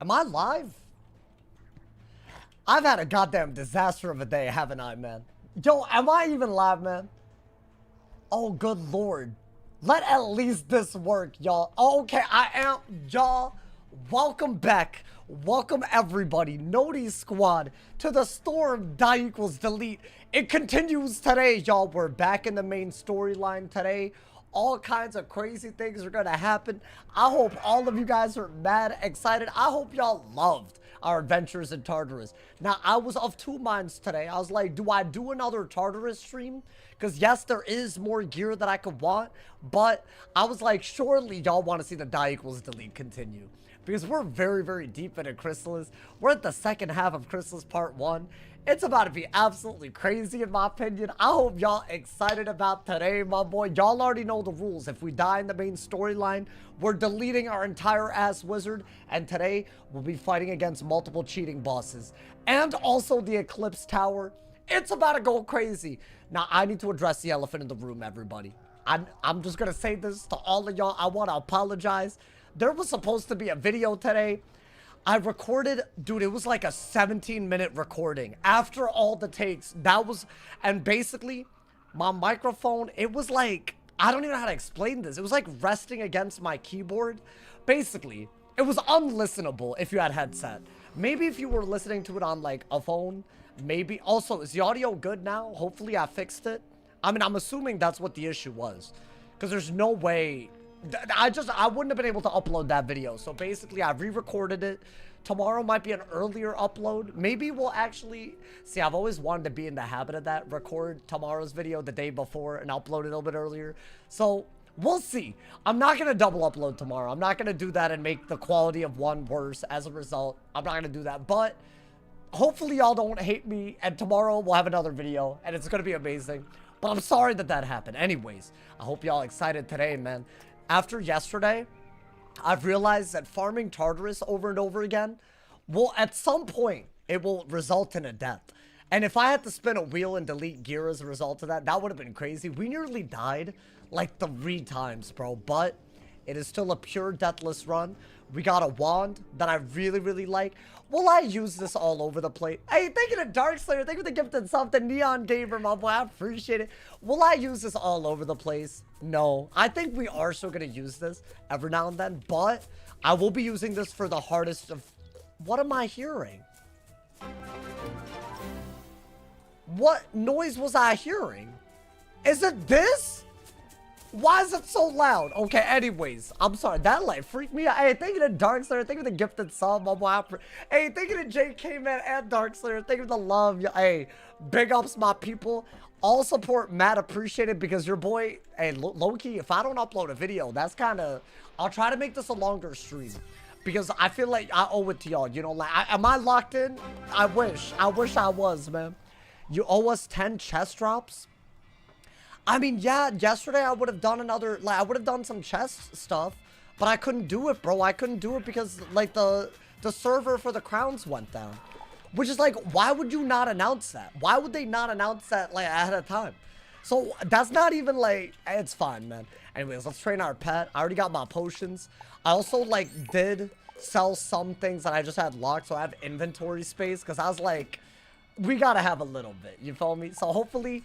Am I live? I've had a goddamn disaster of a day, haven't I, man? Yo, am I even live, man? Oh, good lord. Let at least this work, y'all. Okay, I am, y'all. Welcome back. Welcome, everybody. Noti Squad to the Storm Die Equals Delete. It continues today, y'all. We're back in the main storyline today. All kinds of crazy things are gonna happen. I hope all of you guys are mad excited. I hope y'all loved our adventures in Tartarus. Now, I was of two minds today. I was like, do I do another Tartarus stream? Because yes, there is more gear that I could want, but I was like, surely y'all want to see the Die Equals Delete continue. Because we're very, very deep into Chrysalis. We're at the second half of Chrysalis Part 1. It's about to be absolutely crazy in my opinion. I hope y'all excited about today, my boy. Y'all already know the rules. If we die in the main storyline, we're deleting our entire ass wizard. And today, we'll be fighting against multiple cheating bosses. And also the Eclipse Tower. It's about to go crazy. Now, I need to address the elephant in the room, everybody. I'm just going to say this to all of y'all. I want to apologize. There was supposed to be a video today. I recorded, dude, it was like a 17-minute recording. After all the takes, that was, and basically, my microphone, it was like, I don't even know how to explain this. It was like resting against my keyboard. Basically, it was unlistenable if you had headset. Maybe if you were listening to it on like a phone, maybe. Also, is the audio good now? Hopefully I fixed it. I mean, I'm assuming that's what the issue was. Because there's no way... I wouldn't have been able to upload that video. So basically, I re-recorded it. Tomorrow might be an earlier upload. Maybe we'll actually... See, I've always wanted to be in the habit of that. Record tomorrow's video the day before and upload it a little bit earlier. So, we'll see. I'm not going to double upload tomorrow. I'm not going to do that and make the quality of one worse as a result. I'm not going to do that. But, hopefully y'all don't hate me. And tomorrow we'll have another video. And it's going to be amazing. But I'm sorry that that happened. Anyways, I hope y'all excited today, man. After yesterday, I've realized that farming Tartarus over and over again will, at some point, it will result in a death. And if I had to spin a wheel and delete gear as a result of that, that would have been crazy. We nearly died like 3 times, bro. But it is still a pure deathless run. We got a wand that I really, really like. Will I use this all over the place? Hey, thank you to Darkslayer. Thank you for the gifted sub to Neon Gamer, my boy. I appreciate it. Will I use this all over the place? No. I think we are still going to use this every now and then. But I will be using this for the hardest of... What am I hearing? What noise was I hearing? Is it this? Why is it so loud? Okay, anyways, I'm sorry. That light freaked me out. Hey, thank you to Darkslayer. Thank you for the gifted sub. Hey, thank you to JK, man, and Darkslayer. Thank you for the love. Hey, big ups, my people. All support, Matt, appreciated because your boy, hey, low-key, if I don't upload a video, that's kind of... I'll try to make this a longer stream because I feel like I owe it to y'all. You know, like, am I locked in? I wish I was, man. You owe us 10 chest drops? I mean, yeah, yesterday I would have done another, like, I would have done some chest stuff, but I couldn't do it, bro. I couldn't do it because, like, the server for the crowns went down. Which is like, why would you not announce that? Why would they not announce that, like, ahead of time? So, that's not even, like, it's fine, man. Anyways, let's train our pet. I already got my potions. I also, like, did sell some things that I just had locked, so I have inventory space, because I was like... We gotta have a little bit, you feel me? So hopefully,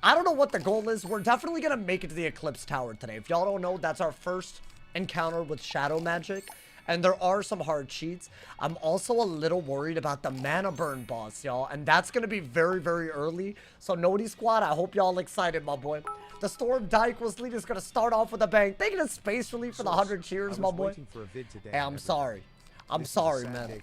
I don't know what the goal is. We're definitely gonna make it to the Eclipse Tower today. If y'all don't know, that's our first encounter with shadow magic. And there are some hard cheats. I'm also a little worried about the mana burn boss, y'all. And that's gonna be very, very early. So Noti Squad, I hope y'all excited, my boy. The Storm Die Equals Delete is gonna start off with a bang. Thank you to Space Relief for the 100 cheers, my boy. Hey, I'm sorry. I'm sorry, man.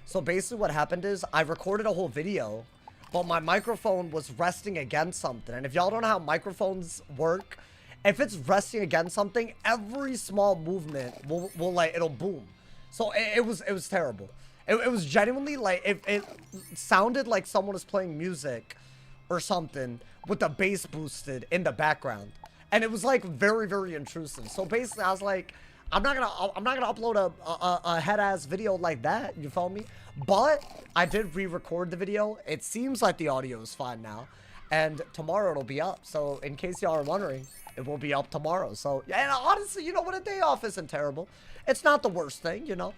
So basically what happened is I recorded a whole video, but my microphone was resting against something. And if y'all don't know how microphones work, if it's resting against something, every small movement will like, it'll boom. So it was terrible. It was genuinely like, it sounded like someone was playing music or something with the bass boosted in the background. And it was like very, very intrusive. So basically I was like, I'm not gonna upload a head-ass video like that, you feel me? But I did re-record the video. It seems like the audio is fine now. And tomorrow it'll be up. So in case y'all are wondering, it will be up tomorrow. So, and honestly, you know what? A day off isn't terrible. It's not the worst thing, you know?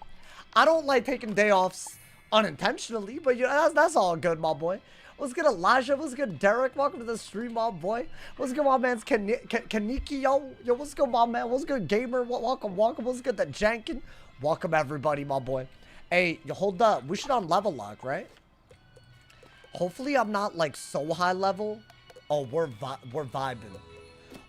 I don't like taking day offs unintentionally, but you know, that's all good, my boy. What's good, Elijah? What's good, Derek? Welcome to the stream, my boy. What's good, my man's Kaniki, yo? Yo, what's good, my man? What's good, Gamer? Welcome. What's good, the Jankin? Welcome, everybody, my boy. Hey, hold up. We should on level lock, right? Hopefully, I'm not, like, so high level. Oh, we're vibing.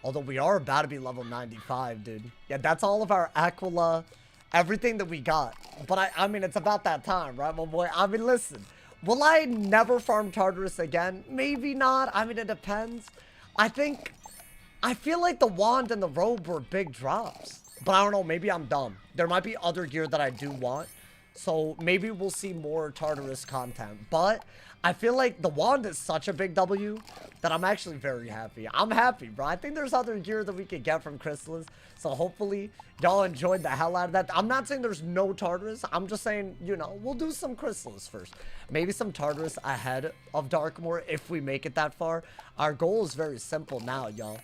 Although we are about to be level 95, dude. Yeah, that's all of our Aquila, everything that we got. But, I mean, it's about that time, right, my boy? I mean, listen. Will I never farm Tartarus again? Maybe not. I mean, it depends. I feel like the wand and the robe were big drops. But I don't know. Maybe I'm dumb. There might be other gear that I do want. So maybe we'll see more Tartarus content. But I feel like the wand is such a big W that I'm actually very happy. I'm happy, bro. I think there's other gear that we could get from Chrysalis. So hopefully y'all enjoyed the hell out of that. I'm not saying there's no Tartarus. I'm just saying, you know, we'll do some Chrysalis first. Maybe some Tartarus ahead of Darkmoor if we make it that far. Our goal is very simple now, y'all.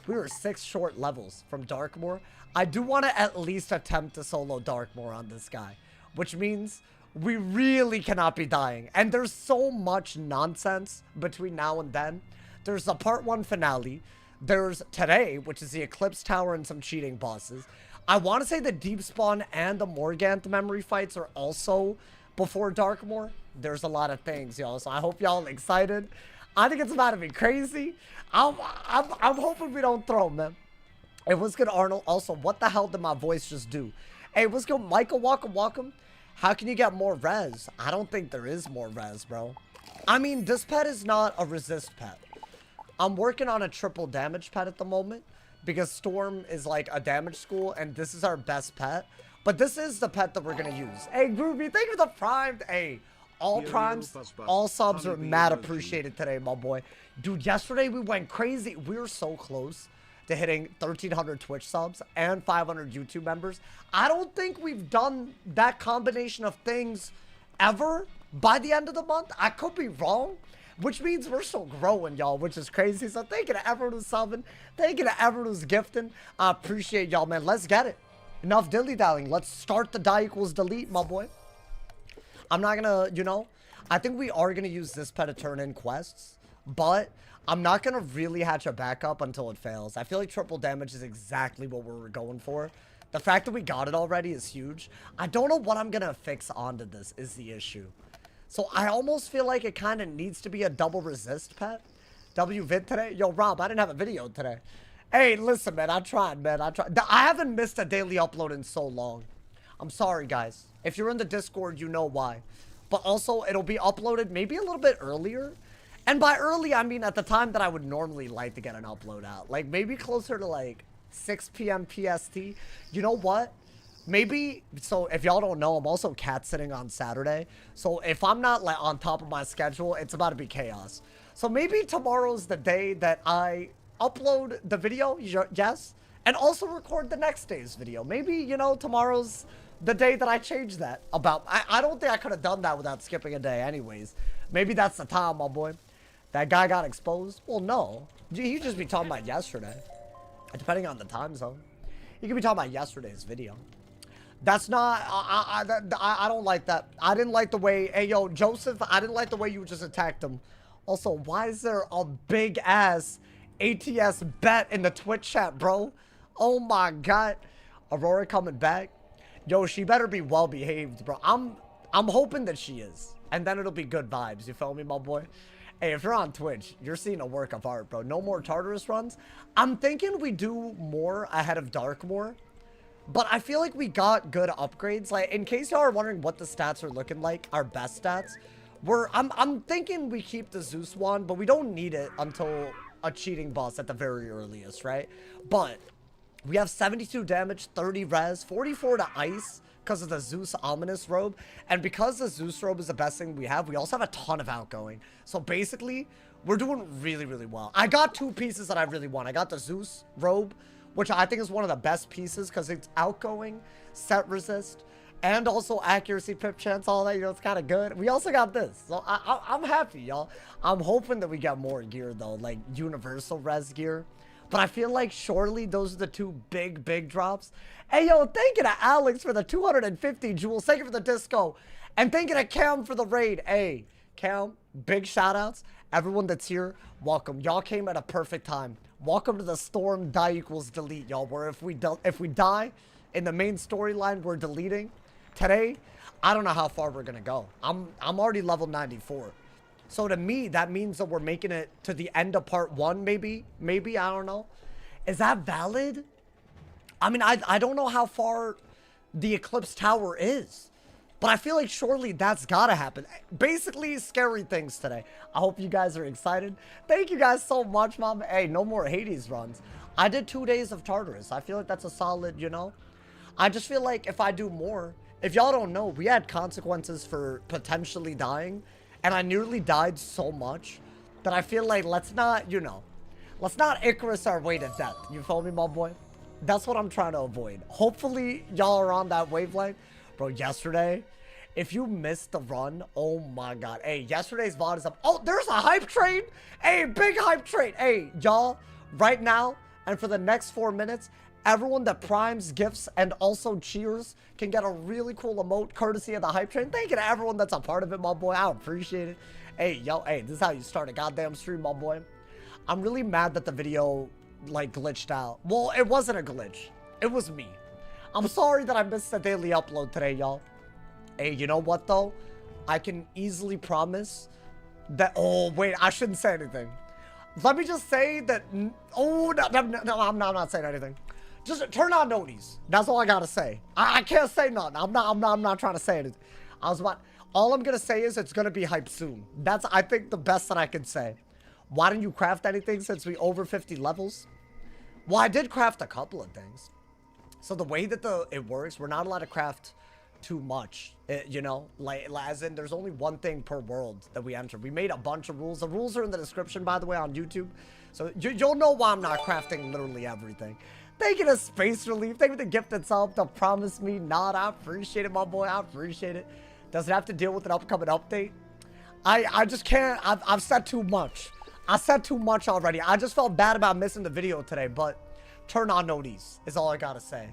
We were 6 short levels from Darkmoor. I do want to at least attempt to solo Darkmoor on this guy, which means we really cannot be dying. And there's so much nonsense between now and then. There's the part 1 finale. There's today, which is the Eclipse Tower and some cheating bosses. I want to say the Deep Spawn and the Morganth memory fights are also before Darkmoor. There's a lot of things, y'all. So I hope y'all excited. I think it's about to be crazy. I'm hoping we don't throw, man. Hey, what's good, Arnold? Also, what the hell did my voice just do? Hey, what's good, Michael? Welcome. How can you get more res? I don't think there is more res, bro. I mean, this pet is not a resist pet. I'm working on a triple damage pet at the moment because Storm is like a damage school and this is our best pet. But this is the pet that we're going to use. Hey, Groovy, thank you for the primed. Hey, all primes, all subs are mad appreciated today, my boy. Dude, yesterday we went crazy. We were so close to hitting 1,300 Twitch subs and 500 YouTube members. I don't think we've done that combination of things ever by the end of the month. I could be wrong, which means we're still growing, y'all, which is crazy. So thank you to everyone who's subbing. Thank you to everyone who's gifting. I appreciate y'all, man. Let's get it. Enough dilly-dallying. Let's start the die equals delete, my boy. I'm not gonna, you know, I think we are gonna use this pet to turn in quests, but I'm not gonna really hatch a backup until it fails. I feel like triple damage is exactly what we're going for. The fact that we got it already is huge. I don't know what I'm gonna fix onto this is the issue. So I almost feel like it kind of needs to be a double resist pet. W-vid today? Yo, Rob, I didn't have a video today. Hey, listen, man, I tried, man. I haven't missed a daily upload in so long. I'm sorry, guys. If you're in the Discord, you know why. But also, it'll be uploaded maybe a little bit earlier. And by early, I mean at the time that I would normally like to get an upload out. Like, maybe closer to, like, 6 p.m. PST. You know what? Maybe, so if y'all don't know, I'm also cat sitting on Saturday. So if I'm not, like, on top of my schedule, it's about to be chaos. So maybe tomorrow's the day that I upload the video, yes, and also record the next day's video. Maybe, you know, tomorrow's the day that I change that about. I don't think I could have done that without skipping a day anyways. Maybe that's the time, my boy. That guy got exposed? Well, no. You just be talking about yesterday. Depending on the time zone. You could be talking about yesterday's video. That's not, I don't like that. I didn't like the way, hey, yo, Joseph, I didn't like the way you just attacked him. Also, why is there a big ass ATS bet in the Twitch chat, bro? Oh my God. Aurora coming back. Yo, she better be well behaved, bro. I'm hoping that she is. And then it'll be good vibes. You feel me, my boy? Hey, if you're on Twitch, you're seeing a work of art, bro. No more Tartarus runs. I'm thinking we do more ahead of Darkmoor. But I feel like we got good upgrades. Like, in case y'all are wondering what the stats are looking like, our best stats, I'm thinking we keep the Zeus wand, but we don't need it until a cheating boss at the very earliest, right? But we have 72 damage, 30 res, 44 to ice because of the Zeus ominous robe. And because the Zeus robe is the best thing we have, we also have a ton of outgoing. So basically, we're doing really, really well. I got 2 pieces that I really want. I got the Zeus robe, which I think is one of the best pieces because it's outgoing, set resist, and also accuracy, pip chance, all that, you know, it's kind of good. We also got this. So I'm happy, y'all. I'm hoping that we get more gear, though, like universal res gear. But I feel like surely those are the two big drops. Hey, yo, thank you to Alex for the 250 jewels. Thank you for the disco. And thank you to Cam for the raid. Hey, Cam, big shout outs. Everyone that's here, welcome. Y'all came at a perfect time. Welcome to the storm die equals delete, y'all. Where if we die in the main storyline, we're deleting. Today, I don't know how far we're gonna go. I'm already level 94. So to me, that means that we're making it to the end of part 1, maybe, I don't know. Is that valid? I mean, I don't know how far the Eclipse Tower is, but I feel like surely that's gotta happen. Basically, scary things today. I hope you guys are excited. Thank you guys so much, Mom. Hey, no more Hades runs. I did 2 days of Tartarus. I feel like that's a solid, you know? I just feel like if I do more, if y'all don't know, we had consequences for potentially dying. And I nearly died so much that I feel like let's not, you know, let's not Icarus our way to death. You feel me, my boy? That's what I'm trying to avoid. Hopefully, y'all are on that wavelength. Bro, yesterday, if you missed the run, oh my God. Hey, yesterday's VOD is up. Oh, there's a hype train. Hey, big hype train. Hey, y'all, right now and for the next 4 minutes, everyone that primes, gifts, and also cheers can get a really cool emote courtesy of the hype train. Thank you to everyone that's a part of it, my boy. I appreciate it. Hey, yo, hey, this is how you start a goddamn stream, my boy. I'm really mad that the video, like, glitched out. Well, it wasn't a glitch. It was me. I'm sorry that I missed the daily upload today, y'all. Hey, you know what, though? I can easily promise that... Oh, wait, I shouldn't say anything. Let me just say that... Oh, no, I'm not saying anything. Just turn on noties. That's all I gotta say. I can't say nothing. I'm not trying to say anything. All I'm gonna say is it's gonna be hyped soon. That's, I think, the best that I can say. Why didn't you craft anything since we over 50 levels? Well, I did craft a couple of things. So the way that it works, we're not allowed to craft too much. You know, like as in there's only one thing per world that we enter. We made a bunch of rules. The rules are in the description, by the way, on YouTube. So you'll know why I'm not crafting literally everything. Thank you to Space Relief. Thank you for the gift itself. To promise me not. I appreciate it, my boy. I appreciate it. Does it have to deal with an upcoming update? I just can't. I've said too much. I said too much already. I just felt bad about missing the video today, but turn on noties is all I gotta say.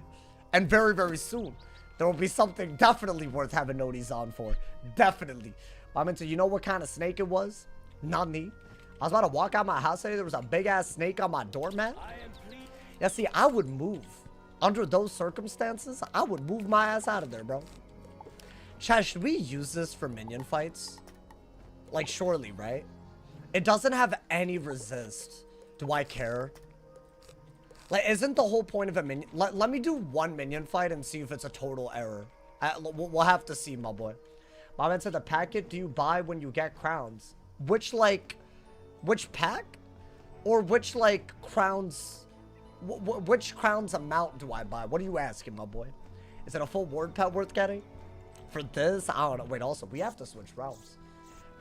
And very, very soon, there will be something definitely worth having noties on for. Definitely. I'm into, you know what kind of snake it was? Not me. I was about to walk out my house today. There was a big ass snake on my doormat. Yeah, see, I would move. Under those circumstances, I would move my ass out of there, bro. Chad, should we use this for minion fights? Like, surely, right? It doesn't have any resist. Do I care? Like, isn't the whole point of a minion... Let me do one minion fight and see if it's a total error. We'll have to see, my boy. My man said, the packet do you buy when you get crowns? Which, like... Which pack? Or which, like, crowns... Which crowns amount do I buy? What are you asking, my boy? Is it a full ward pet worth getting? For this? I don't know. Wait, also, we have to switch realms.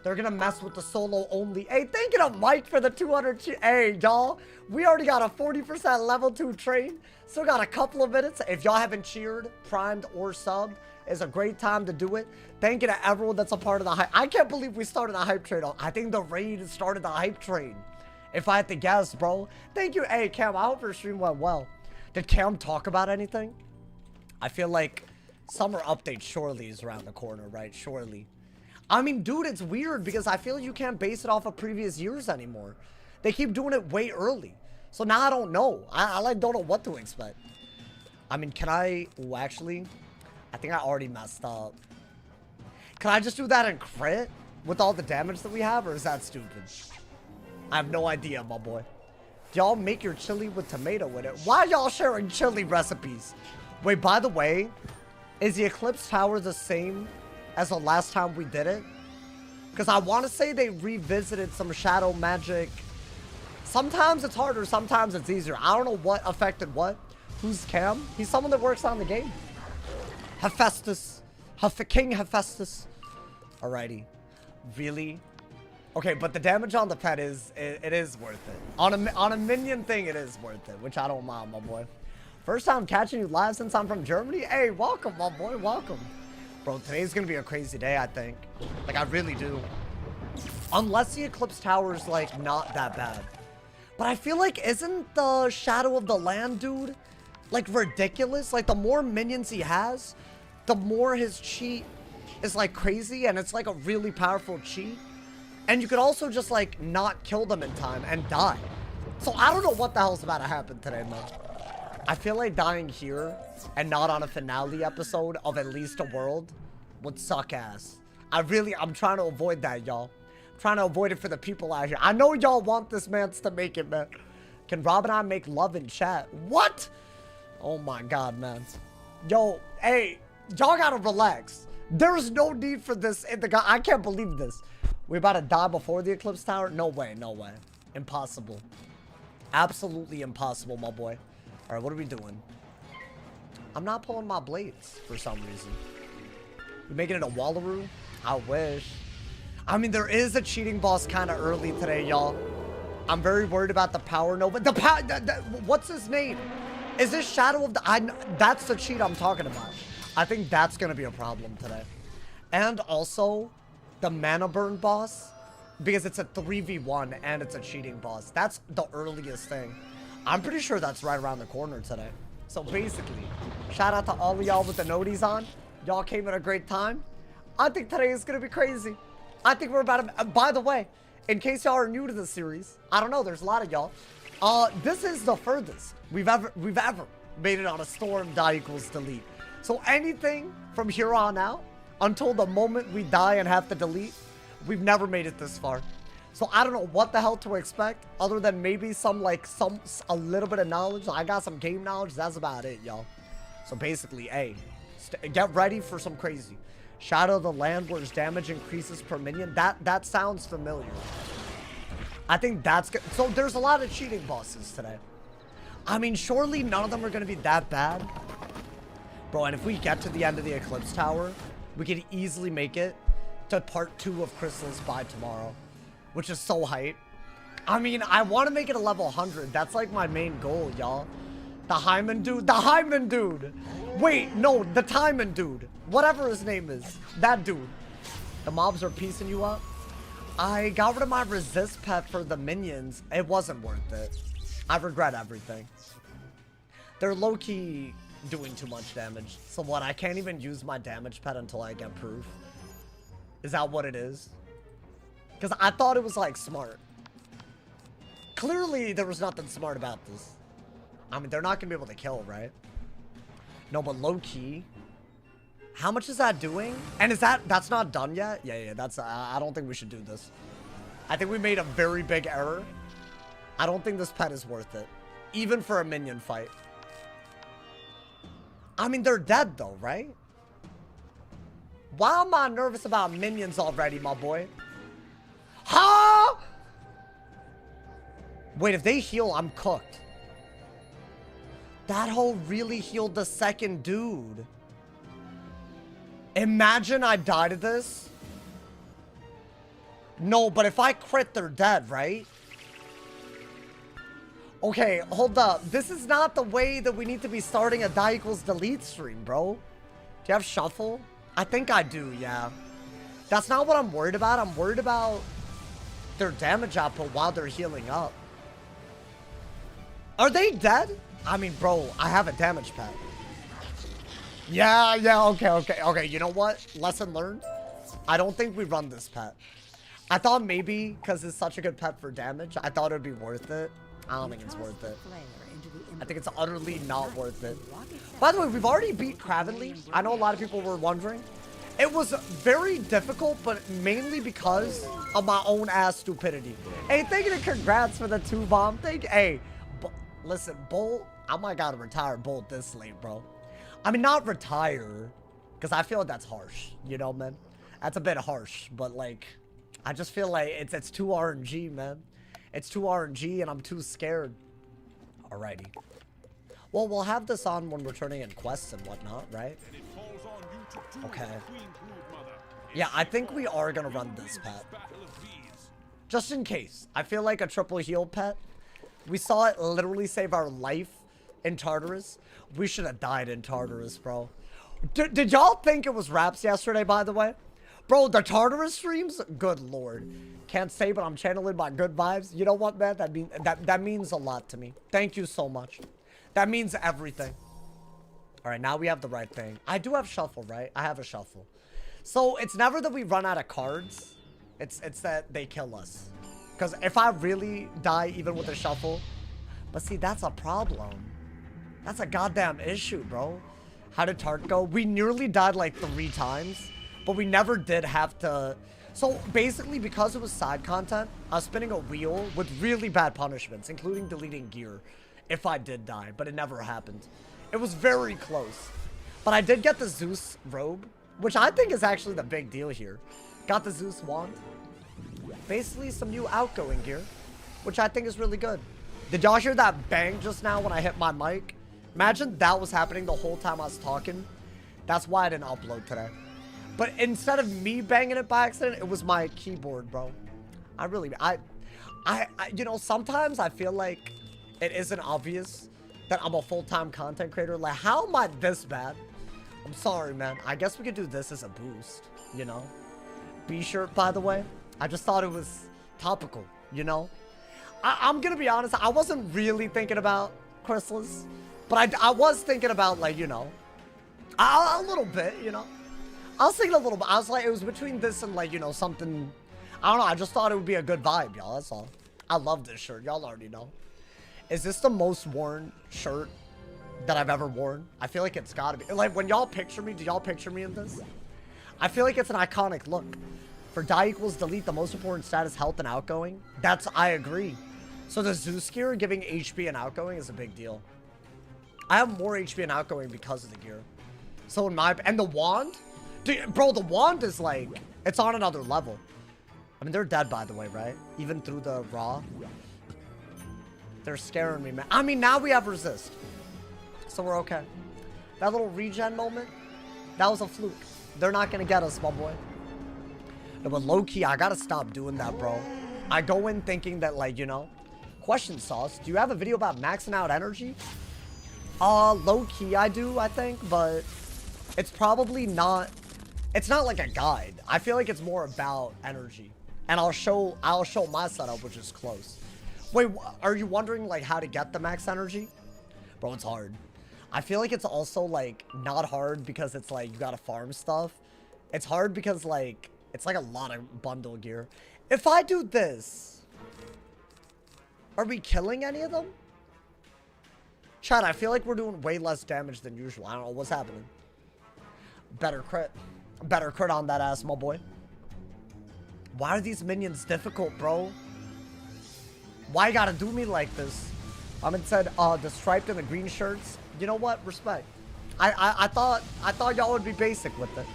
They're gonna mess with the solo only. Hey, thank you to Mike for the 200. Hey, y'all. We already got a 40% level 2 train. Still got a couple of minutes. If y'all haven't cheered, primed, or subbed, it's a great time to do it. Thank you to everyone that's a part of the hype. I can't believe we started a hype train. I think the raid started the hype train. If I had to guess, bro. Thank you. Hey, Cam, I hope your stream went well. Did Cam talk about anything? I feel like summer update surely is around the corner, right? Surely. I mean, dude, it's weird because I feel you can't base it off of previous years anymore. They keep doing it way early. So now I don't know. I like don't know what to expect. I mean, can I... Ooh, actually, I think I already messed up. Can I just do that in crit with all the damage that we have, or is that stupid? I have no idea, my boy. Y'all make your chili with tomato in it. Why y'all sharing chili recipes? Wait, by the way, is the Eclipse Tower the same as the last time we did it? Because I want to say they revisited some shadow magic. Sometimes it's harder, sometimes it's easier. I don't know what affected what. Who's Cam? He's someone that works on the game. Hephaestus. King Hephaestus. Alrighty. Really? Okay, but the damage on the pet is, it is worth it. On a minion thing, it is worth it, which I don't mind, my boy. First time catching you live since I'm from Germany? Hey, welcome, my boy, welcome. Bro, today's gonna be a crazy day, I think. Like, I really do. Unless the Eclipse Tower is, like, not that bad. But I feel like, isn't the Shadow of the Land dude, like, ridiculous? Like, the more minions he has, the more his cheat is, like, crazy. And it's, like, a really powerful cheat. And you could also just, like, not kill them in time and die. So I don't know what the hell's about to happen today, man. I feel like dying here and not on a finale episode of at least a world would suck ass. I'm trying to avoid that, y'all. I'm trying to avoid it for the people out here. I know y'all want this man to make it, man. Can Rob and I make love in chat? What? Oh my God, man. Yo, hey, y'all gotta relax. There's no need for this in the guy. I can't believe this. We about to die before the Eclipse Tower? No way, no way. Impossible. Absolutely impossible, my boy. All right, what are we doing? I'm not pulling my blades for some reason. We making it a Wallaroo? I wish. I mean, there is a cheating boss kind of early today, y'all. I'm very worried about the Power Nova. What's his name? Is this Shadow of the... that's the cheat I'm talking about. I think that's going to be a problem today. And also, the Mana Burn boss, because it's a 3v1 and it's a cheating boss. That's the earliest thing. I'm pretty sure that's right around the corner today. So basically, shout out to all of y'all with the noties on. Y'all came at a great time. I think today is going to be crazy. I think we're about to... by the way, in case y'all are new to the series, I don't know, there's a lot of y'all. This is the furthest we've ever made it on a storm die equals delete. So anything from here on out, until the moment we die and have to delete, we've never made it this far. So I don't know what the hell to expect, other than maybe a little bit of knowledge. I got some game knowledge. That's about it, y'all. So basically, hey, get ready for some crazy. Shadow of the Land, where his damage increases per minion. That sounds familiar. I think that's good. So there's a lot of cheating bosses today. I mean, surely none of them are going to be that bad. Bro, and if we get to the end of the Eclipse Tower, we could easily make it to part 2 of Chrysalis by tomorrow, which is so hype. I mean, I want to make it a level 100. That's like my main goal, y'all. The Hyman dude. The Hyman dude. Wait, no, the Timon dude. Whatever his name is. That dude. The mobs are piecing you up. I got rid of my resist pet for the minions. It wasn't worth it. I regret everything. They're low-key doing too much damage. So what, I can't even use my damage pet until I get proof? Is that what it is? Because I thought it was, like, smart. Clearly, there was nothing smart about this. I mean, they're not going to be able to kill, right? No, but low-key. How much is that doing? And is that's not done yet? Yeah, that's... I don't think we should do this. I think we made a very big error. I don't think this pet is worth it. Even for a minion fight. I mean, they're dead, though, right? Why am I nervous about minions already, my boy? Huh? Wait, if they heal, I'm cooked. That hole really healed the second dude. Imagine I died to this. No, but if I crit, they're dead, right? Okay, hold up. This is not the way that we need to be starting a die equals delete stream, bro. Do you have shuffle? I think I do, yeah. That's not what I'm worried about. I'm worried about their damage output while they're healing up. Are they dead? I mean, bro, I have a damage pet. Yeah, okay. You know what? Lesson learned. I don't think we run this pet. I thought maybe, because it's such a good pet for damage, I thought it would be worth it. I don't think it's worth it. I think it's utterly not worth it. By the way, we've already beat Cravenly. I know a lot of people were wondering. It was very difficult, but mainly because of my own ass stupidity. Hey, thank you and congrats for the 2-bomb. Hey, listen, Bolt, I might gotta retire Bolt this late, bro. I mean, not retire, because I feel like that's harsh, you know, man? That's a bit harsh, but, like, I just feel like it's too RNG, man. It's too RNG, and I'm too scared. Alrighty. Well, we'll have this on when we're turning in quests and whatnot, right? Okay. Yeah, I think we are gonna run this pet. Just in case. I feel like a triple heal pet. We saw it literally save our life in Tartarus. We should have died in Tartarus, bro. Did y'all think it was Raps yesterday, by the way? Bro, the Tartarus streams? Good lord. Can't say, but I'm channeling my good vibes. You know what, man? That means a lot to me. Thank you so much. That means everything. All right, now we have the right thing. I do have shuffle, right? I have a shuffle. So it's never that we run out of cards. It's that they kill us. Because if I really die even with a shuffle, but see, that's a problem. That's a goddamn issue, bro. How did Tart go? We nearly died like 3 times, but we never did have to. So basically, because it was side content, I was spinning a wheel with really bad punishments, including deleting gear if I did die, but it never happened. It was very close. But I did get the Zeus robe, which I think is actually the big deal here. Got the Zeus wand. Basically, some new outgoing gear, which I think is really good. Did y'all hear that bang just now when I hit my mic? Imagine that was happening the whole time I was talking. That's why I didn't upload today. But instead of me banging it by accident, it was my keyboard, bro. You know, sometimes I feel like it isn't obvious that I'm a full-time content creator. Like, how am I this bad? I'm sorry, man. I guess we could do this as a boost, you know? B-shirt, by the way. I just thought it was topical, you know? I'm gonna be honest, I wasn't really thinking about Chrysalis, but I was thinking about, like, you know, a little bit, you know? I was thinking a little bit. I was like, it was between this and, like, you know, something. I don't know. I just thought it would be a good vibe, y'all. That's all. I love this shirt. Y'all already know. Is this the most worn shirt that I've ever worn? I feel like it's gotta be. Like, when y'all picture me, do y'all picture me in this? I feel like it's an iconic look. For die equals delete, the most important status, health and outgoing. I agree. So the Zeus gear giving HP and outgoing is a big deal. I have more HP and outgoing because of the gear. So and the wand? Dude, bro, the wand is like, it's on another level. I mean, they're dead, by the way, right? Even through the raw. They're scaring me, man. I mean, now we have resist. So we're okay. That little regen moment, that was a fluke. They're not going to get us, my boy. No, but low-key, I got to stop doing that, bro. I go in thinking that, like, you know. Question, Sauce. Do you have a video about maxing out energy? Low-key, I do, I think. But it's probably not. It's not like a guide. I feel like it's more about energy. And I'll show my setup, which is close. Wait, are you wondering, like, how to get the max energy? Bro, it's hard. I feel like it's also, like, not hard because it's, like, you gotta farm stuff. It's hard because, like, it's, like, a lot of bundle gear. If I do this, are we killing any of them? Chat, I feel like we're doing way less damage than usual. I don't know what's happening. Better crit. Better crit on that ass, my boy. Why are these minions difficult, bro? Why you gotta do me like this? It said, the striped and the green shirts. You know what? Respect. I thought y'all would be basic with it.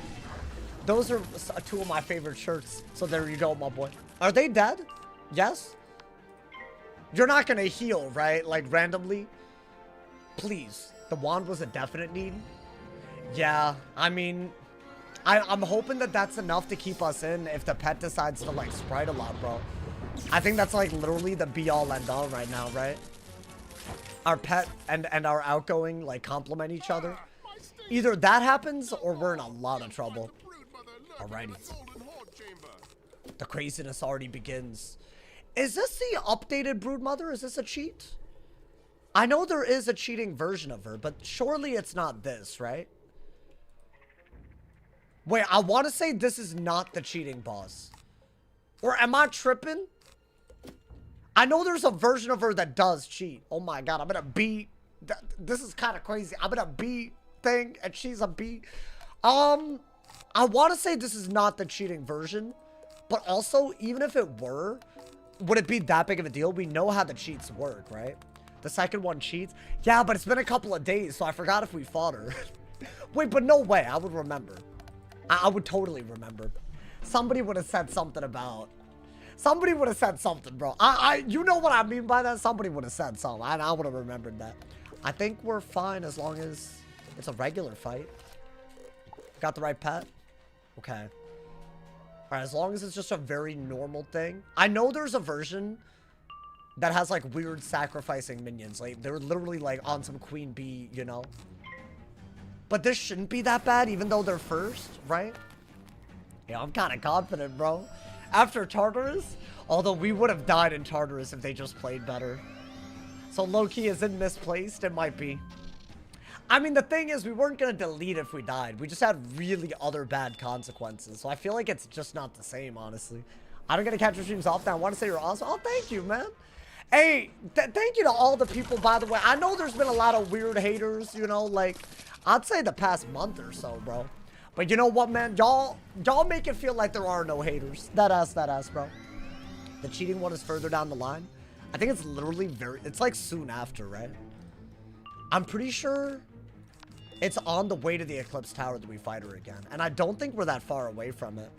Those are 2 of my favorite shirts. So there you go, my boy. Are they dead? Yes? You're not gonna heal, right? Like, randomly? Please. The wand was a definite need. Yeah, I mean, I'm hoping that that's enough to keep us in if the pet decides to, like, sprite a lot, bro. I think that's, like, literally the be-all, end-all right now, right? Our pet and our outgoing, like, complement each other. Either that happens or we're in a lot of trouble. Alrighty. The craziness already begins. Is this the updated Broodmother? Is this a cheat? I know there is a cheating version of her, but surely it's not this, right? Wait, I want to say this is not the cheating boss. Or am I tripping? I know there's a version of her that does cheat. Oh my god, I'm in a B. This is kind of crazy. I'm in a B thing, and she's a B. I want to say this is not the cheating version. But also, even if it were, would it be that big of a deal? We know how the cheats work, right? The second one cheats. Yeah, but it's been a couple of days, so I forgot if we fought her. Wait, but no way. I would remember. I would totally remember. Somebody would have said something about... Somebody would have said something, bro. You know what I mean by that? Somebody would have said something. I would have remembered that. I think we're fine as long as it's a regular fight. Got the right pet? Okay. Alright, as long as it's just a very normal thing. I know there's a version that has, like, weird sacrificing minions. Like, they're literally, like, on some queen bee, you know? But this shouldn't be that bad, even though they're first, right? Yeah, I'm kind of confident, bro. After Tartarus, although we would have died in Tartarus if they just played better. So low-key, is it misplaced? It might be. I mean, the thing is, we weren't going to delete if we died. We just had really other bad consequences. So I feel like it's just not the same, honestly. I don't get to catch your streams often. I want to say you're awesome. Oh, thank you, man. Hey, thank you to all the people, by the way. I know there's been a lot of weird haters, you know, like, I'd say the past month or so, bro. But you know what, man? Y'all make it feel like there are no haters. That ass, bro. The cheating one is further down the line. I think it's literally it's like soon after, right? I'm pretty sure it's on the way to the Eclipse Tower that we fight her again. And I don't think we're that far away from it.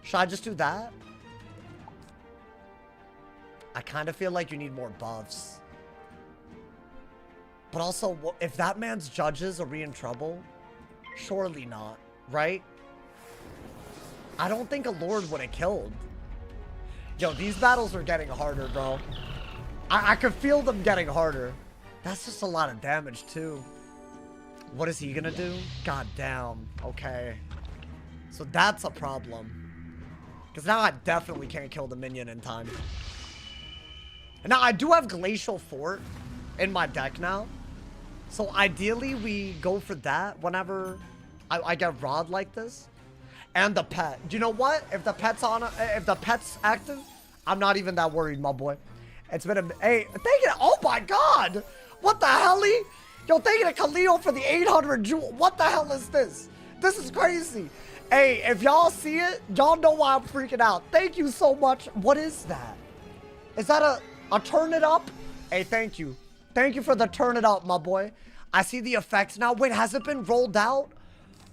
Should I just do that? I kind of feel like you need more buffs. But also, if that man's judges, are we in trouble? Surely not, right? I don't think a lord would have killed. Yo, these battles are getting harder, bro. I could feel them getting harder. That's just a lot of damage, too. What is he gonna do? God damn. Okay. So that's a problem. Because now I definitely can't kill the minion in time. And now I do have Glacial Fort in my deck now. So ideally we go for that whenever I get Rod like this. And the pet. Do you know what? If the pet's active, I'm not even that worried, my boy. It's been a... Hey, thank you. Oh my god! What the hell? Yo, thank you to Khalil for the 800 jewel. What the hell is this? This is crazy. Hey, if y'all see it, y'all know why I'm freaking out. Thank you so much. What is that? Is that a turn it up? Hey, thank you. Thank you for the turn it up, my boy. I see the effects now. Wait, has it been rolled out?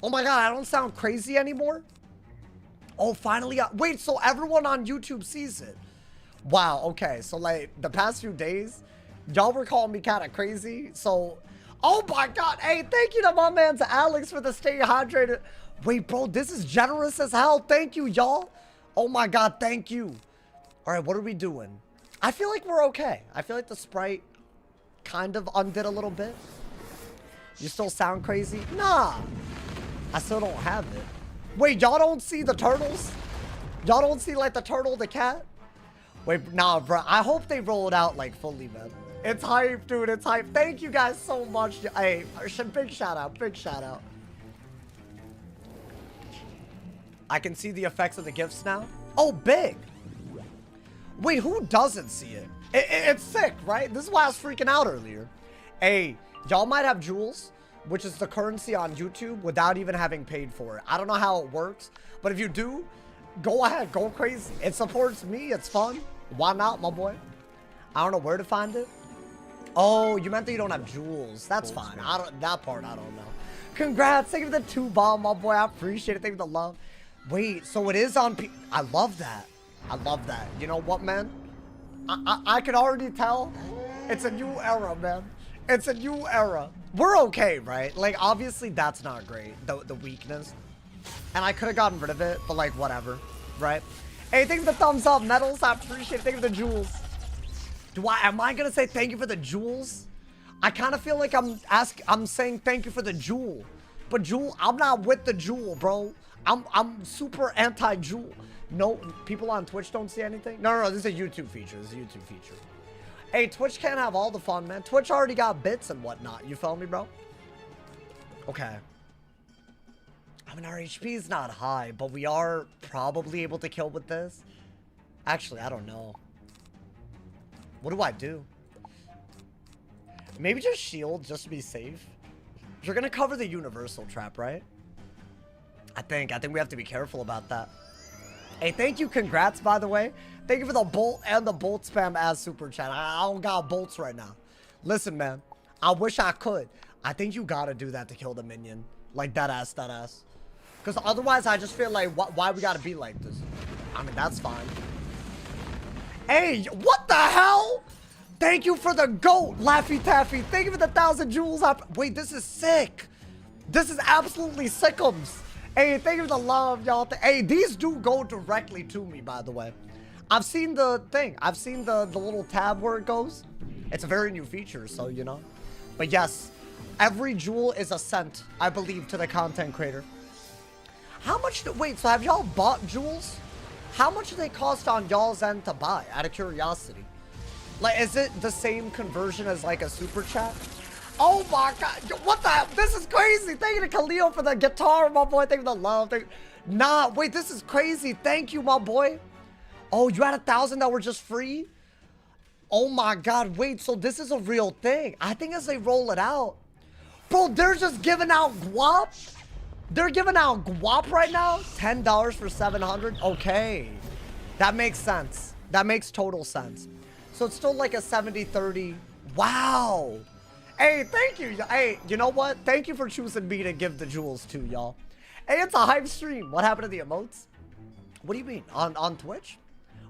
Oh my god, I don't sound crazy anymore? Oh, finally. Wait, so everyone on YouTube sees it? Wow, okay. So, like, the past few days, y'all were calling me kind of crazy. So, oh my god. Hey, thank you to my man, to Alex, for the stay hydrated. Wait, bro, this is generous as hell. Thank you, y'all. Oh my god, thank you. All right, what are we doing? I feel like we're okay. I feel like the sprite kind of undid a little bit. You still sound crazy? Nah. I still don't have it. Wait, y'all don't see the turtles? Y'all don't see, like, the turtle, the cat? Wait, nah, bro. I hope they roll it out, like, fully, man. It's hype, dude. It's hype. Thank you guys so much. Hey, big shout out. Big shout out. I can see the effects of the gifts now. Oh, big. Wait, who doesn't see it? It's sick, right? This is why I was freaking out earlier. Hey, y'all might have jewels, which is the currency on YouTube, without even having paid for it. I don't know how it works, but if you do, go ahead, go crazy. It supports me. It's fun. Why not, my boy? I don't know where to find it. Oh, you meant that you don't have jewels. That's fine. That part I don't know. Congrats. Thank you for the 2 bomb, my boy. I appreciate it. Thank you for the love. Wait, so it is on I love that. I love that. You know what, man? I can already tell it's a new era, man. It's a new era. We're okay, right? Like, obviously, that's not great, the weakness. And I could have gotten rid of it, but, like, whatever, right? Hey, thank you for the thumbs up, medals. I appreciate it. Thank you for the jewels. Am I going to say thank you for the jewels? I kind of feel like I'm saying thank you for the jewel. But jewel, I'm not with the jewel, bro. I'm super anti-jewel. No, people on Twitch don't see anything? No, this is a YouTube feature. This is a YouTube feature. Hey, Twitch can't have all the fun, man. Twitch already got bits and whatnot. You feel me, bro? Okay. I mean, our HP is not high, but we are probably able to kill with this. Actually, I don't know. What do I do? Maybe just shield, just to be safe. You're gonna cover the universal trap, right? I think we have to be careful about that. Hey, thank you. Congrats, by the way. Thank you for the bolt and the bolt spam as super chat. I don't got bolts right now. Listen, man. I wish I could. I think you gotta do that to kill the minion. Like, that ass. Because otherwise, I just feel like, why we gotta be like this? I mean, that's fine. Hey, what the hell? Thank you for the goat, Laffy Taffy. Thank you for the 1,000 jewels. Wait, this is sick. This is absolutely sickums. Hey, thank you for the love, y'all. Hey, these do go directly to me, by the way. I've seen the thing. I've seen the little tab where it goes. It's a very new feature, so, you know. But yes, every jewel is a cent, I believe, to the content creator. How much, wait, so have y'all bought jewels? How much do they cost on y'all's end to buy, out of curiosity? Like, is it the same conversion as like a super chat? Oh my god, what the, this is crazy. Thank you to Khalil for the guitar, my boy. Thank you for the love. Nah, wait, this is crazy. Thank you, my boy. Oh, you had 1,000 that were just free? Oh my god, wait, so this is a real thing. I think as they roll it out, bro, they're just giving out guap. They're giving out guap right now. $10 for 700. Okay, that makes sense. That makes total sense. So it's still like a 70-30. Wow. Hey, thank you. Hey, you know what? Thank you for choosing me to give the jewels to, y'all. Hey, it's a hype stream. What happened to the emotes? What do you mean? On Twitch?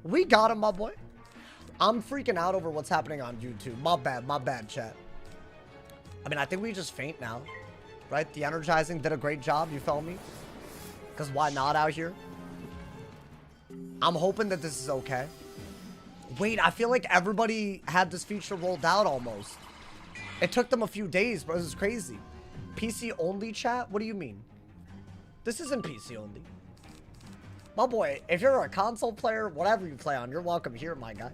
We got him, my boy. I'm freaking out over what's happening on YouTube. My bad, chat. I mean, I think we just faint now, right? The energizing did a great job, you feel me? Because why not out here? I'm hoping that this is okay. Wait, I feel like everybody had this feature rolled out almost. It took them a few days, bro. This is crazy. PC only, chat? What do you mean? This isn't PC only. My boy, if you're a console player, whatever you play on, you're welcome here, my guy.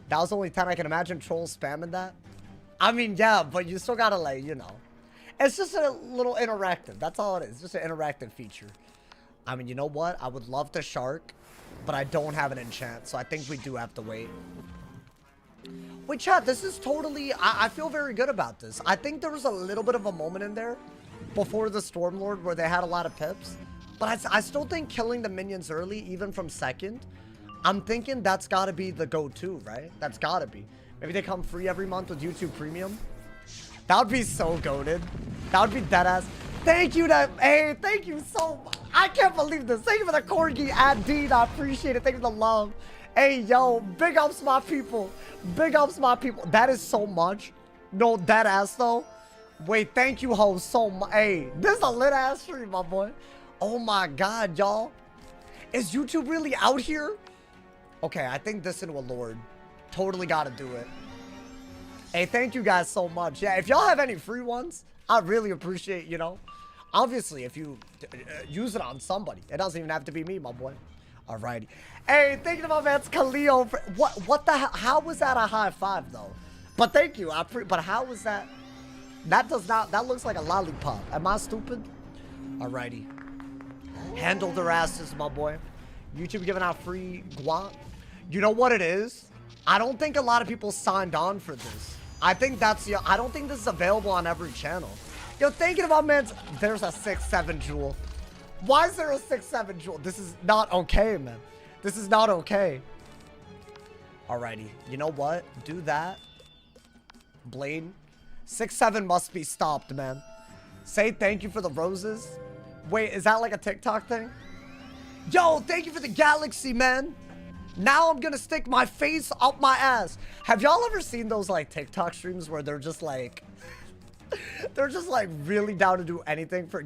That was only 10. I can imagine trolls spamming that. I mean, yeah, but you still gotta, like, you know. It's just a little interactive. That's all it is. Just an interactive feature. I mean, you know what? I would love to shark, but I don't have an enchant, so I think we do have to wait. Wait, chat, this is totally... I feel very good about this. I think there was a little bit of a moment in there before the Stormlord where they had a lot of pips. But I still think killing the minions early, even from second, I'm thinking that's got to be the go-to, right? That's got to be. Maybe they come free every month with YouTube Premium. That would be so goated. That would be deadass. Thank you to... Hey, thank you so much. I can't believe this. Thank you for the corgi ad Dean. I appreciate it. Thank you for the love. Hey, yo, big ups my people. Big ups my people. That is so much. No, deadass though. Wait, thank you, ho, so much. Hey, this is a lit ass stream, my boy. Oh my god, y'all. Is YouTube really out here? Okay, I think this into a lord. Totally gotta do it. Hey, thank you guys so much. Yeah, if y'all have any free ones, I really appreciate, you know. Obviously, if you use it on somebody, it doesn't even have to be me, my boy. Alrighty. Hey, thank you to my man Khalil. What the hell? How was that a high five, though? But thank you. But how was that? That does not... That looks like a lollipop. Am I stupid? Alrighty. Handle their asses, my boy. YouTube giving out free guap. You know what it is? I don't think a lot of people signed on for this. I think that's the... I don't think this is available on every channel. Yo, thinking about man... There's a 6-7 jewel. Why is there a 6-7 jewel? This is not okay, man. This is not okay. Alrighty. You know what? Do that. Blade. 6-7 must be stopped, man. Say thank you for the roses. Wait, is that like a TikTok thing? Yo, thank you for the galaxy, man. Now I'm gonna stick my face up my ass. Have y'all ever seen those like TikTok streams where they're just like... they're just like really down to do anything for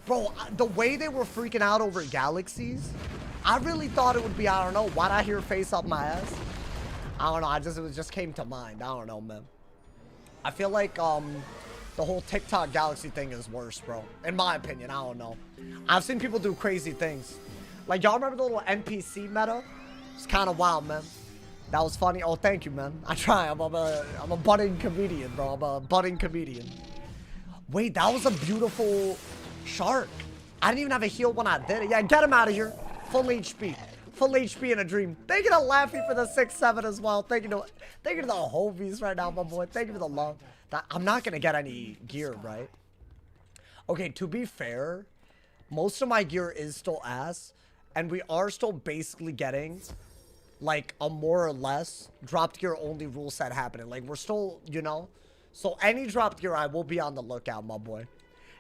bro, the way they were freaking out over galaxies, I really thought it would be, I don't know, why'd I hear face up my ass? I don't know, it just came to mind. I don't know, man. I feel like the whole TikTok galaxy thing is worse, bro. In my opinion, I don't know. I've seen people do crazy things. Like, y'all remember the little NPC meta? It's kind of wild, man. That was funny. Oh, thank you, man. I try. I'm a budding comedian, bro. I'm a budding comedian. Wait, that was a beautiful shark. I didn't even have a heal when I did it. Yeah, get him out of here. Full HP. Full HP in a dream. Thank you to Laffy for the 6-7 as well. Thank you to the homies right now, my boy. Thank you for the love. I'm not going to get any gear, right? Okay, to be fair, most of my gear is still ass. And we are still basically getting... like a more or less dropped gear only rule set happening. Like we're still, you know, so any dropped gear I will be on the lookout, my boy.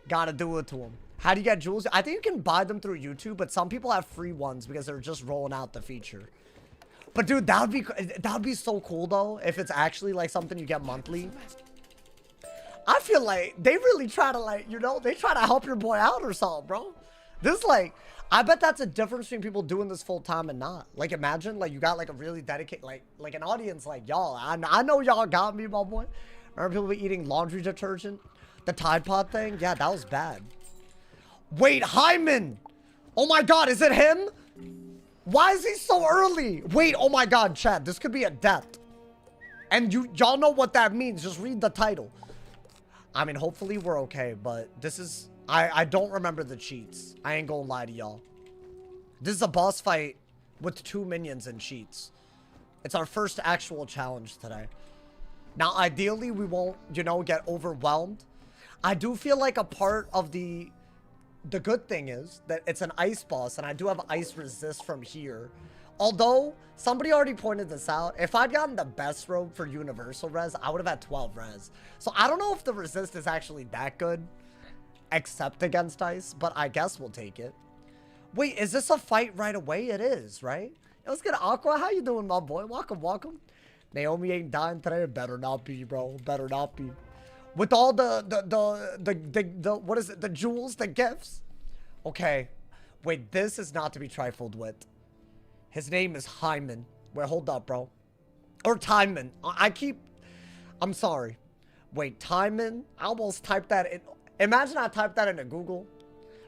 Gotta do it to him. How do you get jewels? I think you can buy them through YouTube, but some people have free ones because they're just rolling out the feature. But dude, that would be so cool though if it's actually like something you get monthly. I feel like they really try to, like, you know, they try to help your boy out or something, bro. This, like, I bet that's a difference between people doing this full time and not. Like, imagine, like, you got, like, a really dedicated, like an audience like y'all. I know y'all got me, my boy. Remember people be eating laundry detergent? The Tide Pod thing? Yeah, that was bad. Wait, Hyman! Oh my god, is it him? Why is he so early? Wait, oh my god, chat. This could be a death. And y'all know what that means. Just read the title. I mean, hopefully we're okay, but this is... I don't remember the cheats. I ain't gonna lie to y'all. This is a boss fight with 2 minions and cheats. It's our first actual challenge today. Now, ideally, we won't, you know, get overwhelmed. I do feel like a part of the good thing is that it's an ice boss, and I do have ice resist from here. Although, somebody already pointed this out. If I'd gotten the best robe for universal res, I would have had 12 res. So I don't know if the resist is actually that good, except against ice, but I guess we'll take it. Wait, is this a fight right away? It is, right? Yo, let's get Aqua. How you doing, my boy? Welcome, welcome. Naomi ain't dying today. Better not be, bro. Better not be. With all the what is it? The jewels, the gifts. Okay. Wait, this is not to be trifled with. His name is Hyman. Wait, hold up, bro. Or Timon. I'm sorry. Wait, Timon? I almost typed that in. Imagine I typed that into Google.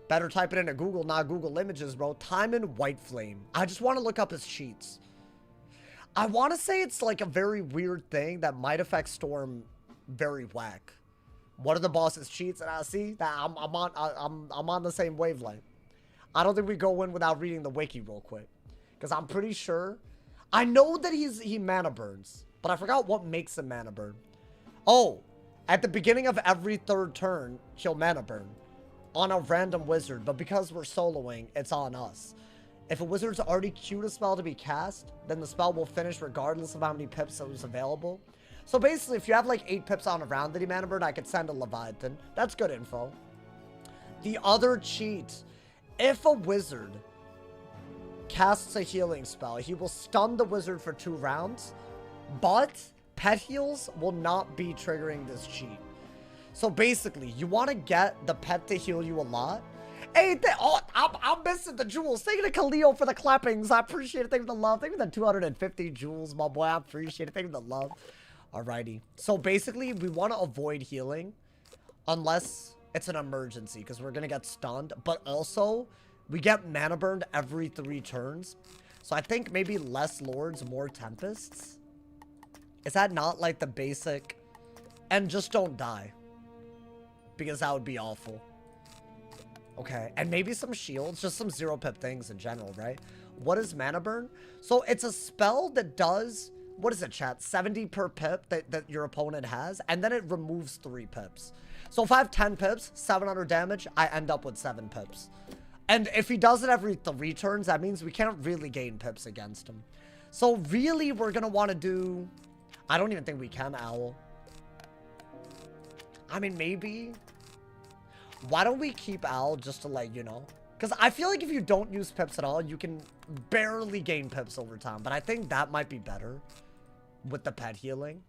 Better type it into Google, not Google Images, bro. Timon White Flame. I just want to look up his cheats. I want to say it's like a very weird thing that might affect Storm very whack. What are the boss's cheats? And I see that I'm on the same wavelength. I don't think we go in without reading the wiki real quick. Because I'm pretty sure. I know that he mana burns. But I forgot what makes him mana burn. Oh. At the beginning of every 3rd turn, he'll mana burn. On a random wizard. But because we're soloing, it's on us. If a wizard's already queued a spell to be cast, then the spell will finish regardless of how many pips is available. So basically, if you have like 8 pips on a round that he mana burned, I could send a Leviathan. That's good info. The other cheat. If a wizard casts a healing spell, he will stun the wizard for 2 rounds, but pet heals will not be triggering this cheat. So basically, you want to get the pet to heal you a lot. Hey, I'm missing the jewels. Thank you to Khalil for the clappings. I appreciate it. Thank you for the love. Thank you for the 250 jewels, my boy. I appreciate it. Thank you for the love. Alrighty. So basically, we want to avoid healing unless it's an emergency because we're going to get stunned. But also, we get mana burned every 3 turns. So I think maybe less lords, more tempests. Is that not like the basic? And just don't die. Because that would be awful. Okay. And maybe some shields. Just some 0 pip things in general, right? What is mana burn? So it's a spell that does... What is it, chat? 70 per pip that your opponent has. And then it removes 3 pips. So if I have 10 pips, 700 damage, I end up with 7 pips. And if he does it every 3 turns, that means we can't really gain pips against him. So really, we're going to want to do... I don't even think we can, Owl. I mean, maybe. Why don't we keep Owl just to, like, you know? Because I feel like if you don't use pips at all, you can barely gain pips over time. But I think that might be better with the pet healing.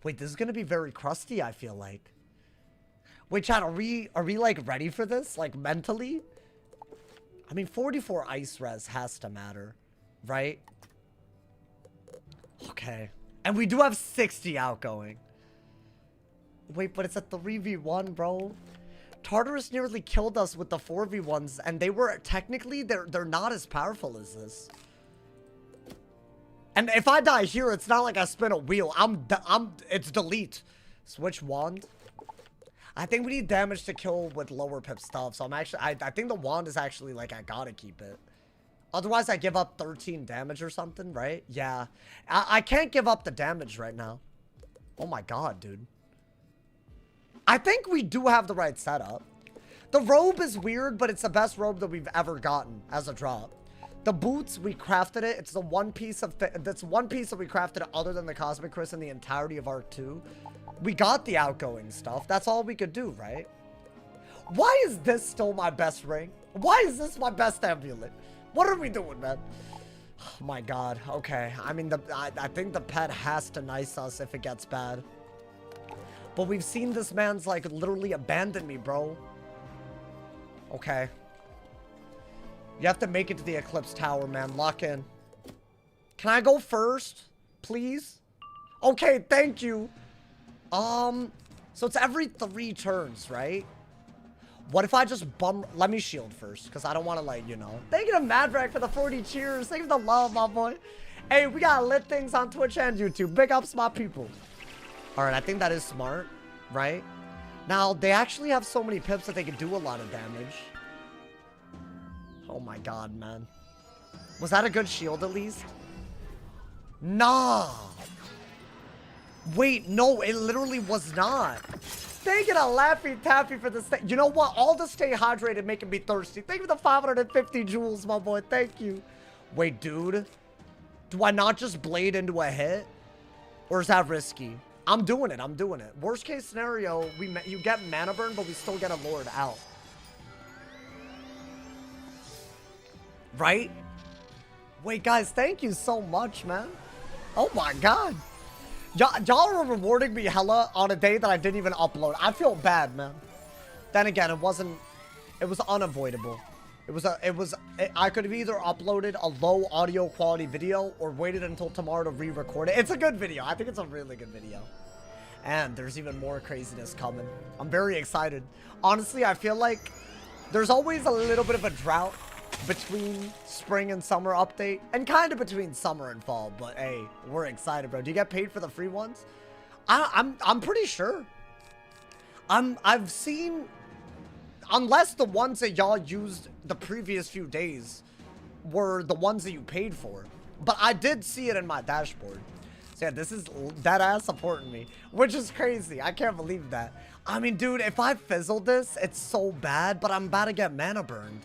Wait, this is going to be very crusty, I feel like. Wait, chat, are we like, ready for this? Like, mentally? I mean, 44 ice res has to matter, right? Okay. And we do have 60 outgoing. Wait, but it's a 3v1, bro. Tartarus nearly killed us with the 4v1s, and they were technically they're not as powerful as this. And if I die here, it's not like I spin a wheel. It's delete. Switch wand. I think we need damage to kill with lower pip stuff. So I think the wand is actually like I gotta keep it. Otherwise, I give up 13 damage or something, right? Yeah. I can't give up the damage right now. Oh my god, dude. I think we do have the right setup. The robe is weird, but it's the best robe that we've ever gotten as a drop. The boots, we crafted it. It's the one piece that's one piece that we crafted other than the Cosmic Chris in the entirety of Arc 2. We got the outgoing stuff. That's all we could do, right? Why is this still my best ring? Why is this my best amulet? What are we doing, man? Oh my god. Okay. I mean, I think the pet has to nice us if it gets bad. But we've seen this man's, like, literally abandon me, bro. Okay. You have to make it to the Eclipse Tower, man. Lock in. Can I go first? Please? Okay, thank you. So it's every 3 turns, right? What if I just bum... Let me shield first, because I don't want to, like, you know. Thank you to Madrak for the 40 cheers. Thank you for the love, my boy. Hey, we got lit things on Twitch and YouTube. Big ups, my people. All right, I think that is smart, right? Now, they actually have so many pips that they can do a lot of damage. Oh, my God, man. Was that a good shield, at least? Nah. Wait, no, it literally was not. Thank you to Laffy Taffy for the stay. You know what? All the stay hydrated making me thirsty. Thank you for the 550 jewels, my boy. Thank you. Wait, dude. Do I not just blade into a hit? Or is that risky? I'm doing it. I'm doing it. Worst case scenario, you get mana burn, but we still get a lord out. Right? Wait, guys, thank you so much, man. Oh my God. Y'all are rewarding me hella on a day that I didn't even upload. I feel bad, man. Then again, it was unavoidable. I could have either uploaded a low audio quality video or waited until tomorrow to re-record it. It's a good video. I think it's a really good video. And there's even more craziness coming. I'm very excited. Honestly, I feel like there's always a little bit of a drought between spring and summer update, and kind of between summer and fall, but hey, we're excited, bro. Do you get paid for the free ones? I'm pretty sure. I've seen, unless the ones that y'all used the previous few days were the ones that you paid for, but I did see it in my dashboard. So yeah, this is that ass supporting me, which is crazy. I can't believe that. I mean, dude, if I fizzled this, it's so bad, but I'm about to get mana burned.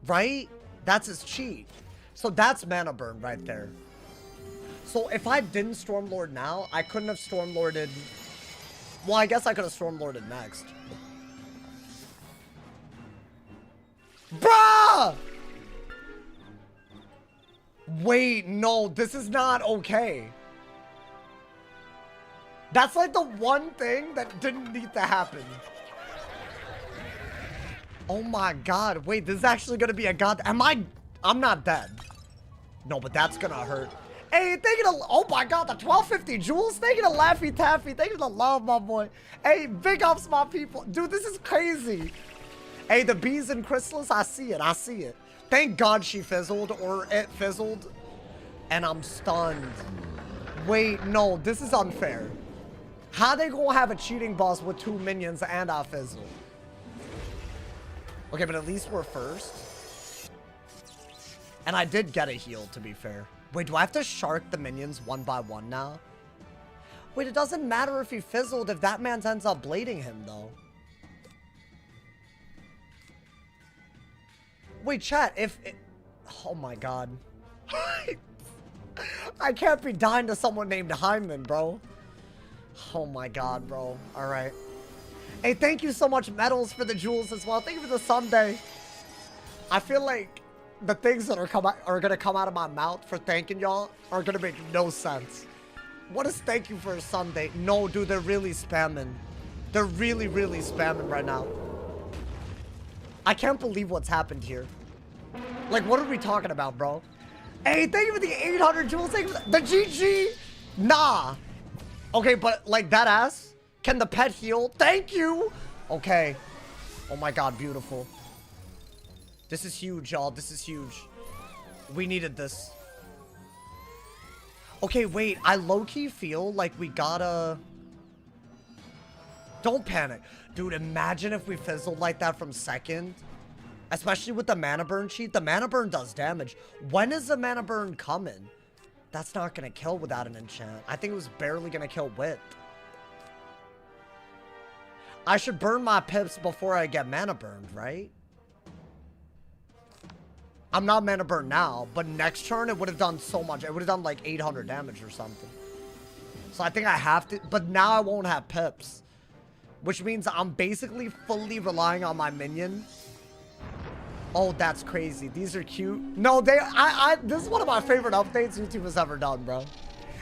Right? That's his cheat. So that's mana burn right there. So if I didn't Stormlord now, I couldn't have Stormlorded. Well, I guess I could have Stormlorded next. Bruh! Wait, no, this is not okay. That's like the one thing that didn't need to happen. Oh my God, wait, this is actually gonna be a god. I'm not dead. No, but that's gonna hurt. Hey, thank you to, oh my God, the 1250 jewels. Thank you to Laffy Taffy. Thank you to love, my boy. Hey, big ups, my people. Dude, this is crazy. Hey, the bees and Chrysalis, I see it, I see it. Thank God she fizzled, or it fizzled. And I'm stunned. Wait, no, this is unfair. How they gonna have a cheating boss with 2 minions and I fizzle? Okay, but at least we're first. And I did get a heal, to be fair. Wait, do I have to shark the minions one by one now? Wait, it doesn't matter if he fizzled if that man ends up blading him, though. Wait, chat, oh my God. I can't be dying to someone named Hyman, bro. Oh my God, bro. All right. Hey, thank you so much, Metals, for the jewels as well. Thank you for the Sunday. I feel like the things that are gonna come out of my mouth for thanking y'all are gonna make no sense. What is thank you for a Sunday? No, dude, they're really spamming. They're really, really spamming right now. I can't believe what's happened here. Like, what are we talking about, bro? Hey, thank you for the 800 jewels. Thank you for the GG. Nah. Okay, but like that ass. Can the pet heal? Thank you. Okay. Oh my God, beautiful. This is huge, y'all. This is huge. We needed this. Okay, wait. I low-key feel like we gotta... Don't panic. Dude, imagine if we fizzled like that from second. Especially with the mana burn cheat. The mana burn does damage. When is the mana burn coming? That's not gonna kill without an enchant. I think it was barely gonna kill with. I should burn my pips before I get mana burned, right? I'm not mana burned now, but next turn it would have done so much. It would have done like 800 damage or something. So I think I have to, but now I won't have pips. Which means I'm basically fully relying on my minion. Oh, that's crazy. These are cute. No, this is one of my favorite updates YouTube has ever done, bro.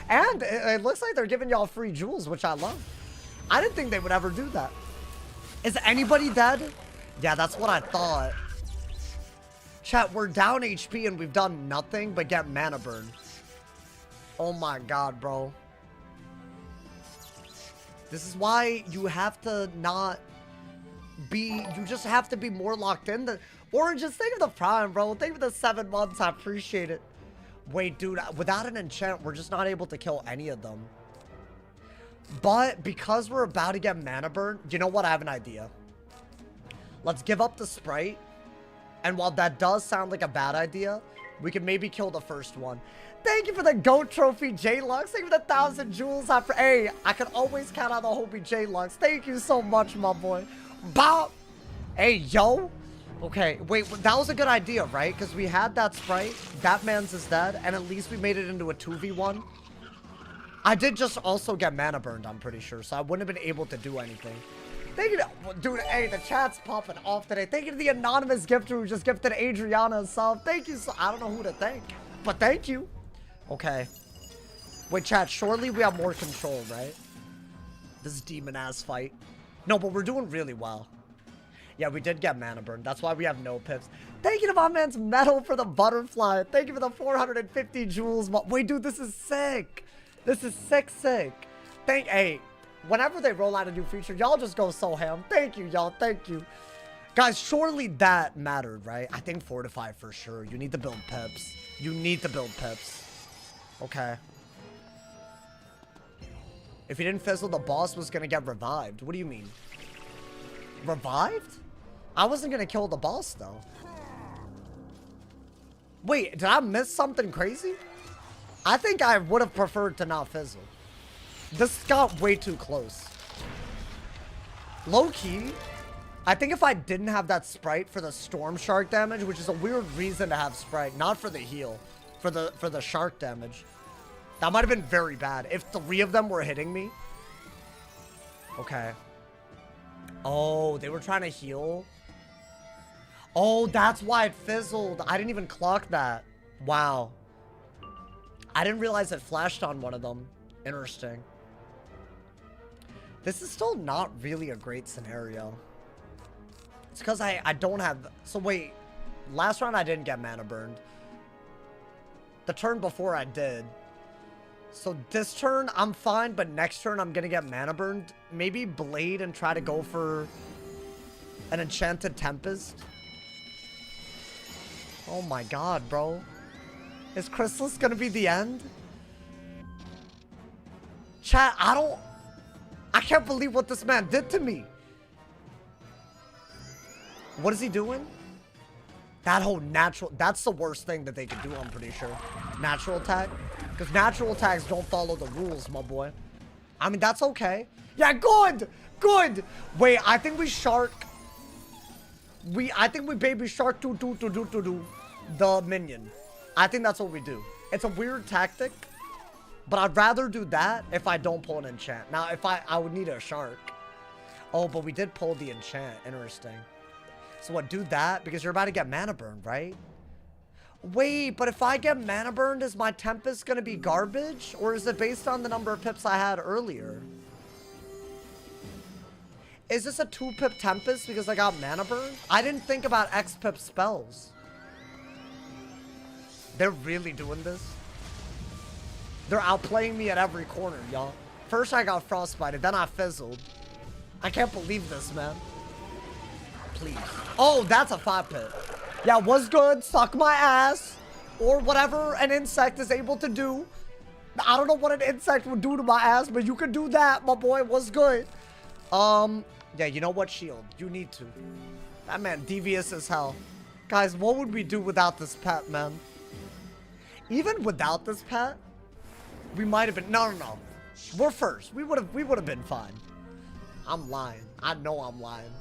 And it looks like they're giving y'all free jewels, which I love. I didn't think they would ever do that. Is anybody dead? Yeah, that's what I thought. Chat, we're down HP and we've done nothing but get mana burn. Oh my God, bro. This is why you have to not be, you just have to be more locked in. Or just think of the prime, bro. Think of the 7 months. I appreciate it. Wait, dude, without an enchant, we're just not able to kill any of them. But because we're about to get mana burn, you know what? I have an idea. Let's give up the sprite. And while that does sound like a bad idea, we can maybe kill the first one. Thank you for the GOAT trophy, J-Lux. Thank you for the 1,000 jewels. Hey, I can always count on the homie J-Lux. Thank you so much, my boy. Bop. Hey, yo. Okay, wait, that was a good idea, right? Because we had that sprite, that man's is dead, and at least we made it into a 2v1. I did just also get mana burned, I'm pretty sure, so I wouldn't have been able to do anything. Thank you to, dude, hey, the chat's popping off today. Thank you to the anonymous gifter who just gifted Adriana a sub. Thank you so, I don't know who to thank, but thank you. Okay. Wait, chat, surely we have more control, right? This demon-ass fight. No, but we're doing really well. Yeah, we did get mana burn. That's why we have no pips. Thank you to my man's medal for the butterfly. Thank you for the 450 jewels. Wait, dude, this is sick. This is sick. Hey, whenever they roll out a new feature, y'all just go so ham. Thank you, y'all. Thank you. Guys, surely that mattered, right? I think Fortify for sure. You need to build pips. You need to build pips. Okay. If he didn't fizzle, the boss was going to get revived. What do you mean? Revived? I wasn't going to kill the boss, though. Wait, did I miss something crazy? I think I would have preferred to not fizzle. This got way too close. Low-key, I think if I didn't have that sprite for the storm shark damage, which is a weird reason to have sprite, not for the heal, for the shark damage, that might have been very bad. If 3 of them were hitting me. Okay. Oh, they were trying to heal. Oh, that's why it fizzled. I didn't even clock that. Wow. I didn't realize it flashed on one of them. Interesting. This is still not really a great scenario. It's because I don't have... So wait. Last round I didn't get mana burned. The turn before I did. So this turn I'm fine, but next turn I'm gonna get mana burned. Maybe Blade and try to go for an Enchanted Tempest. Oh my god, bro. Is Chrysalis gonna be the end? Chat, I can't believe what this man did to me. What is he doing? That whole natural, that's the worst thing that they could do, I'm pretty sure. Natural attack. Because natural attacks don't follow the rules, my boy. I mean, that's okay. Yeah, good. Good. Wait, I think we shark. I think we baby shark do the minion. I think that's what we do. It's a weird tactic. But I'd rather do that if I don't pull an enchant. Now, if I would need a shark. Oh, but we did pull the enchant. Interesting. So what, do that? Because you're about to get mana burned, right? Wait, but if I get mana burned, is my Tempest going to be garbage? Or is it based on the number of pips I had earlier? Is this a 2-pip Tempest because I got mana burned? I didn't think about X-pip spells. They're really doing this? They're outplaying me at every corner, y'all. First I got frostbited, then I fizzled. I can't believe this, man. Please. Oh, that's a 5-pip. Yeah, was good. Suck my ass. Or whatever an insect is able to do. I don't know what an insect would do to my ass, but you can do that, my boy. Was good. Yeah, you know what, Shield? You need to. That man devious as hell. Guys, what would we do without this pet, man? Even without this pet, we might have been... No. We're first. We would have been fine. I'm lying. I know I'm lying.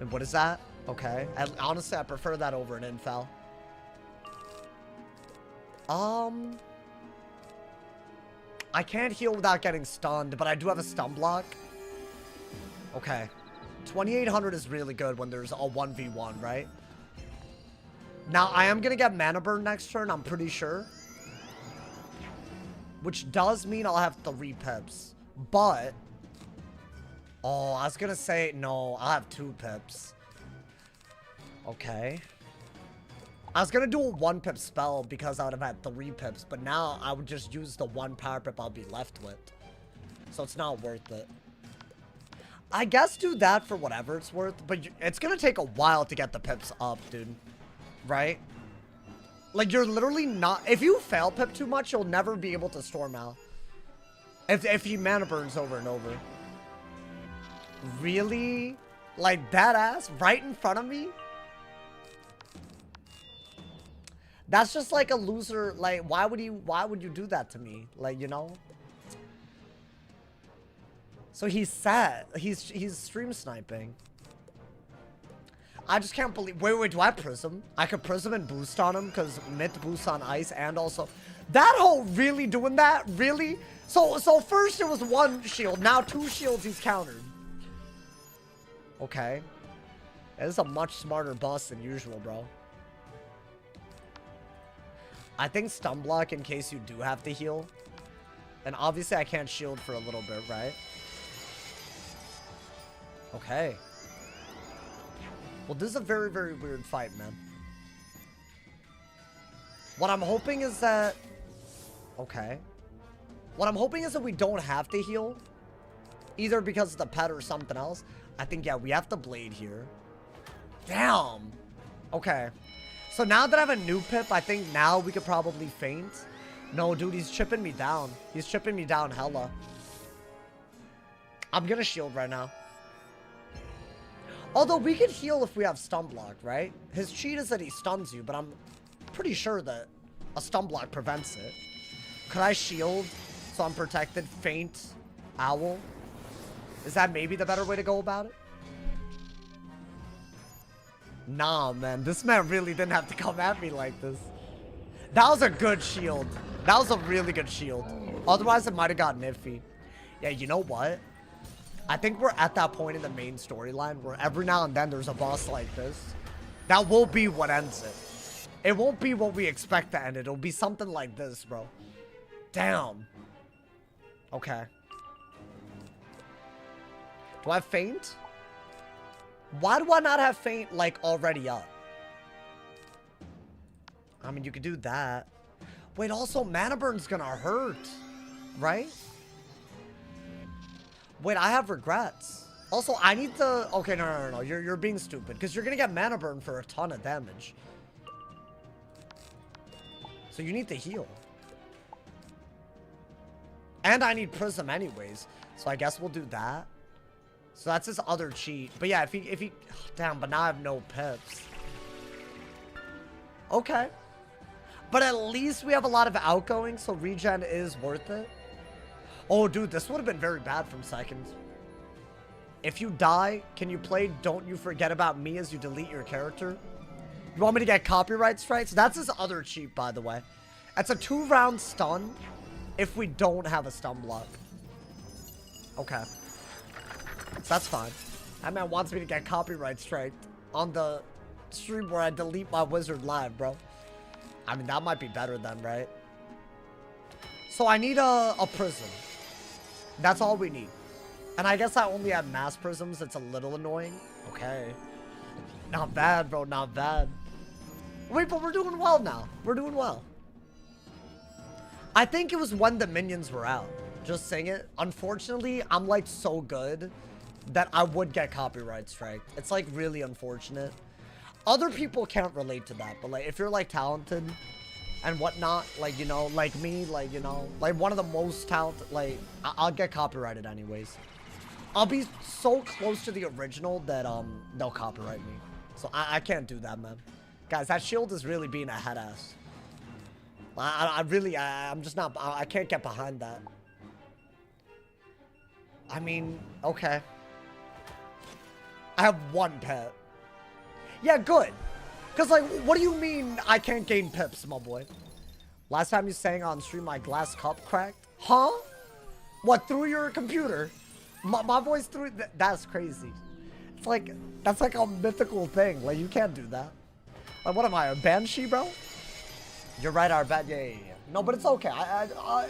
And what is that? Okay. Honestly, I prefer that over an infel. I can't heal without getting stunned, but I do have a stun block. Okay. 2800 is really good when there's a 1v1, right? Now, I am going to get mana burn next turn, I'm pretty sure. Which does mean I'll have 3 pips. But... Oh, I was going to say, no, I'll have 2 pips. Okay. I was going to do a 1-pip spell because I would have had 3 pips. But now I would just use the 1 power pip I'll be left with. So it's not worth it. I guess do that for whatever it's worth, but it's gonna take a while to get the pips up, dude. Right? Like, you're literally not... If you fail pip too much, you'll never be able to storm out. If he mana burns over and over. Really? Like, that ass? Right in front of me? That's just like a loser. Like, why would you do that to me? Like, you know? So he's sad. He's stream sniping. I just can't believe... Wait, do I prism? I could prism and boost on him because myth boosts on ice and also... That whole really doing that? Really? So first it was 1 shield. Now 2 shields he's countered. Okay. This is a much smarter boss than usual, bro. I think stun block in case you do have to heal. And obviously I can't shield for a little bit, right? Okay. Well, this is a very, very weird fight, man. What I'm hoping is that... Okay. What I'm hoping is that we don't have to heal. Either because of the pet or something else. I think, yeah, we have to blade here. Damn. Okay. So now that I have a new pip, I think now we could probably feint. No, dude, he's chipping me down. He's chipping me down hella. I'm gonna shield right now. Although we could heal if we have stun block, right? His cheat is that he stuns you, but I'm pretty sure that a stun block prevents it. Could I shield so I'm protected? Feint, owl. Is that maybe the better way to go about it? Nah, man. This man really didn't have to come at me like this. That was a good shield. That was a really good shield. Otherwise, it might have gotten iffy. Yeah, you know what? I think we're at that point in the main storyline where every now and then there's a boss like this. That will be what ends it. It won't be what we expect to end it. It'll be something like this, bro. Damn. Okay. Do I have feint? Why do I not have feint, like, already up? I mean, you could do that. Wait, also, mana burn's gonna hurt. Right? Wait, I have regrets. Also, I need to... Okay, no. You're being stupid. Because you're going to get mana burn for a ton of damage. So you need to heal. And I need prism anyways. So I guess we'll do that. So that's his other cheat. But yeah, if he... Damn, but now I have no pips. Okay. But at least we have a lot of outgoing, so regen is worth it. Oh, dude, this would have been very bad from seconds. If you die, can you play Don't You Forget About Me as you delete your character? You want me to get copyright strikes? That's his other cheat, by the way. That's a 2-round stun if we don't have a stun block. Okay. So that's fine. That man wants me to get copyright striked on the stream where I delete my wizard live, bro. I mean, that might be better then, right? So I need a prism. That's all we need. And I guess I only have mass prisms. It's a little annoying. Okay. Not bad, bro. Not bad. Wait, but we're doing well now. We're doing well. I think it was when the minions were out. Just saying it. Unfortunately, I'm like so good that I would get copyright strike. It's like really unfortunate. Other people can't relate to that. But like if you're like talented and whatnot, like, you know, like me, like, you know, like one of the most talented, like, I'll get copyrighted anyways. I'll be so close to the original that, they'll copyright me. So I can't do that, man. Guys, that shield is really being a head ass. I'm just not, I can't get behind that. I mean, okay. I have 1 pet. Yeah, good. Because, like, what do you mean I can't gain pips, my boy? Last time you sang on stream, my glass cup cracked? Huh? What, through your computer? My voice through... That's crazy. It's like... That's like a mythical thing. Like, you can't do that. Like, what am I, a banshee, bro? You're right, Arbet. Yeah. No, but it's okay.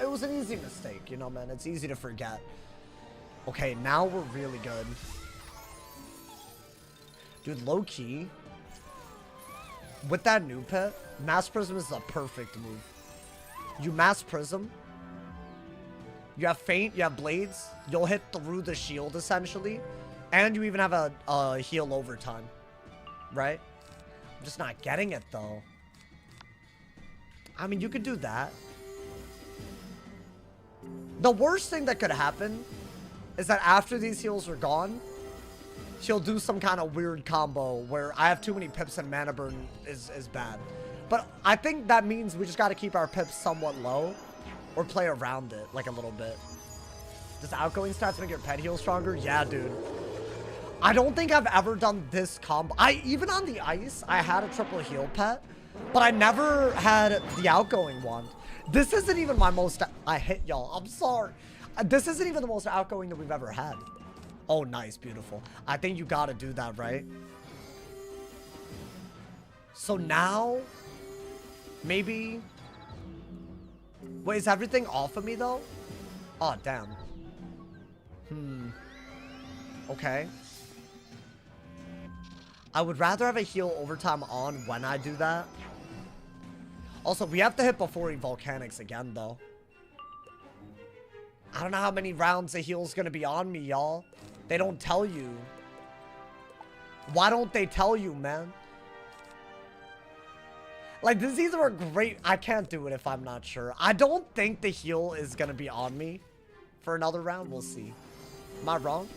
It was an easy mistake, you know, man. It's easy to forget. Okay, now we're really good. Dude, low-key... With that new pet, Mass Prism is a perfect move. You Mass Prism, You have Feint, you have Blades. You'll hit through the shield, essentially. And you even have a heal overtime. Right? I'm just not getting it, though. I mean, you could do that. The worst thing that could happen is that after these heals are gone, she'll do some kind of weird combo where I have too many pips and mana burn is bad. But I think that means we just got to keep our pips somewhat low or play around it like a little bit. Does outgoing stats make your pet heal stronger? Yeah, dude. I don't think I've ever done this combo. Even on the ice, I had a triple heal pet, but I never had the outgoing one. This isn't even my most... I hit y'all. I'm sorry. This isn't even the most outgoing that we've ever had. Oh, nice. Beautiful. I think you got to do that, right? So now... Maybe... Wait, is everything off of me, though? Oh, damn. Okay. I would rather have a heal overtime on when I do that. Also, we have to hit before he volcanics again, though. I don't know how many rounds the heal's gonna be on me, y'all. They don't tell you. Why don't they tell you, man? Like, this is either a great... I can't do it if I'm not sure. I don't think the heal is gonna be on me for another round. We'll see. Am I wrong?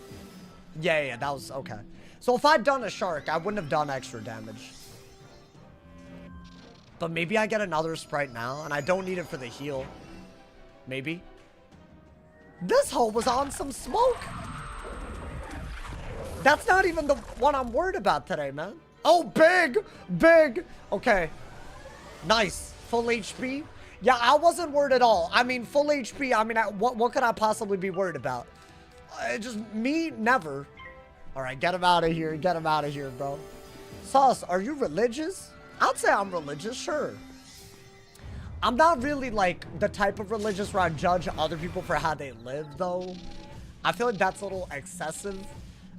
Yeah, that was... Okay. So if I'd done a shark, I wouldn't have done extra damage. But maybe I get another sprite now, and I don't need it for the heal. Maybe. This hole was on some smoke. That's not even the one I'm worried about today, man. Oh, big. Big. Okay. Nice. Full HP. Yeah, I wasn't worried at all. I mean, full HP. I mean, what could I possibly be worried about? Just me, never. All right, get him out of here. Get him out of here, bro. Sauce, are you religious? I'd say I'm religious, sure. I'm not really, like, the type of religious where I judge other people for how they live, though. I feel like that's a little excessive.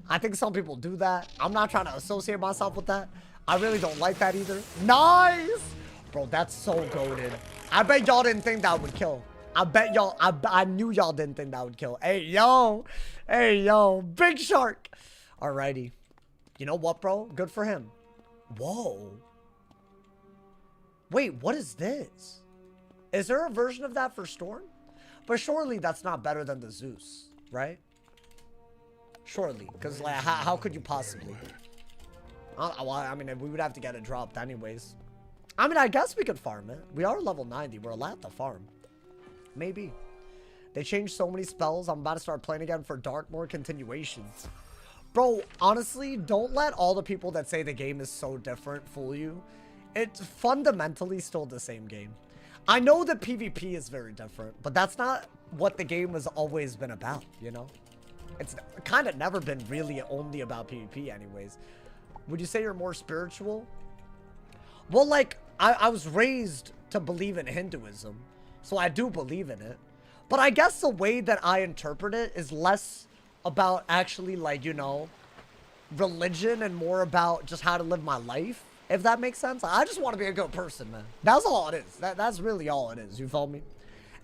I think some people do that. I'm not trying to associate myself with that. I really don't like that either. Nice! Bro, that's so goated. I bet y'all didn't think that would kill. I bet y'all, I knew y'all didn't think that would kill. Hey, yo. Hey, yo. Big shark. Alrighty. You know what, bro? Good for him. Whoa. Wait, what is this? Is there a version of that for Storm? But surely that's not better than the Zeus, right? Surely. Because, like, how could you possibly? Well, I mean, we would have to get it dropped anyways. I mean, I guess we could farm it. We are level 90. We're allowed to farm. Maybe. They changed so many spells. I'm about to start playing again for Darkmoor continuations. Bro, honestly, don't let all the people that say the game is so different fool you. It's fundamentally still the same game. I know that PvP is very different, but that's not what the game has always been about, you know? It's kind of never been really only about PvP anyways. Would you say you're more spiritual? Well, like, I was raised to believe in Hinduism, so I do believe in it. But I guess the way that I interpret it is less about actually, like, you know, religion and more about just how to live my life, if that makes sense. I just want to be a good person, man. That's all it is. That's really all it is. You feel me?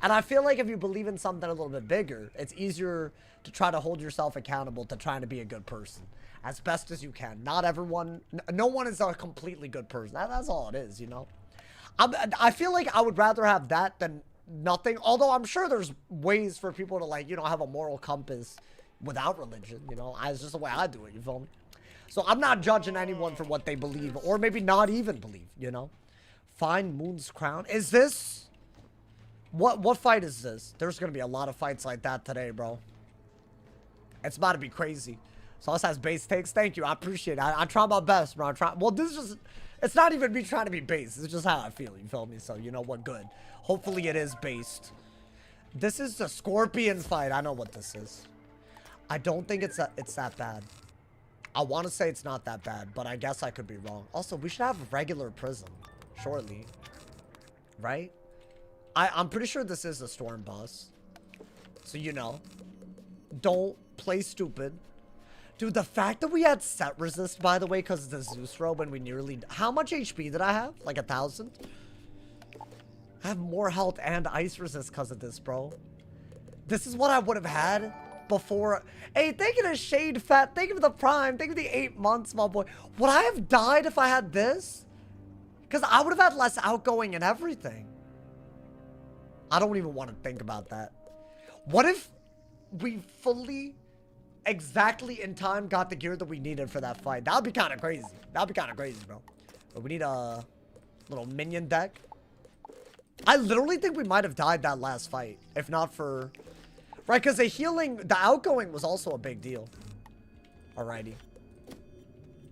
And I feel like if you believe in something a little bit bigger, it's easier to try to hold yourself accountable to trying to be a good person as best as you can. Not everyone, no one is a completely good person. That's all it is, you know? I feel like I would rather have that than nothing. Although I'm sure there's ways for people to, like, you know, have a moral compass without religion, you know? It's just the way I do it, you feel me? So I'm not judging anyone for what they believe, or maybe not even believe, you know? Find Moon's Crown. Is this... What fight is this? There's gonna be a lot of fights like that today, bro. It's about to be crazy. Sauce has base takes. Thank you. I appreciate it. I try my best, bro. Well, this is just... It's not even me trying to be based. It's just how I feel, you feel me? So, you know what? Good. Hopefully it is based. This is the Scorpion fight. I know what this is. I don't think it's that bad. I want to say it's not that bad, but I guess I could be wrong. Also, we should have a regular prism shortly. Right? I'm pretty sure this is a Storm boss. So, you know. Don't play stupid. Dude, the fact that we had set resist, by the way, because of the Zeus robe, and we nearly... How much HP did I have? Like 1,000? I have more health and ice resist because of this, bro. This is what I would have had before. Hey, thank you to Shade Fat. Thank you for the Prime. Thank you for the 8 months, my boy. Would I have died if I had this? Because I would have had less outgoing and everything. I don't even want to think about that. What if we fully, exactly in time, got the gear that we needed for that fight? That would be kind of crazy. That would be kind of crazy, bro. But we need a little minion deck. I literally think we might have died that last fight. If not for... Right, because the healing, the outgoing was also a big deal. Alrighty.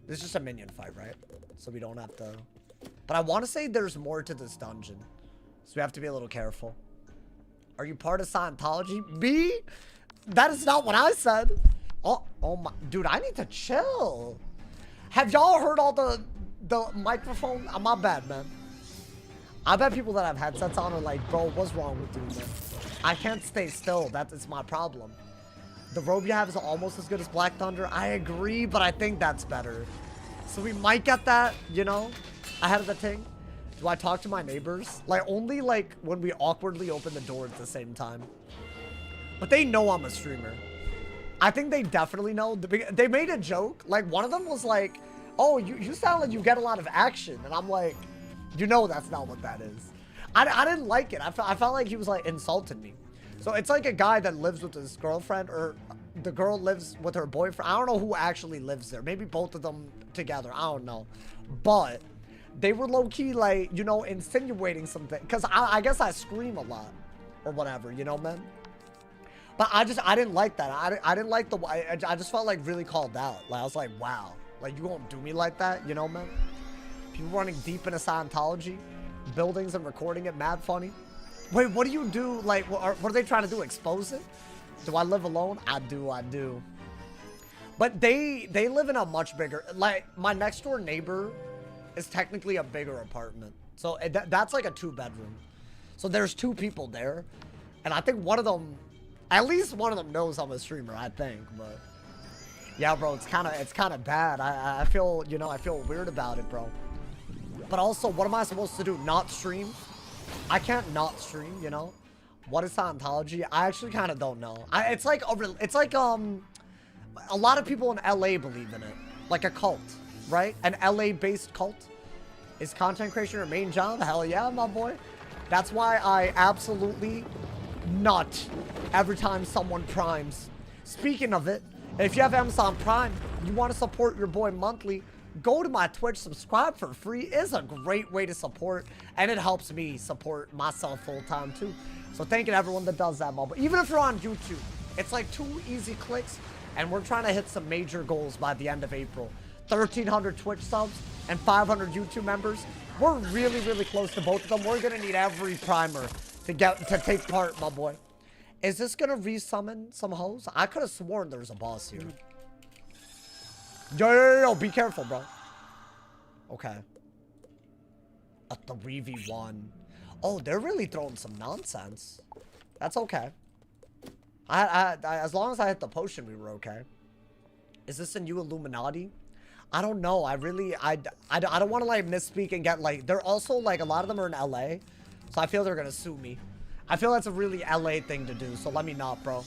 This is just a minion fight, right? So we don't have to... But I want to say there's more to this dungeon. So we have to be a little careful. Are you part of Scientology? Me? That is not what I said. Oh my... Dude, I need to chill. Have y'all heard all the microphone? My bad, man. I bet people that have headsets on are like, bro, what's wrong with you, man? I can't stay still. That is my problem. The robe you have is almost as good as Black Thunder. I agree, but I think that's better. So we might get that, you know, ahead of the thing. Do I talk to my neighbors? Like, only like when we awkwardly open the door at the same time. But they know I'm a streamer. I think they definitely know. They made a joke. Like, one of them was like, oh, you sound like you get a lot of action. And I'm like, you know that's not what that is. I didn't like it. I felt like he was like insulting me. So it's like a guy that lives with his girlfriend, or the girl lives with her boyfriend. I don't know who actually lives there. Maybe both of them together. I don't know. But they were low-key like, you know, insinuating something. Because I guess I scream a lot or whatever, you know, man. But I didn't like that. I didn't like the... I just felt like really called out. Like, I was like, wow. Like, you won't do me like that, you know, man? People running deep into Scientology. Buildings and recording it, mad funny. Wait, what do you do? Like, what are they trying to do? Expose it? Do I live alone? I do. But they live in a much bigger... Like, my next door neighbor is technically a bigger apartment. So that's like a 2-bedroom. So there's 2 people there. And I think one of them... At least one of them knows I'm a streamer, I think. But yeah, bro, it's kind of bad. I feel, you know, I feel weird about it, bro. But also, what am I supposed to do? Not stream? I can't not stream, you know? What is Scientology? I actually kind of don't know. It's like a lot of people in LA believe in it. Like a cult, right? An LA-based cult. Is content creation your main job? Hell yeah, my boy. That's why I absolutely nut every time someone primes. Speaking of it, if you have Amazon Prime, you want to support your boy monthly, go to my Twitch, subscribe for free. It's a great way to support, and it helps me support myself full-time too. So thank you to everyone that does that, my boy. Even if you're on YouTube, it's like 2 easy clicks, and we're trying to hit some major goals by the end of April. 1,300 Twitch subs and 500 YouTube members. We're really, really close to both of them. We're gonna need every primer to take part, my boy. Is this gonna resummon some hoes? I could have sworn there was a boss here. Yo, be careful, bro. Okay. A 3v1. Oh, they're really throwing some nonsense. That's okay. As long as I hit the potion, we were okay. Is this a new Illuminati? I don't know. I don't want to like misspeak and get like, they're also like, a lot of them are in LA. So I feel they're going to sue me. I feel that's a really LA thing to do. So let me not, bro.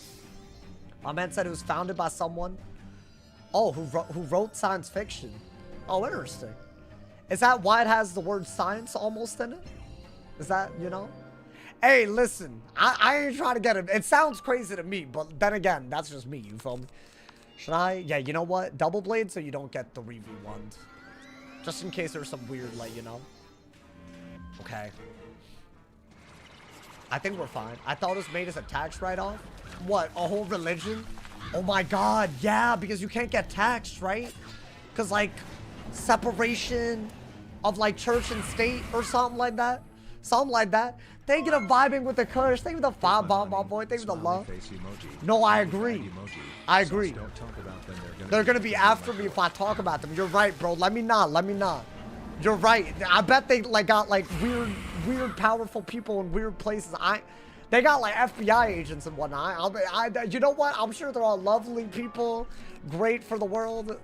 My man said it was founded by someone. Oh, who wrote science fiction. Oh, interesting. Is that why it has the word science almost in it? Is that, you know? Hey, listen. I ain't trying to get it. It sounds crazy to me, but then again, that's just me. You feel me? Should I? Yeah, you know what? Double blade so you don't get the 3v1s. Just in case there's some weird, like, you know? Okay. I think we're fine. I thought this made us a tax write-off. What? A whole religion? Oh my god, yeah, because you can't get taxed, right? Because, like, separation of, like, church and state or something like that. Something like that. Thank you for vibing with the Kush. Thank you for the 5 bomb, my boy. Thank you for the love. No, I agree. I agree. They're gonna be after me if I talk about them. You're right, bro. Let me not. You're right. I bet they like got like weird, powerful people in weird places. They got like FBI agents and whatnot. You know what? I'm sure they're all lovely people, great for the world.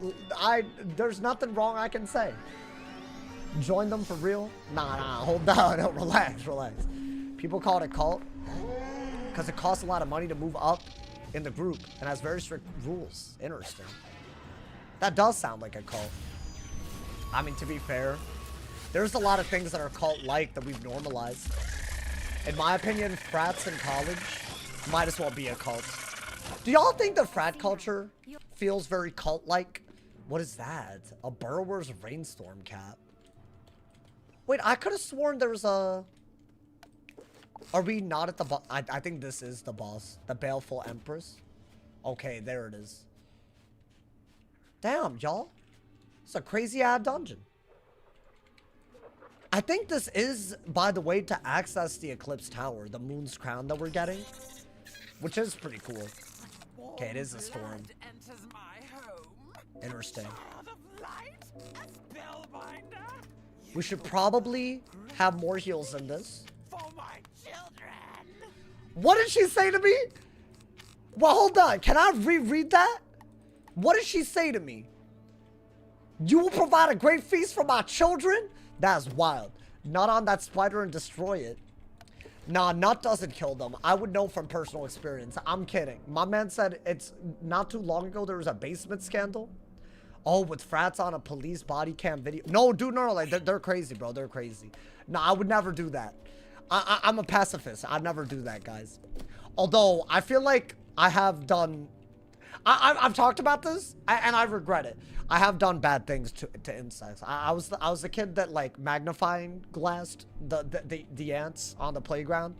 There's nothing wrong I can say. Join them for real? Nah, hold down. No, relax. People call it a cult. Because it costs a lot of money to move up in the group and has very strict rules. Interesting. That does sound like a cult. I mean, to be fair, there's a lot of things that are cult-like that we've normalized. In my opinion, frats in college might as well be a cult. Do y'all think the frat culture feels very cult-like? What is that? A Burrower's Rainstorm cap. Wait, I could have sworn there was a... Are we not at the boss? I think this is the boss. The Baleful Empress. Okay, there it is. Damn, y'all. It's a crazy-ass dungeon. I think this is, by the way, to access the Eclipse Tower, the Moon's Crown that we're getting. Which is pretty cool. Okay, it is a storm. Interesting. We should probably have more heals than this. What did she say to me? Well, hold on. Can I reread that? What did she say to me? You will provide a great feast for my children? That's wild. Nut on that spider and destroy it. Nah, Nut doesn't kill them. I would know from personal experience. I'm kidding. My man said it's not too long ago there was a basement scandal. Oh, with frats on a police body cam video. No, dude, no, like, they're crazy, bro. They're crazy. No, I would never do that. I'm a pacifist. I'd never do that, guys. Although, I feel like I have done... I've talked about this, and I regret it. I have done bad things to insects. I was the kid that, like, magnifying glassed the ants on the playground.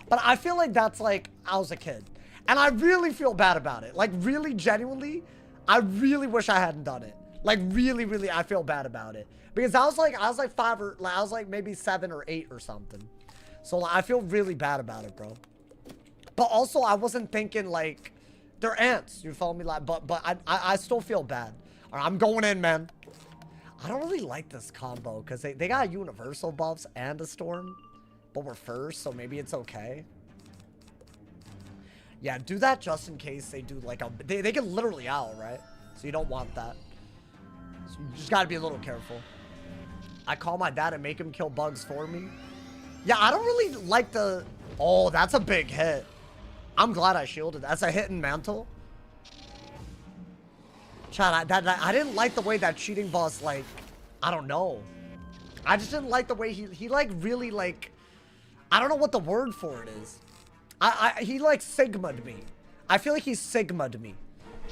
But I feel like that's, like, I was a kid. And I really feel bad about it. Like, really, genuinely, I really wish I hadn't done it. Like, really, really, I feel bad about it. Because I was like 5 or, like, I was like maybe 7 or 8 or something. So, like, I feel really bad about it, bro. But also, I wasn't thinking, like, they're ants. You follow me? Like, but I still feel bad. All right, I'm going in, man. I don't really like this combo because they got universal buffs and a storm. But we're first, so maybe it's okay. Yeah, do that just in case they do, like, a... They get literally out, right? So you don't want that. So you just gotta be a little careful. I call my dad and make him kill bugs for me. Yeah, I don't really like the... Oh, that's a big hit. I'm glad I shielded. That's a hit and mantle. Chad, I didn't like the way that cheating boss, like... I don't know. I just didn't like the way he like, really, like... I don't know what the word for it is. He, like, Sigma'd me. I feel like he Sigma'd me.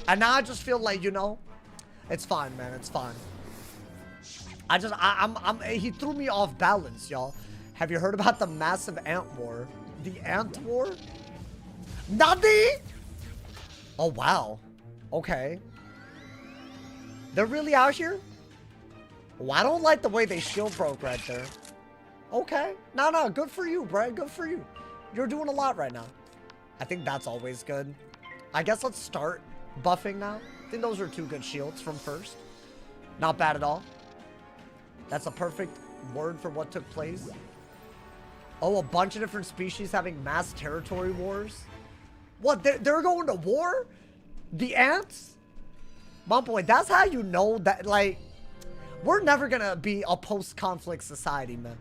And now I just feel like, you know... It's fine, man. It's fine. He threw me off balance, y'all. Have you heard about the massive ant war? The ant war? Nani? Oh, wow. Okay. They're really out here? Well, I don't like the way they shield broke right there. Okay. No, good for you, Brad. Good for you. You're doing a lot right now. I think that's always good. I guess let's start buffing now. I think those are 2 good shields from first. Not bad at all. That's a perfect word for what took place. Oh, a bunch of different species having mass territory wars. What? They're going to war? The ants? My boy, that's how you know that, like, we're never gonna be a post-conflict society, man.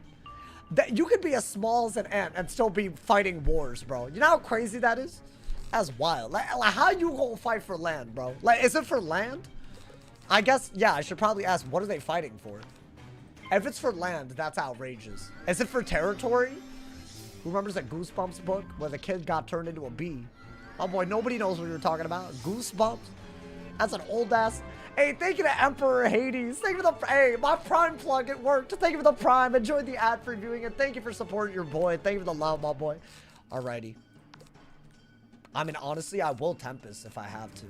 That you could be as small as an ant and still be fighting wars, bro. You know how crazy that is? That's wild. Like how you gonna fight for land, bro? Like, is it for land? I guess, yeah, I should probably ask, what are they fighting for? If it's for land, that's outrageous. Is it for territory? Who remembers that Goosebumps book where the kid got turned into a bee? Oh boy, nobody knows what you're talking about. Goosebumps? That's an old ass. Hey, thank you to Emperor Hades. Thank you for the... Hey, my Prime plug, it worked. Thank you for the Prime. Enjoy the ad for viewing it. Thank you for supporting your boy. Thank you for the love, my boy. Alrighty. I mean, honestly, I will Tempest if I have to.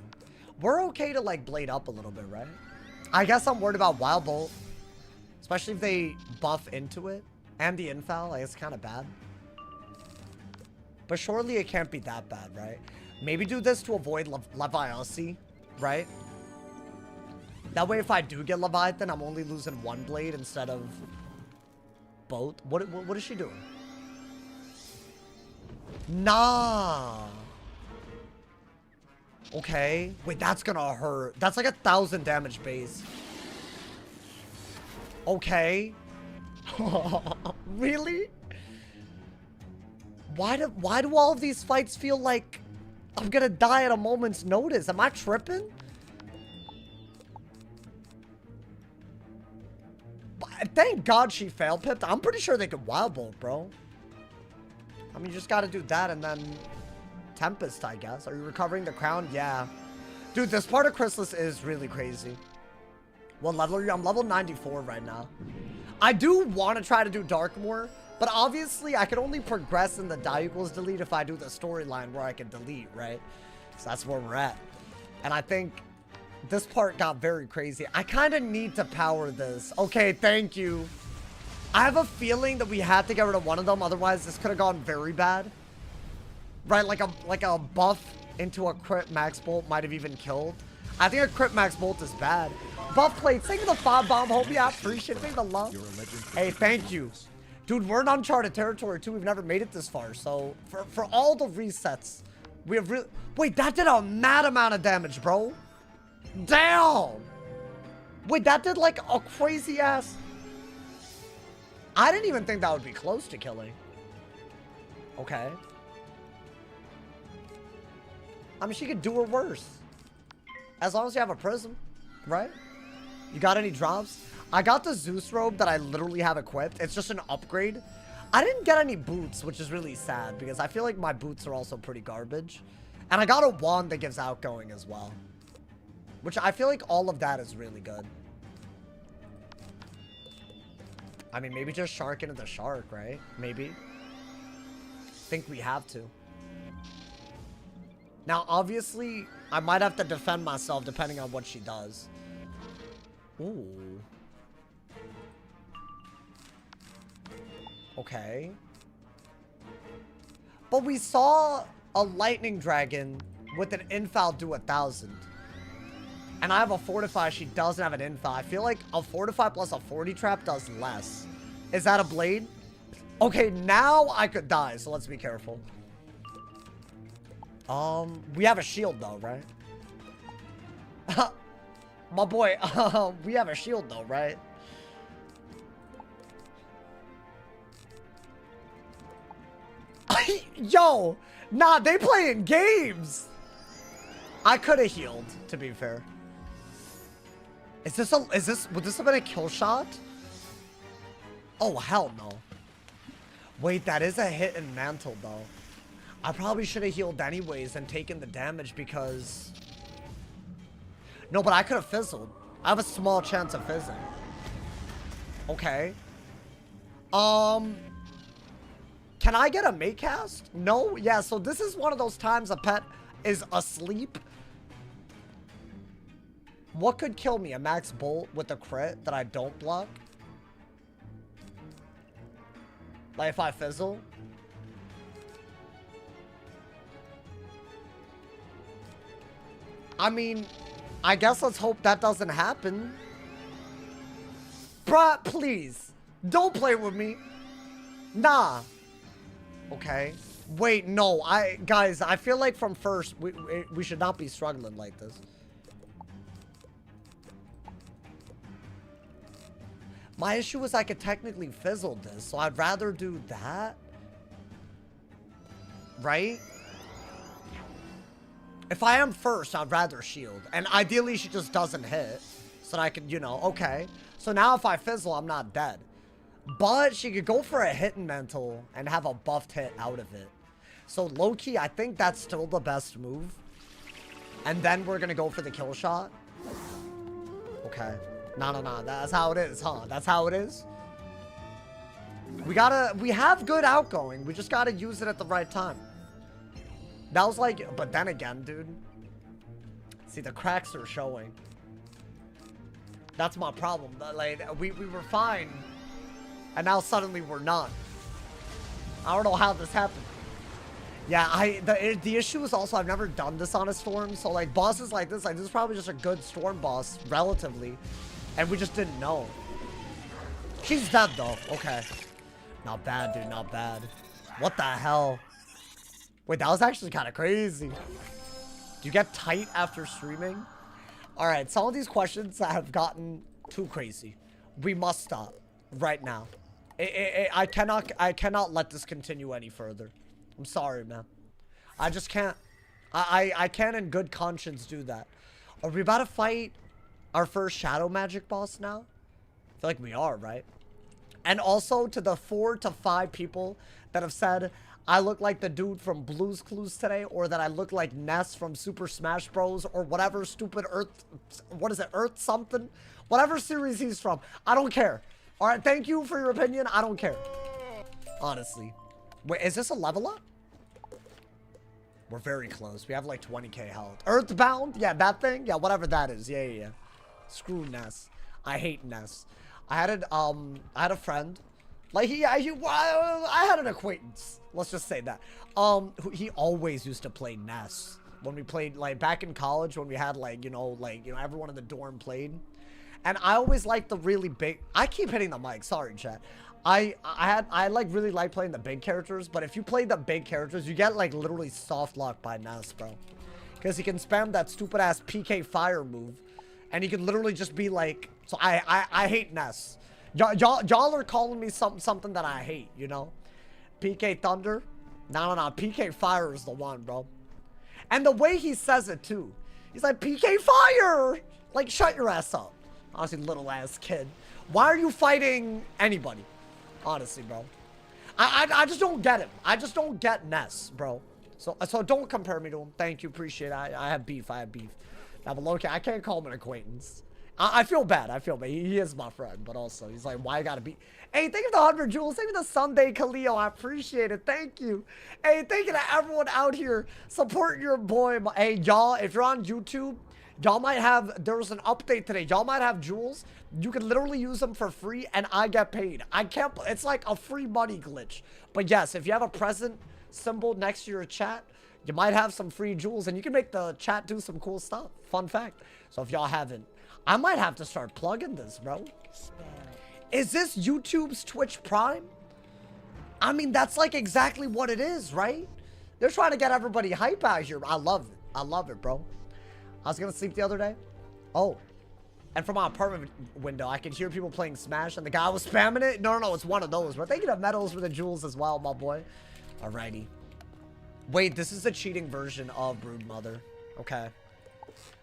We're okay to, like, blade up a little bit, right? I guess I'm worried about Wild Bolt. Especially if they buff into it. And the infal. Like, it's kind of bad. But surely it can't be that bad, right? Maybe do this to avoid Leviathan, right? That way, if I do get Leviathan, I'm only losing 1 blade instead of both. What is she doing? Nah. Okay. Wait, that's gonna hurt. That's like 1,000 damage base. Okay. Really? Why do all of these fights feel like I'm gonna die at a moment's notice? Am I tripping? Thank God she failed pipped. I'm pretty sure they could wild bolt, bro. I mean, you just gotta do that and then Tempest, I guess. Are you recovering the crown? Yeah. Dude, this part of Chrysalis is really crazy. What level are you? I'm level 94 right now. I do want to try to do Darkmoor, but obviously I can only progress in the die equals delete if I do the storyline where I can delete, right? So that's where we're at. And I think this part got very crazy. I kind of need to power this. Okay, thank you. I have a feeling that we had to get rid of one of them, otherwise this could have gone very bad. Right, like a buff into a crit max bolt might have even killed. I think a crit max bolt is bad. Buff plate, thank you for the 5 bomb, hope you appreciate the love. Hey, thank you. Dude, we're in uncharted territory too. We've never made it this far. So for all the resets, we have really... Wait, that did a mad amount of damage, bro. Damn. Wait, that did like a crazy ass... I didn't even think that would be close to killing. Okay. I mean, she could do her worse. As long as you have a prism, right? You got any drops? I got the Zeus robe that I literally have equipped. It's just an upgrade. I didn't get any boots, which is really sad because I feel like my boots are also pretty garbage. And I got a wand that gives outgoing as well. Which I feel like all of that is really good. I mean, maybe just shark into the shark, right? Maybe. Think we have to. Now, obviously, I might have to defend myself depending on what she does. Ooh. Okay. But we saw a lightning dragon with an infal do 1,000. And I have a fortify, she doesn't have an infal. I feel like a fortify plus a 40 trap does less. Is that a blade? Okay, now I could die, so let's be careful. We have a shield though, right? My boy, we have a shield though, right? Yo, nah, they playing games. I could have healed, to be fair. Would this have been a kill shot? Oh, hell no. Wait, that is a hit and mantle though. I probably should have healed anyways and taken the damage because... No, but I could have fizzled. I have a small chance of fizzing. Okay. Can I get a mate cast? No? Yeah, so this is one of those times a pet is asleep. What could kill me? A max bolt with a crit that I don't block? Like if I fizzle? I mean, I guess let's hope that doesn't happen. Bruh, please. Don't play with me. Nah. Okay. Wait, no. Guys, I feel like from first, we should not be struggling like this. My issue is I could technically fizzle this, so I'd rather do that. Right? If I am first, I'd rather shield. And ideally, she just doesn't hit. So that I can, you know, okay. So now if I fizzle, I'm not dead. But she could go for a hidden mental and have a buffed hit out of it. So low-key, I think that's still the best move. And then we're going to go for the kill shot. Okay. No. That's how it is, huh? That's how it is? We have good outgoing. We just gotta use it at the right time. That was like, but then again, dude. See, the cracks are showing. That's my problem. Like, we were fine. And now suddenly we're not. I don't know how this happened. Yeah, the issue is also I've never done this on a storm. So like bosses like this is probably just a good storm boss, relatively. And we just didn't know. She's dead though. Okay. Not bad, dude. Not bad. What the hell? Wait, that was actually kind of crazy. Do you get tight after streaming? All right, some of these questions have gotten too crazy. We must stop right now. I cannot let this continue any further. I'm sorry, man. I just can't. I can't in good conscience do that. Are we about to fight our first shadow magic boss now? I feel like we are, right? And also to the 4 to 5 people that have said I look like the dude from Blue's Clues today, or that I look like Ness from Super Smash Bros, or whatever stupid Earth, what is it, Earth something? Whatever series he's from. I don't care. All right, thank you for your opinion. I don't care. Honestly. Wait, is this a level up? We're very close. We have like 20k health. Earthbound? Yeah, that thing? Yeah, whatever that is. Yeah. Screw Ness. I hate Ness. I had a friend. Like, I had an acquaintance. Let's just say that. He always used to play Ness. When we played, like, back in college, when we had, like, everyone in the dorm played. And I always liked the really big... I keep hitting the mic. Sorry, chat. I like, really like playing the big characters. But if you play the big characters, you get, like, literally soft locked by Ness, bro. Because he can spam that stupid-ass PK fire move. And he can literally just be, like... So, I hate Ness. Y'all are calling me something that I hate, you know? PK Thunder? No. PK Fire is the one, bro. And the way he says it, too. He's like, PK Fire! Like, shut your ass up. Honestly, little ass kid. Why are you fighting anybody? Honestly, bro. I just don't get him. I just don't get Ness, bro. So don't compare me to him. Thank you, appreciate it. I have beef. Now, but okay, I can't call him an acquaintance. I feel bad. He is my friend, but also he's like, why I gotta be? Hey, thank you for the 100 jewels. Thank you for the Sunday Khalil. I appreciate it. Thank you. Hey, thank you to everyone out here supporting your boy. Hey, y'all, if you're on YouTube, y'all might have. There was an update today. Y'all might have jewels. You can literally use them for free, and I get paid. I can't. It's like a free money glitch. But yes, if you have a present symbol next to your chat, you might have some free jewels, and you can make the chat do some cool stuff. Fun fact. So if y'all haven't. I might have to start plugging this, bro. Is this YouTube's Twitch Prime? I mean, that's like exactly what it is, right? They're trying to get everybody hype out here. I love it. I love it, bro. I was gonna sleep the other day. Oh. And from my apartment window, I could hear people playing Smash, and the guy was spamming it. No, it's one of those. We're thinking of medals for the jewels as well, my boy. Alrighty. Wait, this is a cheating version of Broodmother. Okay.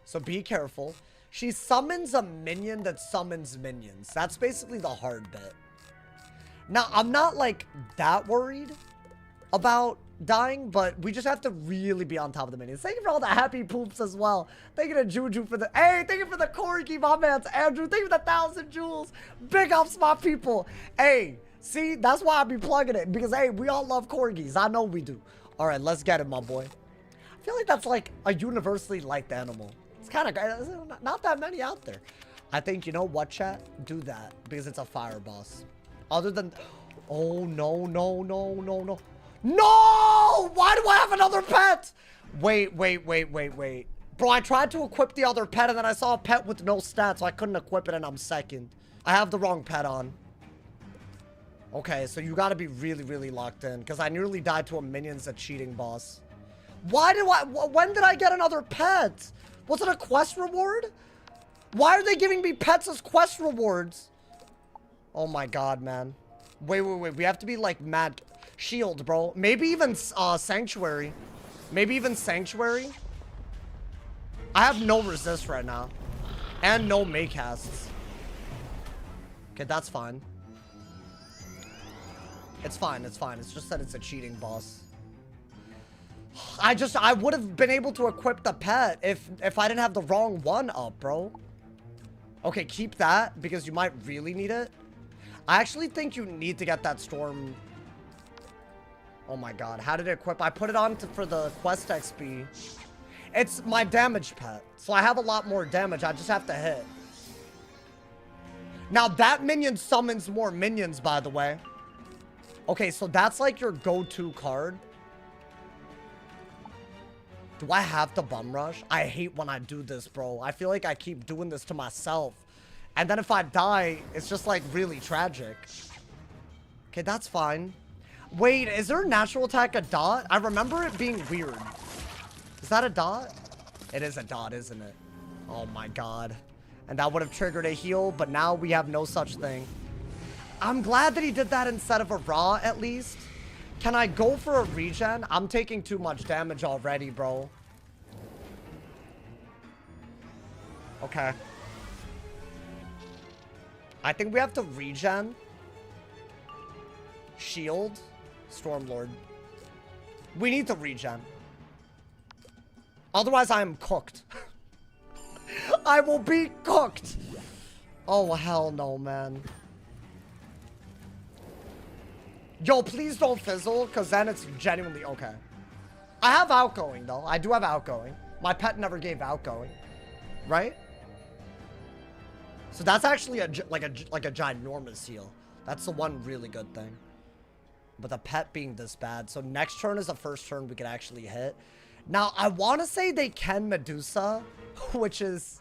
So be careful. She summons a minion that summons minions. That's basically the hard bit. Now, I'm not, like, that worried about dying, but we just have to really be on top of the minions. Thank you for all the happy poops as well. Thank you to Juju for the... Hey, thank you for the corgi, my man's Andrew. Thank you for the 1,000 jewels. Big ups, my people. Hey, see, that's why I be plugging it. Because, hey, we all love corgis. I know we do. All right, let's get it, my boy. I feel like that's, like, a universally liked animal. It's kind of not that many out there. I think, you know what, chat? Do that because it's a fire boss. Other than, oh no. No! Why do I have another pet? Wait. Bro, I tried to equip the other pet and then I saw a pet with no stats, so I couldn't equip it and I'm second. I have the wrong pet on. Okay, so you gotta be really locked in because I nearly died to a minion's a cheating boss. When did I get another pet? Was it a quest reward? Why are they giving me pets as quest rewards? Oh my god, man. Wait. We have to be like mad. Shield, bro. Maybe even Sanctuary. Maybe even Sanctuary. I have no resist right now. And no Maycasts. Okay, that's fine. It's fine. It's just that it's a cheating boss. I would have been able to equip the pet if I didn't have the wrong one up, bro. Okay, keep that because you might really need it. I actually think you need to get that storm. Oh my god, how did it equip? I put it on for the quest XP. It's my damage pet, so I have a lot more damage. I just have to hit. Now that minion summons more minions, by the way. Okay, so that's like your go-to card. Do I have to bum rush? I hate when I do this, bro. I feel like I keep doing this to myself. And then if I die, it's just like really tragic. Okay, that's fine. Wait, is there a natural attack a dot? I remember it being weird. Is that a dot? It is a dot, isn't it? Oh my god. And that would have triggered a heal, but now we have no such thing. I'm glad that he did that instead of a raw, at least. Can I go for a regen? I'm taking too much damage already, bro. Okay. I think we have to regen. Shield. Stormlord. We need to regen. Otherwise, I am cooked. I will be cooked. Oh, hell no, man. Yo, please don't fizzle, because then it's genuinely okay. I have outgoing, though. I do have outgoing. My pet never gave outgoing. Right? So that's actually like a ginormous heal. That's the one really good thing. But the pet being this bad. So next turn is the first turn we can actually hit. Now, I want to say they can Medusa, which is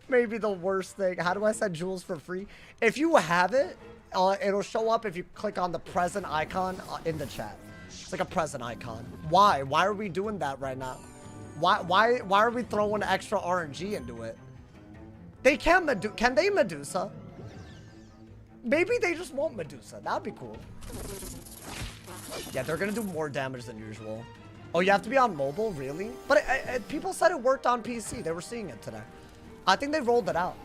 maybe the worst thing. How do I send jewels for free? If you have it, it'll show up if you click on the present icon in the chat. It's like a present icon. Why? Why are we doing that right now? Why are we throwing extra RNG into it? They can they Medusa? Maybe they just won't Medusa. That'd be cool. Yeah, they're gonna do more damage than usual. Oh, you have to be on mobile? Really? But people said it worked on PC. They were seeing it today. I think they rolled it out.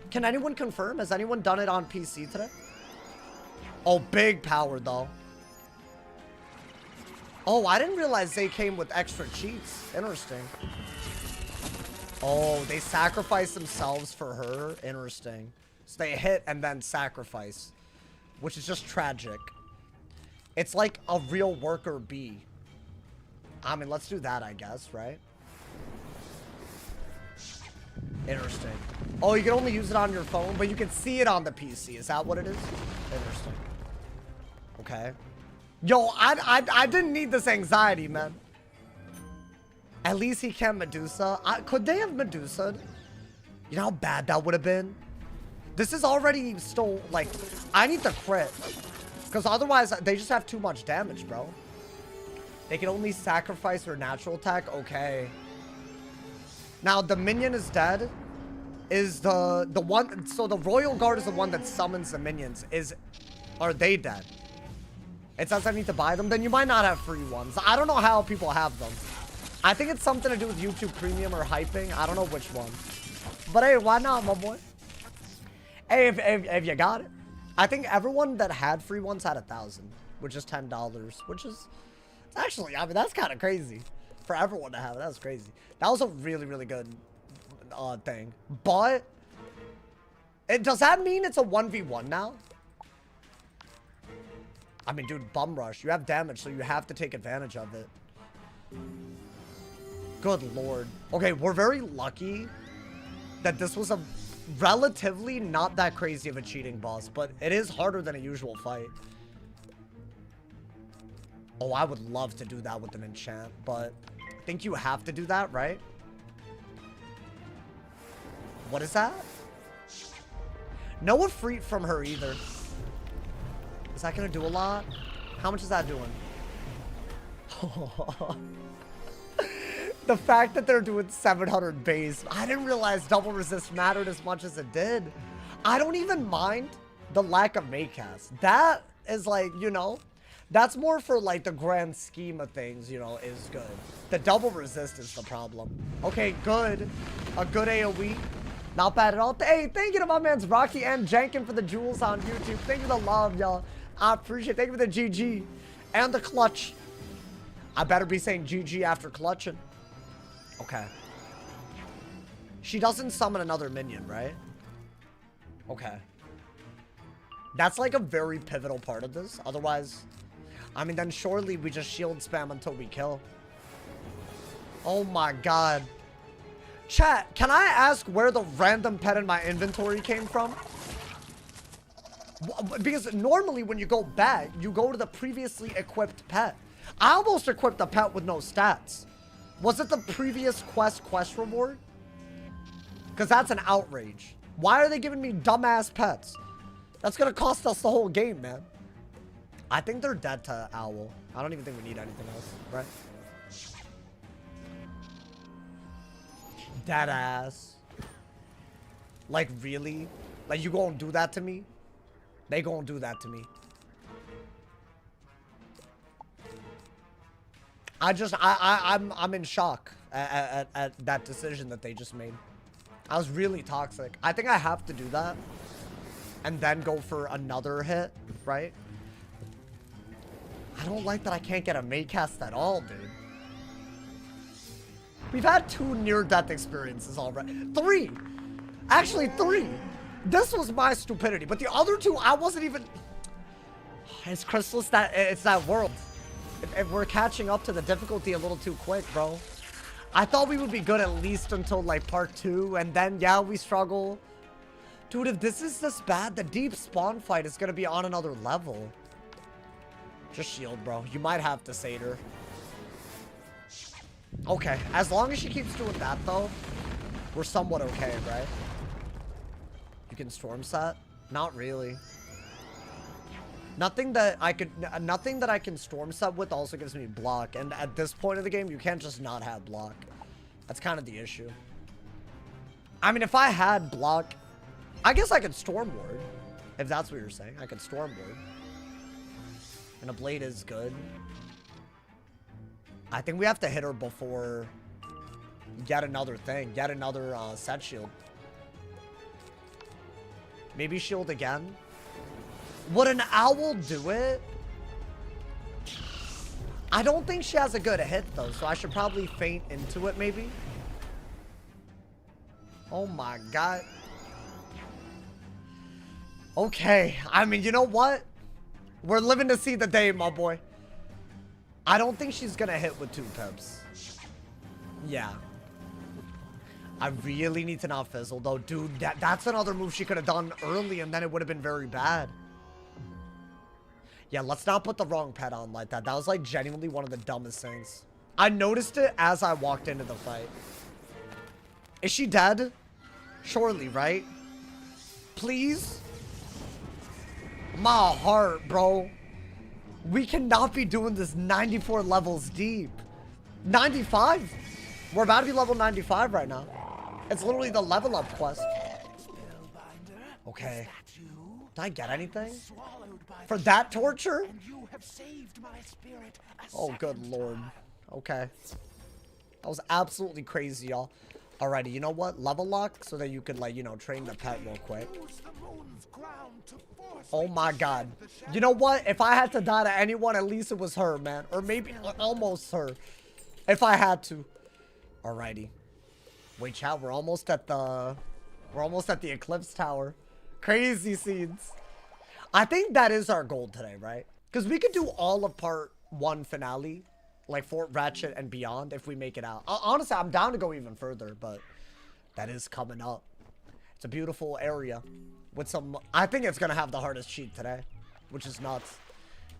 Can anyone confirm? Has anyone done it on PC today? Oh, big power, though. Oh, I didn't realize they came with extra cheats. Interesting. Oh, they sacrifice themselves for her. Interesting. So they hit and then sacrifice, which is just tragic. It's like a real worker bee. I mean, let's do that, I guess, right? Interesting. Oh, you can only use it on your phone, but you can see it on the PC. Is that what it is? Interesting. Okay. Yo, I didn't need this anxiety, man. At least he can Medusa. Could they have Medusa'd? You know how bad that would have been? This is already still, like, I need to crit. Because otherwise, they just have too much damage, bro. They can only sacrifice their natural attack? Okay. Now, the minion is dead. Is the one... So, the Royal Guard is the one that summons the minions. Are they dead? It says I need to buy them. Then you might not have free ones. I don't know how people have them. I think it's something to do with YouTube Premium or hyping. I don't know which one. But hey, why not, my boy? Hey, if you got it. I think everyone that had free ones had 1,000, which is $10, which is actually, I mean, that's kind of crazy for everyone to have. That's crazy. That was a really, really good thing. But does that mean it's a 1v1 now? I mean, dude, bum rush. You have damage, so you have to take advantage of it. Good lord. Okay, we're very lucky that this was a relatively not that crazy of a cheating boss, but it is harder than a usual fight. Oh, I would love to do that with an enchant, but I think you have to do that, right? What is that? No Efreet from her either. Is that gonna do a lot? How much is that doing? The fact that they're doing 700 base, I didn't realize double resist mattered as much as it did. I don't even mind the lack of Maycast. That is like, you know, that's more for like the grand scheme of things, you know, is good. The double resist is the problem. Okay, good. A good AoE. Not bad at all. Hey, thank you to my man's Rocky and Jenkin for the jewels on YouTube. Thank you for the love, y'all. I appreciate it. Thank you for the GG and the clutch. I better be saying GG after clutching. Okay. She doesn't summon another minion, right? Okay. That's like a very pivotal part of this. Otherwise, I mean, then surely we just shield spam until we kill. Oh my god. Chat, can I ask where the random pet in my inventory came from? Because normally when you go back, you go to the previously equipped pet. I almost equipped a pet with no stats. Was it the previous quest reward? Because that's an outrage. Why are they giving me dumbass pets? That's going to cost us the whole game, man. I think they're dead to Owl. I don't even think we need anything else, right? Dead ass. Like, really? Like, you gonna do that to me? They gonna do that to me. I'm in shock at that decision that they just made. I was really toxic. I think I have to do that. And then go for another hit, right? I don't like that I can't get a May cast at all, dude. We've had 2 near-death experiences already. 3! Actually, 3! This was my stupidity, but the other 2, I wasn't even... It's Chrysalis, it's that world. If we're catching up to the difficulty a little too quick, bro. I thought we would be good at least until, like, part 2, and then, yeah, we struggle. Dude, if this is this bad, the deep spawn fight is gonna be on another level. Just shield, bro. You might have to Satyr. Okay, as long as she keeps doing that, though, we're somewhat okay, right? You can storm set? Not really. Nothing that I can storm set with also gives me block, and at this point of the game, you can't just not have block. That's kind of the issue. I mean, if I had block, I guess I could storm ward, if that's what you're saying. I could storm ward. And a blade is good. I think we have to hit her before yet another thing. Yet another set shield. Maybe shield again. Would an owl do it? I don't think she has a good hit, though. So I should probably feint into it, maybe. Oh, my God. Okay. I mean, you know what? We're living to see the day, my boy. I don't think she's gonna hit with 2 pips. Yeah. I really need to not fizzle, though. Dude, that's another move she could have done early, and then it would have been very bad. Yeah, let's not put the wrong pet on like that. That was, like, genuinely one of the dumbest things. I noticed it as I walked into the fight. Is she dead? Surely, right? Please? My heart, bro. We cannot be doing this 94 levels deep. 95? We're about to be level 95 right now. It's literally the level up quest. Okay. Did I get anything? For that torture? Oh, good lord. Okay. That was absolutely crazy, y'all. Alrighty, you know what? Level lock so that you could, like, you know, train the pet real quick. Oh my god. You know what? If I had to die to anyone, at least it was her, man. Or maybe almost her. If I had to. Alrighty. Wait, chat, we're almost at the Eclipse Tower. Crazy scenes. I think that is our goal today, right? Because we could do all of part 1 finale. Like Fort Ratchet and beyond if we make it out. Honestly, I'm down to go even further, but that is coming up. It's a beautiful area. With some, I think it's gonna have the hardest cheat today, which is nuts.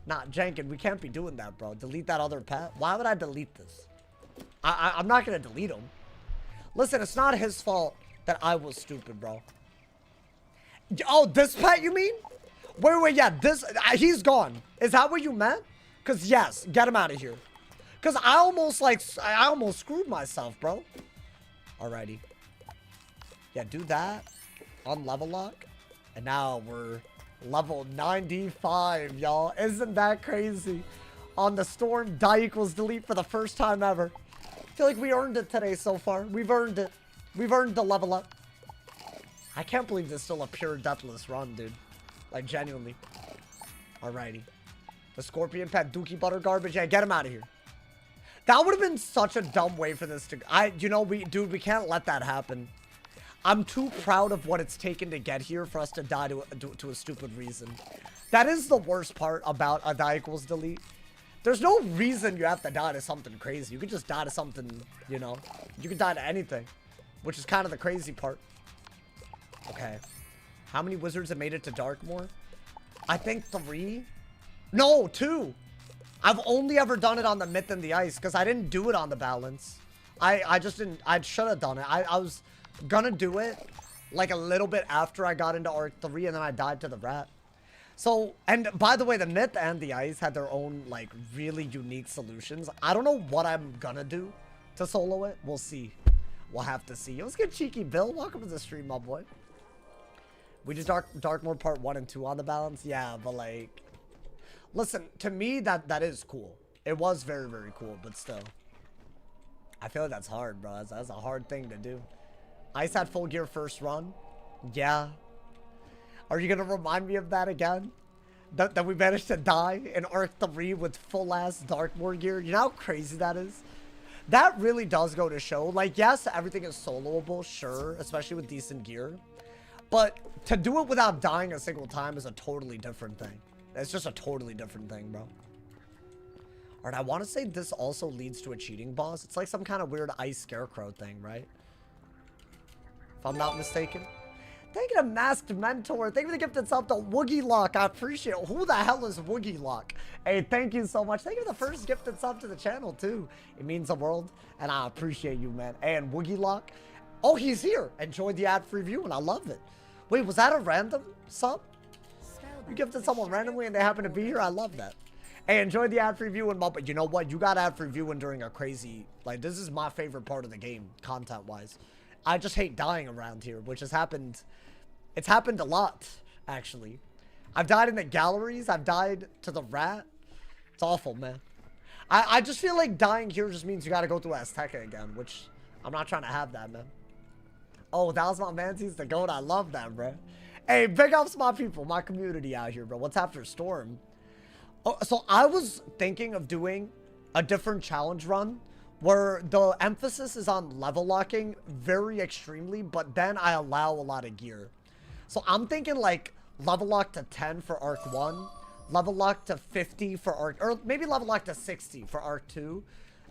Not Jenkin, we can't be doing that, bro. Delete that other pet. Why would I delete this? I'm not gonna delete him. Listen, it's not his fault that I was stupid, bro. Oh, this pet you mean? Wait, yeah, this, he's gone. Is that what you meant? Cause yes, get him out of here. Cause I almost screwed myself, bro. Alrighty. Yeah, do that on level lock. And now we're level 95, y'all. Isn't that crazy? On the storm, die equals delete for the first time ever. I feel like we earned it today so far. We've earned it. We've earned the level up. I can't believe this is still a pure deathless run, dude. Like, genuinely. Alrighty. The scorpion pet, dookie butter garbage. Yeah, get him out of here. That would have been such a dumb way for this to... you know, dude, we can't let that happen. I'm too proud of what it's taken to get here for us to die to a stupid reason. That is the worst part about a die equals delete. There's no reason you have to die to something crazy. You could just die to something, you know. You could die to anything, which is kind of the crazy part. Okay. How many wizards have made it to Darkmoor? I think 3. No, 2. I've only ever done it on the Myth and the Ice because I didn't do it on the balance. I just didn't. I should have done it. I was gonna do it like a little bit after I got into Arc 3 and then I died to the rat. So, and by the way, the Myth and the Ice had their own like really unique solutions. I don't know what I'm gonna do to solo it. We'll see. We'll have to see. Let's get cheeky, Bill. Welcome to the stream, my boy. We did Darkmoor part 1 and 2 on the balance. Yeah, but like, listen, to me that is cool. It was very, very cool, but still. I feel like that's hard, bro. That's a hard thing to do. Ice had full gear first run. Yeah. Are you gonna remind me of that again? That we managed to die in Arc 3 with full-ass Darkmoor gear? You know how crazy that is? That really does go to show. Like, yes, everything is soloable, sure. Especially with decent gear. But to do it without dying a single time is a totally different thing. It's just a totally different thing, bro. Alright, I want to say this also leads to a cheating boss. It's like some kind of weird ice scarecrow thing, right? If I'm not mistaken. Thank you to Masked Mentor. Thank you for the gifted sub to Woogie Lock. I appreciate it. Who the hell is Woogie Lock? Hey, thank you so much. Thank you for the first gifted sub to the channel, too. It means the world, and I appreciate you, man. And Woogie Lock. Oh, he's here. Enjoyed the ad-free view, and I love it. Wait, was that a random sub? You gifted someone randomly, and they happen to be here? I love that. Hey, enjoy the ad-free viewing, but you know what? You got ad-free viewing during a crazy... Like, this is my favorite part of the game, content-wise. I just hate dying around here, which has happened... It's happened a lot, actually. I've died in the galleries. I've died to the rat. It's awful, man. I just feel like dying here just means you gotta go through Azteca again, which I'm not trying to have that, man. Oh, that was my Mantis the goat. I love that, bro. Hey, big ups my people, my community out here, bro. What's after Storm? Oh, so I was thinking of doing a different challenge run where the emphasis is on level locking very extremely, but then I allow a lot of gear. So I'm thinking like level lock to 10 for Arc 1, level lock to 50 for Arc, or maybe level lock to 60 for Arc 2,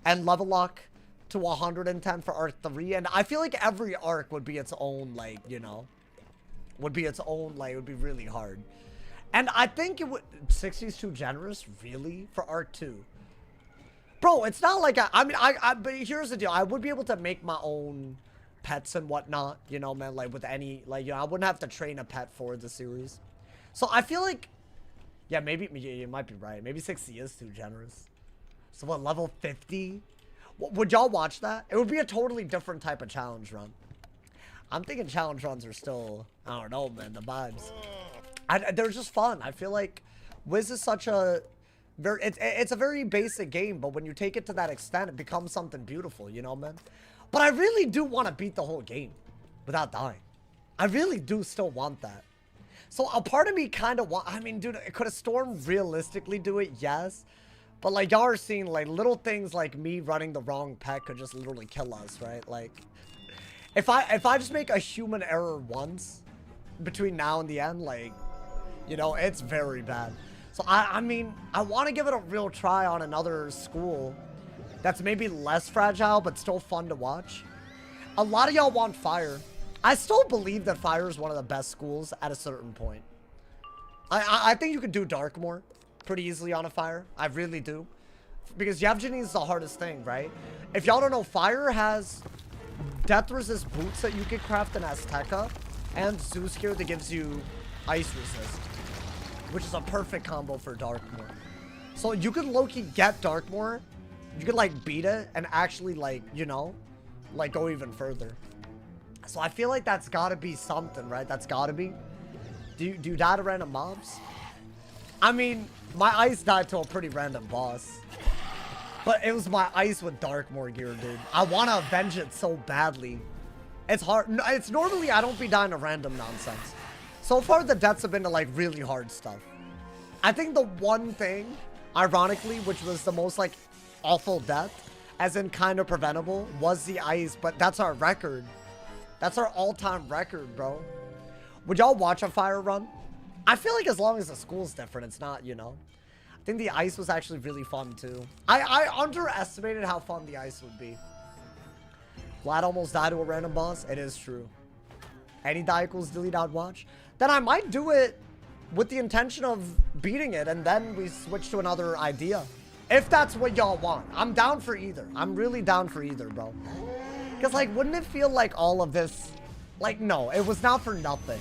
and level lock to 110 for Arc 3. And I feel like every arc would be its own, like, you know, would be its own, like, it would be really hard. And I think it would, 60 is too generous, really, for Arc 2. Bro, it's not like, but here's the deal. I would be able to make my own pets and whatnot, you know, man, like with any, like, you know, I wouldn't have to train a pet for the series. So I feel like, yeah, maybe, you might be right. Maybe 60 is too generous. So what, level 50? Would y'all watch that? It would be a totally different type of challenge run. I'm thinking challenge runs are still, I don't know, man, the vibes. They're just fun. I feel like Wiz is such a, it's a very basic game, but when you take it to that extent, it becomes something beautiful, you know, man? But I really do want to beat the whole game without dying. I really do still want that. So a part of me kind of I mean, dude, could a Storm realistically do it? Yes. But like y'all are seeing, like little things like me running the wrong pet could just literally kill us, right? Like if I just make a human error once between now and the end, like, you know, it's very bad. So I mean, I want to give it a real try on another school that's maybe less fragile, but still fun to watch. A lot of y'all want Fire. I still believe that Fire is one of the best schools at a certain point. I think you could do Darkmoor pretty easily on a Fire. I really do. Because Yevgeny is the hardest thing, right? If y'all don't know, Fire has Death Resist boots that you can craft in Azteca, and Zeus gear that gives you Ice Resist, which is a perfect combo for Darkmoor. So you could low-key get Darkmoor, you could like beat it and actually like, you know, like go even further. So I feel like that's gotta be something, right? That's gotta be. Do you die to random mobs? I mean, my ice died to a pretty random boss. But it was my ice with Darkmoor gear, dude. I wanna avenge it so badly. It's hard. It's normally I don't be dying to random nonsense. So far the deaths have been to like really hard stuff. I think the one thing, ironically, which was the most like awful death, as in kind of preventable, was the ice, but that's our record. That's our all-time record, bro. Would y'all watch a Fire run? I feel like as long as the school's different, it's not, you know. I think the ice was actually really fun too. I underestimated how fun the ice would be. Vlad almost died to a random boss. It is true. Any die equals delete, I'd watch. Then I might do it with the intention of beating it, and then we switch to another idea. If that's what y'all want. I'm down for either. I'm really down for either, bro. Because, like, wouldn't it feel like all of this... Like, no, it was not for nothing.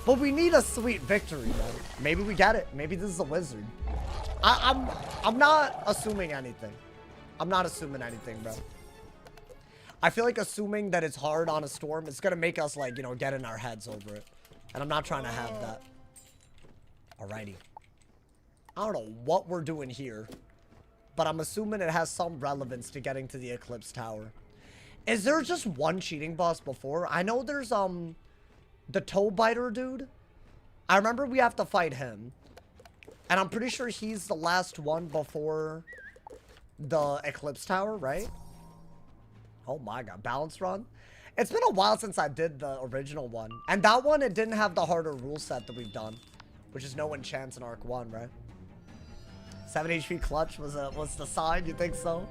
But we need a sweet victory, man. Maybe we get it. Maybe this is a wizard. I'm not assuming anything. I'm not assuming anything, bro. I feel like assuming that it's hard on a Storm is going to make us, like, you know, get in our heads over it. And I'm not trying to have that. Alrighty. I don't know what we're doing here. but I'm assuming it has some relevance to getting to the Eclipse Tower. Is there just one cheating boss before? I know there's, the toe biter dude. I remember we have to fight him. And I'm pretty sure he's the last one before the Eclipse Tower, right? Oh my god, balance run. It's been a while since I did the original one. And that one, it didn't have the harder rule set that we've done. Which is no enchants in Arc 1, right? 7 HP clutch was the sign, you think so?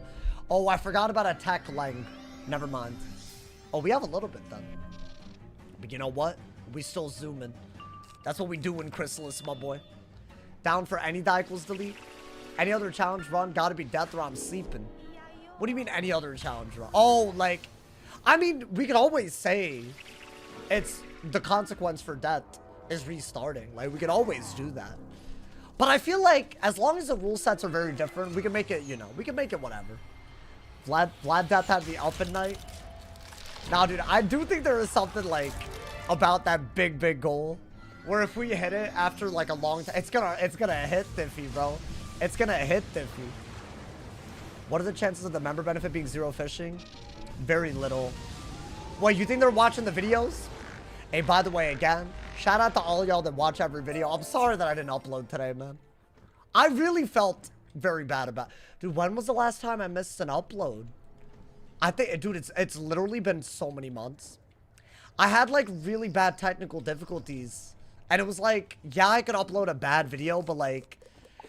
Oh, I forgot about attack length. Never mind. Oh, we have a little bit then. But you know what? We still zooming. That's what we do in Chrysalis, my boy. Down for any die equals delete. Any other challenge run, gotta be death or I'm sleeping. What do you mean any other challenge run? Oh, like, I mean, we could always say it's the consequence for death is restarting. Like, we could always do that. But I feel like as long as the rule sets are very different, we can make it, you know, we can make it whatever. Vlad Death had the up at night. Now, dude, I do think there is something like about that big goal where if we hit it after like a long time, it's gonna hit Thiffy, bro. It's gonna hit Thiffy. What are the chances of the member benefit being zero fishing? Very little. What, you think they're watching the videos? Hey, by the way, again, shout out to all y'all that watch every video. I'm sorry that I didn't upload today, man. I really felt very bad about it. Dude, when was the last time I missed an upload? I think, dude, it's literally been so many months. I had like really bad technical difficulties. And it was like, yeah, I could upload a bad video, but like,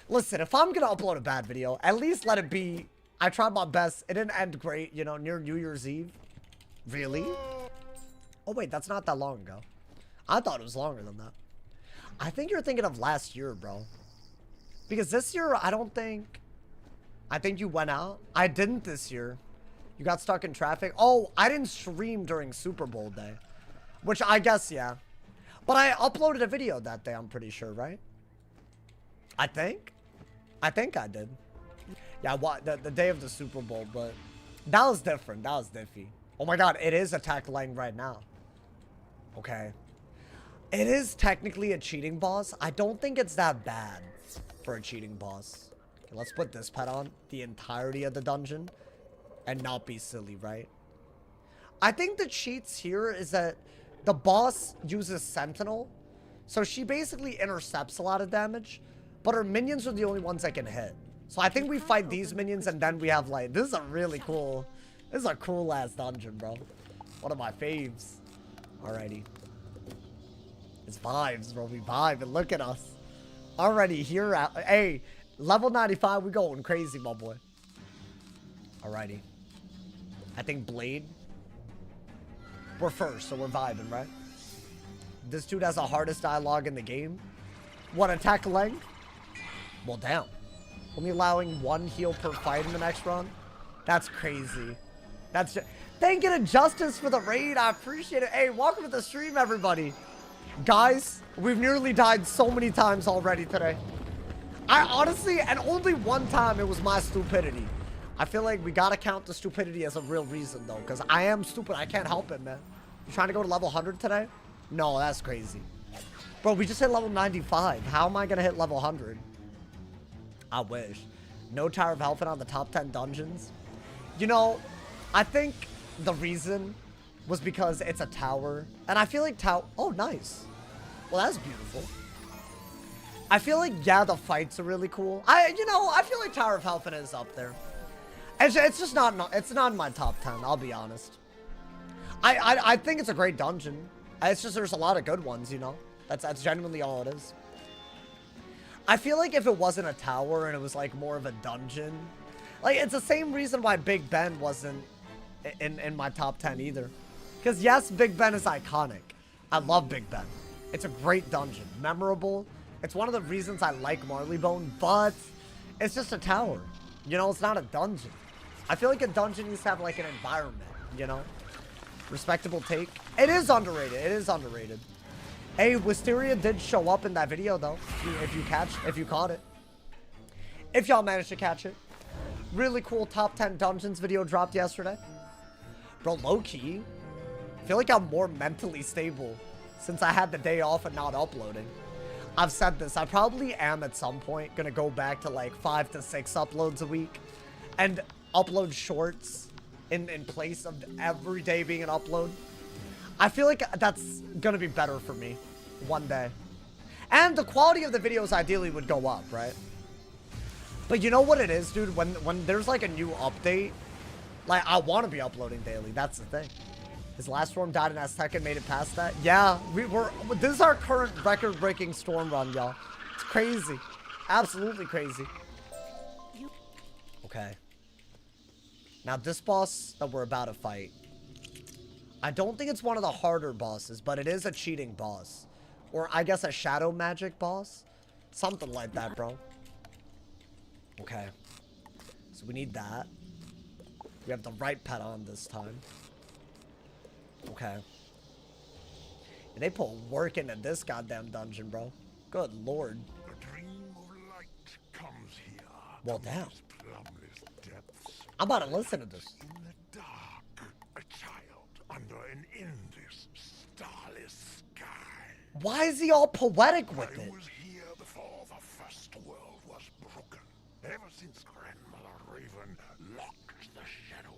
listen, if I'm gonna upload a bad video, at least let it be, I tried my best. It didn't end great, you know, near New Year's Eve. Really? Oh, wait, that's not that long ago. I thought it was longer than that. I think you're thinking of last year, bro. Because this year, I think you went out. I didn't this year. You got stuck in traffic. Oh, I didn't stream during Super Bowl day. Which I guess, yeah. But I uploaded a video that day, I'm pretty sure, right? I think I did. Yeah, what the day of the Super Bowl, but that was different. That was diffy. Oh my god, it is attack Lang right now. Okay. It is technically a cheating boss. I don't think it's that bad for a cheating boss. Okay, let's put this pet on the entirety of the dungeon and not be silly, right? I think the cheats here is that the boss uses Sentinel. So she basically intercepts a lot of damage, but her minions are the only ones that can hit. So I think we fight these minions and then we have like, this is a really cool, this is a cool ass dungeon, bro. One of my faves. Alrighty. It's vibes, bro. We vibe and look at us. Already here at, hey, level 95, we going crazy, my boy. Alrighty. I think Blade. We're first, so we're vibing, right? This dude has the hardest dialogue in the game. What, attack length? Well, damn. Only allowing 1 heal per fight in the next run? That's crazy. That's just... Thank you to Justice for the raid. I appreciate it. Hey, welcome to the stream, everybody. Guys, we've nearly died so many times already today. I honestly, and only one time it was my stupidity. I feel like we gotta count the stupidity as a real reason, though, because I am stupid. I can't help it, man. You trying to go to level 100 today? No, that's crazy. Bro, we just hit level 95. How am I gonna hit level 100? I wish. No Tower of Hellfin on the top 10 dungeons. You know, I think the reason was because it's a tower. And I feel like oh, nice. Well, that's beautiful. I feel like, yeah, the fights are really cool. You know, I feel like Tower of Hellfin is up there. It's just not, it's not in my top 10, I'll be honest. I think it's a great dungeon. It's just there's a lot of good ones, you know. That's genuinely all it is. I feel like if it wasn't a tower and it was like more of a dungeon, like it's the same reason why Big Ben wasn't in my top 10 either. Because yes, Big Ben is iconic. I love Big Ben. It's a great dungeon, memorable. It's one of the reasons I like Marleybone, but it's just a tower. You know, it's not a dungeon. I feel like a dungeon needs to have like an environment, you know? Respectable take. It is underrated. It is underrated. Hey, Wisteria did show up in that video though. If you caught it. If y'all managed to catch it. Really cool top 10 dungeons video dropped yesterday. Bro, low-key, I feel like I'm more mentally stable since I had the day off and not uploading. I've said this. I probably am at some point gonna go back to like 5 to 6 uploads a week and upload shorts in place of every day being an upload. I feel like that's gonna be better for me one day. And the quality of the videos ideally would go up, right? But you know what it is, dude? When there's like a new update, like I want to be uploading daily. That's the thing. His last storm died in Aztec and made it past that. Yeah, this is our current record-breaking storm run, y'all. It's crazy. Absolutely crazy. Okay. Now this boss that we're about to fight, I don't think it's one of the harder bosses, but it is a cheating boss. Or I guess a shadow magic boss. Something like that, bro. Okay. So we need that. We have the right pet on this time. Okay. And they put work into this goddamn dungeon, bro. Good lord. The dream of light comes here. Well, damn. Depths. I'm about to listen to this. In the dark, a child under an endless, starless sky. Why is he all poetic with I it? was here before the first world was broken. Ever since Grandmother Raven locked the shadows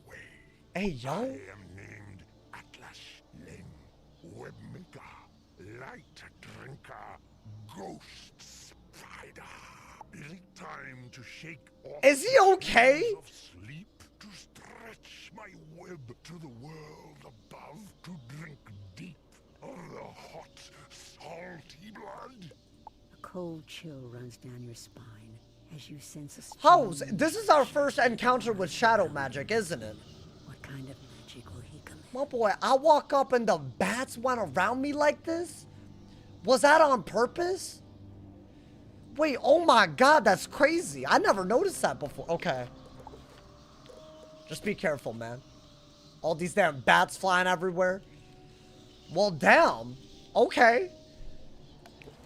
away. Hey, yo. I am named Atlas Ling, Webmaker, Light Drinker, Ghost Spider. Is it time to shake off Is he okay? of sleep, to stretch my web to the world above, to drink deep of the hot, salty blood? A cold chill runs down your spine as you sense a Hoes, strange this is our first encounter with shadow magic, isn't it? What kind of magic will he commit? My boy, I walk up and the bats went around me like this? Was that on purpose? Wait, oh my god, that's crazy. I never noticed that before. Okay. Just be careful, man. All these damn bats flying everywhere. Well, damn. Okay.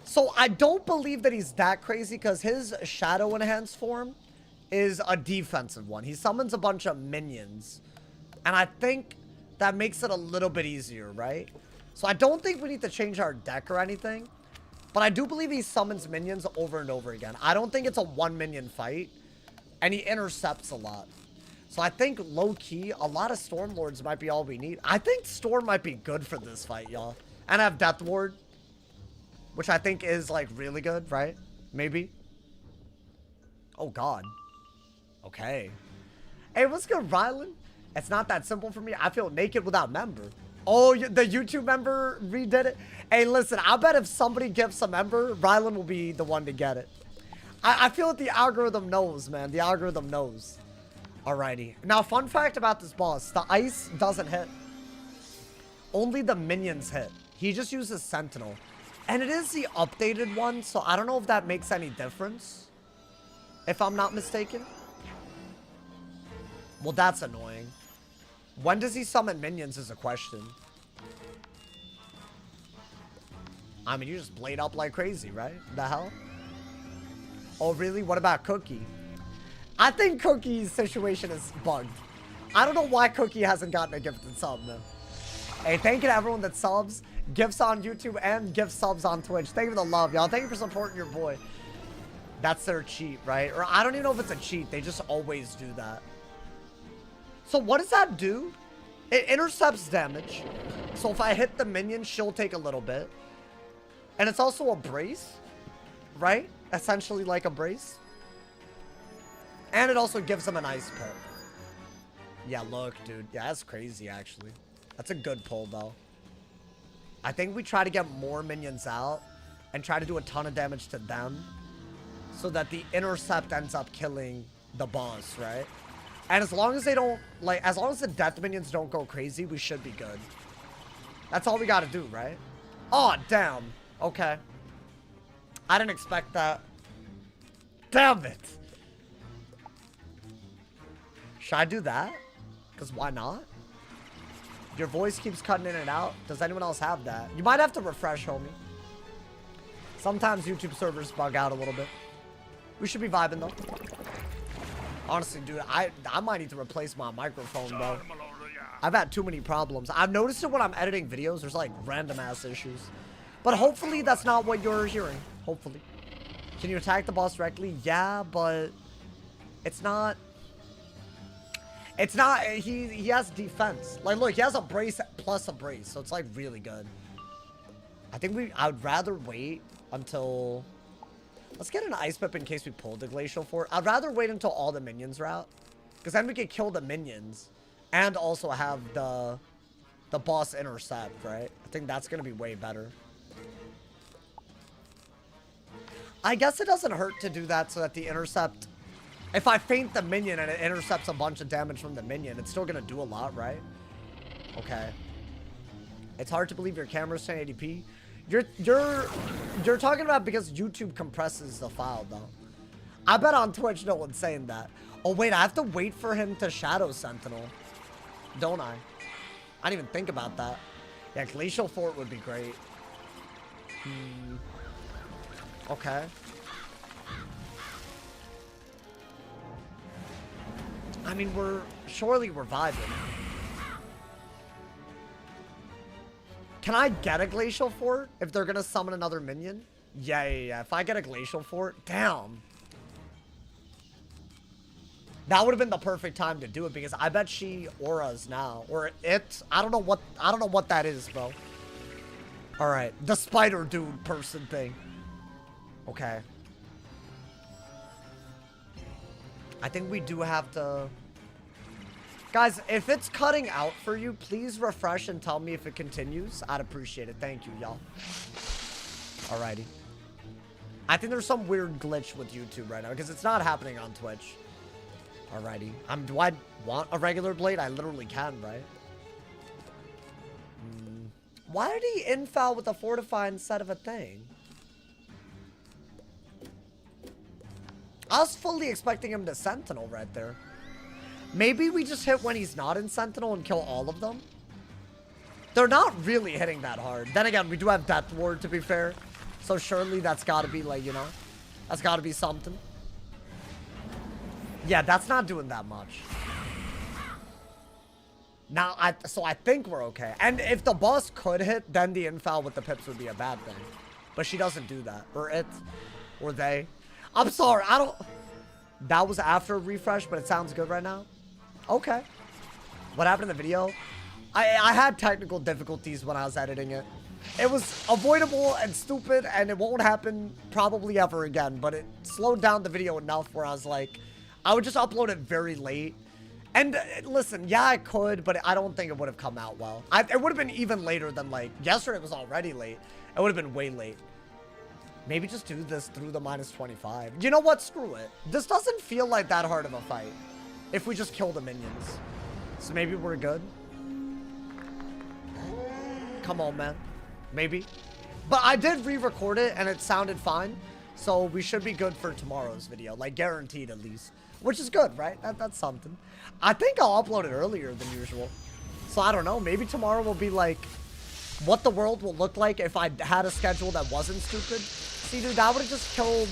So I don't believe that he's that crazy because his shadow enhanced form is a defensive one. He summons a bunch of minions. And I think that makes it a little bit easier, right? So I don't think we need to change our deck or anything. But I do believe he summons minions over and over again. I don't think it's a one minion fight. And he intercepts a lot. So I think low-key, a lot of Storm Lords might be all we need. I think Storm might be good for this fight, y'all. And I have Death Ward. Which I think is, like, really good, right? Maybe. Oh, God. Okay. Hey, what's good, Rylan? It's not that simple for me. I feel naked without member. Oh, the YouTube member redid it? Hey, listen, I bet if somebody gives a member, Rylan will be the one to get it. I feel like the algorithm knows, man. The algorithm knows. Alrighty. Now, fun fact about this boss. The ice doesn't hit. Only the minions hit. He just uses Sentinel. And it is the updated one, so I don't know if that makes any difference. If I'm not mistaken. Well, that's annoying. When does he summon minions is a question. I mean, you just blade up like crazy, right? The hell? Oh, really? What about Cookie? I think Cookie's situation is bugged. I don't know why Cookie hasn't gotten a gifted sub, man. Hey, thank you to everyone that subs. Gifts on YouTube and gift subs on Twitch. Thank you for the love, y'all. Thank you for supporting your boy. That's their cheat, right? Or I don't even know if it's a cheat. They just always do that. So what does that do? It intercepts damage. So if I hit the minion, she'll take a little bit. And it's also a brace, right? Essentially like a brace. And it also gives them an ice pit. Yeah, look, dude. Yeah, that's crazy, actually. That's a good pull, though. I think we try to get more minions out and try to do a ton of damage to them so that the intercept ends up killing the boss, right? And as long as they don't, like, as long as the death minions don't go crazy, we should be good. That's all we gotta do, right? Oh, damn. Okay. I didn't expect that. Damn it. Should I do that? Because why not? Your voice keeps cutting in and out. Does anyone else have that? You might have to refresh, homie. Sometimes YouTube servers bug out a little bit. We should be vibing, though. Honestly, dude, I might need to replace my microphone, bro. I've had too many problems. I've noticed it when I'm editing videos. There's, like, random-ass issues. But hopefully that's not what you're hearing. Hopefully. Can you attack the boss directly? Yeah, but it's not. It's not. He has defense. Like, look, he has a brace plus a brace, so it's like really good. I think I'd rather wait until. Let's get an ice whip in case we pull the glacial fort. I'd rather wait until all the minions are out, because then we could kill the minions and also have the boss intercept, right? I think that's gonna be way better. I guess it doesn't hurt to do that so that the intercept, if I feint the minion and it intercepts a bunch of damage from the minion, it's still gonna do a lot, right? Okay. It's hard to believe your camera's 1080p. You're talking about because YouTube compresses the file, though. I bet on Twitch no one's saying that. Oh, wait, I have to wait for him to Shadow Sentinel. Don't I? I didn't even think about that. Yeah, Glacial Fort would be great. Okay. I mean, surely we're vibing. Can I get a Glacial Fort if they're gonna summon another minion? Yeah. If I get a Glacial Fort, damn. That would have been the perfect time to do it because I bet she auras now. Or it. I don't know what that is, bro. Alright. The spider dude person thing. Okay. I think we do have to... Guys, if it's cutting out for you, please refresh and tell me if it continues. I'd appreciate it. Thank you, y'all. Alrighty. I think there's some weird glitch with YouTube right now because it's not happening on Twitch. Alrighty. Do I want a regular blade? I literally can, right? Why did he infoul with a fortify instead of a thing? I was fully expecting him to Sentinel right there. Maybe we just hit when he's not in Sentinel and kill all of them? They're not really hitting that hard. Then again, we do have Death Ward, to be fair. So surely that's got to be, like, you know, that's got to be something. Yeah, that's not doing that much. Now, so I think we're okay. And if the boss could hit, then the infoul with the pips would be a bad thing. But she doesn't do that. Or it. Or they. I'm sorry, I don't... That was after a refresh, but it sounds good right now. Okay. What happened in the video? I had technical difficulties when I was editing it. It was avoidable and stupid, and it won't happen probably ever again. But it slowed down the video enough where I was like... I would just upload it very late. And listen, yeah, I could, but I don't think it would have come out well. It would have been even later than, like... Yesterday was already late. It would have been way late. Maybe just do this through the -25. You know what? Screw it. This doesn't feel like that hard of a fight. If we just kill the minions. So maybe we're good. Come on, man. Maybe. But I did re-record it and it sounded fine. So we should be good for tomorrow's video. Like, guaranteed at least. Which is good, right? That's something. I think I'll upload it earlier than usual. So I don't know. Maybe tomorrow will be like... what the world will look like if I had a schedule that wasn't stupid. See, dude, that would have just killed...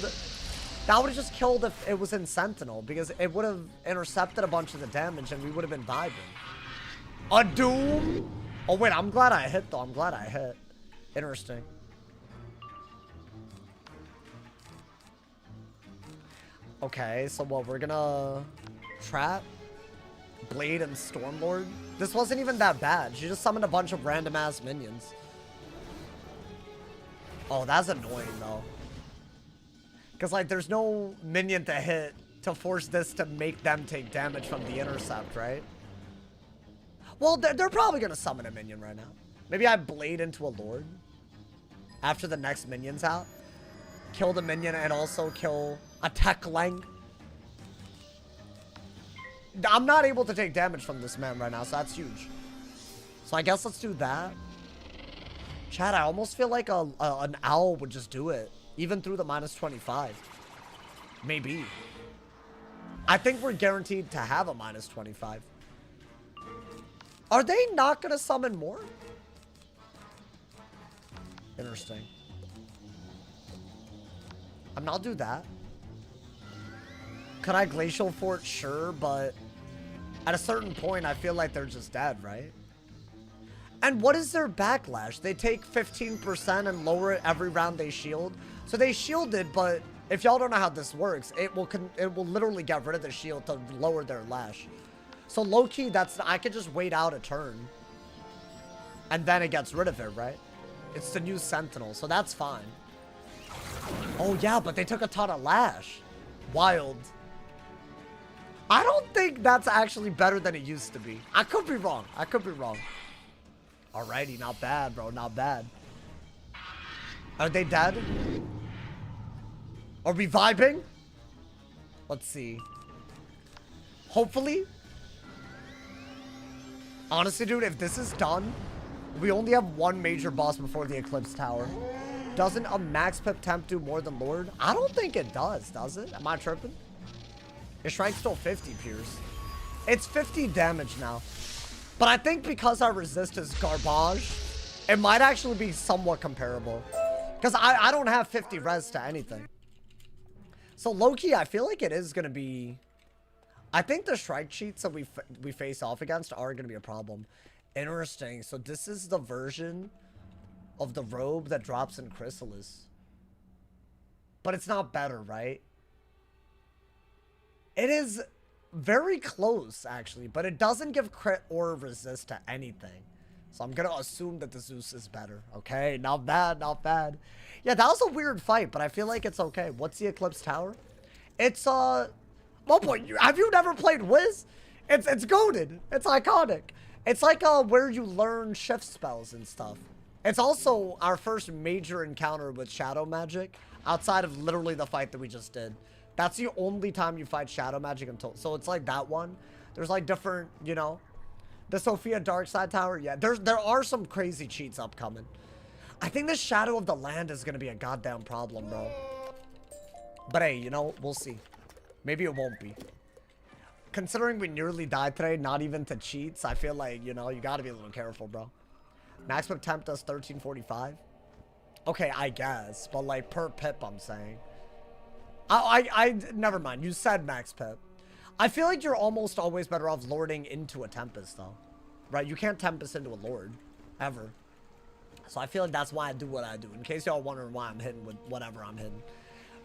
That would have just killed if it was in Sentinel. Because it would have intercepted a bunch of the damage and we would have been vibing. A Doom? Oh, wait, I'm glad I hit, though. I'm glad I hit. Interesting. Okay, so what? We're gonna... Trap? Blade and Stormlord? This wasn't even that bad. She just summoned a bunch of random-ass minions. Oh, that's annoying, though. Because, like, there's no minion to hit to force this to make them take damage from the intercept, right? Well, they're probably going to summon a minion right now. Maybe I blade into a lord after the next minion's out. Kill the minion and also kill a Teklang. I'm not able to take damage from this man right now, so that's huge. So I guess let's do that. Chad, I almost feel like an owl would just do it. Even through the -25. Maybe. I think we're guaranteed to have a -25. Are they not going to summon more? Interesting. I mean, I'll do that. Could I Glacial Fort? Sure, but at a certain point, I feel like they're just dead, right? And what is their backlash? They take 15% and lower it every round they shield. So they shielded, but if y'all don't know how this works, it will literally get rid of the shield to lower their lash. So low-key, I could just wait out a turn. And then it gets rid of it, right? It's the new Sentinel, so that's fine. Oh yeah, but they took a ton of lash. Wild. I don't think that's actually better than it used to be. I could be wrong. I could be wrong. Alrighty, not bad, bro. Not bad. Are they dead? Are we vibing? Let's see. Hopefully. Honestly, dude, if this is done, we only have one major boss before the Eclipse Tower. Doesn't a max pip temp do more than Lord? I don't think it does it? Am I tripping? His strength's still 50, Pierce. It's 50 damage now. But I think because our resist is garbage, it might actually be somewhat comparable. Because I don't have 50 res to anything. So low-key, I feel like it is going to be... I think the strike cheats that we face off against are going to be a problem. Interesting. So this is the version of the robe that drops in Chrysalis. But it's not better, right? It is very close, actually. But it doesn't give crit or resist to anything. So I'm going to assume that the Zeus is better. Okay, not bad, not bad. Yeah, that was a weird fight, but I feel like it's okay. What's the Eclipse Tower? It's, oh boy, have you never played Wiz? It's goated. It's iconic. It's like where you learn shift spells and stuff. It's also our first major encounter with shadow magic outside of literally the fight that we just did. That's the only time you fight shadow magic until... So it's like that one. There's like different, you know... The Sophia Darkside Tower, yeah. There are some crazy cheats upcoming. I think the Shadow of the Land is going to be a goddamn problem, bro. But hey, you know, we'll see. Maybe it won't be. Considering we nearly died today, not even to cheats, I feel like, you know, you got to be a little careful, bro. Maximum temp does 1345. Okay, I guess. But like per pip, I'm saying. Never mind. You said max pip. I feel like you're almost always better off lording into a Tempest, though. Right? You can't Tempest into a Lord. Ever. So I feel like that's why I do what I do. In case y'all wondering why I'm hitting with whatever I'm hitting.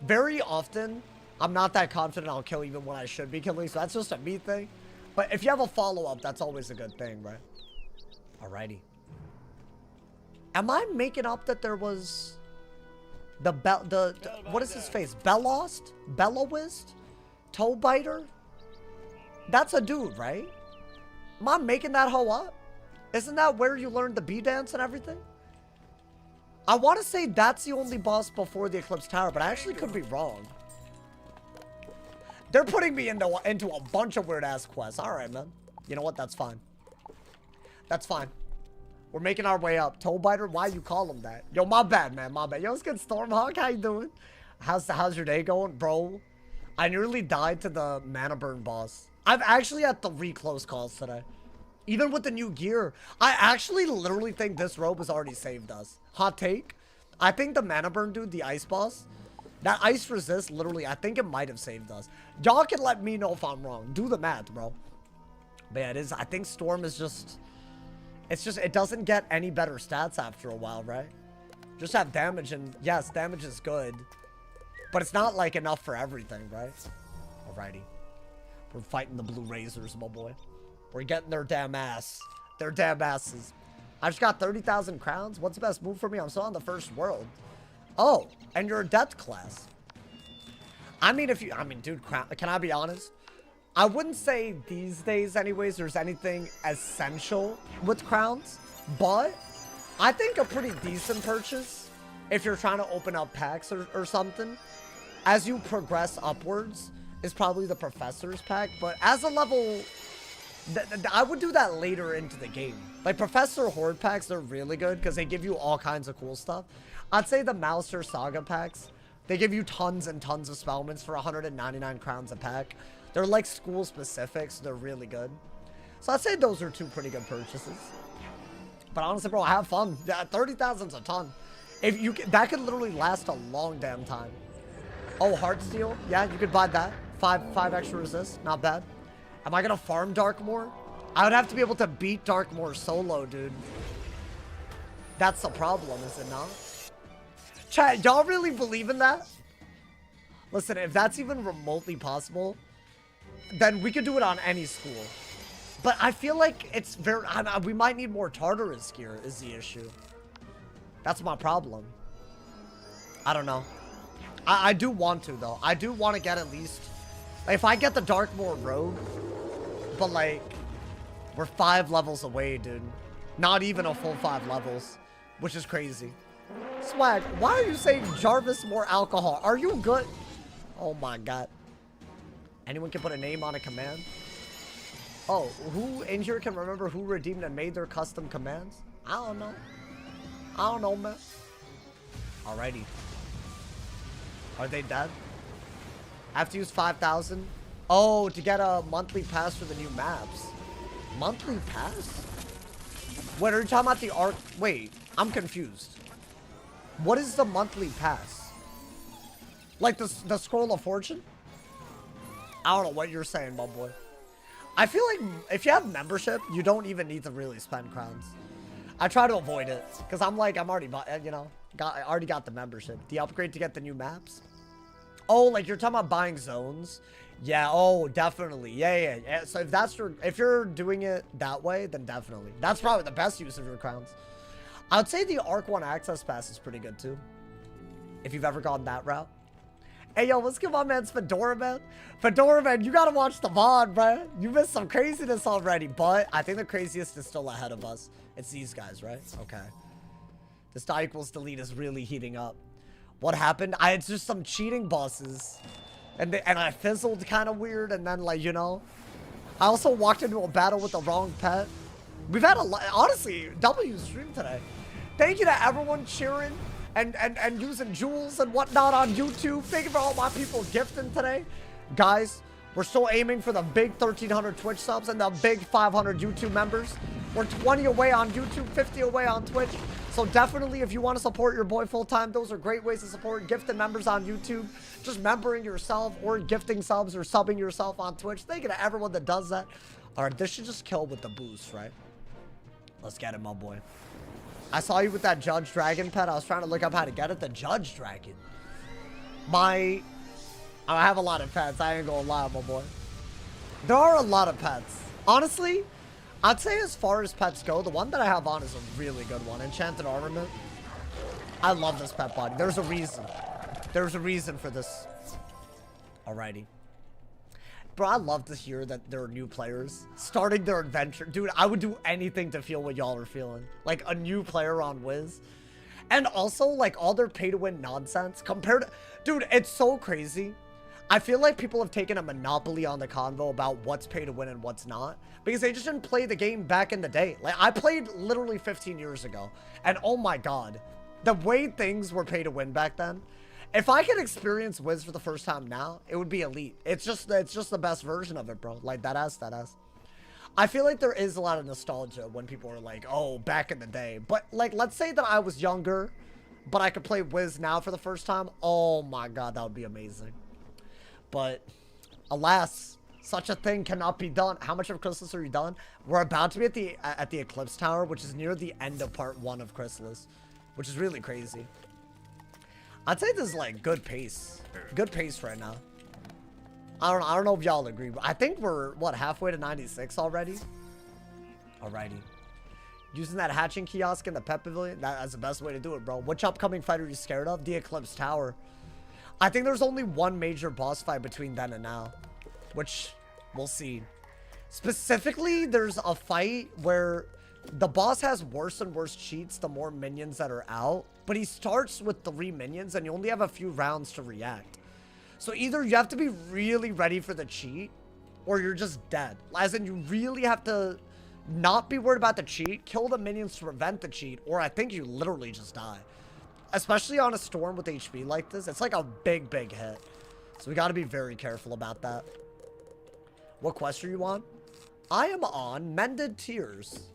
Very often, I'm not that confident I'll kill even when I should be killing. So that's just a me thing. But if you have a follow-up, that's always a good thing, right? Alrighty. Am I making up that there was... what is his face? Bellost? Bellowist? Toe Biter? That's a dude, right? Am I making that hoe up? Isn't that where you learn the bee dance and everything? I want to say that's the only boss before the Eclipse Tower, but I actually could be wrong. They're putting me into a bunch of weird-ass quests. Alright, man. You know what? That's fine. That's fine. We're making our way up. Toe Biter, why you call him that? Yo, my bad, man. My bad. Yo, it's good, Stormhawk. How you doing? How's your day going? Bro, I nearly died to the Mana Burn boss. I've actually had 3 close calls today. Even with the new gear. I actually literally think this robe has already saved us. Hot take. I think the Mana Burn dude, the ice boss, that ice resist, literally, I think it might have saved us. Y'all can let me know if I'm wrong. Do the math, bro. But yeah, it is. I think Storm is just... it doesn't get any better stats after a while, right? Just have damage, and yes, damage is good. But it's not, like, enough for everything, right? Alrighty. We're fighting the blue razors, my boy. We're getting their damn ass. Their damn asses. I just got 30,000 crowns. What's the best move for me? I'm still on the first world. Oh, and you're a death class. I mean, dude, can I be honest? I wouldn't say these days, anyways, there's anything essential with crowns. But I think a pretty decent purchase, if you're trying to open up packs or something, as you progress upwards, is probably the Professor's pack. But as a level, I would do that later into the game. Like Professor Horde packs, they're really good because they give you all kinds of cool stuff. I'd say the Mouser Saga packs, they give you tons and tons of spellements for 199 crowns a pack. They're like school specific, so they're really good. So I'd say those are 2 pretty good purchases. But honestly, bro, have fun. Yeah, 30,000's a ton. If you that could literally last a long damn time. Oh, Heartsteel? Yeah, you could buy that. 5 extra resist, not bad. Am I gonna farm Darkmoor? I would have to be able to beat Darkmoor solo, dude. That's the problem, is it not? Chat, y'all really believe in that? Listen, if that's even remotely possible, then we could do it on any school. But I feel like it's very... we might need more Tartarus gear is the issue. That's my problem. I don't know. I do want to, though. I do want to get at least... if I get the Darkmoor Rogue, but, like, we're 5 levels away, dude. Not even a full 5 levels, which is crazy. Swag, why are you saying Jarvis more alcohol? Are you good? Oh, my God. Anyone can put a name on a command? Oh, who in here can remember who redeemed and made their custom commands? I don't know. I don't know, man. Alrighty. Are they dead? I have to use 5,000? Oh, to get a monthly pass for the new maps. Monthly pass? Wait, are you talking about the arc? Wait, I'm confused. What is the monthly pass? Like the Scroll of Fortune? I don't know what you're saying, my boy. I feel like if you have membership, you don't even need to really spend crowns. I try to avoid it because I'm like, I'm already, you know, I already got the membership. The upgrade to get the new maps. Oh, like you're talking about buying zones? Yeah. Oh, definitely. Yeah. So if you're doing it that way, then definitely. That's probably the best use of your crowns. I would say the Arc 1 Access Pass is pretty good too. If you've ever gone that route. Hey, yo, let's give my man Fedora, man. Fedora, man, you gotta watch the VOD, bro. You missed some craziness already, but I think the craziest is still ahead of us. It's these guys, right? Okay. This die equals delete is really heating up. What happened? It's just some cheating bosses. And I fizzled kind of weird, and then, like, you know. I also walked into a battle with the wrong pet. We've had a lot, honestly, W stream today. Thank you to everyone cheering. And using jewels and whatnot on YouTube. Thank you for all my people gifting today. Guys, we're still aiming for the big 1,300 Twitch subs and the big 500 YouTube members. We're 20 away on YouTube, 50 away on Twitch. So definitely, if you want to support your boy full-time, those are great ways to support gifted members on YouTube. Just membering yourself or gifting subs or subbing yourself on Twitch. Thank you to everyone that does that. All right, this should just kill with the boost, right? Let's get it, my boy. I saw you with that Judge Dragon pet. I was trying to look up how to get it. The Judge Dragon. I have a lot of pets. I ain't gonna lie, my boy. There are a lot of pets. Honestly, I'd say as far as pets go, the one that I have on is a really good one. Enchanted Armament. I love this pet body. There's a reason. There's a reason for this. Alrighty. Bro, I love to hear that there are new players starting their adventure. Dude, I would do anything to feel what y'all are feeling. Like a new player on Wiz. And also, like, all their pay-to-win nonsense compared to... Dude, it's so crazy. I feel like people have taken a monopoly on the convo about what's pay-to-win and what's not. Because they just didn't play the game back in the day. Like, I played literally 15 years ago. And oh my god. The way things were pay-to-win back then... If I could experience Wiz for the first time now, it would be elite. It's just the best version of it, bro. Like, that ass. I feel like there is a lot of nostalgia when people are like, oh, back in the day. But, like, let's say that I was younger, but I could play Wiz now for the first time. Oh, my God, that would be amazing. But, alas, such a thing cannot be done. How much of Chrysalis are you done? We're about to be at the Eclipse Tower, which is near the end of part 1 of Chrysalis, which is really crazy. I'd say this is like good pace. Good pace right now. I don't know if y'all agree, but I think we're, what, halfway to 96 already? Alrighty. Using that hatching kiosk in the pet pavilion, that's the best way to do it, bro. Which upcoming fight are you scared of? The Eclipse Tower. I think there's only one major boss fight between then and now, which we'll see. Specifically, there's a fight where the boss has worse and worse cheats the more minions that are out, but he starts with 3 minions and you only have a few rounds to react. So either you have to be really ready for the cheat or you're just dead. As in, you really have to not be worried about the cheat, kill the minions to prevent the cheat, or I think you literally just die. Especially on a storm with HP like this, it's like a big hit. So we got to be very careful about that. What quest are you on? I am on Mended Tears.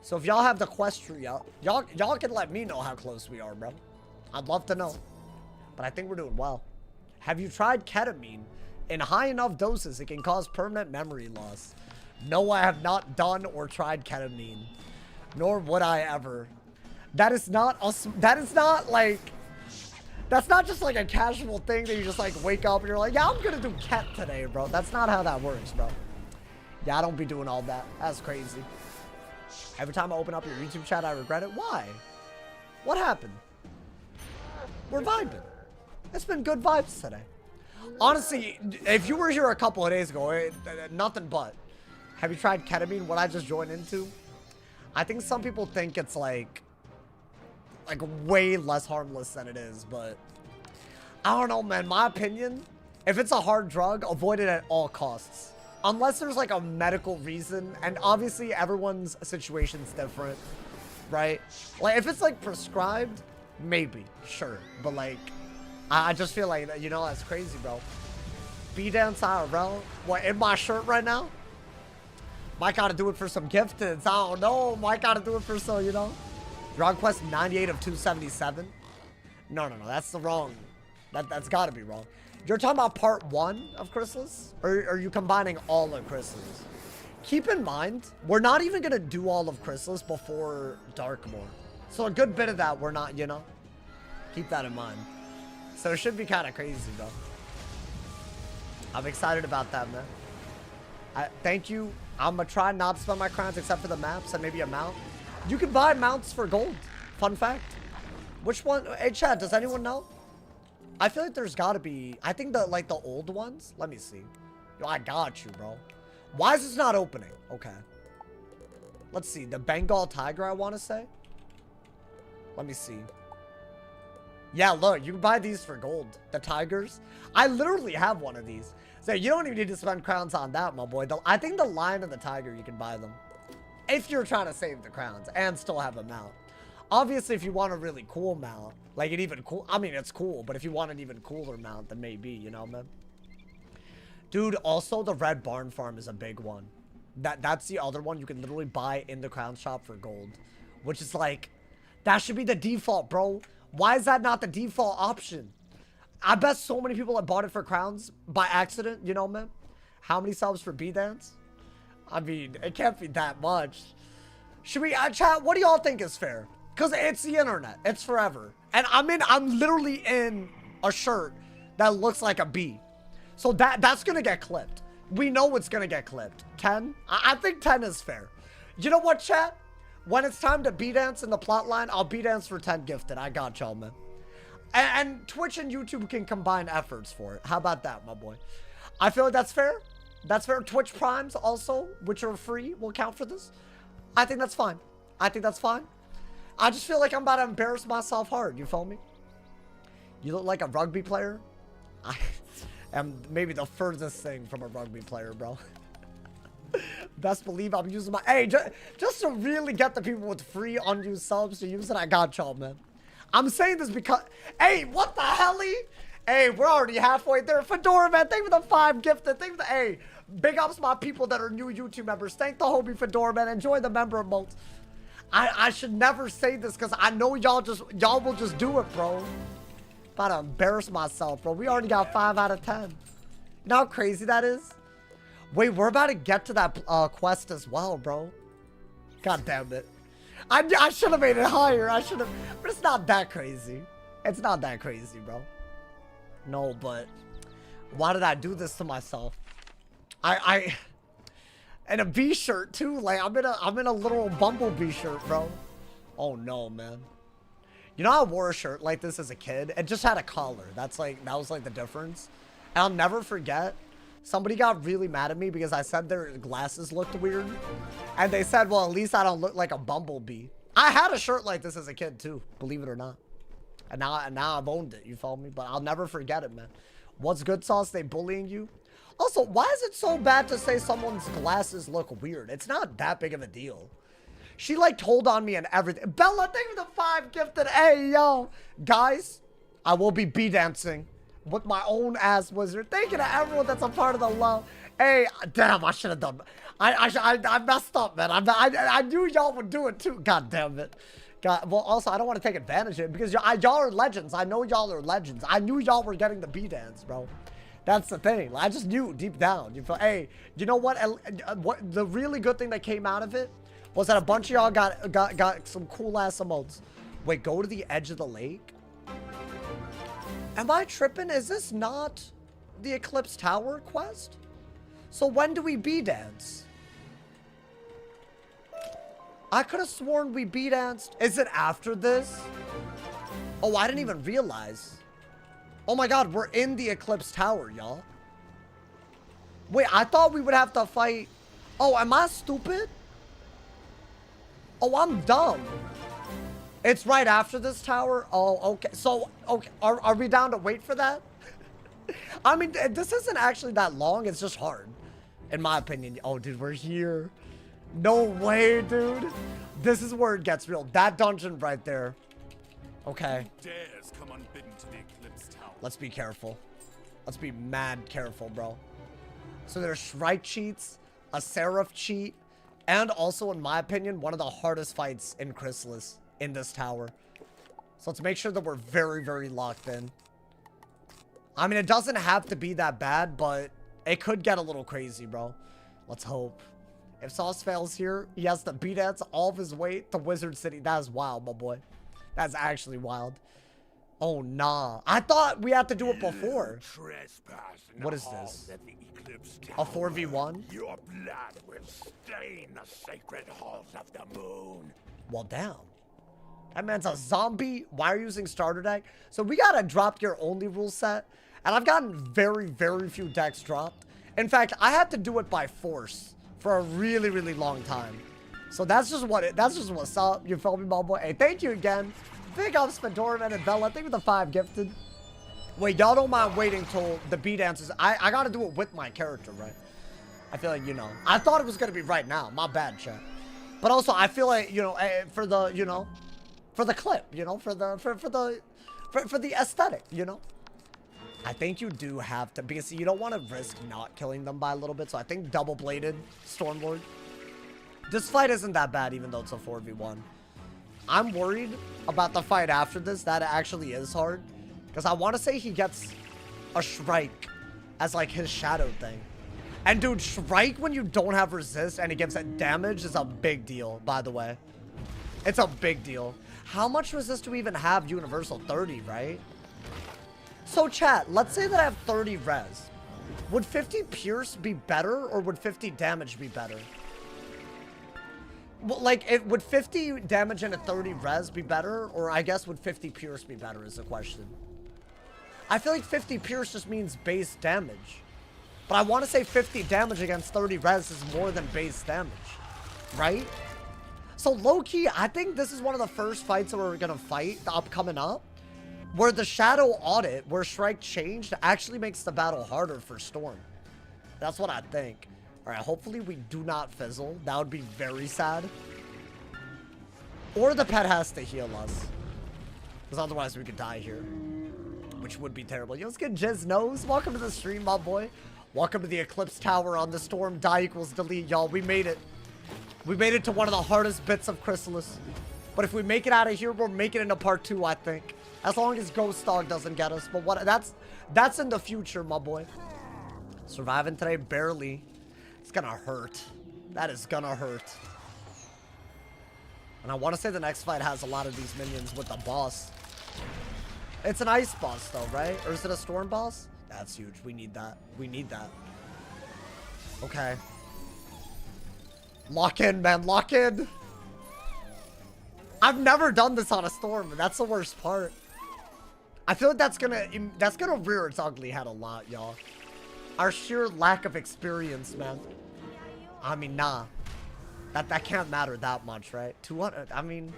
So if y'all have the quest tree up, y'all can let me know how close we are, bro. I'd love to know. But I think we're doing well. Have you tried ketamine? In high enough doses, it can cause permanent memory loss. No, I have not done or tried ketamine. Nor would I ever. That is not that is not like, that's not just like a casual thing that you just like wake up and you're like, yeah, I'm gonna do cat today, bro. That's not how that works, bro. Yeah, I don't be doing all that. That's crazy. Every time I open up your YouTube chat, I regret it. Why? What happened? We're vibing. It's been good vibes today. Honestly, if you were here a couple of days ago, nothing but. Have you tried ketamine, what I just joined into? I think some people think it's like way less harmless than it is, but I don't know, man. My opinion, if it's a hard drug, avoid it at all costs. Unless there's like a medical reason, and obviously everyone's situation's different, right? Like if it's like prescribed, maybe, sure. But like, I just feel like, you know, that's crazy, bro. B-Dance IRL? What, in my shirt right now? Might gotta do it for some gifteds. I don't know. Might gotta do it for some, you know? Dragon Quest 98 of 277? No, that's the wrong. That's gotta be wrong. You're talking about part 1 of Chrysalis? Or are you combining all of Chrysalis? Keep in mind, we're not even gonna do all of Chrysalis before Darkmoor. So a good bit of that we're not, you know? Keep that in mind. So it should be kind of crazy, though. I'm excited about that, man. Thank you. I'm gonna try not to spend my crowns except for the maps and maybe a mount. You can buy mounts for gold. Fun fact. Which one? Hey, chat, does anyone know? I feel like there's gotta be, I think the old ones. Let me see. Yo, I got you, bro. Why is this not opening? Okay. Let's see. The Bengal Tiger, I want to say. Let me see. Yeah, look, you can buy these for gold. The tigers. I literally have one of these. So you don't even need to spend crowns on that, my boy. I think the lion and the tiger, you can buy them. If you're trying to save the crowns and still have a mount. Obviously, if you want a really cool mount, like an even cool, I mean, it's cool, but if you want an even cooler mount, then maybe, you know, man. Dude, also the Red Barn Farm is a big one. That's the other one you can literally buy in the crown shop for gold. Which is like, that should be the default, bro. Why is that not the default option? I bet so many people have bought it for crowns by accident, you know, man. How many subs for B-Dance? I mean, it can't be that much. Should we, chat, what do y'all think is fair? Because it's the internet. It's forever. And I'm literally in a shirt that looks like a bee. So that's going to get clipped. We know it's going to get clipped. 10? I think 10 is fair. You know what, chat? When it's time to B-Dance in the plot line, I'll B-Dance for 10 gifted. I got y'all, man. And Twitch and YouTube can combine efforts for it. How about that, my boy? I feel like that's fair. That's fair. Twitch Primes also, which are free, will count for this. I think that's fine. I think that's fine. I just feel like I'm about to embarrass myself hard. You feel me? You look like a rugby player. I am maybe the furthest thing from a rugby player, bro. Best believe I'm using my... Hey, just to really get the people with free unused subs to use it, I got y'all, man. I'm saying this because... Hey, what the helly? Hey, we're already halfway there. Fedora, man, thank you for the 5 gifted. Thank you for the... Hey, big ups my people that are new YouTube members. Thank the homie Fedora, man. Enjoy the member emotes. I should never say this because I know y'all will just do it, bro. About to embarrass myself, bro. We already got 5 out of 10. You know how crazy that is? Wait, we're about to get to that quest as well, bro. God damn it. I should have made it higher. I should have, but it's not that crazy. It's not that crazy, bro. No, but why did I do this to myself? And a bee shirt too. Like I'm in a literal bumblebee shirt, bro. Oh no, man. You know, I wore a shirt like this as a kid. It just had a collar. That was like the difference. And I'll never forget. Somebody got really mad at me because I said their glasses looked weird. And they said, well, at least I don't look like a bumblebee. I had a shirt like this as a kid too, believe it or not. And now I've owned it, you follow me? But I'll never forget it, man. What's good, Sauce? They bullying you? Also, why is it so bad to say someone's glasses look weird? It's not that big of a deal. She like told on me and everything. Bella, thank you for the 5 gifted. Hey, yo. Guys, I will be B-dancing with my own ass wizard. Thank you to everyone that's a part of the love. Hey, damn, I should have done. I messed up, man. I knew y'all would do it too. God damn it. God, well, also, I don't want to take advantage of it because y'all are legends. I know y'all are legends. I knew y'all were getting the B-dance, bro. That's the thing. I just knew deep down. You feel, hey, you know what? What the really good thing that came out of it was that a bunch of y'all got some cool ass emotes. Wait, go to the edge of the lake? Am I tripping? Is this not the Eclipse Tower quest? So when do we B-dance? I could have sworn we B-danced. Is it after this? Oh, I didn't even realize. Oh my god, we're in the Eclipse Tower, y'all. Wait, I thought we would have to fight. Oh, am I stupid? Oh, I'm dumb. It's right after this tower? Oh, okay. So, okay, are we down to wait for that? I mean, this isn't actually that long. It's just hard, in my opinion. Oh, dude, we're here. No way, dude. This is where it gets real. That dungeon right there. Okay. Dares come unbidden to the Eclipse Tower. Let's be careful. Let's be mad careful, bro. So there's Shrike cheats, a Seraph cheat, and also, in my opinion, one of the hardest fights in Chrysalis in this tower. So let's make sure that we're very, very locked in. I mean, it doesn't have to be that bad, but it could get a little crazy, bro. Let's hope. If Sauce fails here, he has to B-dance all of his way to Wizard City. That is wild, my boy. That's actually wild. Oh, nah. I thought we had to do it before. What is this? A 4v1? Your blood will stain the sacred halls of the moon. Well, damn. That man's a zombie. Why are you using starter deck? So we got a drop gear only rule set. And I've gotten very, very few decks dropped. In fact, I had to do it by force for a really, really long time. So that's just what's up. You feel me, my boy? Hey, thank you again. Big ups for Dorman and Bella. Thank you for the 5 gifted. Wait, y'all don't mind waiting till the beat dances. I gotta do it with my character, right? I feel like, you know. I thought it was gonna be right now. My bad, chat. But also, I feel like, you know, for the, you know, for the clip, you know, for the aesthetic, you know. I think you do have to, because you don't want to risk not killing them by a little bit. So I think double-bladed Stormlord. This fight isn't that bad, even though it's a 4v1. I'm worried about the fight after this. That actually is hard. Because I want to say he gets a Shrike as like his shadow thing. And dude, Shrike when you don't have resist and it gives it damage is a big deal, by the way. It's a big deal. How much resist do we even have universal? 30, right? So chat, let's say that I have 30 res. Would 50 pierce be better or would 50 damage be better? Well, like, would 50 damage and a 30 res be better? Or I guess would 50 pierce be better is the question. I feel like 50 pierce just means base damage. But I want to say 50 damage against 30 res is more than base damage. Right? So low-key, I think this is one of the first fights that we're going to fight coming up. Where the Shadow Audit, where Shrike changed, actually makes the battle harder for Storm. That's what I think. Alright, hopefully we do not fizzle. That would be very sad. Or the pet has to heal us. Because otherwise we could die here. Which would be terrible. Yo, let's get Jizz Nose. Welcome to the stream, my boy. Welcome to the Eclipse Tower on the Storm. Die equals delete, y'all. We made it. We made it to one of the hardest bits of Chrysalis. But if we make it out of here, we'll make it into part 2, I think. As long as Ghost Dog doesn't get us. But what that's in the future, my boy. Surviving today, barely. It's gonna hurt. That is gonna hurt. And I want to say the next fight has a lot of these minions with the boss. It's an ice boss though, right? Or is it a storm boss? That's huge. We need that. We need that. Okay. Lock in, man. Lock in. I've never done this on a storm, and that's the worst part. I feel like that's gonna rear its ugly head a lot, y'all. Our sheer lack of experience, man. I mean, nah. That can't matter that much, right? 200, I mean,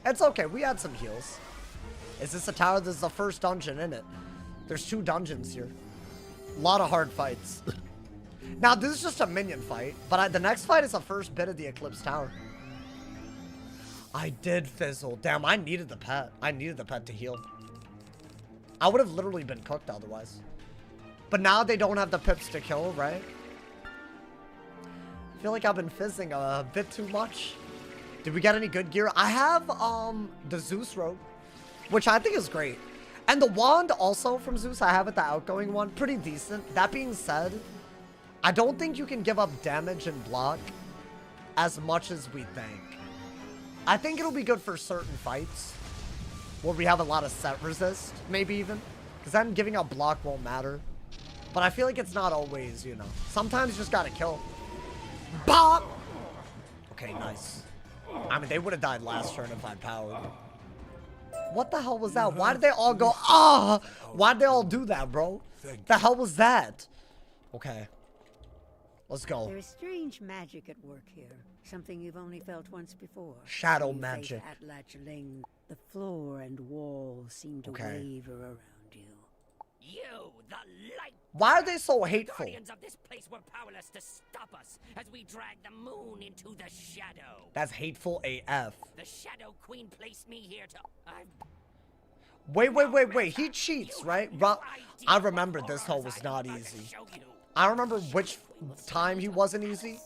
it's okay. We had some heals. Is this a tower? This is the first dungeon, isn't it? There's 2 dungeons here. A lot of hard fights. Now, this is just a minion fight, but the next fight is the first bit of the Eclipse Tower. I did fizzle. Damn, I needed the pet. I needed the pet to heal. I would have literally been cooked otherwise. But now they don't have the pips to kill, right? I feel like I've been fizzing a bit too much. Did we get any good gear? I have the Zeus robe, which I think is great. And the wand also from Zeus, I have it, the outgoing one. Pretty decent. That being said, I don't think you can give up damage and block as much as we think. I think it'll be good for certain fights. where we have a lot of set resist, maybe even. Because then giving up block won't matter. But I feel like it's not always, you know. Sometimes you just gotta kill. Bop! Okay, nice. I mean, they would have died last turn if I'd powered. What the hell was that? Why did they all go, ah! Why did they all do that, bro? The hell was that? Okay. Let's go. There is strange magic at work here. Something you've only felt once before. Shadow When you magic. face Atlatchaling, the floor and walls seem to waver around you. You, the light. Why are they so hateful? Guardians of this place were powerless to stop us as we dragged the moon into the shadow. That's hateful AF. The Shadow Queen placed me here to. Wait. He cheats, right? I remember this hole was not easy. I remember which time he wasn't easy.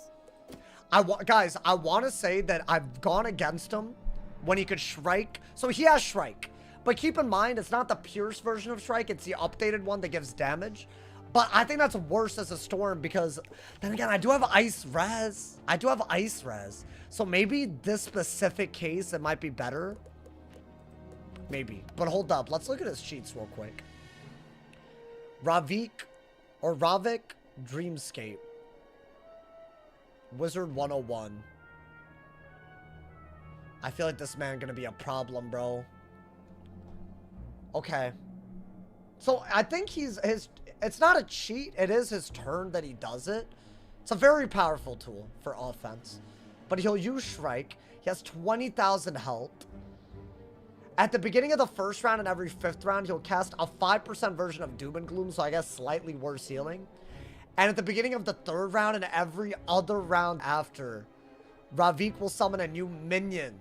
Guys, I want to say that I've gone against him when he could Shrike. So he has Shrike. But keep in mind, it's not the Pierce version of Shrike. It's the updated one that gives damage. But I think that's worse as a Storm because, then again, I do have Ice Res. So maybe this specific case, it might be better. Maybe. But hold up. Let's look at his cheats real quick. Ravik Dreamscape. Wizard101. I feel like this man gonna be a problem, bro. Okay. So I think it's not a cheat. It is his turn that he does it. It's a very powerful tool for offense. But he'll use Shrike. He has 20,000 health. At the beginning of the first round and every 5th round, he'll cast a 5% version of Doom and Gloom, so I guess slightly worse healing. And at the beginning of the 3rd round and every other round after, Ravik will summon a new minion.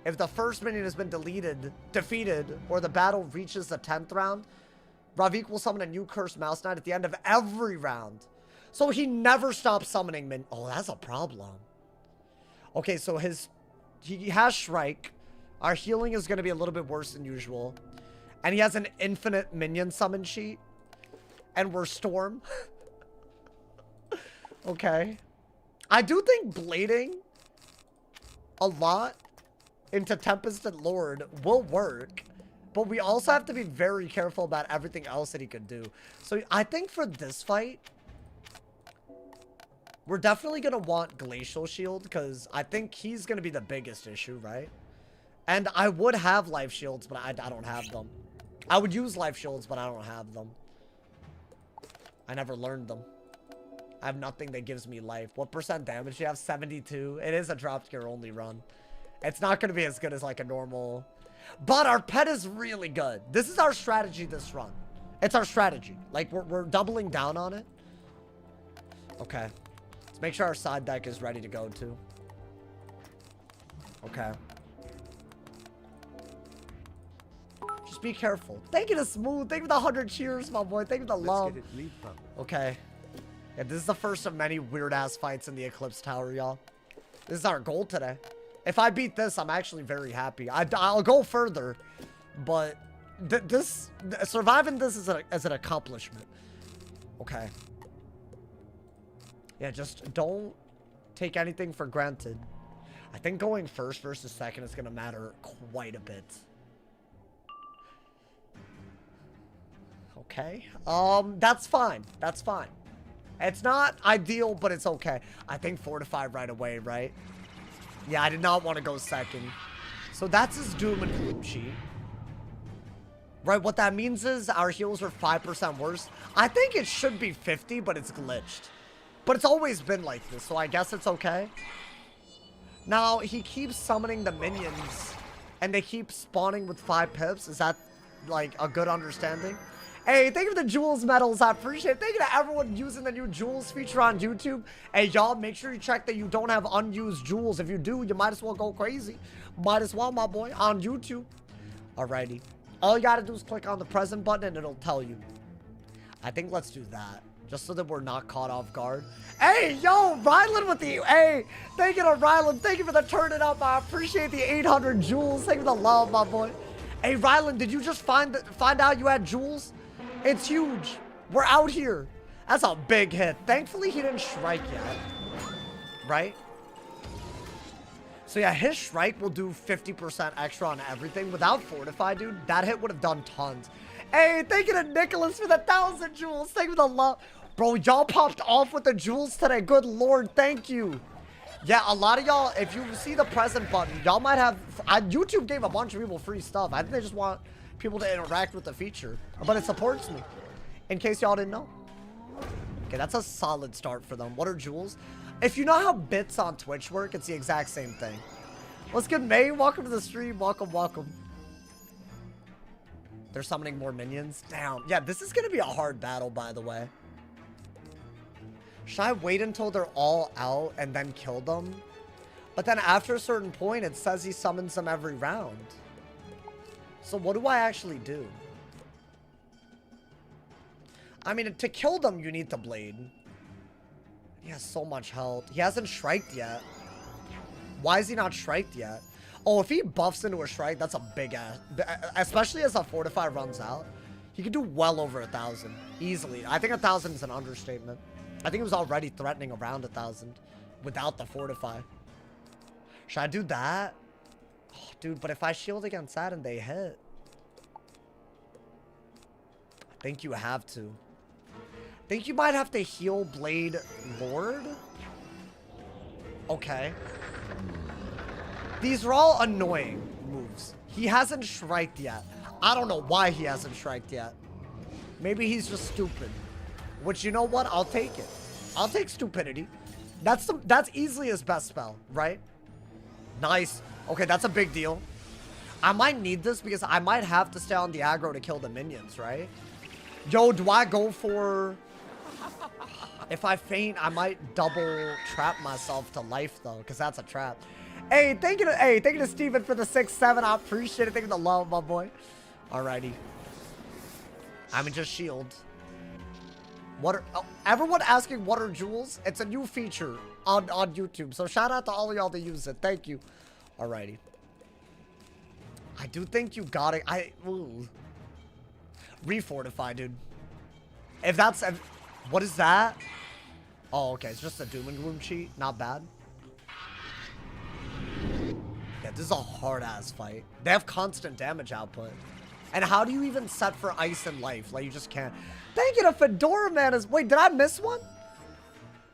If the first minion has been defeated, or the battle reaches the 10th round, Ravik will summon a new Cursed Mouse Knight at the end of every round. So he never stops summoning minions. Oh, that's a problem. Okay, so he has Shrike. Our healing is going to be a little bit worse than usual. And he has an infinite minion summon sheet. And we're Storm. Okay. I do think blading a lot into Tempest and Lord will work. But we also have to be very careful about everything else that he could do. So I think for this fight, we're definitely going to want Glacial Shield. Because I think he's going to be the biggest issue, right? And I would have life shields, but I don't have them. I would use life shields, but I don't have them. I never learned them. I have nothing that gives me life. What percent damage do you have? 72. It is a drop gear only run. It's not going to be as good as like a normal. But our pet is really good. This is our strategy this run. It's our strategy. Like we're doubling down on it. Okay. Let's make sure our side deck is ready to go too. Okay. Just be careful. Thank you to Smooth. Thank you for the 100 cheers, my boy. Thank you for the love. Okay. Yeah, this is the first of many weird-ass fights in the Eclipse Tower, y'all. This is our goal today. If I beat this, I'm actually very happy. I'll go further, but surviving this is an accomplishment. Okay. Yeah, just don't take anything for granted. I think going first versus second is going to matter quite a bit. Okay. That's fine. That's fine. It's not ideal, but it's okay. I think Fortify right away, right? Yeah, I did not want to go second. So that's his Doom and Gloom cheat. Right, what that means is our heals are 5% worse. I think it should be 50, but it's glitched. But it's always been like this, so I guess it's okay. Now, he keeps summoning the minions, and they keep spawning with 5 pips. Is that, like, a good understanding? Hey, thank you for the Jewels medals. I appreciate it. Thank you to everyone using the new Jewels feature on YouTube. Hey, y'all, make sure you check that you don't have unused Jewels. If you do, you might as well go crazy. Might as well, my boy, on YouTube. Alrighty. All you gotta do is click on the present button and it'll tell you. I think let's do that. Just so that we're not caught off guard. Hey, yo, Rylan with the... Hey, thank you to Rylan. Thank you for the turn it up. I appreciate the 800 Jewels. Thank you for the love, my boy. Hey, Rylan, did you just find out you had Jewels? It's huge. We're out here. That's a big hit. Thankfully, he didn't Shrike yet. Right? So yeah, his Shrike will do 50% extra on everything. Without Fortify, dude, that hit would have done tons. Hey, thank you to Nicholas for the 1,000 jewels. Thank you for the love. Bro, y'all popped off with the jewels today. Good Lord, thank you. Yeah, a lot of y'all, if you see the present button, y'all might have... YouTube gave a bunch of people free stuff. I think they just want people to interact with the feature. But it supports me, in case y'all didn't know. Okay, that's a solid start for them. What are jewels? If you know how bits on Twitch work, it's the exact same thing. What's good, May? Welcome to the stream. Welcome, welcome. They're summoning more minions. Damn. Yeah, this is going to be a hard battle, by the way. Should I wait until they're all out and then kill them? But then after a certain point, it says he summons them every round. So what do I actually do? I mean, to kill them, you need the blade. He has so much health. He hasn't striked yet. Why is he not striked yet? Oh, if he buffs into a strike, that's a big ass. Especially as a Fortify runs out. He could do well over 1,000. Easily. I think 1,000 is an understatement. I think he was already threatening around 1,000 without the Fortify. Should I do that? Oh, dude, but if I shield against that and they hit. I think you have to. I think you might have to heal Blade Lord. Okay. These are all annoying moves. He hasn't striked yet. I don't know why he hasn't striked yet. Maybe he's just stupid. Which, you know what? I'll take it. I'll take stupidity. That's easily his best spell, right? Nice. Okay, that's a big deal. I might need this because I might have to stay on the aggro to kill the minions, right? Yo, do I go for... If I faint, I might double trap myself to life, though, because that's a trap. Hey, thank you to Steven for the 6-7. I appreciate it. Thank you for the love, my boy. Alrighty. I'm just shield. What are... Oh, everyone asking what are jewels? It's a new feature on YouTube. So shout out to all of y'all that use it. Thank you. Alrighty. I do think you got it. Refortify, dude. If that's... What is that? Oh, okay. It's just a Doom and Gloom cheat. Not bad. Yeah, this is a hard-ass fight. They have constant damage output. And how do you even set for ice and life? Like, you just can't. Thank you to Fedora Man as... Wait, did I miss one?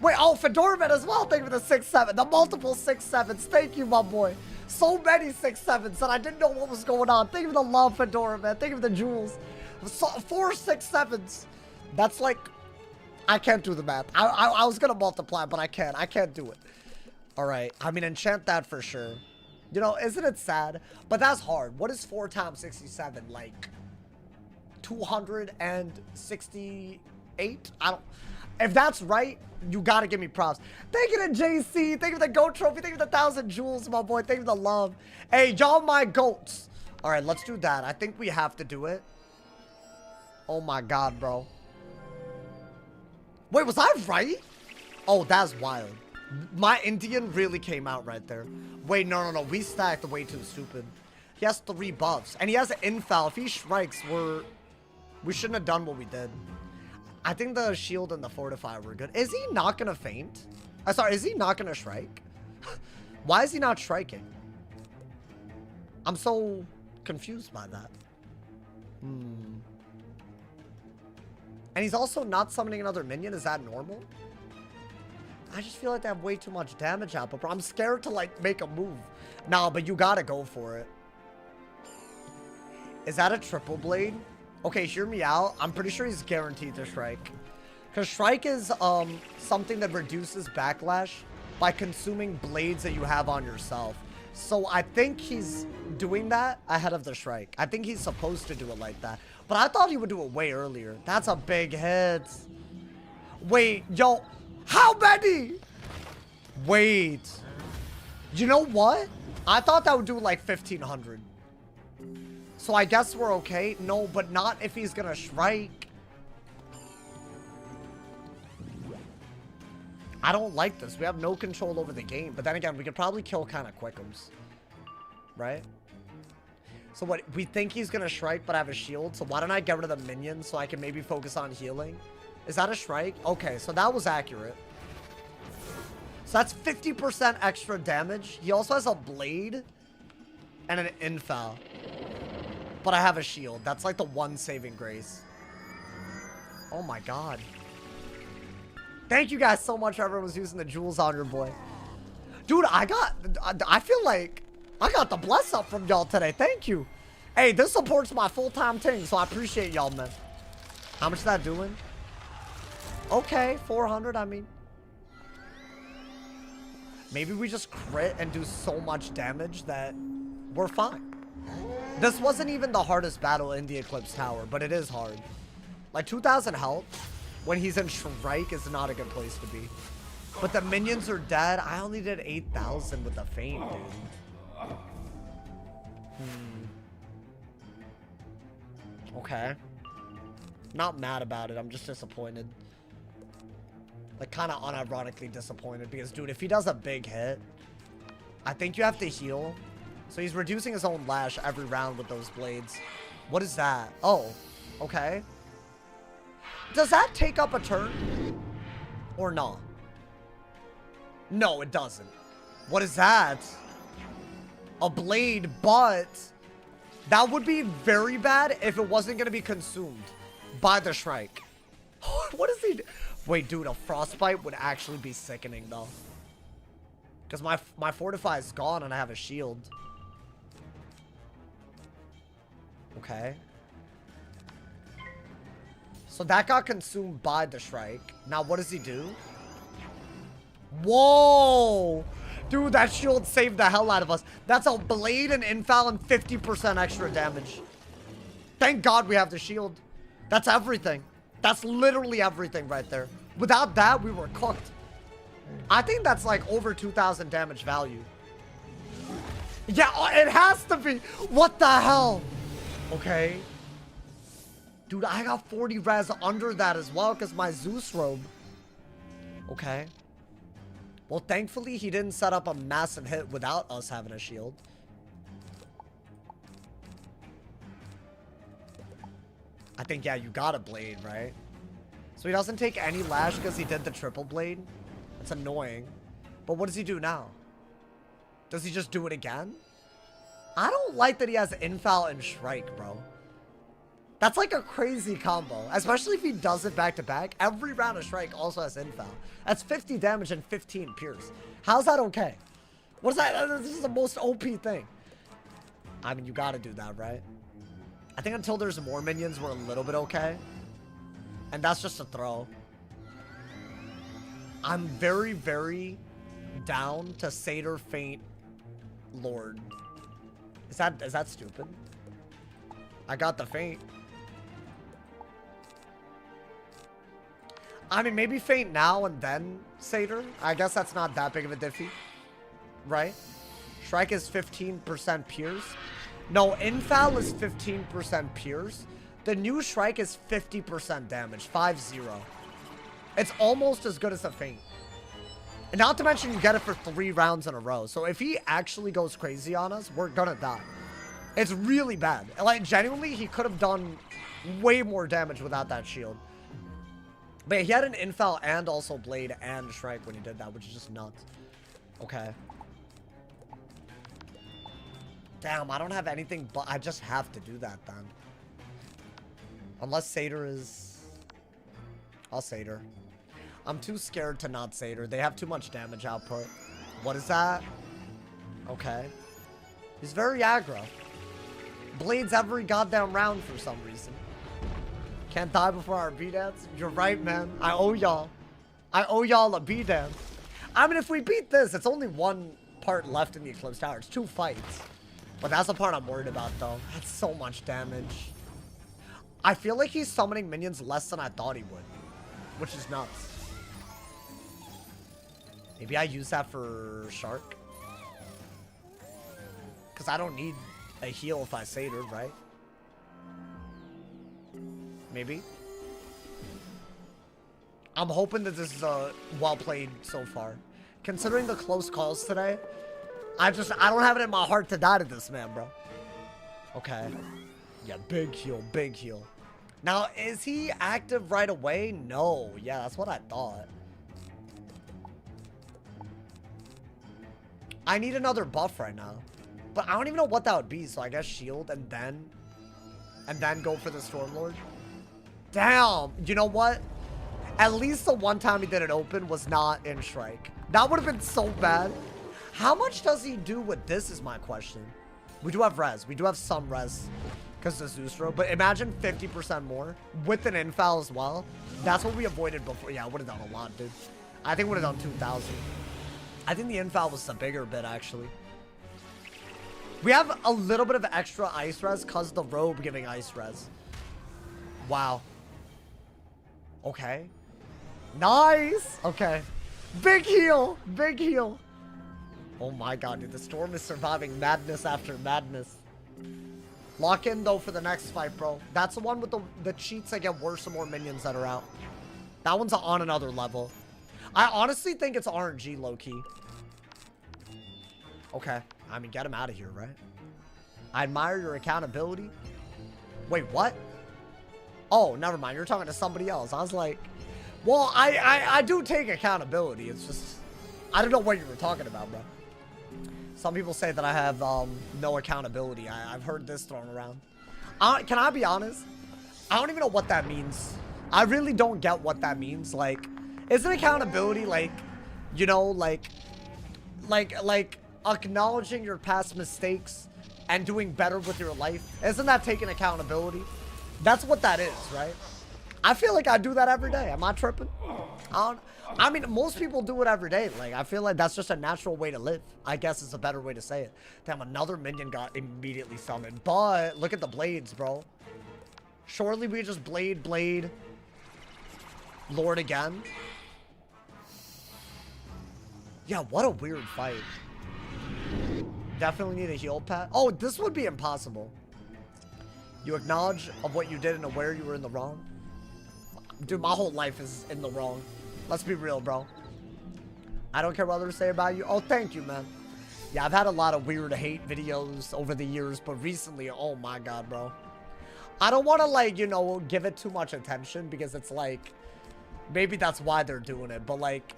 Wait, oh, Fedora Man as well. Thank you for the 6-7. The multiple 6-7s. Thank you, my boy. So many 6-7s that I didn't know what was going on. Thank you for the love, Fedora Man. Thank you for the jewels. 4 6-7s. That's like... I can't do the math. I was gonna multiply, but I can't. I can't do it. Alright. I mean, enchant that for sure. You know, isn't it sad? But that's hard. What is 4 times 67? Like 268? I don't... If that's right, you gotta give me props. Thank you to JC. Thank you for the goat trophy. Thank you for the 1,000 jewels, my boy. Thank you for the love. Hey, y'all my goats. Alright, let's do that. I think we have to do it. Oh my god, bro. Wait, was I right? Oh, that's wild. My Indian really came out right there. Wait, no. We stacked way too stupid. He has 3 buffs. And he has an infoul. If he strikes, we shouldn't have done what we did. I think the shield and the fortify were good. Is he not going to faint? Sorry, is he not going to strike? Why is he not striking? I'm so confused by that. And he's also not summoning another minion. Is that normal? I just feel like they have way too much damage output, bro. I'm scared to, like, make a move. Nah, but you gotta go for it. Is that a triple blade? Okay, hear me out. I'm pretty sure he's guaranteed to strike. Because strike is something that reduces backlash by consuming blades that you have on yourself. So I think he's doing that ahead of the strike. I think he's supposed to do it like that. But I thought he would do it way earlier. That's a big hit. Wait, yo. How many? Wait. You know what? I thought that would do like 1,500. So I guess we're okay. No, but not if he's gonna strike. I don't like this. We have no control over the game. But then again, we could probably kill kind of quickums. Right? So what? We think he's gonna strike, but I have a shield. So why don't I get rid of the minions so I can maybe focus on healing? Is that a strike? Okay, so that was accurate. So that's 50% extra damage. He also has a blade and an infal. But I have a shield. That's like the one saving grace. Oh my god. Thank you guys so much, everyone was using the jewels on your boy. Dude, I feel like I got the bless up from y'all today. Thank you. Hey, this supports my full-time thing, so I appreciate y'all, man. How much is that doing? Okay, 400, I mean. Maybe we just crit and do so much damage that we're fine. This wasn't even the hardest battle in the Eclipse Tower, but it is hard. Like, 2,000 health when he's in Shrike is not a good place to be. But the minions are dead. I only did 8,000 with the feint, dude. Okay. Not mad about it. I'm just disappointed. Like, kind of unironically disappointed. Because, dude, if he does a big hit, I think you have to heal. So he's reducing his own lash every round with those blades. What is that? Oh, okay. Does that take up a turn? Or not? No, it doesn't. What is that? A blade, but that would be very bad if it wasn't going to be consumed by the Shrike. What is he do? Wait, dude, a frostbite would actually be sickening, though. Because my fortify is gone and I have a shield. Okay. So that got consumed by the Shrike. Now, what does he do? Whoa! Dude, that shield saved the hell out of us. That's a blade and infal and 50% extra damage. Thank God we have the shield. That's everything. That's literally everything right there. Without that, we were cooked. I think that's like over 2,000 damage value. Yeah, it has to be. What the hell? Okay. Dude, I got 40 res under that as well because my Zeus robe. Okay. Well, thankfully, he didn't set up a massive hit without us having a shield. I think, yeah, you got a blade, right? So he doesn't take any lash because he did the triple blade. That's annoying. But what does he do now? Does he just do it again? I don't like that he has infal and Shrike, bro. That's like a crazy combo. Especially if he does it back to back. Every round of Shrike also has infal. That's 50 damage and 15 pierce. How's that okay? What is that? This is the most OP thing. I mean, you gotta do that, right? I think until there's more minions, we're a little bit okay. And that's just a throw. I'm very, very down to Satyr Feint Lord. Is that stupid? I got the feint. I mean, maybe feint now and then Satyr. I guess that's not that big of a diffy. Right? Shrike is 15% pierce. No, infal is 15% pierce. The new Shrike is 50% damage. 5-0. It's almost as good as a feint. And not to mention you get it for 3 rounds in a row. So if he actually goes crazy on us, we're gonna die. It's really bad. Like, genuinely, he could have done way more damage without that shield. But yeah, he had an infal and also blade and Shrike when he did that, which is just nuts. Okay. Damn, I don't have anything but I just have to do that then. Unless Satyr is... I'll Satyr. I'm too scared to not Satyr. They have too much damage output. What is that? Okay. He's very aggro. Blades every goddamn round for some reason. Can't die before our B-dance? You're right, man. I owe y'all. I owe y'all a B-dance. I mean, if we beat this, it's only one part left in the Eclipse Tower. It's 2 fights. But that's the part I'm worried about, though. That's so much damage. I feel like he's summoning minions less than I thought he would. Which is nuts. Maybe I use that for Shark. Because I don't need a heal if I Satyr, right? Maybe. I'm hoping that this is well played so far. Considering the close calls today, I don't have it in my heart to die to this man, bro. Okay. Yeah, big heal, big heal. Now, is he active right away? No. Yeah, that's what I thought. I need another buff right now. But I don't even know what that would be, so I guess shield and then go for the Stormlord. Damn, you know what? At least the one time he didn't open was not in Shrike. That would have been so bad. How much does he do with this is my question. We do have res. We do have some res because of Zeusro. But imagine 50% more with an infoul as well. That's what we avoided before. Yeah, I would have done a lot, dude. I think we would have done 2,000. I think the infoul was the bigger bit, actually. We have a little bit of extra ice res because the robe giving ice res. Wow. Okay. Nice. Okay. Big heal. Big heal. Oh my god, dude. The storm is surviving madness after madness. Lock in, though, for the next fight, bro. That's the one with the cheats that get worse the more minions that are out. That one's on another level. I honestly think it's RNG, low-key. Okay. I mean, get him out of here, right? I admire your accountability. Wait, what? Oh, never mind. You're talking to somebody else. I was like, well, I do take accountability. It's just, I don't know what you were talking about, bro. Some people say that I have no accountability. I've heard this thrown around. Can I be honest? I don't even know what that means. I really don't get what that means. Like, isn't accountability like, you know, like acknowledging your past mistakes and doing better with your life? Isn't that taking accountability? That's what that is, right? I feel like I do that every day. Am I tripping? I mean, most people do it every day. Like, I feel like that's just a natural way to live. I guess is a better way to say it. Damn, another minion got immediately summoned. But look at the blades, bro. Surely we just blade Lord again. Yeah, what a weird fight. Definitely need a heal pad. Oh, this would be impossible. You acknowledge of what you did and aware you were in the wrong. Dude, my whole life is in the wrong. Let's be real, bro. I don't care what others say about you. Oh, thank you, man. Yeah, I've had a lot of weird hate videos over the years, but recently, oh my god, bro. I don't want to, like, you know, give it too much attention because it's like, maybe that's why they're doing it. But, like,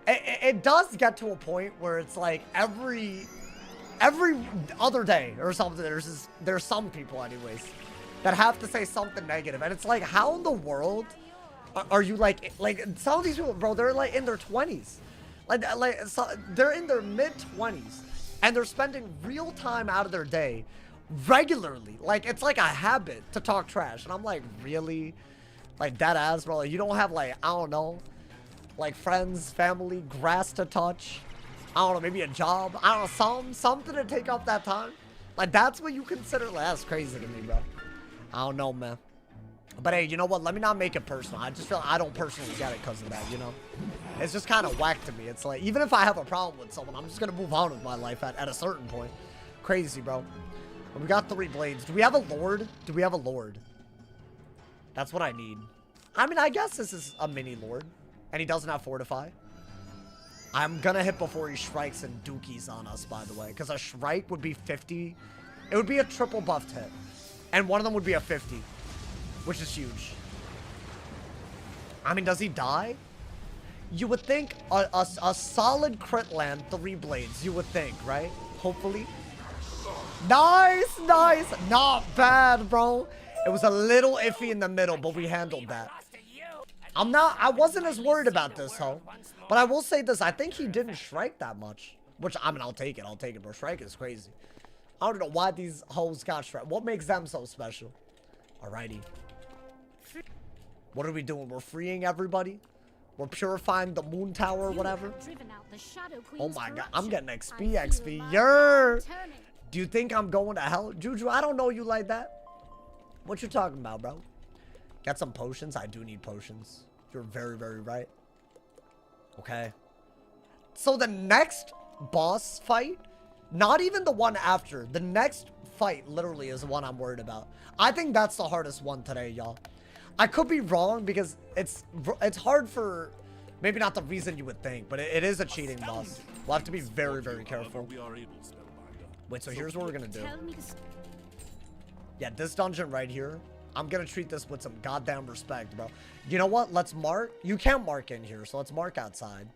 it does get to a point where it's like every other day or something, there's some people anyways that have to say something negative, and it's like, how in the world are you like some of these people, bro, they're like in their 20s, so they're in their mid-20s and they're spending real time out of their day regularly, like it's like a habit to talk trash, and I'm like, really? Like, dead ass, bro? Like, you don't have, like, I don't know, like friends, family, grass to touch, I don't know, maybe a job, I don't know, something to take up that time? Like, that's what you consider? Like, that's crazy to me, bro. I don't know, man. But hey, you know what? Let me not make it personal. I just feel I don't personally get it because of that, you know? It's just kind of whack to me. It's like, even if I have a problem with someone, I'm just going to move on with my life at a certain point. Crazy, bro. But we got 3 blades. Do we have a Lord? Do we have a Lord? That's what I need. I mean, I guess this is a mini Lord. And he doesn't have Fortify. I'm going to hit before he strikes and dookies on us, by the way. Because a Shrike would be 50. It would be a triple buffed hit. And one of them would be a 50. Which is huge. I mean, does he die? You would think a solid crit land, 3 blades. You would think, right? Hopefully. Nice, nice. Not bad, bro. It was a little iffy in the middle, but we handled that. I wasn't as worried about this, ho. But I will say this. I think he didn't strike that much. Which, I mean, I'll take it. I'll take it, bro. Strike is crazy. I don't know why these hoes got strike. What makes them so special? Alrighty. What are we doing? We're freeing everybody? We're purifying the moon tower or whatever? Oh my god. I'm getting XP. Yer! Do you think I'm going to hell? Juju, I don't know you like that. What you talking about, bro? Get some potions? I do need potions. You're very, very right. Okay. So the next boss fight, not even the one after, the next fight literally is the one I'm worried about. I think that's the hardest one today, y'all. I could be wrong because it's hard for maybe not the reason you would think, but it is a cheating boss. We'll have to be very, very careful. Wait, so here's what we're gonna do. Yeah, this dungeon right here, I'm gonna treat this with some goddamn respect, bro. You know what? Let's mark. You can't mark in here, so let's mark outside.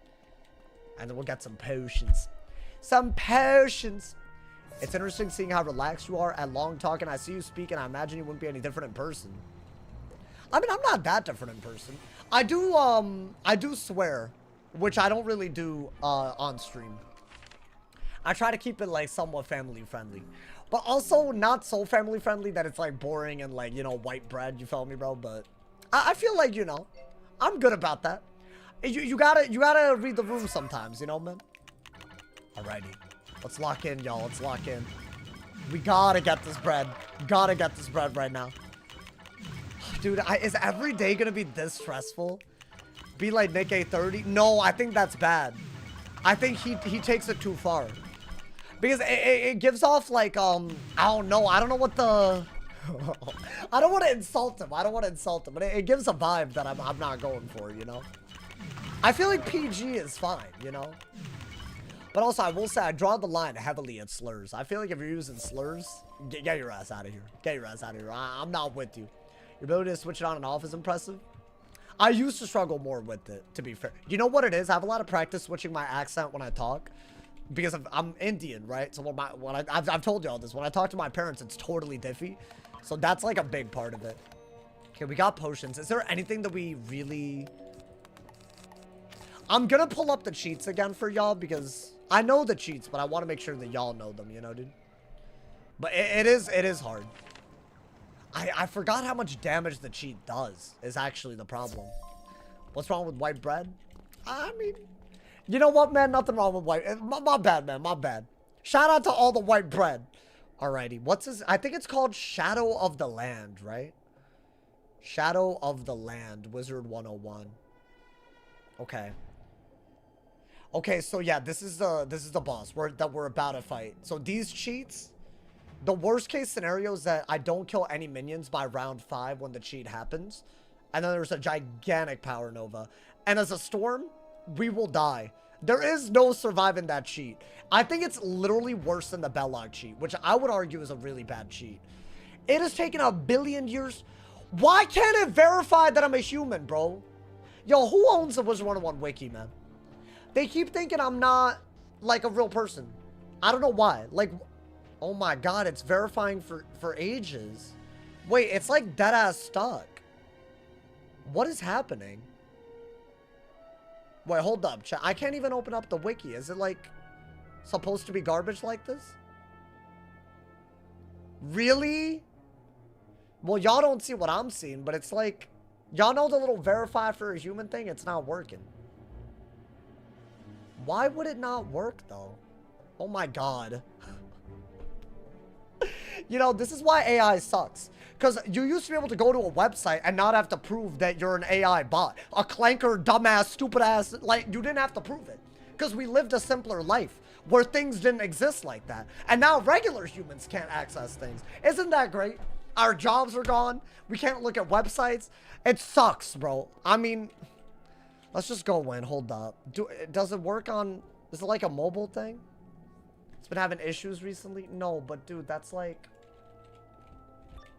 And then we'll get some potions. Some potions. It's interesting seeing how relaxed you are at long talking. I see you speak and I imagine you wouldn't be any different in person. I mean, I'm not that different in person. I do swear, which I don't really do on stream. I try to keep it like somewhat family friendly, but also not so family friendly that it's like boring and like, you know, white bread, you feel me, bro? But I feel like, you know, I'm good about that. You gotta read the room sometimes, you know, man? Alrighty. Let's lock in, y'all. Let's lock in. We gotta get this bread. Gotta get this bread right now. Dude, is every day gonna be this stressful? Be like Nick A30? No, I think that's bad. I think he takes it too far. Because it gives off like, I don't know. I don't know what the... I don't want to insult him. I don't want to insult him. But it gives a vibe that I'm not going for, you know? I feel like PG is fine, you know? But also, I will say, I draw the line heavily at slurs. I feel like if you're using slurs, get your ass out of here. Get your ass out of here. I'm not with you. Your ability to switch it on and off is impressive. I used to struggle more with it, to be fair. You know what it is? I have a lot of practice switching my accent when I talk. Because I'm Indian, right? So when I've told you all this. When I talk to my parents, it's totally diffy. So that's like a big part of it. Okay, we got potions. Is there anything that we really... I'm gonna pull up the cheats again for y'all because I know the cheats, but I want to make sure that y'all know them, you know, dude? But it is hard. I forgot how much damage the cheat does is actually the problem. What's wrong with white bread? I mean, you know what, man? Nothing wrong with white. My bad, man. My bad. Shout out to all the white bread. Alrighty. What's this? I think it's called Shadow of the Land, right? Shadow of the Land, Wizard101. Okay. Okay, so yeah, this is the boss that we're about to fight. So these cheats, the worst case scenario is that I don't kill any minions by round 5 when the cheat happens. And then there's a gigantic power nova. And as a storm, we will die. There is no surviving that cheat. I think it's literally worse than the Bellog cheat, which I would argue is a really bad cheat. It has taken 1 billion years. Why can't it verify that I'm a human, bro? Yo, who owns the Wizard101 wiki, man? They keep thinking I'm not, like, a real person. I don't know why. Like, oh my god, it's verifying for ages. Wait, it's like dead-ass stuck. What is happening? Wait, hold up. I can't even open up the wiki. Is it, like, supposed to be garbage like this? Really? Well, y'all don't see what I'm seeing, but it's like... Y'all know the little verify for a human thing? It's not working. Why would it not work, though? Oh my god. You know, this is why AI sucks. Because you used to be able to go to a website and not have to prove that you're an AI bot. A clanker, dumbass, stupid ass. Like, you didn't have to prove it. Because we lived a simpler life where things didn't exist like that. And now regular humans can't access things. Isn't that great? Our jobs are gone. We can't look at websites. It sucks, bro. I mean... Let's just go in. Hold up. Does it work on... Is it like a mobile thing? It's been having issues recently? No, but dude, that's like...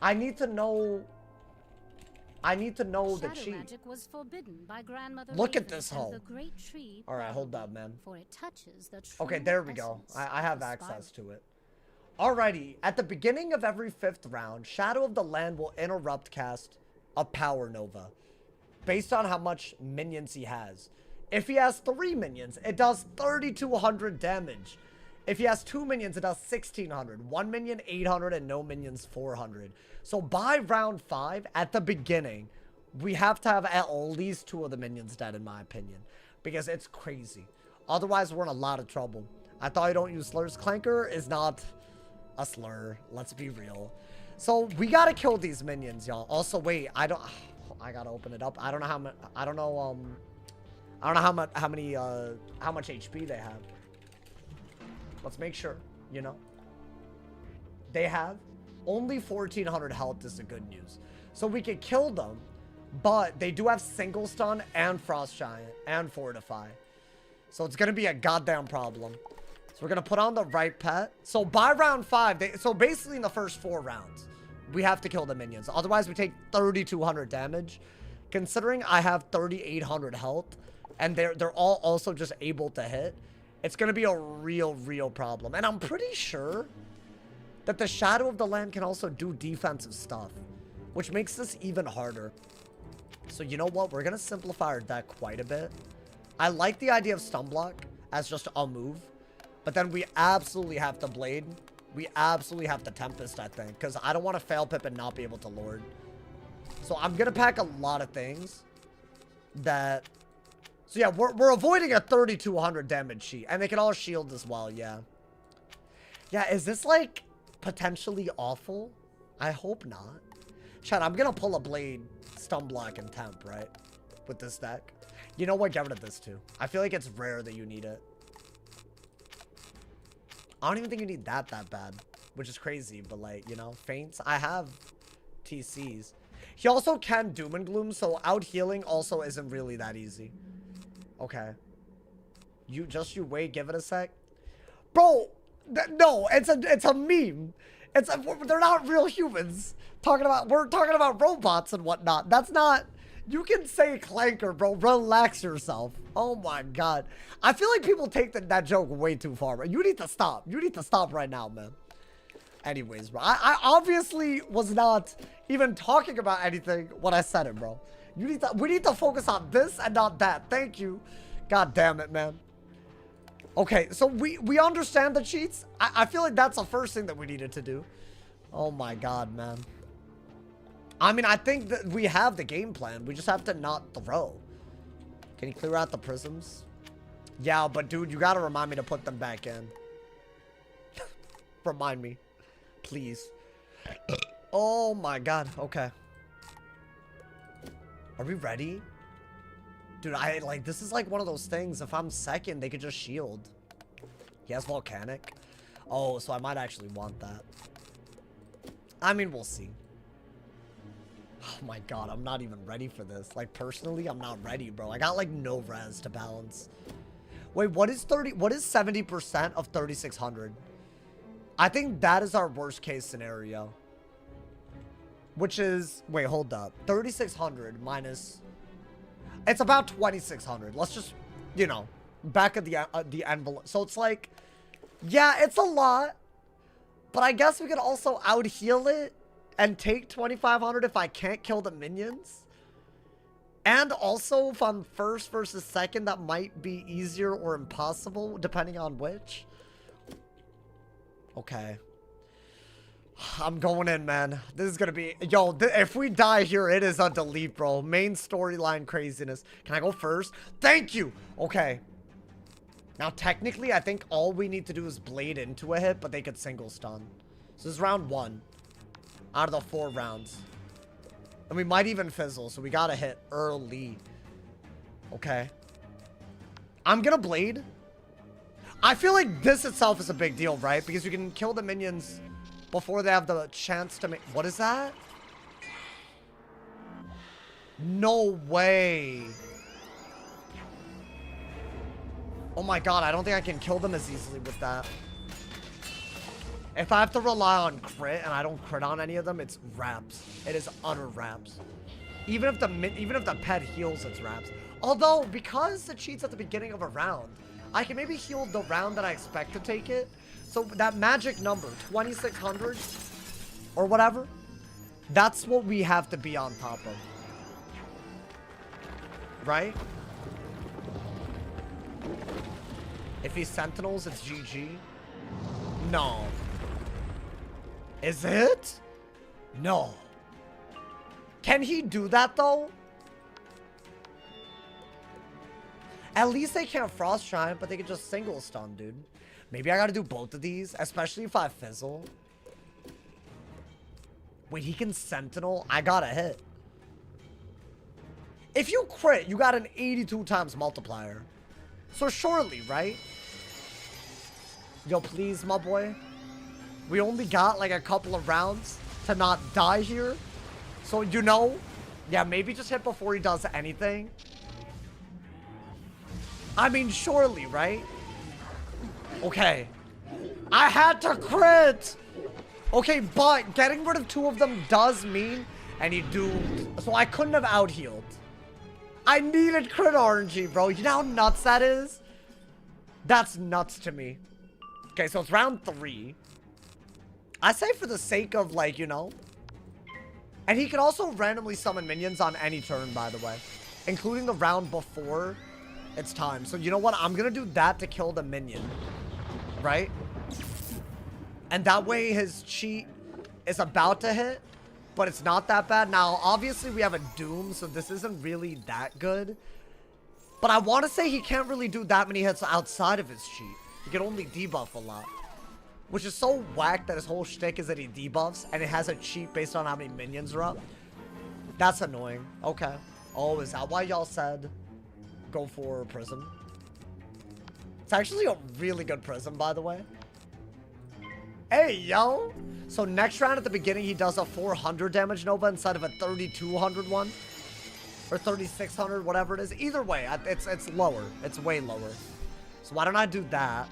I need to know... I need to know the cheat. Magic was forbidden by Grandmother Look at Raven this and hole. the great tree. Alright, hold up, man. For it touches the true Okay, there we go. essence I of have the access spiral. to it. Alrighty. At the beginning of every 5th round, Shadow of the Land will interrupt cast a Power Nova. Based on how much minions he has. If he has 3 minions, it does 3,200 damage. If he has 2 minions, it does 1,600. 1 minion, 800, and no minions, 400. So by round 5, at the beginning, we have to have at least 2 of the minions dead, in my opinion. Because it's crazy. Otherwise, we're in a lot of trouble. I thought you don't use slurs. Clanker is not a slur. Let's be real. So we gotta kill these minions, y'all. Also, wait, I gotta open it up. I don't know how much. I don't know how much HP they have. Let's make sure. You know, they have only 1,400 health. Is the good news. So we could kill them, but they do have single stun and frost giant and fortify. So it's gonna be a goddamn problem. So we're gonna put on the right pet. So by round 5, so basically in the first 4 rounds. We have to kill the minions. Otherwise, we take 3,200 damage. Considering I have 3,800 health, and they're all also just able to hit, it's going to be a real problem. And I'm pretty sure that the Shadow of the Land can also do defensive stuff, which makes this even harder. So you know what? We're going to simplify our deck quite a bit. I like the idea of Stun Block as just a move, but then we absolutely have to Blade. We absolutely have to Tempest, I think, because I don't want to fail Pip and not be able to Lord. So I'm going to pack a lot of things that... So yeah, we're avoiding a 3200 damage sheet, and they can all shield as well, yeah. Yeah, is this like potentially awful? I hope not. Chat, I'm going to pull a Blade, Stun Block, and Temp, right? With this deck. You know what? Get rid of this too. I feel like it's rare that you need it. I don't even think you need that bad, which is crazy, but like, you know, Feints. I have TCs. He also can Doom and Gloom, so out healing also isn't really that easy. Okay. You wait, give it a sec. Bro, no, it's a meme. They're not real humans. We're talking about robots and whatnot. That's not... You can say Clanker, bro. Relax yourself. Oh my god. I feel like people take that joke way too far, bro. You need to stop. You need to stop right now, man. Anyways, bro. I obviously was not even talking about anything when I said it, bro. We need to focus on this and not that. Thank you. God damn it, man. Okay, so we understand the cheats. I feel like that's the first thing that we needed to do. Oh my god, man. I mean, I think that we have the game plan. We just have to not throw. Can you clear out the prisms? Yeah, but dude, you gotta remind me to put them back in. Remind me. Please. Oh my god. Okay. Are we ready? Dude, this is like one of those things. If I'm second, they could just shield. He has Volcanic. Oh, so I might actually want that. I mean, we'll see. Oh my god, I'm not even ready for this. Like, personally, I'm not ready, bro. I got, like, no res to balance. Wait, what is 70% of 3,600? I think that is our worst case scenario. Which is... Wait, hold up. 3,600 minus... It's about 2,600. Let's just, you know, back of the envelope. So it's like... Yeah, it's a lot. But I guess we could also out-heal it. And take 2,500 if I can't kill the minions. And also, if I'm first versus second, that might be easier or impossible, depending on which. Okay. I'm going in, man. This is gonna be... Yo, if we die here, it is a delete, bro. Main storyline craziness. Can I go first? Thank you! Okay. Now, technically, I think all we need to do is blade into a hit, but they could single stun. So this is round 1. Out of the 4 rounds. And we might even fizzle, so we gotta hit early. Okay. I'm gonna blade. I feel like this itself is a big deal, right? Because we can kill the minions before they have the chance to make... What is that? No way. Oh my god, I don't think I can kill them as easily with that. If I have to rely on crit and I don't crit on any of them, it's wraps. It is utter wraps. Even if the pet heals, it's wraps. Although, because the cheat's at the beginning of a round, I can maybe heal the round that I expect to take it. So that magic number, 2,600 or whatever, that's what we have to be on top of. Right? If he sentinels, it's GG. No. Is it? No. Can he do that, though? At least they can't Frost Giant, but they can just single stun, dude. Maybe I gotta do both of these, especially if I fizzle. Wait, he can Sentinel? I gotta hit. If you crit, you got an 82 times multiplier. So surely, right? Yo, please, my boy. We only got like a couple of rounds to not die here. So, you know, yeah, maybe just hit before he does anything. I mean, surely, right? Okay. I had to crit! Okay, but getting rid of 2 of them does mean, and he doomed. So I couldn't have out-healed. I needed crit RNG, bro. You know how nuts that is? That's nuts to me. Okay, so it's round 3. I say for the sake of, like, you know. And he can also randomly summon minions on any turn, by the way. Including the round before it's time. So, you know what? I'm going to do that to kill the minion. Right? And that way his cheat is about to hit. But it's not that bad. Now, obviously, we have a Doom, so this isn't really that good. But I want to say he can't really do that many hits outside of his cheat. He can only debuff a lot. Which is so whack that his whole shtick is that he debuffs, and it has a cheat based on how many minions are up. That's annoying. Okay. Oh, is that why y'all said go for Prism? It's actually a really good Prism, by the way. Hey, yo! So next round at the beginning, he does a 400 damage Nova instead of a 3,200 one. Or 3,600, whatever it is. Either way, it's lower. It's way lower. So why don't I do that?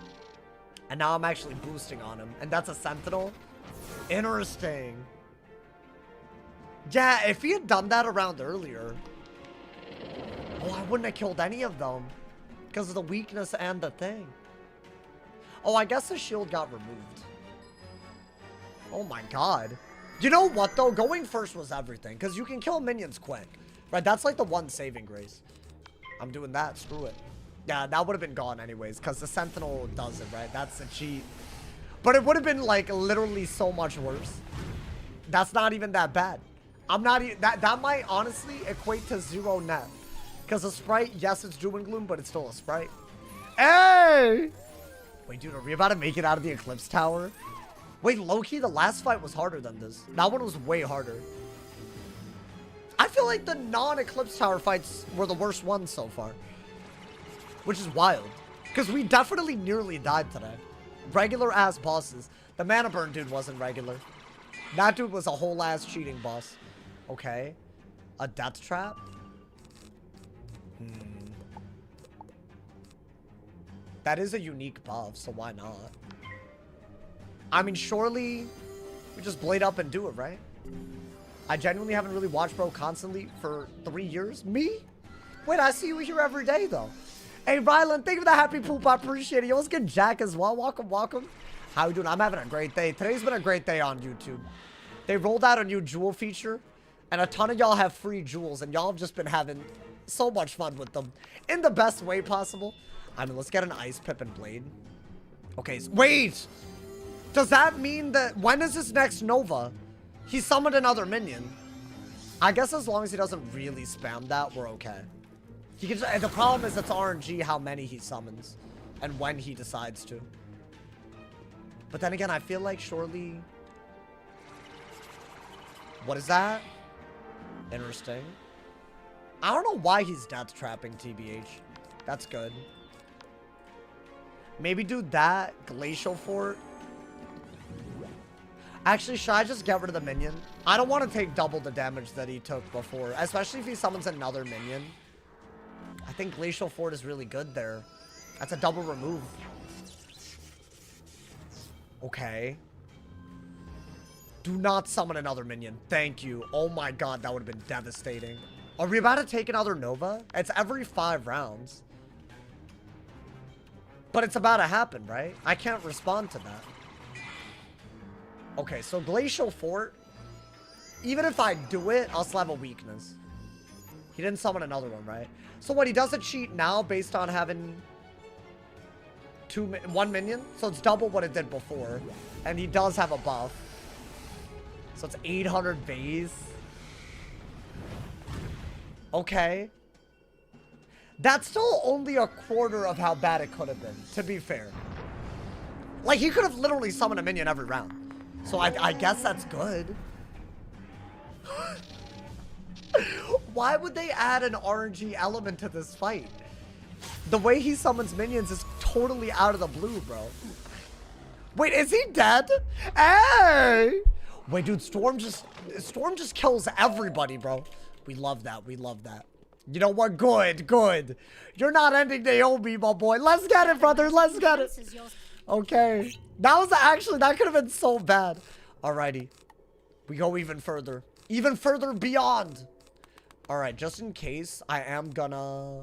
And now I'm actually boosting on him. And that's a Sentinel. Interesting. Yeah, if he had done that around earlier. Oh, I wouldn't have killed any of them. Because of the weakness and the thing. Oh, I guess the shield got removed. Oh my god. You know what though? Going first was everything. Because you can kill minions quick. Right, that's like the one saving grace. I'm doing that. Screw it. Yeah, that would have been gone anyways. Because the Sentinel does it, right? That's the cheat. But it would have been like literally so much worse. That's not even that bad. I'm not even... That might honestly equate to 0 net. Because a sprite, yes, it's doom and gloom, but it's still a sprite. Hey! Wait, dude, are we about to make it out of the Eclipse Tower? Wait, low-key, the last fight was harder than this. That one was way harder. I feel like the non-Eclipse Tower fights were the worst ones so far. Which is wild. Because we definitely nearly died today. Regular-ass bosses. The Mana Burn dude wasn't regular. That dude was a whole-ass cheating boss. Okay. A Death Trap? That is a unique buff, so why not? I mean, surely we just blade up and do it, right? I genuinely haven't really watched bro constantly for 3 years. Me? Wait, I see you here every day, though. Hey, Rylan, thank you for the happy poop. I appreciate it. Yo, let's get Jack as well. Welcome, welcome. How you doing? I'm having a great day. Today's been a great day on YouTube. They rolled out a new jewel feature, and a ton of y'all have free jewels, and y'all have just been having so much fun with them in the best way possible. I mean, let's get an Ice Pip and Blade. Okay, so, wait! Does that mean that... When is this next Nova? He summoned another minion. I guess as long as he doesn't really spam that, we're okay. He can just, the problem is it's RNG how many he summons. And when he decides to. But then again, I feel like surely... What is that? Interesting. I don't know why he's death trapping TBH. That's good. Maybe do that. Glacial Fort. Actually, should I just get rid of the minion? I don't want to take double the damage that he took before. Especially if he summons another minion. I think Glacial Fort is really good there. That's a double remove. Okay. Do not summon another minion. Thank you. Oh my god, that would have been devastating. Are we about to take another Nova? It's every 5 rounds. But it's about to happen, right? I can't respond to that. Okay, so Glacial Fort. Even if I do it, I'll still have a weakness. He didn't summon another one, right? So what, he does a cheat now based on having 1 minion? So it's double what it did before. And he does have a buff. So it's 800 base. Okay. That's still only a quarter of how bad it could have been, to be fair. Like, he could have literally summoned a minion every round. So I guess that's good. Why would they add an RNG element to this fight? The way he summons minions is totally out of the blue, bro. Wait, is he dead? Hey! Wait, dude, Storm just kills everybody, bro. We love that. We love that. You know what? Good, good. You're not ending Naomi, my boy. Let's get it, brother. Let's get it. Okay. That was actually, that could have been so bad. Alrighty. We go even further. Even further beyond. Alright, just in case, I am gonna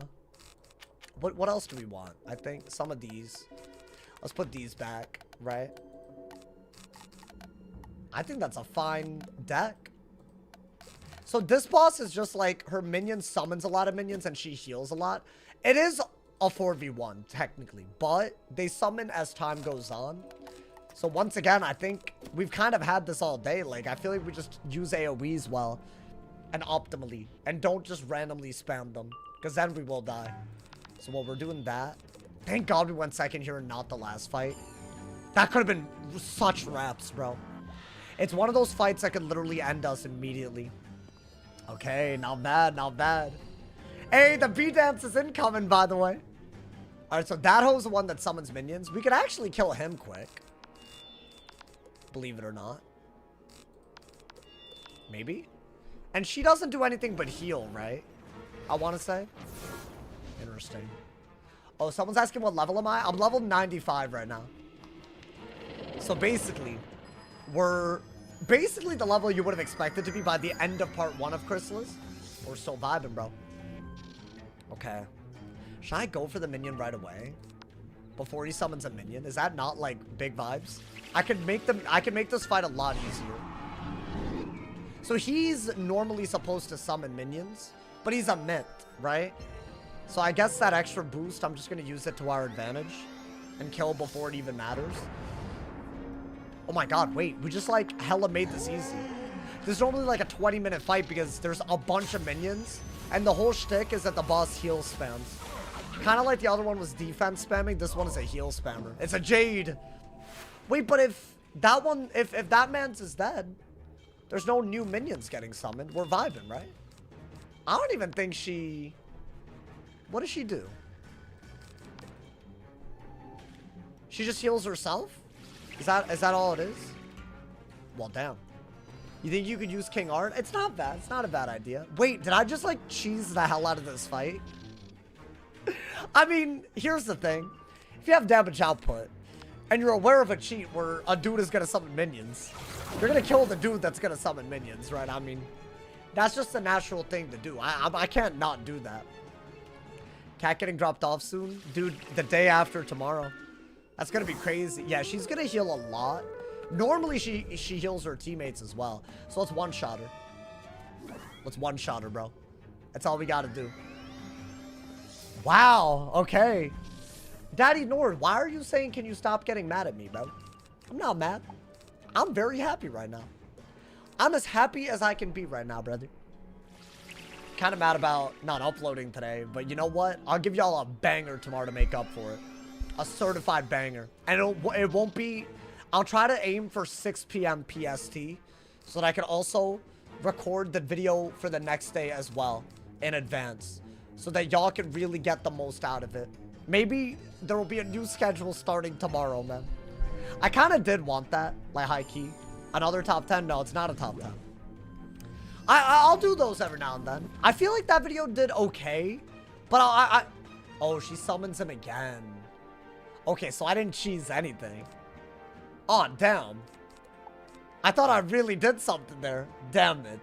What else do we want? I think some of these. Let's put these back, right? I think that's a fine deck. So this boss is just like her minion summons a lot of minions and she heals a lot. It is a 4v1 technically, but they summon as time goes on. So once again, I think we've kind of had this all day. Like, I feel like we just use AoEs well and optimally and don't just randomly spam them, because then we will die. So while we're doing that, thank God we went second here and not the last fight. That could have been such raps, bro. It's one of those fights that could literally end us immediately. Okay, not bad, not bad. Hey, the B-dance is incoming, by the way. Alright, so that hoe's the one that summons minions. We could actually kill him quick. Believe it or not. Maybe? And she doesn't do anything but heal, right? I want to say. Interesting. Oh, someone's asking what level am I? I'm level 95 right now. So basically, we're basically the level you would have expected to be by the end of part 1 of Chrysalis. We're still vibing, bro. Okay. Should I go for the minion right away? Before he summons a minion? Is that not like big vibes? I can make this fight a lot easier. So he's normally supposed to summon minions, but he's a myth, right? So I guess that extra boost, I'm just gonna use it to our advantage and kill before it even matters. Oh my god, wait, we just like hella made this easy. This is normally like a 20-minute fight because there's a bunch of minions and the whole shtick is that the boss heal spams. Kind of like the other one was defense spamming, this one is a heal spammer. It's a Jade. Wait, but if that one, if that man's is dead, there's no new minions getting summoned. We're vibing, right? I don't even think she... What does she do? She just heals herself? Is that all it is? Well, damn. You think you could use King Art? It's not bad. It's not a bad idea. Wait, did I just like cheese the hell out of this fight? I mean, here's the thing. If you have damage output and you're aware of a cheat where a dude is going to summon minions, you're going to kill the dude that's going to summon minions, right? I mean, that's just a natural thing to do. I can't not do that. Cat getting dropped off soon? Dude, the day after tomorrow. That's going to be crazy. Yeah, she's going to heal a lot. Normally, she heals her teammates as well. So let's one-shot her. Let's one-shot her, bro. That's all we got to do. Wow. Okay. Daddy Nord, why are you saying, can you stop getting mad at me, bro? I'm not mad. I'm very happy right now. I'm as happy as I can be right now, brother. Kind of mad about not uploading today, but you know what? I'll give y'all a banger tomorrow to make up for it. A certified banger. And it won't be... I'll try to aim for 6 p.m. PST so that I can also record the video for the next day as well in advance so that y'all can really get the most out of it. Maybe there will be a new schedule starting tomorrow, man. I kind of did want that, like high key. Another top 10? No, it's not a top 10. I'll do those every now and then. I feel like that video did okay, but oh, she summons him again. Okay, so I didn't cheese anything. Oh, damn. I thought I really did something there. Damn it.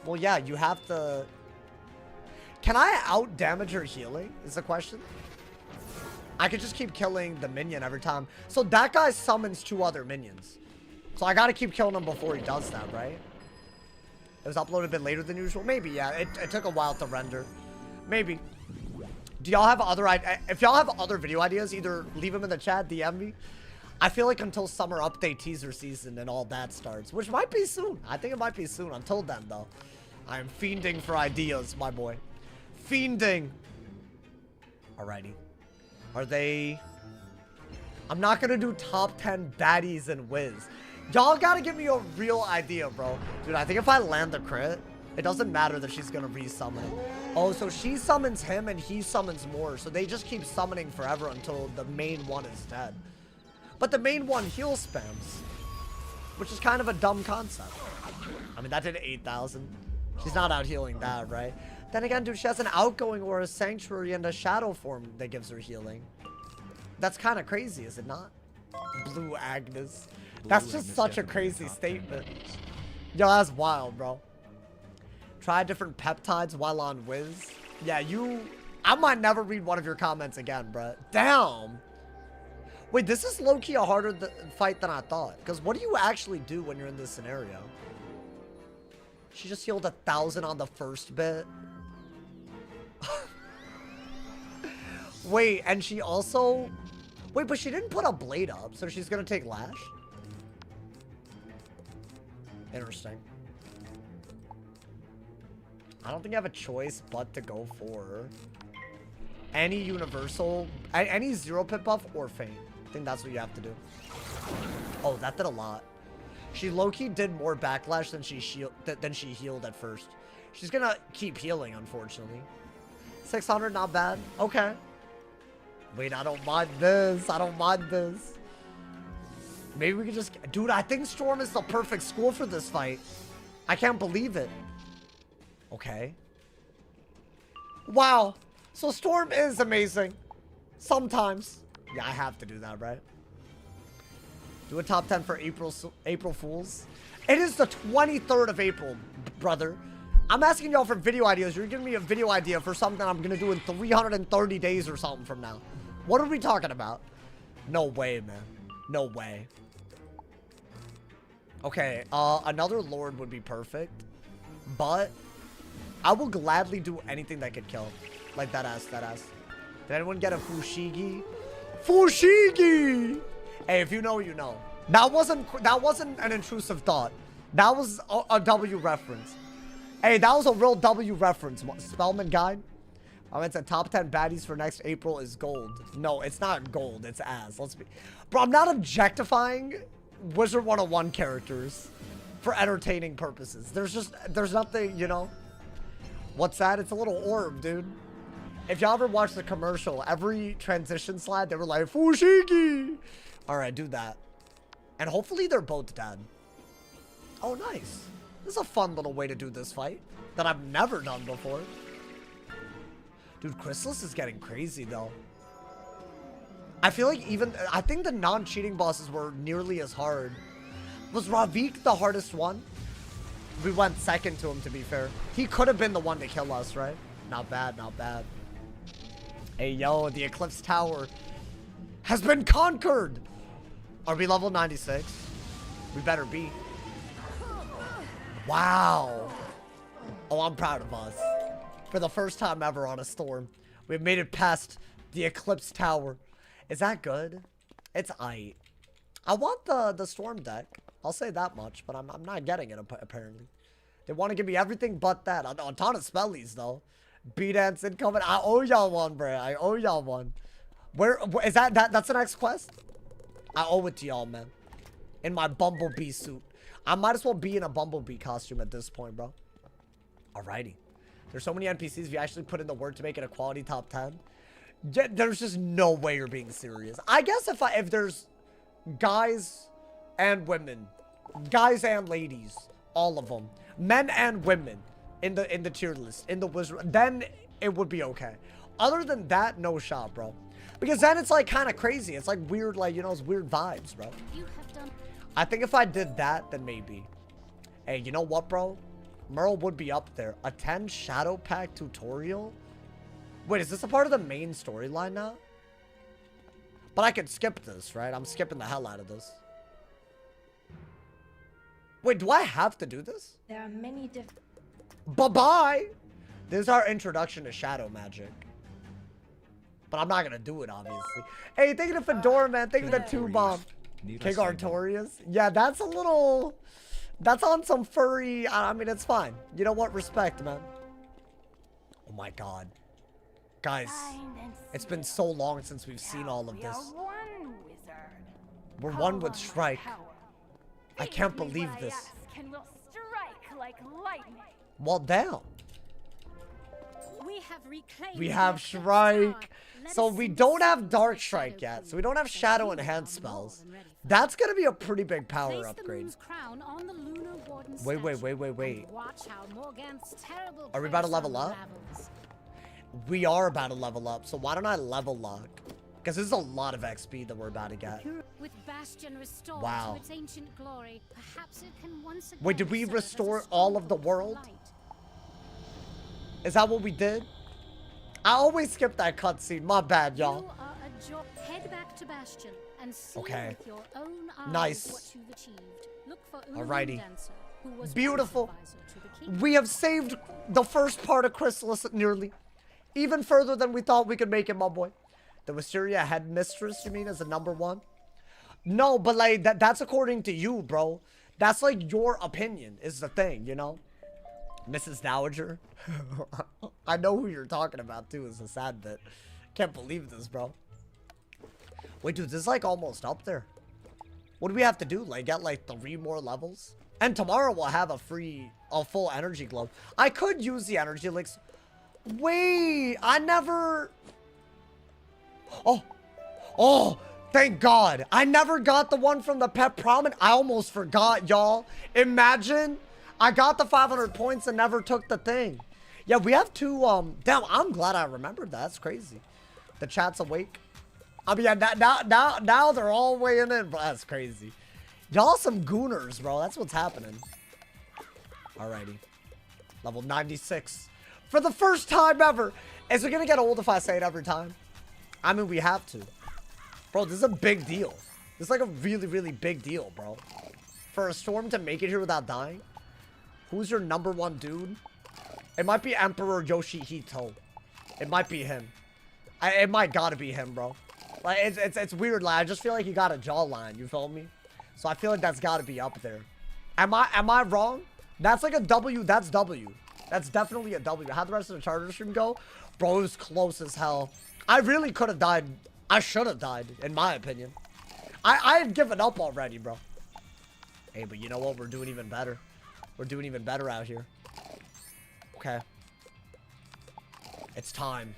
Well, yeah, you have to... Can I out-damage her healing, is the question? I could just keep killing the minion every time. So that guy summons 2 other minions. So I gotta keep killing him before he does that, right? It was uploaded a bit later than usual. Maybe, yeah. It took a while to render. Maybe. Do y'all have other... If y'all have other video ideas, either leave them in the chat, DM me. I feel like until summer update teaser season and all that starts, which might be soon. I think it might be soon. Until then, though, I am fiending for ideas, my boy. Fiending. Alrighty. Are they... I'm not gonna do top 10 baddies in Wiz. Y'all gotta give me a real idea, bro. Dude, I think if I land the crit, it doesn't matter that she's gonna re-summon. Oh, so she summons him and he summons more. So they just keep summoning forever until the main one is dead. But the main one heal spams, which is kind of a dumb concept. I mean, that did 8,000. She's not out healing that, right? Then again, dude, she has an outgoing or a sanctuary and a shadow form that gives her healing. That's kind of crazy, is it not? Blue Agnes. That's just such a crazy statement. Yo, that's wild, bro. Try different peptides while on Wiz. Yeah, you I might never read one of your comments again, bruh. Damn. Wait, this is low-key a harder fight than I thought. Because what do you actually do when you're in this scenario? She just healed 1,000 on the first bit. Wait, and she also... Wait, but she didn't put a blade up, so she's gonna take Lash? Interesting. I don't think I have a choice but to go for any universal, any 0-pip buff or Feint. I think that's what you have to do. Oh, that did a lot. She low-key did more backlash than she healed at first. She's gonna keep healing, unfortunately. 600, not bad. Okay. Wait, I don't mind this. I don't mind this. Maybe we could just... Dude, I think Storm is the perfect school for this fight. I can't believe it. Okay. Wow. So Storm is amazing. Sometimes. Yeah, I have to do that, right? Do a top 10 for April Fools. It is the 23rd of April, brother. I'm asking y'all for video ideas. You're giving me a video idea for something I'm going to do in 330 days or something from now. What are we talking about? No way, man. No way. Okay, another Lord would be perfect. But I will gladly do anything that could kill. Like that ass. Did anyone get a Fushigi? Fushigi! Hey, if you know, you know. That wasn't an intrusive thought. That was a W reference. Hey, that was a real W reference. Spellman guide. I meant to top 10 baddies for next April is gold. No, it's not gold. It's ass. Let's be... Bro, I'm not objectifying Wizard101 characters for entertaining purposes. There's nothing, you know. What's that? It's a little orb, dude. If y'all ever watched the commercial, every transition slide, they were like, Fushigi! Alright, do that. And hopefully they're both dead. Oh, nice. This is a fun little way to do this fight that I've never done before. Dude, Chrysalis is getting crazy, though. I feel like I think the non-cheating bosses were nearly as hard. Was Ravik the hardest one? We went second to him, to be fair. He could have been the one to kill us, right? Not bad, not bad. Hey, yo, the Eclipse Tower has been conquered. Are we level 96? We better be. Wow. Oh, I'm proud of us. For the first time ever on a storm, we've made it past the Eclipse Tower. Is that good? It's aight. I want the storm deck. I'll say that much, but I'm not getting it apparently. They want to give me everything but that. A ton of spellies though. B-Dance incoming. I owe y'all one, bro. I owe y'all one. Where is that's the next quest? I owe it to y'all, man. In my Bumblebee suit. I might as well be in a Bumblebee costume at this point, bro. Alrighty. There's so many NPCs. If you actually put in the work to make it a quality top 10, there's just no way you're being serious. I guess if there's guys and women, guys and ladies, all of them, men and women in the tier list, in the wizard, then it would be okay. Other than that, no shot, bro. Because then it's like kind of crazy. It's like weird, like, you know, it's weird vibes, bro. You have done. I think if I did that, then maybe. Hey, you know what, bro? Merle would be up there. A 10 Shadow Pack tutorial? Wait, is this a part of the main storyline now? But I could skip this, right? I'm skipping the hell out of this. Wait, do I have to do this? There are many different... Bye-bye! This is our introduction to shadow magic. But I'm not gonna do it, obviously. Hey, thank you to Fedora, man. Thank you to 2Bomb. King Artorias. Yeah, that's a little... That's on some furry... I mean, it's fine. You know what? Respect, man. Oh my god. Guys, it's been so long since we've seen all of this. We're one with Strike. I can't believe this. Well, damn. We have Strike. So we don't have Dark Strike yet. So we don't have Shadow Enhanced spells. That's going to be a pretty big power upgrade. Wait. Are we about to level up? We are about to level up. So why don't I level lock? Because this is a lot of XP that we're about to get. With Bastion restored wow. to its ancient glory, perhaps it can once again wait, did we serve as restore a all of the world? light. Is that what we did? I always skip that cutscene. My bad, You y'all. are a job. Head back to Bastion and see Okay. with your own eyes Nice. what you've achieved. Look for Alrighty. Dancer, who was Beautiful. once advisor to the king. We have saved the first part of Chrysalis nearly. Even further than we thought we could make it, my boy. The Wisteria headmistress, you mean, is the #1? No, but like, that's according to you, bro. That's like your opinion is the thing, you know? Mrs. Dowager. I know who you're talking about, too. It's a sad bit. Can't believe this, bro. Wait, dude, this is like almost up there. What do we have to do? Like, get like 3 more levels? And tomorrow we'll have a full energy globe. I could use the energy licks. Wait, I never... Oh, thank God. I never got the one from the pet promenade. I almost forgot, y'all. Imagine I got the 500 points and never took the thing. Yeah, we have 2, damn, I'm glad I remembered that. That's crazy. The chat's awake. I mean, yeah, now they're all weighing in, bro. That's crazy. Y'all some gooners, bro. That's what's happening. Alrighty. Level 96. For the first time ever. Is it gonna get old if I say it every time? I mean, we have to. Bro, this is a big deal. This is like a really, really big deal, bro. For a storm to make it here without dying. Who's your #1 dude? It might be Emperor Yoshihito. It might be him. It might gotta be him, bro. Like, it's weird. Like, I just feel like he got a jawline. You feel me? So I feel like that's gotta be up there. Am I wrong? That's like a W. That's W. That's definitely a W. How'd the rest of the charter stream go? Bro, it was close as hell. I really could have died. I should have died, in my opinion. I had given up already, bro. Hey, but you know what? We're doing even better. We're doing even better out here. Okay. It's time.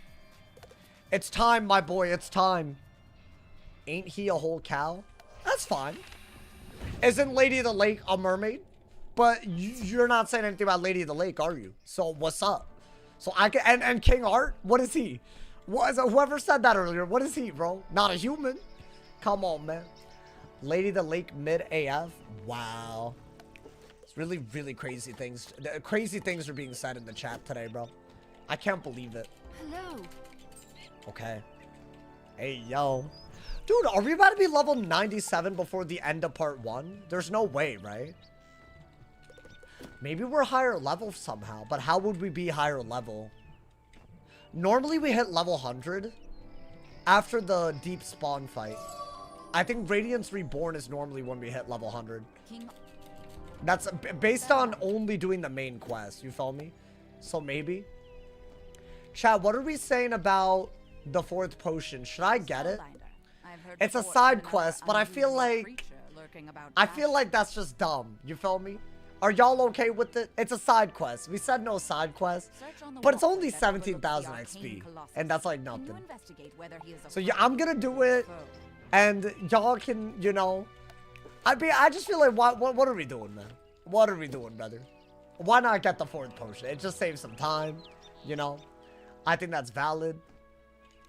It's time, my boy. It's time. Ain't he a whole cow? That's fine. Isn't Lady of the Lake a mermaid? But you're not saying anything about Lady of the Lake, are you? So what's up? So I can and King Art, what is he? What is whoever said that earlier? What is he, bro? Not a human. Come on, man. Lady of the Lake mid AF. Wow. It's really, really crazy things. Crazy things are being said in the chat today, bro. I can't believe it. Hello. Okay. Hey, yo. Dude, are we about to be level 97 before the end of part 1? There's no way, right? Maybe we're higher level somehow, but how would we be higher level? Normally we hit level 100 after the deep spawn fight. I think Radiance Reborn is normally when we hit level 100. That's based on only doing the main quest, you feel me? So maybe. Chat, what are we saying about the 4th potion? Should I get it? It's a side quest, but I feel like that's just dumb. You feel me? Are y'all okay with it? It's a side quest. We said no side quest, but it's only 17,000 XP, and that's like nothing. So yeah, I'm gonna do it, and y'all can, you know. I just feel like what are we doing, man? What are we doing, brother? Why not get the 4th potion? It just saves some time, you know. I think that's valid.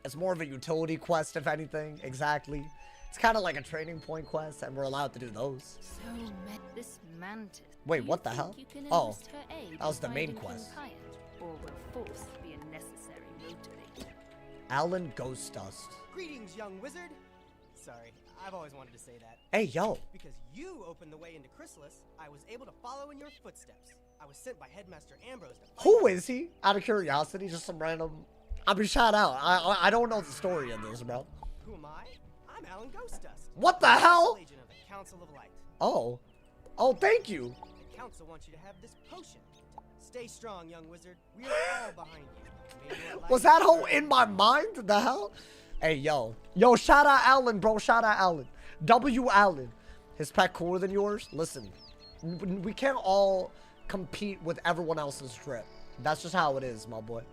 It's more of a utility quest, if anything. Exactly. It's kind of like a training point quest, and we're allowed to do those. So this mantis. Wait, what the hell? Oh, that was the main quest. Or will force be a necessary motivator? Alan Ghost Dust. Greetings, young wizard. Sorry, I've always wanted to say that. Hey, yo. Because you opened the way into Chrysalis, I was able to follow in your footsteps. I was sent by Headmaster Ambrose to Who is he? Out of curiosity, just some random... I'll be shout out. I don't know the story of this, bro. Who am I? I'm Alan Ghost Dust. What the hell? Agent of the Council of Light. Oh. Oh, thank you. The council wants you to have this potion. Stay strong, young wizard. We are all behind you. May your light Was that whole in my mind? The hell? Hey, yo. Yo, shout out Alan, bro. Shout out Alan. W. Alan. His pet cooler than yours? Listen, we can't all compete with everyone else's drip. That's just how it is, my boy.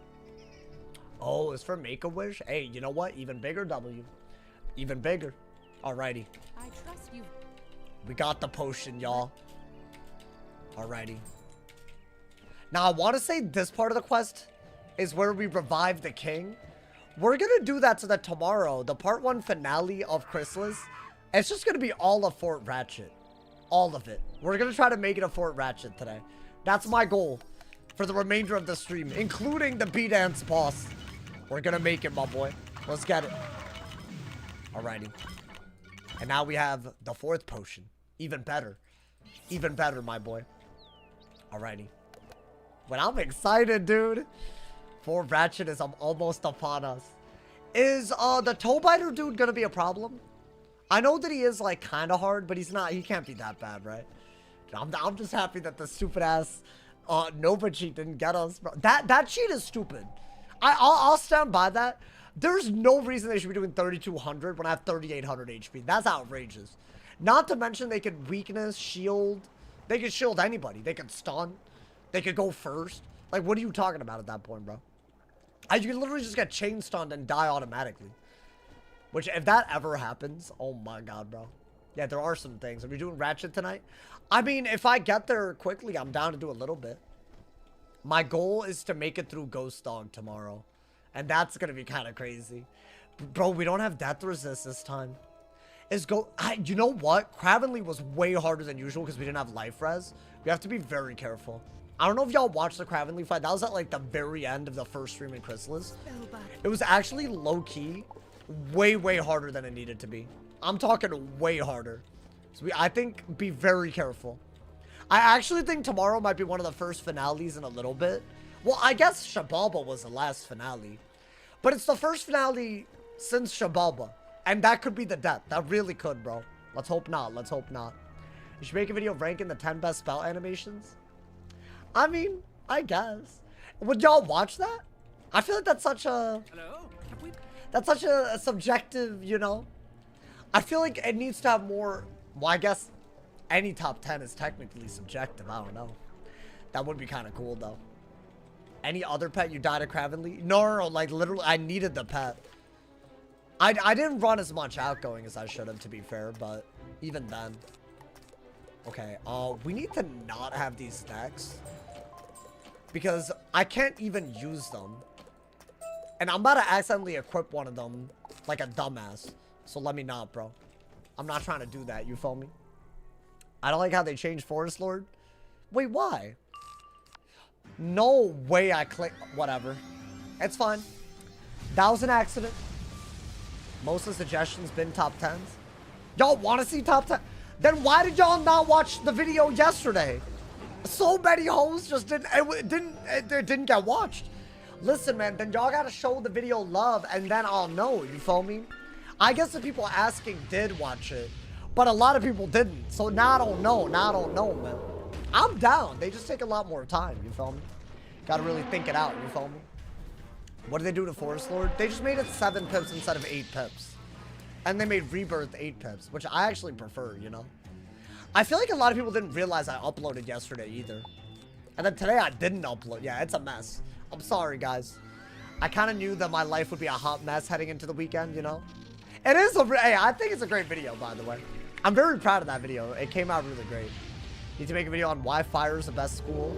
Oh, it's for Make-A-Wish? Hey, you know what? Even bigger W. Even bigger. Alrighty. I trust you. We got the potion, y'all. Alrighty. Now, I want to say this part of the quest is where we revive the king. We're going to do that so that tomorrow, the part 1 finale of Chrysalis, it's just going to be all of Fort Ratchet. All of it. We're going to try to make it a Fort Ratchet today. That's my goal for the remainder of the stream, including the B-Dance boss. We're gonna make it, my boy. Let's get it. Alrighty. And now we have the 4th potion. Even better. Even better, my boy. Alrighty. But I'm excited, dude. Fort Ratchet is almost upon us. Is the toe biter dude gonna be a problem? I know that he is like kind of hard, but he's not. He can't be that bad, right? I'm just happy that the stupid ass Nova cheat didn't get us, bro. That cheat is stupid. I'll stand by that. There's no reason they should be doing 3200 when I have 3800 HP. That's outrageous. Not to mention they could weakness, shield. They could shield anybody. They could stun. They could go first. Like, what are you talking about at that point, bro? You can literally just get chain stunned and die automatically. Which, if that ever happens, oh my god, bro. Yeah, there are some things. Are we doing Ratchet tonight? I mean, if I get there quickly, I'm down to do a little bit. My goal is to make it through Ghost Dog tomorrow. And that's going to be kind of crazy. Bro, we don't have death resist this time. You know what? Cravenly was way harder than usual because we didn't have life res. We have to be very careful. I don't know if y'all watched the Cravenly fight. That was at like the very end of the first stream in Chrysalis. It was actually low-key way, way harder than it needed to be. I'm talking way harder. So I think be very careful. I actually think tomorrow might be one of the first finales in a little bit. Well, I guess Shabalba was the last finale. But it's the first finale since Shabalba. And that could be the death. That really could, bro. Let's hope not. Let's hope not. You should make a video ranking the 10 best spell animations. I mean, I guess. Would y'all watch that? I feel like that's such a... Hello? That's such a subjective, you know? I feel like it needs to have more... Well, I guess any top 10 is technically subjective. I don't know. That would be kind of cool, though. Any other pet you died of Cravenly? No, like, literally, I needed the pet. I didn't run as much outgoing as I should have, to be fair, but even then. Okay, we need to not have these stacks. Because I can't even use them. And I'm about to accidentally equip one of them like a dumbass. So let me not, bro. I'm not trying to do that, you feel me? I don't like how they changed Forest Lord. Wait, why? No way I click. Whatever. It's fine. That was an accident. Most of the suggestions been top 10s. Y'all want to see top 10? Then why did y'all not watch the video yesterday? So many hoes just didn't get watched. Listen, man, then y'all gotta show the video love and then I'll know, you feel me? I guess the people asking did watch it, but a lot of people didn't. So now I don't know. Now I don't know, man. I'm down. They just take a lot more time, you feel me? Gotta really think it out, you feel me? What did they do to Forest Lord? They just made it 7 pips instead of 8 pips. And they made Rebirth 8 pips, which I actually prefer, you know? I feel like a lot of people didn't realize I uploaded yesterday either. And then today I didn't upload. Yeah, it's a mess. I'm sorry, guys. I kind of knew that my life would be a hot mess heading into the weekend, you know? It is a... Hey, I think it's a great video, by the way. I'm very proud of that video. It came out really great. Need to make a video on why fire is the best school.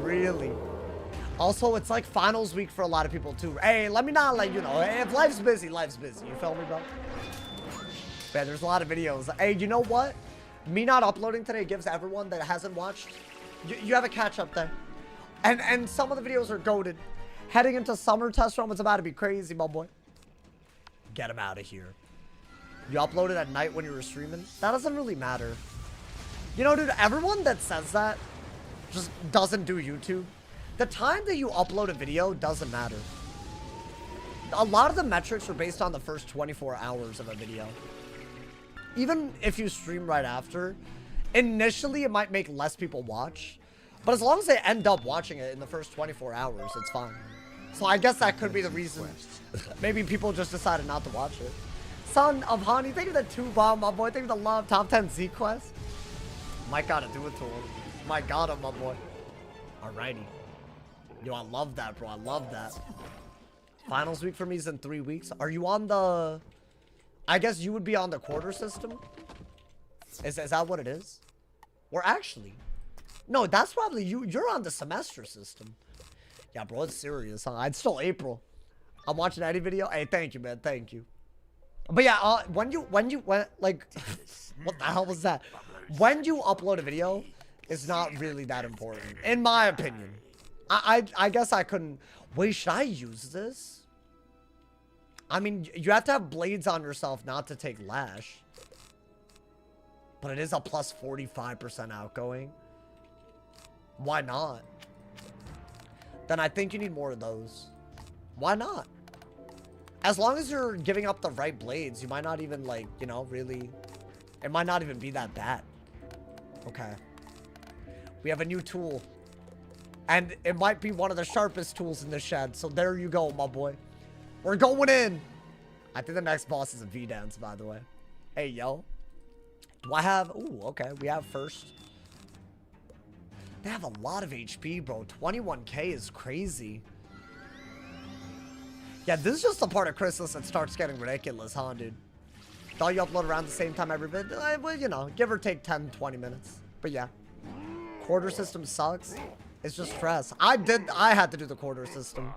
Really? Also, it's like finals week for a lot of people, too. Hey, let me not let you know. If life's busy, life's busy. You feel me, bro? Man, there's a lot of videos. Hey, you know what? Me not uploading today gives everyone that hasn't watched, you have a catch up there. And some of the videos are goated. Heading into summer test run, it's about to be crazy, my boy. Get him out of here. You uploaded at night when you were streaming? That doesn't really matter. You know, dude, everyone that says that just doesn't do YouTube. The time that you upload a video doesn't matter. A lot of the metrics are based on the first 24 hours of a video. Even if you stream right after, initially it might make less people watch. But as long as they end up watching it in the first 24 hours, it's fine. So I guess that could be the reason. Maybe people just decided not to watch it. Son of Honey, thank you for the 2-bomb, my boy. Thank you for the love. Top 10 Z quest. Might gotta do it to him. My God, my boy. Alrighty. Yo, I love that, bro. I love that. Finals week for me is in 3 weeks. Are you on the... I guess you would be on the quarter system? Is that what it is? Or actually... No, that's probably you. You're on the semester system. Yeah, bro, it's serious, huh? It's still April. I'm watching any video. Hey, thank you, man. Thank you. But yeah, when like, what the hell was that? When you upload a video, it's not really that important, in my opinion. I guess I couldn't. Wait, should I use this? I mean, you have to have blades on yourself not to take lash. But it is a plus 45% outgoing. Why not? Then I think you need more of those. Why not? As long as you're giving up the right blades, you might not even, like, you know, really... It might not even be that bad. Okay. We have a new tool. And it might be one of the sharpest tools in the shed. So there you go, my boy. We're going in. I think the next boss is a V-dance, by the way. Hey, yo. Do I have... Ooh, okay. We have first. They have a lot of HP, bro. 21k is crazy. Yeah, this is just the part of Chrysalis that starts getting ridiculous, huh, dude? Thought you upload around the same time every bit. Well, you know, give or take 10, 20 minutes. But yeah. Quarter system sucks. It's just stress. I had to do the quarter system.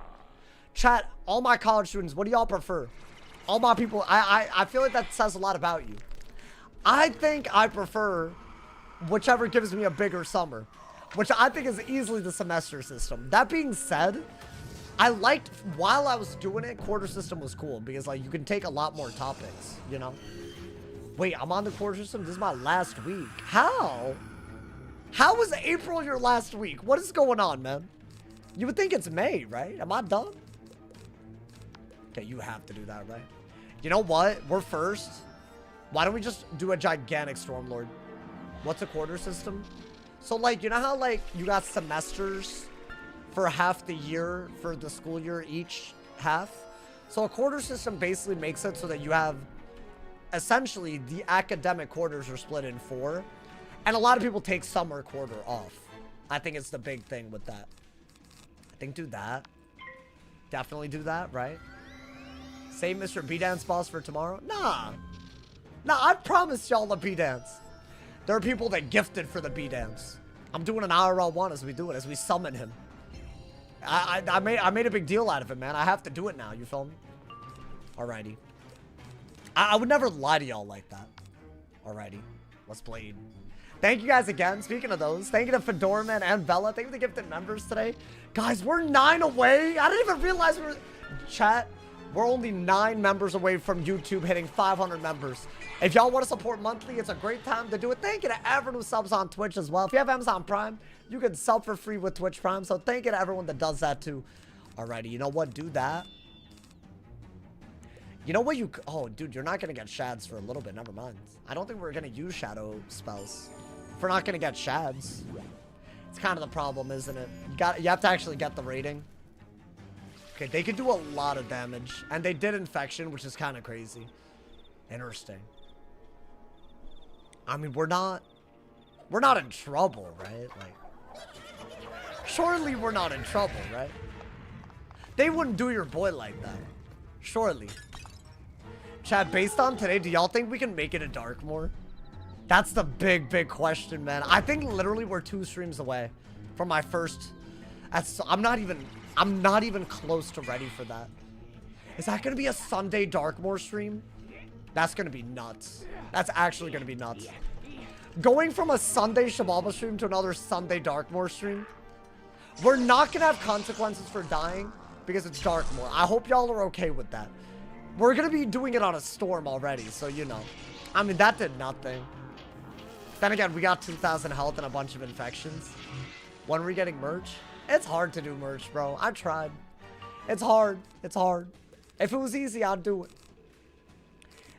Chat, all my college students, what do y'all prefer? All my people, I feel like that says a lot about you. I think I prefer whichever gives me a bigger summer, which I think is easily the semester system. That being said, I liked, while I was doing it, quarter system was cool because, like, you can take a lot more topics, you know? Wait, I'm on the quarter system? This is my last week. How? How was April your last week? What is going on, man? You would think it's May, right? Am I dumb? Okay, you have to do that, right? You know what? We're first. Why don't we just do a gigantic Stormlord? What's a quarter system? So, like, you know how, like, you got semesters for half the year, for the school year, each half? So a quarter system basically makes it so that you have, essentially, the academic quarters are split in 4. And a lot of people take summer quarter off. I think it's the big thing with that. I think do that. Definitely do that, right? Save Mr. B-Dance boss for tomorrow? Nah. Nah, I promised y'all a B-Dance. There are people that gifted for the B-Dance. I'm doing an IRL one as we do it, as we summon him. I made a big deal out of it, man. I have to do it now, you feel me? Alrighty. I would never lie to y'all like that. Alrighty. Let's blade. Thank you guys again. Speaking of those, thank you to Fedorman and Bella. Thank you for the gifted members today. Guys, we're 9 away. I didn't even realize we were... Chat, we're only 9 members away from YouTube hitting 500 members. If y'all want to support monthly, it's a great time to do it. Thank you to everyone who subs on Twitch as well. If you have Amazon Prime, you can sub for free with Twitch Prime. So thank you to everyone that does that too. Alrighty, you know what? Do that. You know what you... Oh, dude, you're not going to get shads for a little bit. Never mind. I don't think we're going to use shadow spells. If we're not going to get shads. It's kind of the problem, isn't it? You have to actually get the rating. Okay, they could do a lot of damage. And they did infection, which is kind of crazy. Interesting. I mean, we're not in trouble, right? Like, surely we're not in trouble, right? They wouldn't do your boy like that. Surely. Chat, based on today, do y'all think we can make it a Darkmoor? That's the big, big question, man. I think literally we're 2 streams away from my first... I'm not even close to ready for that. Is that going to be a Sunday Darkmoor stream? That's going to be nuts. That's actually going to be nuts. Going from a Sunday Shababa stream to another Sunday Darkmoor stream. We're not going to have consequences for dying because it's Darkmoor. I hope y'all are okay with that. We're going to be doing it on a storm already, so you know. I mean, that did nothing. Then again, we got 2,000 health and a bunch of infections. When are we getting merch? It's hard to do merch, bro. I tried. It's hard. It's hard. If it was easy, I'd do it.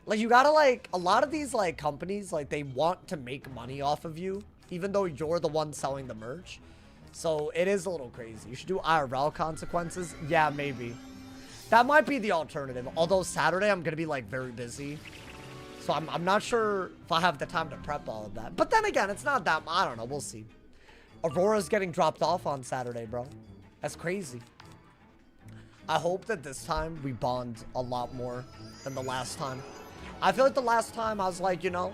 Like, you gotta, like, a lot of these, like, companies, like, they want to make money off of you, even though you're the one selling the merch. So, it is a little crazy. You should do IRL consequences. Yeah, maybe. That might be the alternative. Although, Saturday, I'm gonna be, like, very busy. So, I'm not sure if I have the time to prep all of that. But then again, it's not that... I don't know. We'll see. Aurora's getting dropped off on Saturday, bro. That's crazy. I hope that this time we bond a lot more than the last time. I feel like the last time I was like, you know,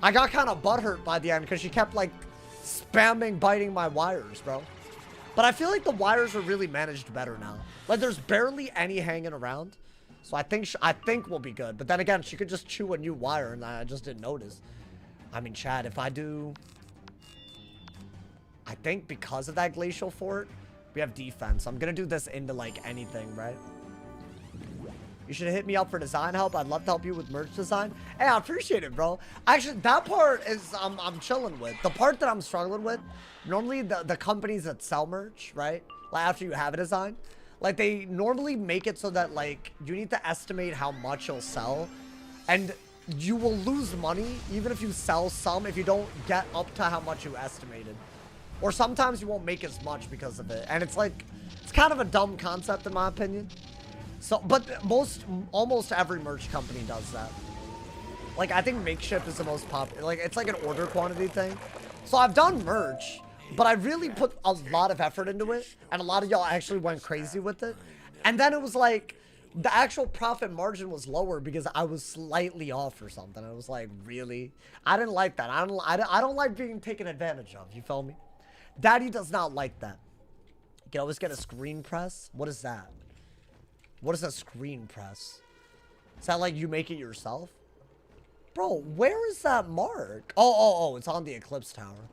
I got kind of butthurt by the end because she kept like spamming biting my wires, bro. But I feel like the wires are really managed better now. Like there's barely any hanging around. So I think we'll be good. But then again, she could just chew a new wire and I just didn't notice. I mean, Chad, if I do... I think because of that glacial fort, we have defense. I'm going to do this into like anything, right? You should hit me up for design help. I'd love to help you with merch design. Hey, I appreciate it, bro. Actually, that part is I'm chilling with. The part that I'm struggling with, normally the companies that sell merch, right? Like after you have a design, like they normally make it so that like you need to estimate how much you'll sell, and you will lose money even if you sell some if you don't get up to how much you estimated. Or sometimes you won't make as much because of it. And it's like, it's kind of a dumb concept in my opinion. So, but almost every merch company does that. Like, I think makeshift is the most popular. Like, it's like an order quantity thing. So I've done merch, but I really put a lot of effort into it. And a lot of y'all actually went crazy with it. And then it was like, the actual profit margin was lower because I was slightly off or something. I was like, really? I didn't like that. I don't like being taken advantage of. You feel me? Daddy does not like that. You can always get a screen press. What is that? What is a screen press? Is that like you make it yourself? Bro, where is that mark? Oh, it's on the Eclipse tower.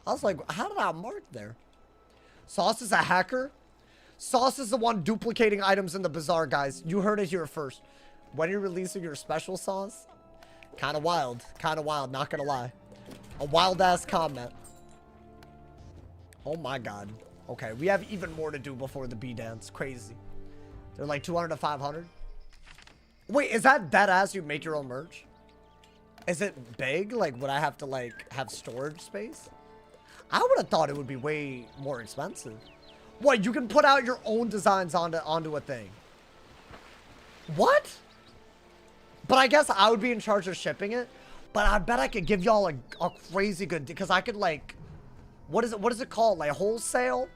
I was like, how did I mark there? Sauce is a hacker? Sauce is the one duplicating items in the Bazaar, guys. You heard it here first. When you're releasing your special sauce? Kind of wild, not gonna lie. A wild-ass comment. Oh my god. Okay, we have even more to do before the bee dance. Crazy. They're like 200 to 500. Wait, is that dead ass you make your own merch? Is it big? Like, would I have to, like, have storage space? I would have thought it would be way more expensive. What, you can put out your own designs onto a thing? What? But I guess I would be in charge of shipping it. But I bet I could give y'all a crazy good... Because I could, like... What is it called? Like, wholesale?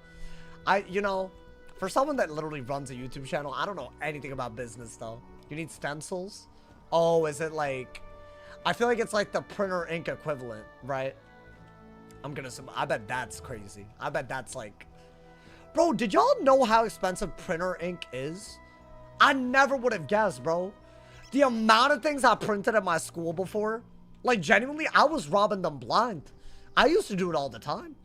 You know... For someone that literally runs a YouTube channel, I don't know anything about business, though. You need stencils? Oh, is it like... I feel like it's like the printer ink equivalent, right? I bet that's crazy. I bet that's like... Bro, did y'all know how expensive printer ink is? I never would have guessed, bro. The amount of things I printed at my school before, like, genuinely, I was robbing them blind. I used to do it all the time.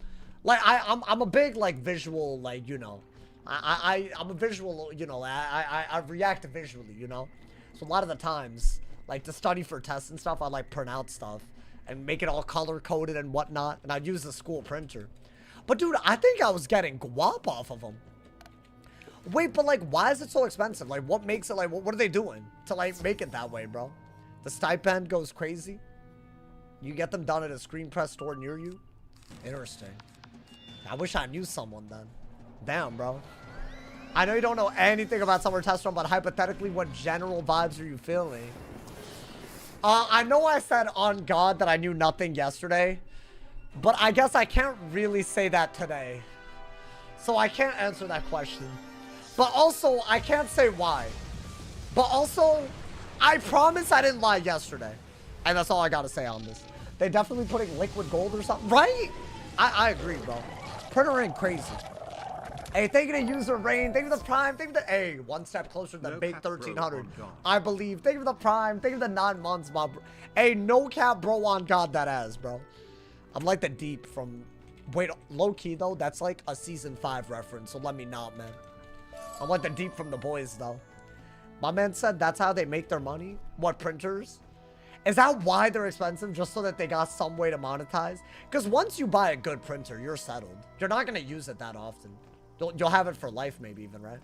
Like, I'm a big, like, visual, like, you know... I'm a visual, you know, I react visually, you know? So a lot of the times, like, to study for tests and stuff, I like print out stuff and make it all color-coded and whatnot, and I'd use the school printer. But, dude, I think I was getting guap off of them. Wait, but, like, why is it so expensive? Like, what makes it, like, what are they doing to, like, make it that way, bro? The stipend goes crazy? You get them done at a screen press store near you? Interesting. I wish I knew someone then. Damn, bro. I know you don't know anything about Summer Test Run, but hypothetically, what general vibes are you feeling? I know I said on God that I knew nothing yesterday, but I guess I can't really say that today. So I can't answer that question. But also, I can't say why. But also, I promise I didn't lie yesterday. And that's all I gotta say on this. They definitely putting liquid gold or something, right? I agree, bro. Printer ain't crazy. Hey, thank you to User Rain. Thank you for the Prime. Thank you to... Hey, one step closer to the big 1300. I believe. Thank you for the Prime. Thank you for the 9 months, my bro. Hey, no cap, bro, on God, that ass, bro. I'm like the Deep from... Wait, low-key, though, that's like a Season 5 reference, so let me not, man. I'm like the Deep from The Boys, though. My man said that's how they make their money. What, printers? Is that why they're expensive? Just so that they got some way to monetize? Because once you buy a good printer, you're settled. You're not going to use it that often. You'll have it for life, maybe even, right?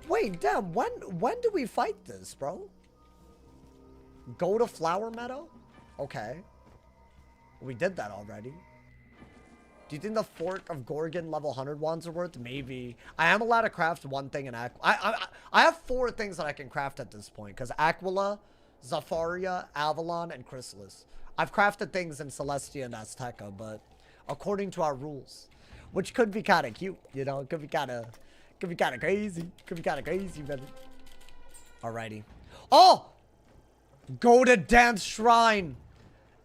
Wait, damn, when do we fight this, bro? Go to Flower Meadow? Okay. We did that already. Do you think the Fort of Gorgon level 100 wands are worth? Maybe. I am allowed to craft one thing in Aquila. I have 4 things that I can craft at this point. Because Aquila, Zafaria, Avalon, and Chrysalis. I've crafted things in Celestia and Azteca, but according to our rules. Which could be kind of cute, you know? It could be kind of crazy. Could be kind of crazy, baby. Alrighty. Oh! Go to Dance Shrine.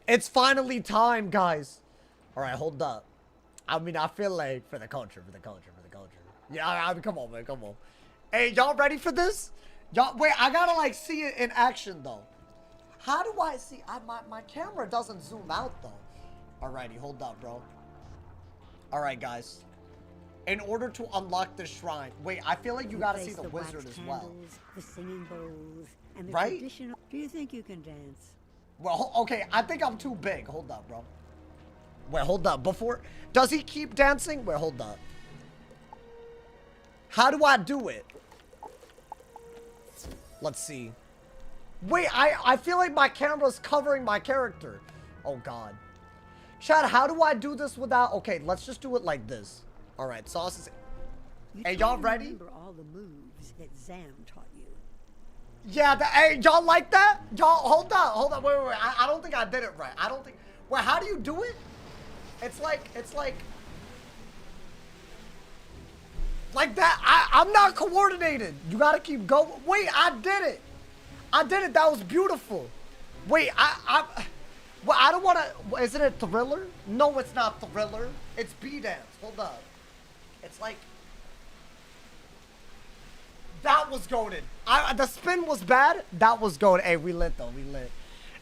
It's finally time, guys. Alright, hold up. I mean, I feel like for the culture. Yeah, I mean, come on, man, come on. Hey, y'all ready for this? Y'all, wait, I gotta, like, see it in action, though. How do I see? My camera doesn't zoom out, though. Alrighty, hold up, bro. Alright, guys. in order to unlock the shrine. Wait, I feel like you gotta see Face the wizard wax as well. candles, the singing bowls, and the Right? traditional. Do you think you can dance? Well, okay, I think I'm too big. Hold up, bro. Wait, hold up. Before, does he keep dancing? Wait, hold up. How do I do it? Let's see. Wait, I feel like my camera's covering my character. Oh, God. Chad, how do I do this without... Okay, let's just do it like this. All right, Sauce is... Hey, y'all ready? Remember all the moves that Zam taught you. Yeah, hey, y'all like that? Y'all, hold on, wait. I don't think I did it right. I don't think... Wait, how do you do it? It's like... Like that. I'm not coordinated. You gotta keep going. Wait, I did it. That was beautiful. Wait, well, I don't want to... Isn't it Thriller? No, it's not Thriller. It's B-Dance. Hold up. It's like... That was goated. The spin was bad. That was goated. Hey, we lit, though. We lit.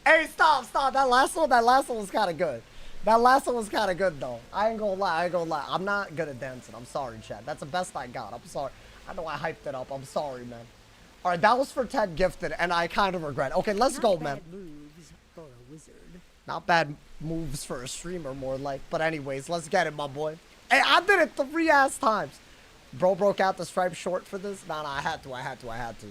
Hey, stop. That last one was kind of good. Though. I ain't gonna lie. I'm not good at dancing. I'm sorry, Chad. That's the best I got. I'm sorry. I know I hyped it up. I'm sorry, man. All right, that was for Ted Gifted, and I kind of regret. Okay, let's go, man. Moves for a wizard. Not bad moves for a streamer, more like. But anyways, let's get it, my boy. Hey, I did it 3 ass times. Bro broke out the stripe short for this. Nah, I had to.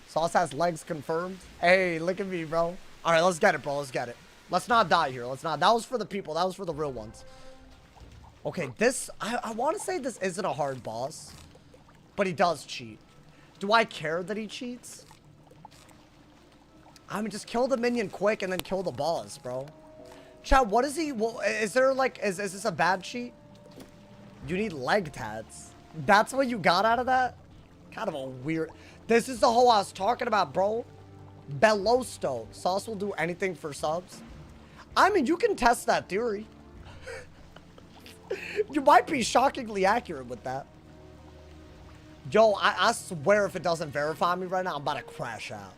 Sauce has legs confirmed. Hey, look at me, bro. All right, let's get it, bro. Let's get it. Let's not die here. That was for the people. That was for the real ones. Okay, this... I want to say this isn't a hard boss. But he does cheat. Do I care that he cheats? I mean, just kill the minion quick and then kill the boss, bro. Chad, what is he... Well, is there, like... Is this a bad cheat? You need leg tats. That's what you got out of that? Kind of a weird... This is the whole I was talking about, bro. Bellosto. Sauce will do anything for subs. I mean, you can test that theory. You might be shockingly accurate with that. Yo, I swear if it doesn't verify me right now, I'm about to crash out.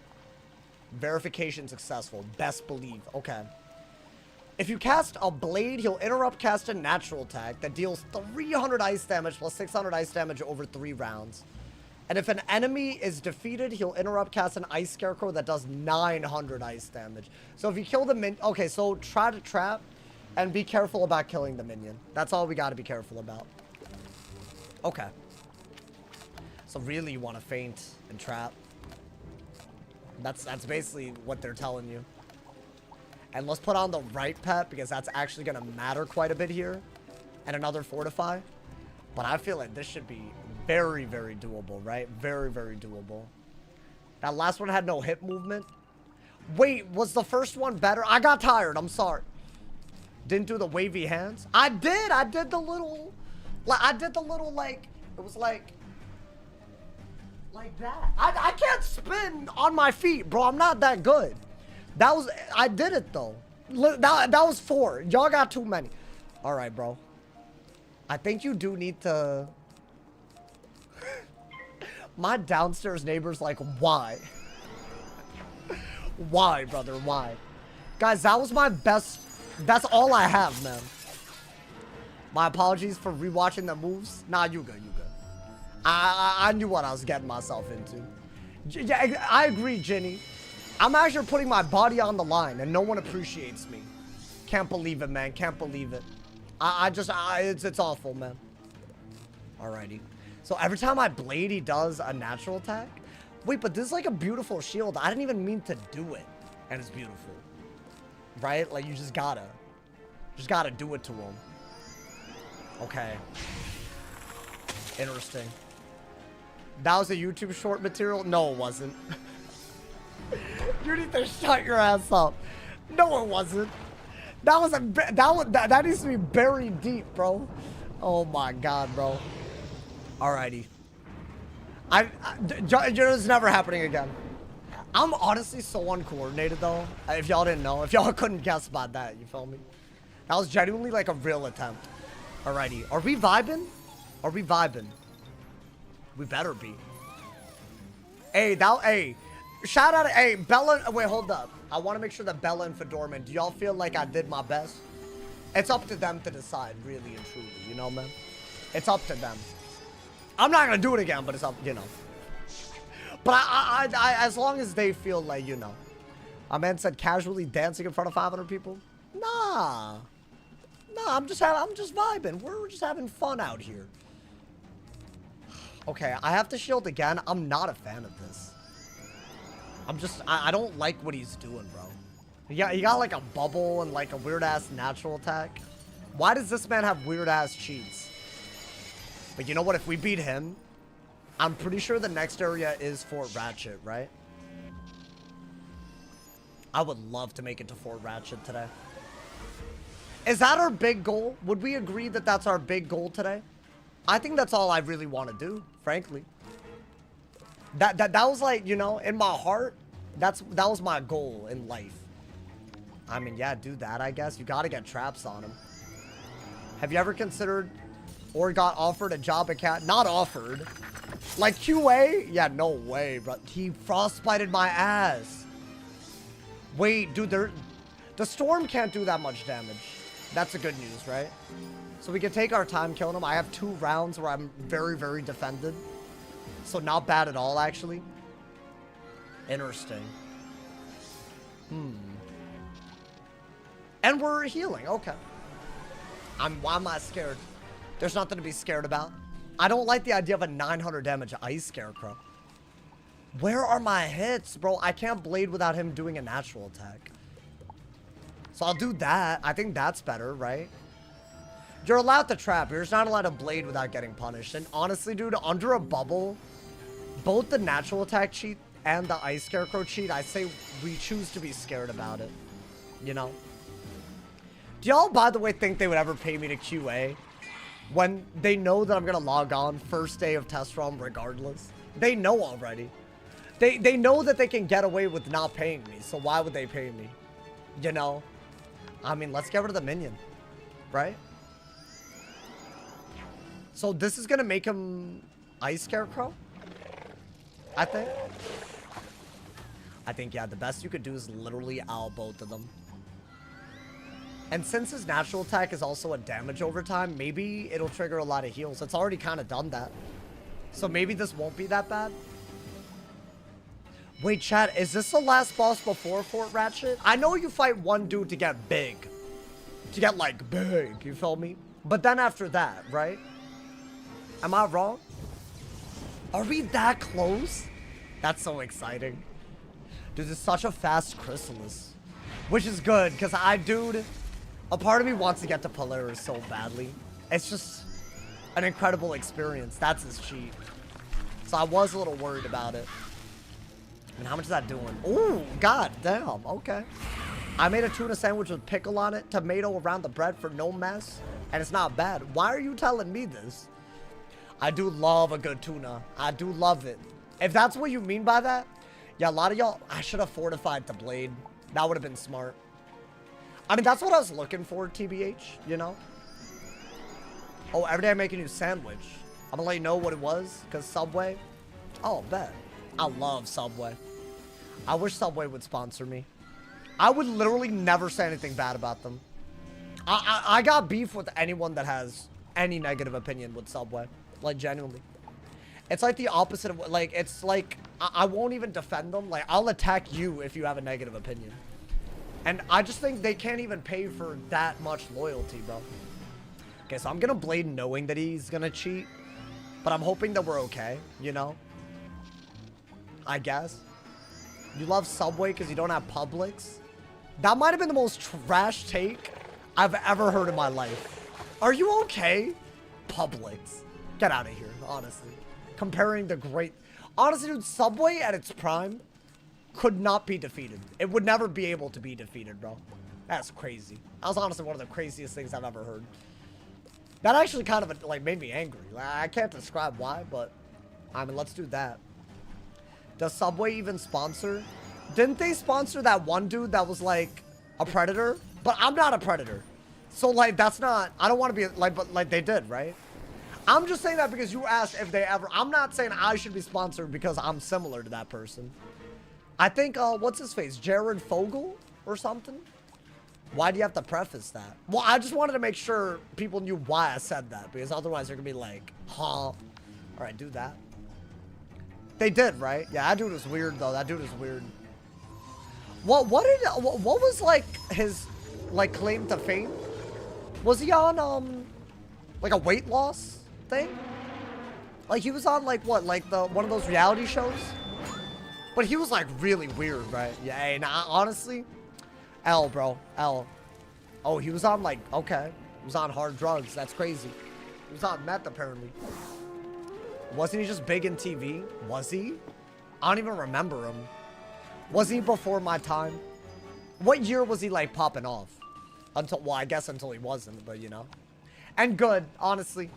Verification successful. Best believe. Okay. If you cast a blade, he'll interrupt cast a natural attack that deals 300 ice damage plus 600 ice damage over 3 rounds. And if an enemy is defeated, he'll interrupt cast an ice scarecrow that does 900 ice damage. So if you kill the minion... Okay, so try to trap and be careful about killing the minion. That's all we got to be careful about. Okay. So really you want to feint and trap. That's basically what they're telling you. And let's put on the right pet because that's actually going to matter quite a bit here. And another fortify. But I feel like this should be very, very doable, right? Very, very doable. That last one had no hip movement. Wait, was the first one better? I got tired. I'm sorry. Didn't do the wavy hands. I did the little... like... It was like that. I can't spin on my feet, bro. I'm not that good. That was... I did it, though. That was 4. Y'all got too many. All right, bro. I think you do need to... My downstairs neighbor's like, why? Why, brother? Why? Guys, that was my best... That's all I have, man. My apologies for rewatching the moves. Nah, you good, you good. I knew what I was getting myself into. Yeah, I agree, Jenny. I'm actually putting my body on the line, and no one appreciates me. Can't believe it, man. Can't believe it. It's awful, man. Alrighty. So every time I blade, he does a natural attack. Wait, but this is like a beautiful shield. I didn't even mean to do it. And it's beautiful. Right? Like, you just gotta do it to him. Okay. Interesting. That was a YouTube short material? No, it wasn't. You need to shut your ass up. No, it wasn't. That needs to be buried deep, bro. Oh my god, bro. Alrighty. It's never happening again. I'm honestly so uncoordinated, though. If y'all didn't know. If y'all couldn't guess about that, you feel me? That was genuinely like a real attempt. Alrighty. Are we vibing? Are we vibing? We better be. Hey, hey. Shout out, hey, Bella. Wait, hold up. I want to make sure that Bella and Fedorman, do y'all feel like I did my best? It's up to them to decide, really and truly. You know, man? It's up to them. I'm not gonna do it again, but it's up, you know. But I as long as they feel like, you know. A man said casually dancing in front of 500 people. Nah. Nah, I'm just vibing. We're just having fun out here. Okay, I have to shield again. I'm not a fan of this. I don't like what he's doing, bro. He got like a bubble and like a weird ass natural attack. Why does this man have weird ass cheats? But you know what? If we beat him, I'm pretty sure the next area is Fort Ratchet, right? I would love to make it to Fort Ratchet today. Is that our big goal? Would we agree that that's our big goal today? I think that's all I really want to do, frankly. That was like, you know, in my heart, that was my goal in life. I mean, yeah, do that, I guess. You got to get traps on him. Have you ever considered or got offered a job at Cat? Not offered. Like QA? Yeah, no way, bro. He frostbited my ass. Wait, dude, the storm can't do that much damage. That's the good news, right? So we can take our time killing him. I have 2 rounds where I'm very, very defended. So not bad at all, actually. Interesting. And we're healing. Okay. Why am I scared? There's nothing to be scared about. I don't like the idea of a 900 damage ice scarecrow. Where are my hits, bro? I can't blade without him doing a natural attack. So I'll do that. I think that's better, right? You're allowed to trap. You're just not allowed to blade without getting punished. And honestly, dude, under a bubble, both the natural attack cheat and the ice scarecrow cheat, I say we choose to be scared about it. You know? Do y'all, by the way, think they would ever pay me to QA when they know that I'm going to log on first day of test run regardless? They know already. They know that they can get away with not paying me, so why would they pay me? You know? I mean, let's get rid of the minion, right? So this is gonna make him Ice Scarecrow, I think. Yeah, the best you could do is literally owl both of them. And since his natural attack is also a damage over time, maybe it'll trigger a lot of heals. It's already kind of done that. So maybe this won't be that bad. Wait, chat, is this the last boss before Fort Ratchet? I know you fight one dude to get big. To get, like, big, you feel me? But then after that, right? Am I wrong? Are we that close? That's so exciting. Dude, this is such a fast Chrysalis. Which is good, because dude, a part of me wants to get to Polaris so badly. It's just an incredible experience. That's his cheat. So I was a little worried about it. And how much is that doing? Ooh, god damn. Okay. I made a tuna sandwich with pickle on it, tomato around the bread for no mess, and it's not bad. Why are you telling me this? I do love a good tuna. I do love it. If that's what you mean by that, yeah, a lot of y'all, I should have fortified the blade. That would have been smart. I mean, that's what I was looking for, TBH, you know? Oh, every day I make a new sandwich. I'm gonna let you know what it was, because Subway. Oh, bet. I love Subway. I wish Subway would sponsor me. I would literally never say anything bad about them. I got beef with anyone that has any negative opinion with Subway. Like, genuinely. It's like the opposite of, like, it's like, I won't even defend them. Like, I'll attack you if you have a negative opinion. And I just think they can't even pay for that much loyalty, bro. Okay, so I'm gonna blade knowing that he's gonna cheat. But I'm hoping that we're okay, you know? I guess. You love Subway because you don't have Publix? That might have been the most trash take I've ever heard in my life. Are you okay? Publix. Get out of here, honestly. Comparing the great... Honestly, dude, Subway at its prime could not be defeated. It would never be able to be defeated, bro. That's crazy. That was honestly one of the craziest things I've ever heard. That actually kind of, like, made me angry. Like, I can't describe why, but... I mean, let's do that. Does Subway even sponsor? Didn't they sponsor that one dude that was, like, a predator? But I'm not a predator. So, like, that's not... I don't want to be, like, but, like, they did, right? I'm just saying that because you asked if they ever... I'm not saying I should be sponsored because I'm similar to that person. I think, what's his face? Jared Fogle or something? Why do you have to preface that? Well, I just wanted to make sure people knew why I said that, because otherwise they're gonna be like, huh? All right, do that. They did, right? Yeah, that dude was weird though. That dude was weird. What was like his like claim to fame? Was he on like a weight loss thing? Like he was on like what, like one of those reality shows? But he was like really weird, right? Yeah, hey, nah, honestly, L, bro, L. Oh, he was on like, okay, he was on hard drugs. That's crazy. He was on meth apparently. Wasn't he just big in TV? Was he? I don't even remember him. Was he before my time? What year was he like popping off? Until, well, I guess until he wasn't, but you know. And good, honestly.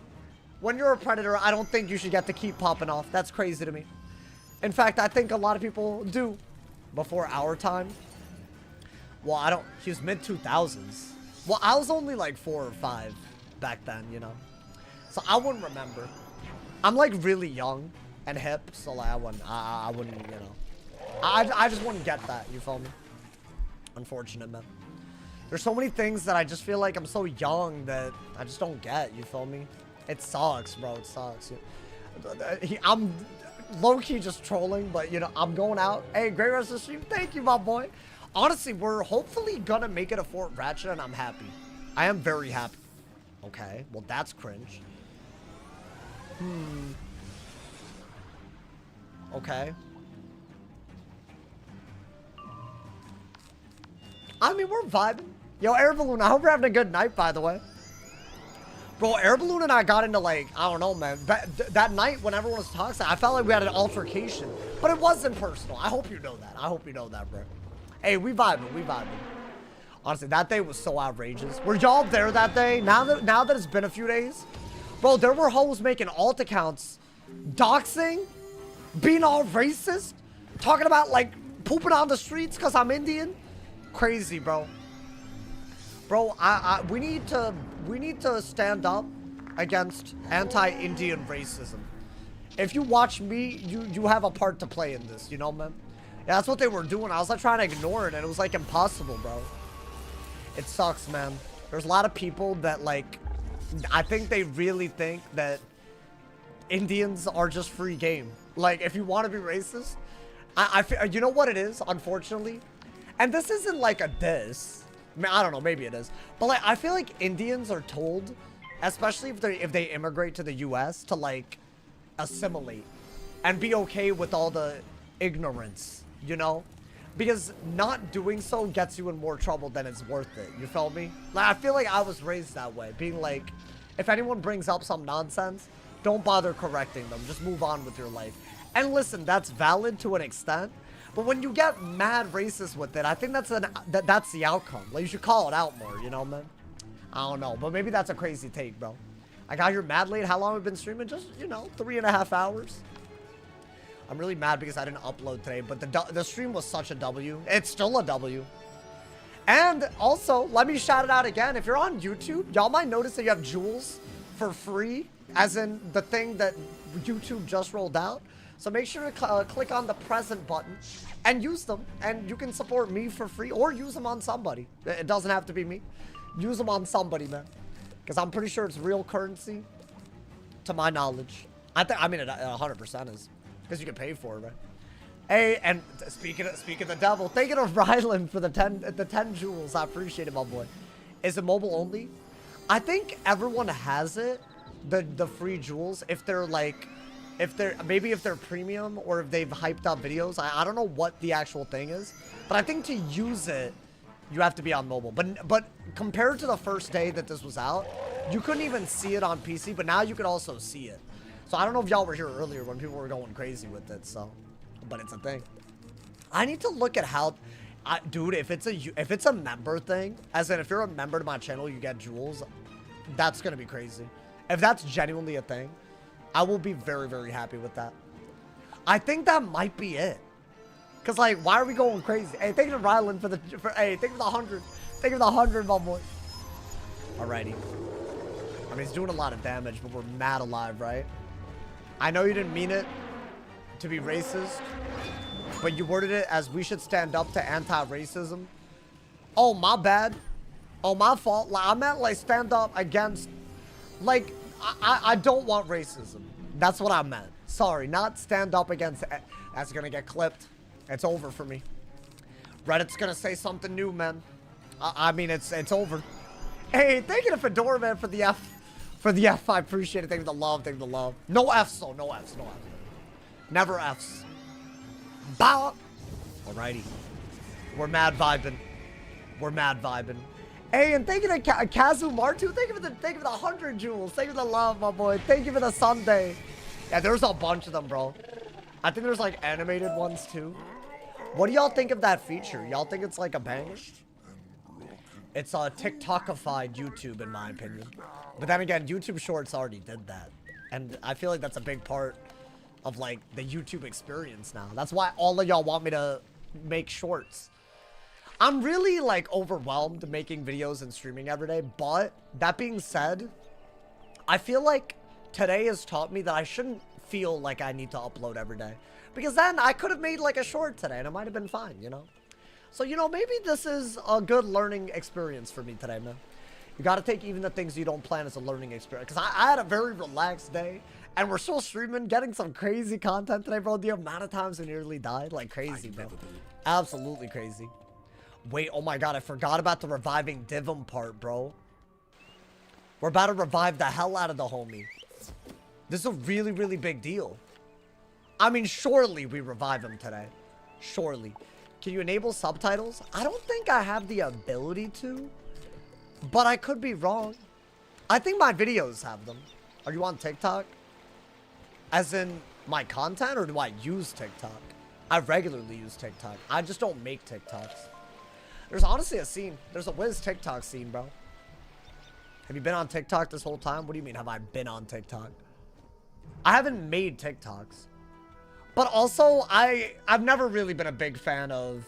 When you're a predator, I don't think you should get to keep popping off. That's crazy to me. In fact, I think a lot of people do before our time. Well, I don't, he was mid-2000s. Well, I was only like 4 or 5 back then, you know. So I wouldn't remember. I'm like really young and hip, so like I wouldn't, you know. I just wouldn't get that, you feel me? Unfortunate, man. There's so many things that I just feel like I'm so young that I just don't get, you feel me? It sucks, bro, it sucks. I'm low-key just trolling, but you know, I'm going out. Hey, great rest of the stream. Thank you, my boy. Honestly, we're hopefully gonna make it a Fort Ratchet, and I'm happy. I am very happy. Okay, well, that's cringe. Okay. I mean, we're vibing. Yo, Air Balloon, I hope you're having a good night, by the way. Bro, Air Balloon and I got into, like, I don't know, man. That night when everyone was toxic, I felt like we had an altercation. But it wasn't personal. I hope you know that. I hope you know that, bro. Hey, we vibing. We vibing. Honestly, that day was so outrageous. Were y'all there that day? Now that it's been a few days? Bro, there were hoes making alt accounts, doxing, being all racist, talking about, like, pooping on the streets because I'm Indian. Crazy, bro. Bro, we need to stand up against anti-Indian racism. If you watch me, you have a part to play in this, you know, man? Yeah, that's what they were doing. I was like trying to ignore it, and it was like impossible, bro. It sucks, man. There's a lot of people that, like, I think they really think that Indians are just free game. Like, if you want to be racist, you know what it is, unfortunately? And this isn't like a diss. I mean, I don't know, maybe it is. But like, I feel like Indians are told, especially if they immigrate to the US, to like assimilate and be okay with all the ignorance, you know? Because not doing so gets you in more trouble than it's worth it. You feel me? Like, I feel like I was raised that way, being like, if anyone brings up some nonsense, don't bother correcting them. Just move on with your life. And listen, that's valid to an extent. But when you get mad racist with it, I think that's the outcome. Like, you should call it out more, you know, man? I don't know, but maybe that's a crazy take, bro. I got here mad late. How long have we been streaming? Just, you know, 3.5 hours. I'm really mad because I didn't upload today, but the stream was such a W. It's still a W. And also, let me shout it out again. If you're on YouTube, y'all might notice that you have jewels for free, as in the thing that YouTube just rolled out. So make sure to click on the present button and use them. And you can support me for free or use them on somebody. It doesn't have to be me. Use them on somebody, man. Because I'm pretty sure it's real currency, to my knowledge. I mean, it 100% is. Because you can pay for it, right? Hey, and speaking of the devil, thank you to Ryland for the 10 jewels. I appreciate it, my boy. Is it mobile only? I think everyone has it, the free jewels, if they're like, maybe if they're premium or if they've hyped up videos. I don't know what the actual thing is, but I think to use it, you have to be on mobile. But compared to the first day that this was out, you couldn't even see it on PC, but now you can also see it. So I don't know if y'all were here earlier when people were going crazy with it, so, but it's a thing. I need to look at how, dude, if it's a member thing, as in if you're a member to my channel, you get jewels, that's gonna be crazy. If that's genuinely a thing, I will be very, very happy with that. I think that might be it. Cause like, why are we going crazy? Hey, thank you to Ryland hey, thank you for the 100. Thank you for the 100, my boy. Alrighty. I mean, he's doing a lot of damage, but we're mad alive, right? I know you didn't mean it to be racist, but you worded it as we should stand up to anti-racism. Oh, my bad. Oh, my fault. Like, I meant like stand up against, like, I don't want racism. That's what I meant. Sorry, not stand up against. That's gonna get clipped. It's over for me. Reddit's gonna say something new, man. I mean, it's over. Hey, thank you to Fedora, man, for the F. For the F, I appreciate it. Thank you for the love. Thank you for the love. No Fs, though. No Fs. No Fs. Never Fs. Bow. Alrighty. We're mad vibing. We're mad vibing. Hey, and thank you to Kazu Martu. Thank you for the 100 jewels. Thank you for the love, my boy. Thank you for the Sunday. Yeah, there's a bunch of them, bro. I think there's like animated ones too. What do y'all think of that feature? Y'all think it's like a banger? It's a TikTokified YouTube, in my opinion. But then again, YouTube Shorts already did that. And I feel like that's a big part of like the YouTube experience now. That's why all of y'all want me to make shorts. I'm really like overwhelmed making videos and streaming every day. But that being said, I feel like today has taught me that I shouldn't feel like I need to upload every day. Because then I could have made like a short today and it might have been fine, you know? So, you know, maybe this is a good learning experience for me today, man. You got to take even the things you don't plan as a learning experience. Because I had a very relaxed day. And we're still streaming, getting some crazy content today, bro. The amount of times we nearly died. Like, crazy, bro. Absolutely crazy. Wait, oh my god. I forgot about the reviving Divum part, bro. We're about to revive the hell out of the homie. This is a really, really big deal. I mean, surely we revive him today. Surely. Can you enable subtitles? I don't think I have the ability to. But I could be wrong. I think my videos have them. Are you on TikTok? As in my content, or do I use TikTok? I regularly use TikTok. I just don't make TikToks. There's honestly a scene. There's a Wiz TikTok scene, bro. Have you been on TikTok this whole time? What do you mean, have I been on TikTok? I haven't made TikToks. But also, I've never really been a big fan of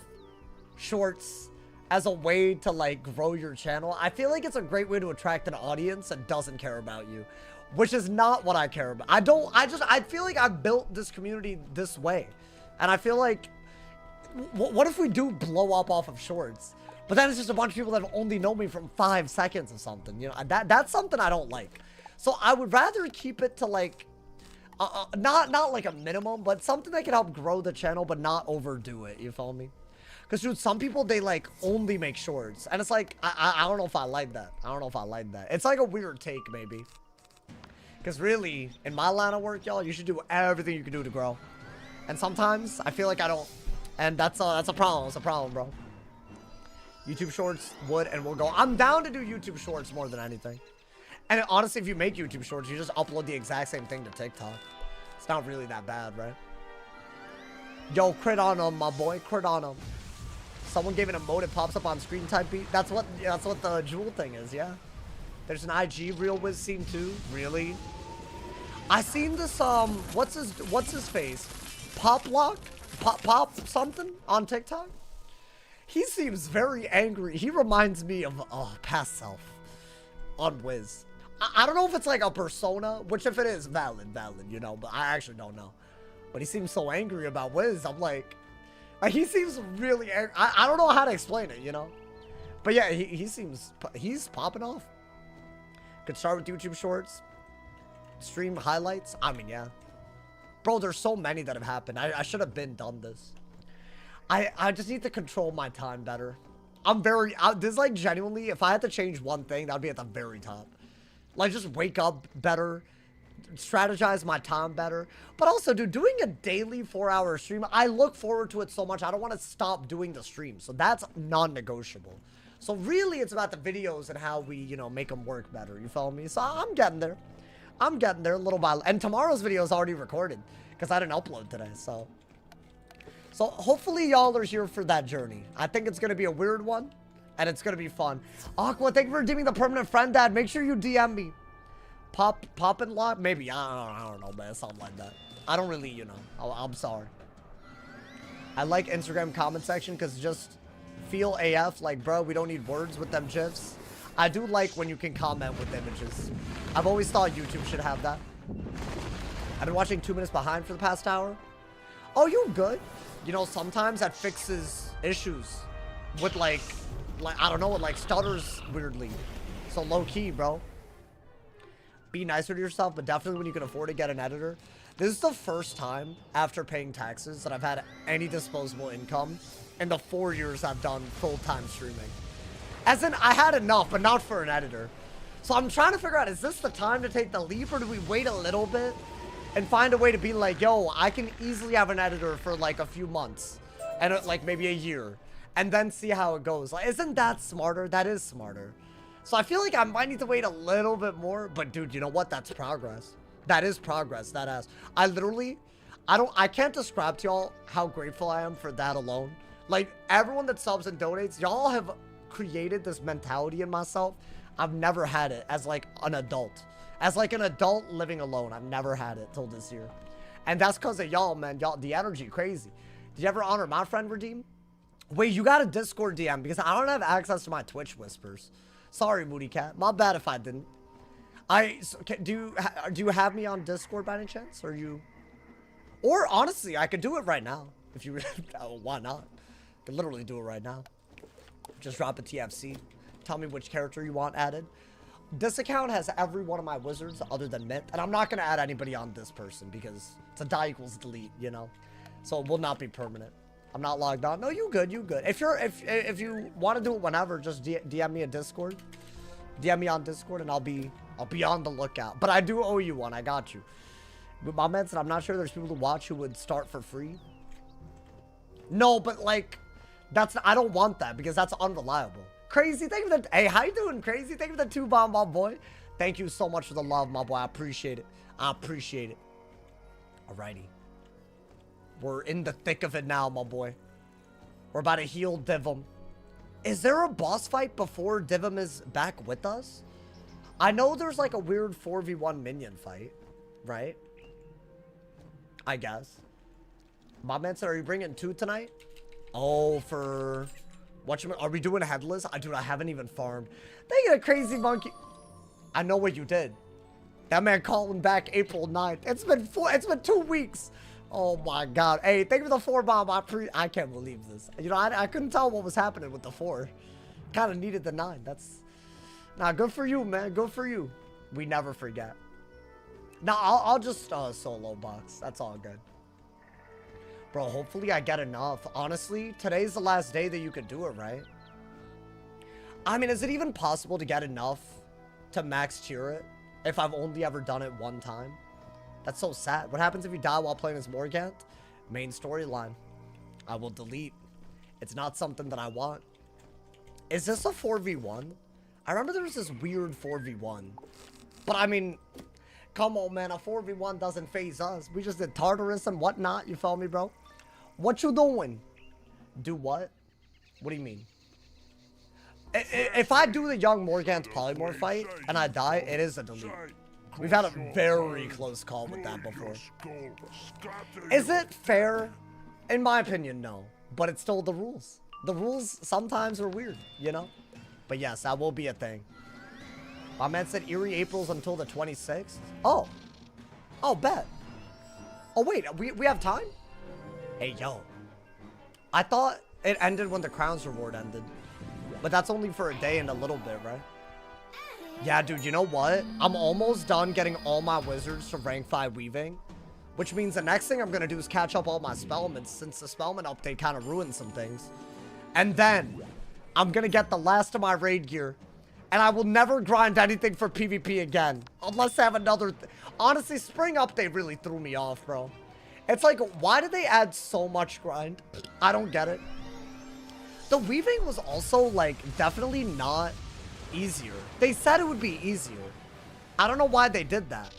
shorts as a way to, like, grow your channel. I feel like it's a great way to attract an audience that doesn't care about you. Which is not what I care about. I feel like I built this community this way. And I feel like, what if we do blow up off of shorts? But then it's just a bunch of people that only know me from 5 seconds or something. You know, that's something I don't like. So I would rather keep it to like, not like a minimum, but something that can help grow the channel, but not overdo it. You feel me? Because, dude, some people, they, like, only make shorts. And it's like, I don't know if I like that. I don't know if I like that. It's like a weird take, maybe. Because really, in my line of work, y'all, you should do everything you can do to grow. And sometimes, I feel like I don't. And that's a problem. It's a problem, bro. YouTube Shorts would and will go. I'm down to do YouTube Shorts more than anything. And honestly, if you make YouTube Shorts, you just upload the exact same thing to TikTok. It's not really that bad, right? Yo, crit on him, my boy. Crit on him. Someone gave an emote, it pops up on screen type beat. That's what the jewel thing is, yeah. There's an IG real Wiz scene too. Really? I seen this what's his face? Pop something on TikTok? He seems very angry. He reminds me of past self on Wiz. I don't know if it's like a persona, which if it is, valid, you know, but I actually don't know. But he seems so angry about Wiz. I'm like he seems really angry. I don't know how to explain it, you know? But yeah, he's popping off. Could start with YouTube Shorts. Stream highlights. I mean, yeah. Bro, there's so many that have happened. I should have done this. I just need to control my time better. This is like genuinely, if I had to change one thing, that would be at the very top. Like, just wake up better. Strategize my time better. But also, dude, doing a daily 4-hour stream, I look forward to it so much. I don't want to stop doing the stream. So that's non-negotiable. So really, it's about the videos and how we, you know, make them work better. You feel me? So I'm getting there. I'm getting there little by little. And tomorrow's video is already recorded because I didn't upload today. So hopefully y'all are here for that journey. I think it's going to be a weird one and it's going to be fun. Aqua, thank you for redeeming the permanent friend, Dad. Make sure you DM me. Pop and lock? Maybe. I don't know, man. Something like that. I don't really, you know. I'm sorry. I like Instagram comment section because just feel AF. Like, bro, we don't need words with them GIFs. I do like when you can comment with images. I've always thought YouTube should have that. I've been watching 2 minutes behind for the past hour. Oh, you good? You know, sometimes that fixes issues with, like, like, I don't know, it like stutters weirdly. So low key, bro. Be nicer to yourself, but definitely when you can afford to get an editor. This is the first time after paying taxes that I've had any disposable income in the 4 years I've done full-time streaming. As in, I had enough, but not for an editor. So I'm trying to figure out, is this the time to take the leap, or do we wait a little bit and find a way to be like, yo, I can easily have an editor for like a few months and like maybe a year and then see how it goes. Like, isn't that smarter? That is smarter. So I feel like I might need to wait a little bit more, but dude, you know what? That's progress. That is progress, that ass. I literally, I can't describe to y'all how grateful I am for that alone. Like, everyone that subs and donates, y'all have created this mentality in myself. I've never had it as like an adult. As like an adult living alone, I've never had it till this year. And that's because of y'all, man. Y'all, the energy, crazy. Did you ever honor my friend Redeem? Wait, you got a Discord DM because I don't have access to my Twitch whispers. Sorry, Moody Cat. My bad if I didn't. Do you have me on Discord by any chance? Or you? Or honestly, I could do it right now. If you, why not? I could literally do it right now. Just drop a TFC. Tell me which character you want added. This account has every one of my wizards other than Myth, and I'm not gonna add anybody on this person because it's a die equals delete, you know. So it will not be permanent. I'm not logged on. No, you good, you good. If you want to do it whenever, just DM me a Discord. DM me on Discord, and I'll be on the lookout. But I do owe you one. I got you. But my man said I'm not sure there's people to watch who would start for free. No, but like, I don't want that because that's unreliable. Crazy, thank you for the, hey, how you doing, Crazy? Thank you for the 2 bomb, my boy. Thank you so much for the love, my boy. I appreciate it. I appreciate it. Alrighty. We're in the thick of it now, my boy. We're about to heal Divum. Is there a boss fight before Divum is back with us? I know there's like a weird 4v1 minion fight, right? I guess. My man said, are you bringing 2 tonight? Oh, for... Are we doing a headless? Dude, I haven't even farmed. Thank you, Crazy Monkey. I know what you did. That man calling back April 9th. It's been 2 weeks. Oh my god. Hey, thank you for the 4 bomb. I can't believe this. You know, I couldn't tell what was happening with the 4. Kind of needed the 9. That's... Nah, good for you, man. Good for you. We never forget. Nah, I'll just solo box. That's all good. Bro, hopefully I get enough. Honestly, today's the last day that you could do it, right? I mean, is it even possible to get enough to max tier it if I've only ever done it one time? That's so sad. What happens if you die while playing as Morgant? Main storyline. I will delete. It's not something that I want. Is this a 4v1? I remember there was this weird 4v1. But I mean, come on, man. A 4v1 doesn't phase us. We just did Tartarus and whatnot. You feel me, bro? What you doing? Do what? What do you mean? If I do the young Morgant's polymorph fight and I die, it is a delete. We've had a very close call with that before. Is it fair? In my opinion, no. But it's still the rules. The rules sometimes are weird, you know? But yes, that will be a thing. My man said Eerie April's until the 26th. Oh. Oh, bet. Oh, wait. We have time? Hey, yo. I thought it ended when the Crown's reward ended. But that's only for a day and a little bit, right? Yeah, dude, you know what? I'm almost done getting all my wizards to rank 5 weaving. Which means the next thing I'm going to do is catch up all my spellements since the spellment update kind of ruined some things. And then I'm going to get the last of my raid gear. And I will never grind anything for PvP again. Unless I have another... Honestly, spring update really threw me off, bro. It's like, why did they add so much grind? I don't get it. The weaving was also, like, definitely not easier. They said it would be easier. I don't know why they did that.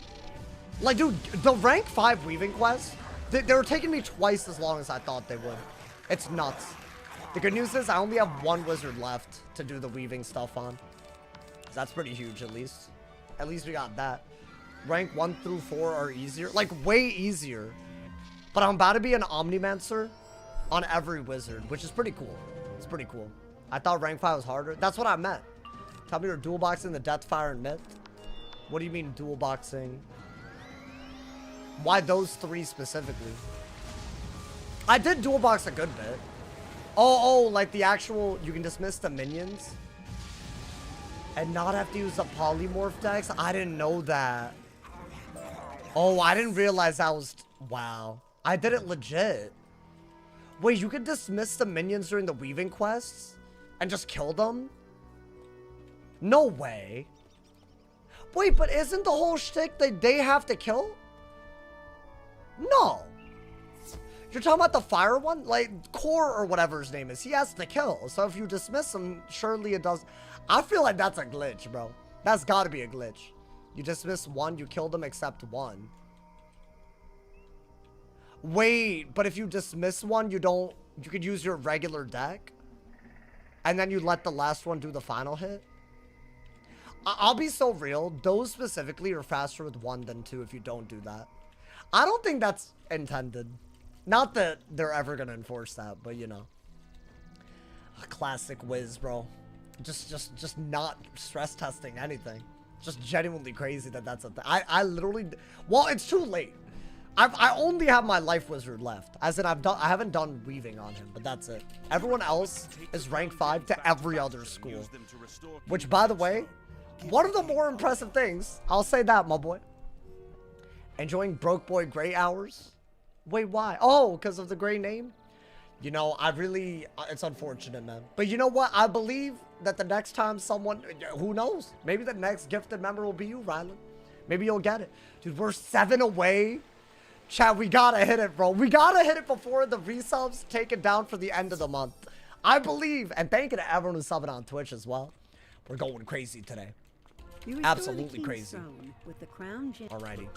Like, dude, the rank 5 weaving quests, they were taking me twice as long as I thought they would. It's nuts. The good news is I only have 1 wizard left to do the weaving stuff on. So that's pretty huge, at least. At least we got that. Rank 1 through 4 are easier. Like, way easier. But I'm about to be an Omnimancer on every wizard, which is pretty cool. It's pretty cool. I thought rank 5 was harder. That's what I meant. Tell me you're dual boxing the Deathfire and Myth. What do you mean dual boxing? Why those 3 specifically? I did dual box a good bit. Oh, like the actual, you can dismiss the minions and not have to use the polymorph decks? I didn't know that. Oh, I didn't realize that was, wow. I did it legit. Wait, you could dismiss the minions during the weaving quests and just kill them? No way. Wait, but isn't the whole shtick that they have to kill? No. You're talking about the fire one? Like, Core or whatever his name is. He has to kill. So if you dismiss him, surely it does. I feel like that's a glitch, bro. That's gotta be a glitch. You dismiss one, you kill them except one. Wait, but if you dismiss one, you could use your regular deck? And then you let the last one do the final hit? I'll be so real. Those specifically are faster with one than two if you don't do that. I don't think that's intended. Not that they're ever gonna enforce that, but you know. A classic Wiz, bro. Just not stress testing anything. Just genuinely crazy that that's a thing. I literally, well, it's too late. I only have my life wizard left. As in, I haven't done weaving on him, but that's it. Everyone else is rank 5 to every other school. Which, by the way, one of the more impressive things, I'll say that, my boy. Enjoying broke boy gray hours? Wait, why? Oh, because of the gray name? You know, I really, it's unfortunate, man. But you know what? I believe that the next time someone, who knows? Maybe the next gifted member will be you, Rylan. Maybe you'll get it. Dude, we're 7 away. Chat, we gotta hit it, bro. We gotta hit it before the resubs take it down for the end of the month. I believe, and thank you to everyone who's subbing on Twitch as well. We're going crazy today. Absolutely crazy. With the crown Alrighty.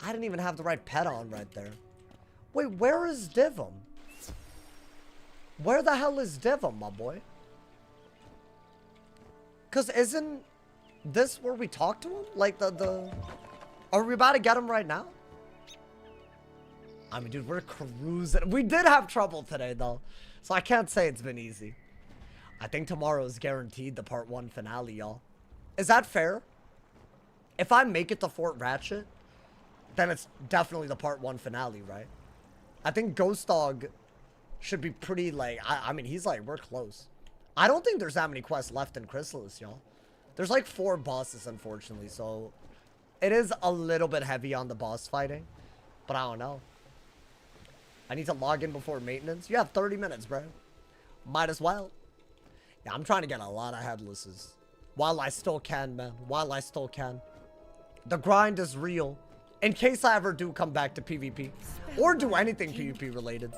I didn't even have the right pet on right there. Wait, where is Divum? Where the hell is Divum, my boy? Cause isn't this where we talk to him? Like the are we about to get him right now? I mean, dude, we're cruising. We did have trouble today though, so I can't say it's been easy. I think tomorrow is guaranteed the part 1 finale, y'all. Is that fair? If I make it to Fort Ratchet, then it's definitely the part 1 finale, right? I think Ghost Dog should be pretty, like, I mean, he's like, we're close. I don't think there's that many quests left in Chrysalis, y'all. There's like 4 bosses, unfortunately, so it is a little bit heavy on the boss fighting, but I don't know. I need to log in before maintenance. You have 30 minutes, bro. Might as well. Yeah, I'm trying to get a lot of headlesses. While I still can, man. While I still can. The grind is real. In case I ever do come back to PvP. Or do anything PvP related.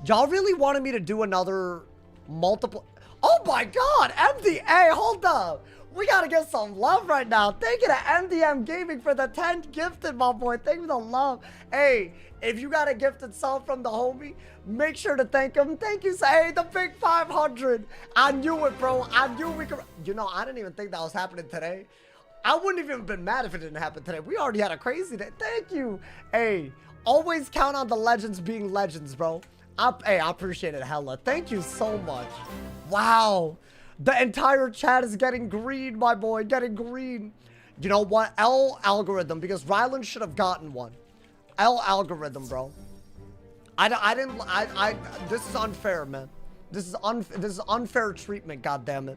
Y'all really wanted me to do another multiple... Oh my god! MDA, hold up! We gotta get some love right now. Thank you to MDM Gaming for the 10 gifted, my boy. Thank you for the love. Hey, if you got a gifted sub from the homie, make sure to thank him. Thank you. Hey, the big 500. I knew it, bro. I knew we could. You know, I didn't even think that was happening today. I wouldn't even have been mad if it didn't happen today. We already had a crazy day. Thank you. Hey, always count on the legends being legends, bro. Hey, I appreciate it, hella. Thank you so much. Wow. The entire chat is getting green, my boy. Getting green. You know what? L algorithm, because Rylan should have gotten one. L algorithm, bro. This is unfair, man. This is unfair treatment, goddammit.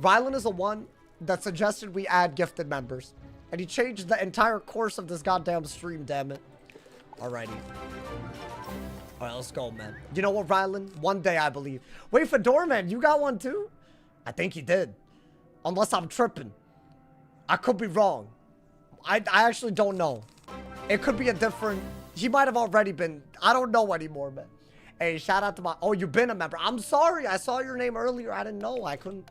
Rylan is the one that suggested we add gifted members. And he changed the entire course of this goddamn stream, damn it. Alrighty. Alright, let's go, man. You know what, Rylan? One day, I believe. Wait, Fedora, man, you got one too? I think he did. Unless I'm tripping. I could be wrong. I actually don't know. It could be a different... He might have already been... I don't know anymore, man. Hey, shout out to my... Oh, you've been a member. I'm sorry. I saw your name earlier. I didn't know. I couldn't...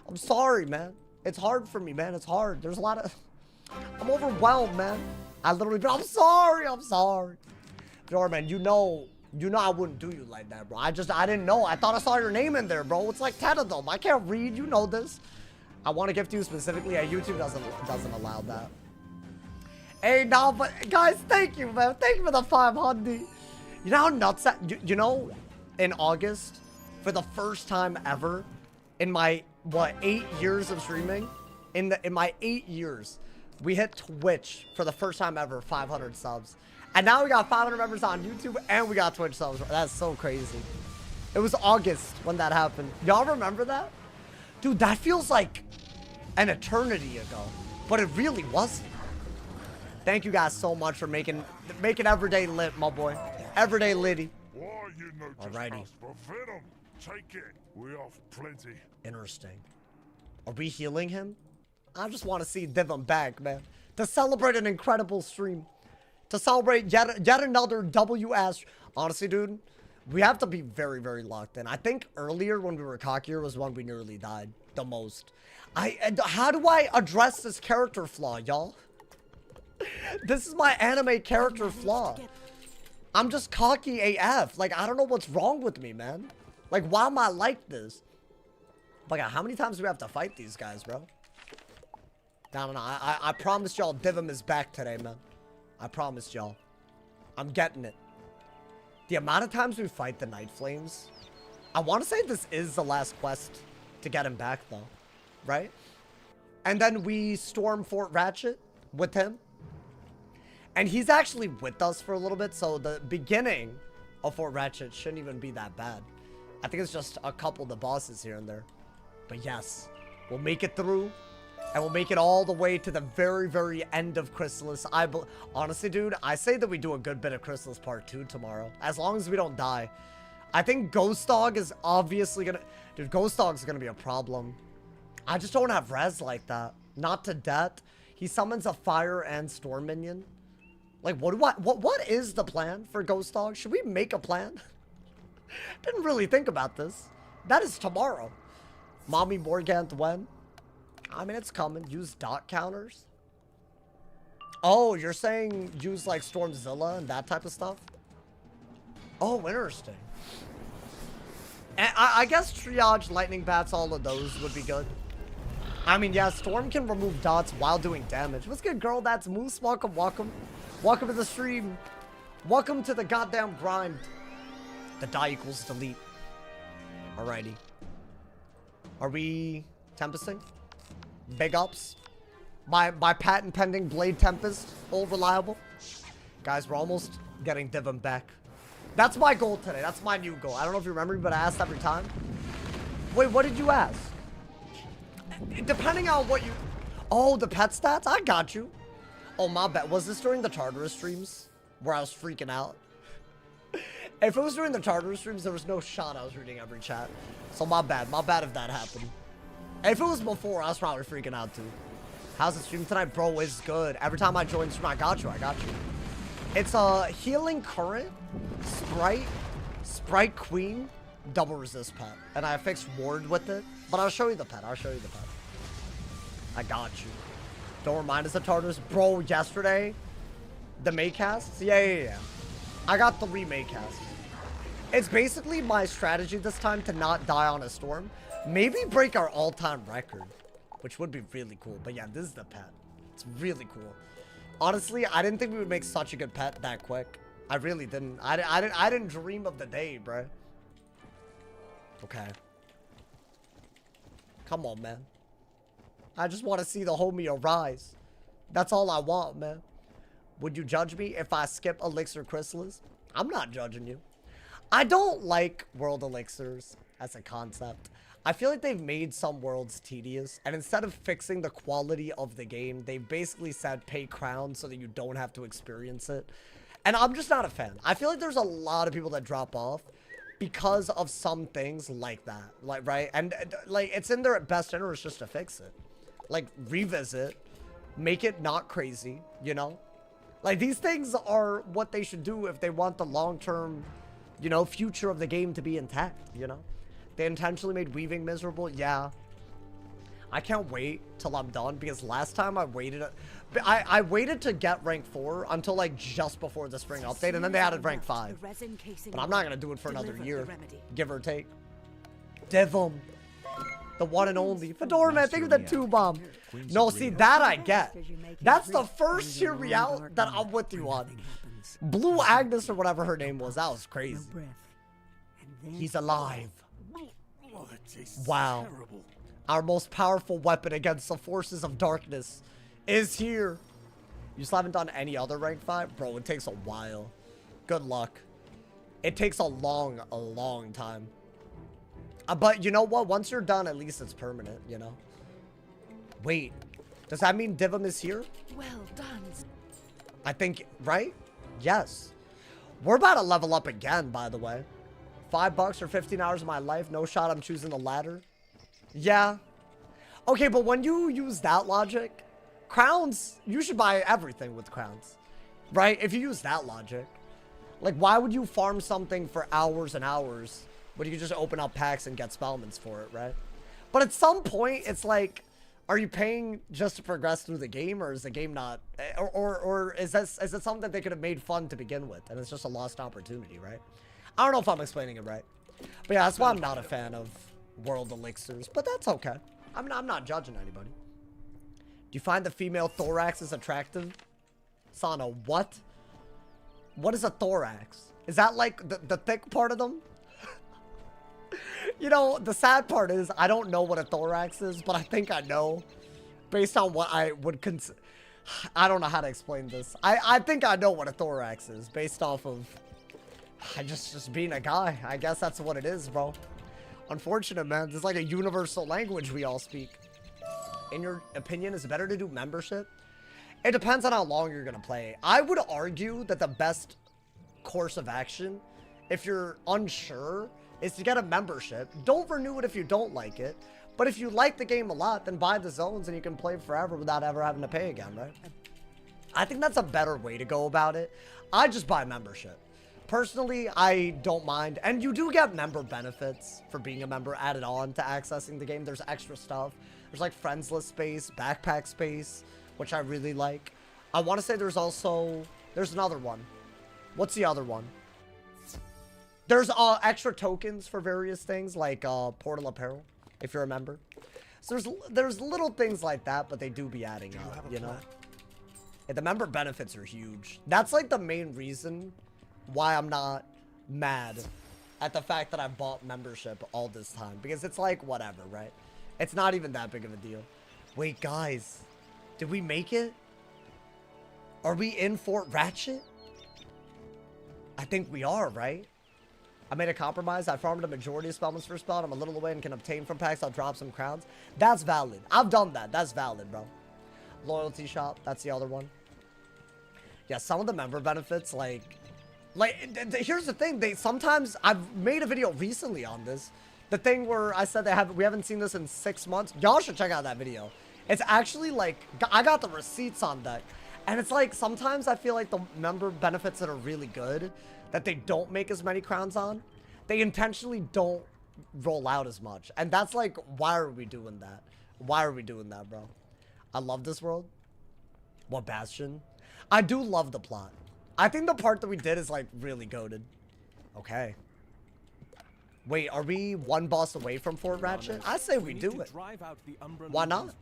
I'm sorry, man. It's hard for me, man. It's hard. There's a lot of... I'm overwhelmed, man. I literally... I'm sorry. I'm sorry. Fedora, man, you know I wouldn't do you like that, bro. I didn't know. I thought I saw your name in there, bro. It's like 10 of them. I can't read. You know this. I want to gift you specifically. Yeah, YouTube doesn't allow that. Hey, no, but guys, thank you, man. Thank you for the 500. You know how nuts that... You know, in August, for the first time ever, in my, what, 8 years of streaming? In my 8 years, we hit Twitch for the first time ever, 500 subs. And now we got 500 members on YouTube and we got Twitch subs. That's so crazy. It was August when that happened. Y'all remember that? Dude, that feels like an eternity ago. But it really wasn't. Thank you guys so much for making everyday lit, my boy. Everyday litty. Why you notice Alrighty. us for venom? Take it. We have plenty. Interesting. Are we healing him? I just want to see Divum back, man. To celebrate an incredible stream. To celebrate yet another WS. Honestly, dude, we have to be very, very locked in. I think earlier when we were cockier was when we nearly died the most. How do I address this character flaw, y'all? This is my anime character flaw. I'm just cocky AF. Like, I don't know what's wrong with me, man. Like, why am I like this? But how many times do we have to fight these guys, bro? I don't know. I promise y'all Divum is back today, man. I promise y'all. I'm getting it. The amount of times we fight the Night Flames. I want to say this is the last quest to get him back, though. Right? And then we storm Fort Ratchet with him. And he's actually with us for a little bit. So the beginning of Fort Ratchet shouldn't even be that bad. I think it's just a couple of the bosses here and there. But yes, we'll make it through. And we'll make it all the way to the very, very end of Chrysalis. Honestly, dude, I say that we do a good bit of Chrysalis Part 2 tomorrow. As long as we don't die. I think Ghost Dog is obviously gonna... Dude, Ghost Dog's gonna be a problem. I just don't have res like that. Not to death. He summons a fire and storm minion. Like, what is the plan for Ghost Dog? Should we make a plan? Didn't really think about this. That is tomorrow. Mommy Morganth when? I mean, it's coming. Use dot counters. Oh, you're saying use like Stormzilla and that type of stuff? Oh, interesting. And I guess triage, lightning bats, all of those would be good. I mean, yeah, Storm can remove dots while doing damage. What's good, girl? That's Moose. Welcome, welcome. Welcome to the stream. Welcome to the goddamn grind. The die equals delete. Alrighty. Are we tempesting? Big ups. My patent pending Blade Tempest. All reliable. Guys, we're almost getting Divum back. That's my goal today. That's my new goal. I don't know if you remember, but I asked every time. Wait, what did you ask? Depending on what you... Oh, the pet stats? I got you. Oh, my bad. Was this during the Tartarus streams? Where I was freaking out? If it was during the Tartarus streams, there was no shot I was reading every chat. So my bad. My bad if that happened. If it was before, I was probably freaking out too. How's the stream tonight? Bro, it's good. Every time I join the stream, I got you. I got you. It's a Healing Current, Sprite Queen, double resist pet. And I fixed Ward with it. But I'll show you the pet. I'll show you the pet. I got you. Don't remind us of Tartarus. Bro, yesterday, the Maycasts? Yeah. I got 3 Maycasts. It's basically my strategy this time to not die on a storm. Maybe break our all-time record, which would be really cool. But yeah, this is the pet. It's really cool. Honestly, I didn't think we would make such a good pet that quick. I really didn't. I didn't dream of the day, bro. Okay. Come on, man. I just want to see the homie arise. That's all I want, man. Would you judge me if I skip Elixir Chrysalis? I'm not judging you. I don't like world elixirs as a concept. I feel like they've made some worlds tedious, and instead of fixing the quality of the game, they've basically said pay crown so that you don't have to experience it. And I'm just not a fan. I feel like there's a lot of people that drop off because of some things like that. Like, right? And like, it's in their best interest just to fix it. Like, revisit, make it not crazy, you know? Like, these things are what they should do if they want the long-term, you know, future of the game to be intact, you know? They intentionally made weaving miserable. Yeah. I can't wait till I'm done because last time I waited. I waited to get rank 4 until like just before the spring update, and then they added rank 5. But I'm not going to do it for another year, give or take. Divum. The one and only. Fedora, man, think of the 2-bomb. No, see, that I get. That's the first hear me out that I'm with you on. Blue Agnes or whatever her name was. That was crazy. He's alive. Wow. Our most powerful weapon against the forces of darkness is here. You still haven't done any other rank 5? Bro, it takes a while. Good luck. It takes a long time. But you know what? Once you're done, at least it's permanent, you know? Wait. Does that mean Divum is here? Well done. I think, right? Yes. We're about to level up again, by the way. $5 or 15 hours of my life. No shot I'm choosing the ladder. Yeah. Okay, but when you use that logic, crowns, you should buy everything with crowns. Right? If you use that logic. Like, why would you farm something for hours and hours when you can just open up packs and get spellements for it, right? But at some point, it's like, are you paying just to progress through the game, or is the game not, or is it something that they could have made fun to begin with, and it's just a lost opportunity, right? I don't know if I'm explaining it right. But yeah, that's why I'm not a fan of world elixirs, but that's okay. I'm not judging anybody. Do you find the female thoraxes attractive? Sana, what? What is a thorax? Is that like the thick part of them? You know, the sad part is I don't know what a thorax is, but I think I know based on what I would consider. I don't know how to explain this. I think I know what a thorax is based off of just being a guy. I guess that's what it is, bro. Unfortunate, man. It's like a universal language we all speak. In your opinion, is it better to do membership? It depends on how long you're going to play. I would argue that the best course of action, if you're unsure, is to get a membership. Don't renew it if you don't like it. But if you like the game a lot, then buy the zones and you can play forever without ever having to pay again, right? I think that's a better way to go about it. I just buy membership. Personally, I don't mind. And you do get member benefits for being a member added on to accessing the game. There's extra stuff. There's like friends list space, backpack space, which I really like. I want to say there's another one. What's the other one? There's extra tokens for various things like portal apparel, if you're a member. So there's little things like that, but they do be adding up, you know? And the member benefits are huge. That's like the main reason why I'm not mad at the fact that I bought membership all this time. Because it's like, whatever, right? It's not even that big of a deal. Wait, guys. Did we make it? Are we in Fort Ratchet? I think we are, right? I made a compromise. I farmed a majority of spellements for spell. I'm a little away and can obtain from packs. I'll drop some crowns. That's valid. I've done that. That's valid, bro. Loyalty shop. That's the other one. Yeah, some of the member benefits, like here's the thing. Sometimes I've made a video recently on this. The thing where I said we haven't seen this in 6 months. Y'all should check out that video. It's actually like, I got the receipts on that. And it's like, sometimes I feel like the member benefits that are really good, that they don't make as many crowns on, they intentionally don't roll out as much. And that's like, why are we doing that? Why are we doing that, bro? I love this world. What Bastion? I do love the plot. I think the part that we did is like really goated. Okay. Wait, are we one boss away from Fort Ratchet? I say we do it. Why not?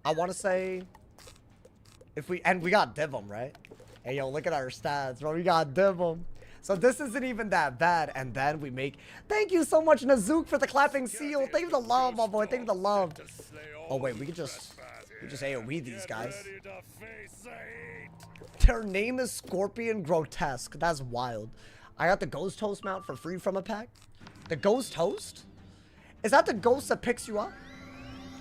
I want to say and we got Divum, right? Hey, yo, look at our stats, bro. We got Divum. So this isn't even that bad. And then we make, thank you so much, Nazook, for the clapping seal. Thank you for the love, my boy. Thank you for the love. Oh, wait, we just AoE these guys. Their name is Scorpion Grotesque. That's wild. I got the Ghost Host mount for free from a pack. The Ghost Host? Is that the ghost that picks you up?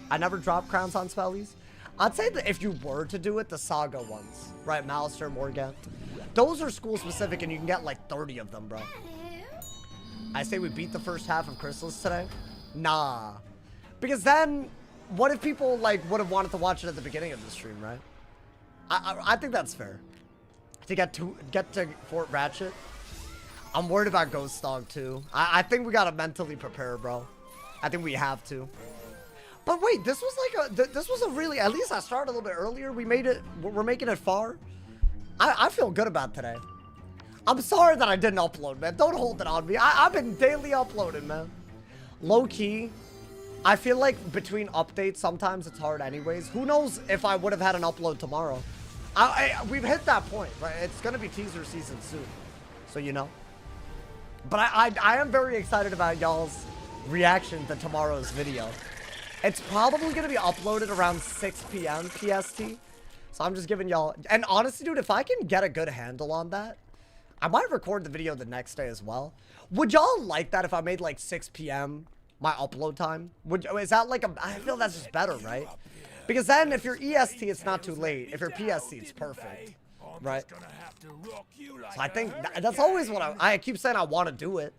I never drop crowns on spellies. I'd say that if you were to do it, the Saga ones, right? Malister, Morgan. Those are school specific and you can get like 30 of them, bro. I say we beat the first half of Chrysalis today. Nah. Because then, what if people like would have wanted to watch it at the beginning of the stream, right? I think that's fair. To get to Fort Ratchet. I'm worried about Ghost Dog too. I think we gotta mentally prepare, bro. I think we have to. But wait, this was like this was a really, at least I started a little bit earlier. We made it, we're making it far. I feel good about today. I'm sorry that I didn't upload, man. Don't hold it on me. I've been daily uploading, man. Low key, I feel like between updates, sometimes it's hard anyways. Who knows if I would have had an upload tomorrow. We've hit that point, right? It's gonna be teaser season soon. So, you know. But I am very excited about y'all's reaction to tomorrow's video. It's probably going to be uploaded around 6 p.m. PST. So I'm just giving y'all... And honestly, dude, if I can get a good handle on that, I might record the video the next day as well. Would y'all like that if I made like 6 p.m. my upload time? Is that like a... I feel that's just better, right? Because then if you're EST, it's not too late. If you're PST, it's perfect. Right? So I think that's always what I keep saying I want to do it.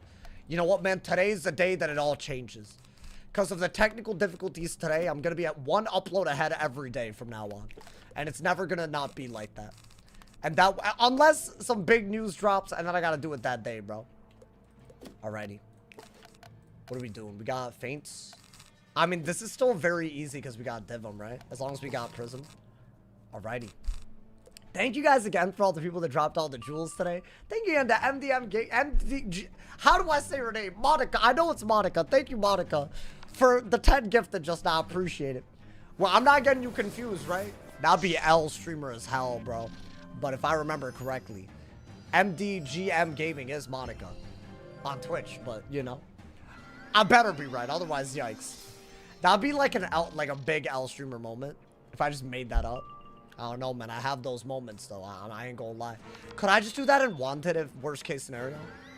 You know what, man? Today's the day that it all changes. Because of the technical difficulties today, I'm going to be at 1 upload ahead every day from now on. And it's never going to not be like that. And that, unless some big news drops, and then I got to do it that day, bro. Alrighty. What are we doing? We got feints. I mean, this is still very easy because we got Divum, right? As long as we got Prism. Alrighty. Thank you guys again for all the people that dropped all the jewels today. Thank you again to MDG. How do I say her name? Monica. I know it's Monica. Thank you, Monica, for the 10 gifted just now. Appreciate it. Well, I'm not getting you confused, right? That'd be L streamer as hell, bro. But if I remember correctly, MDGM Gaming is Monica on Twitch. But, you know, I better be right. Otherwise, yikes. That'd be like an L, like a big L streamer moment if I just made that up. I don't know, man. I have those moments, though. I ain't gonna lie. Could I just do that in Wanted if worst case scenario?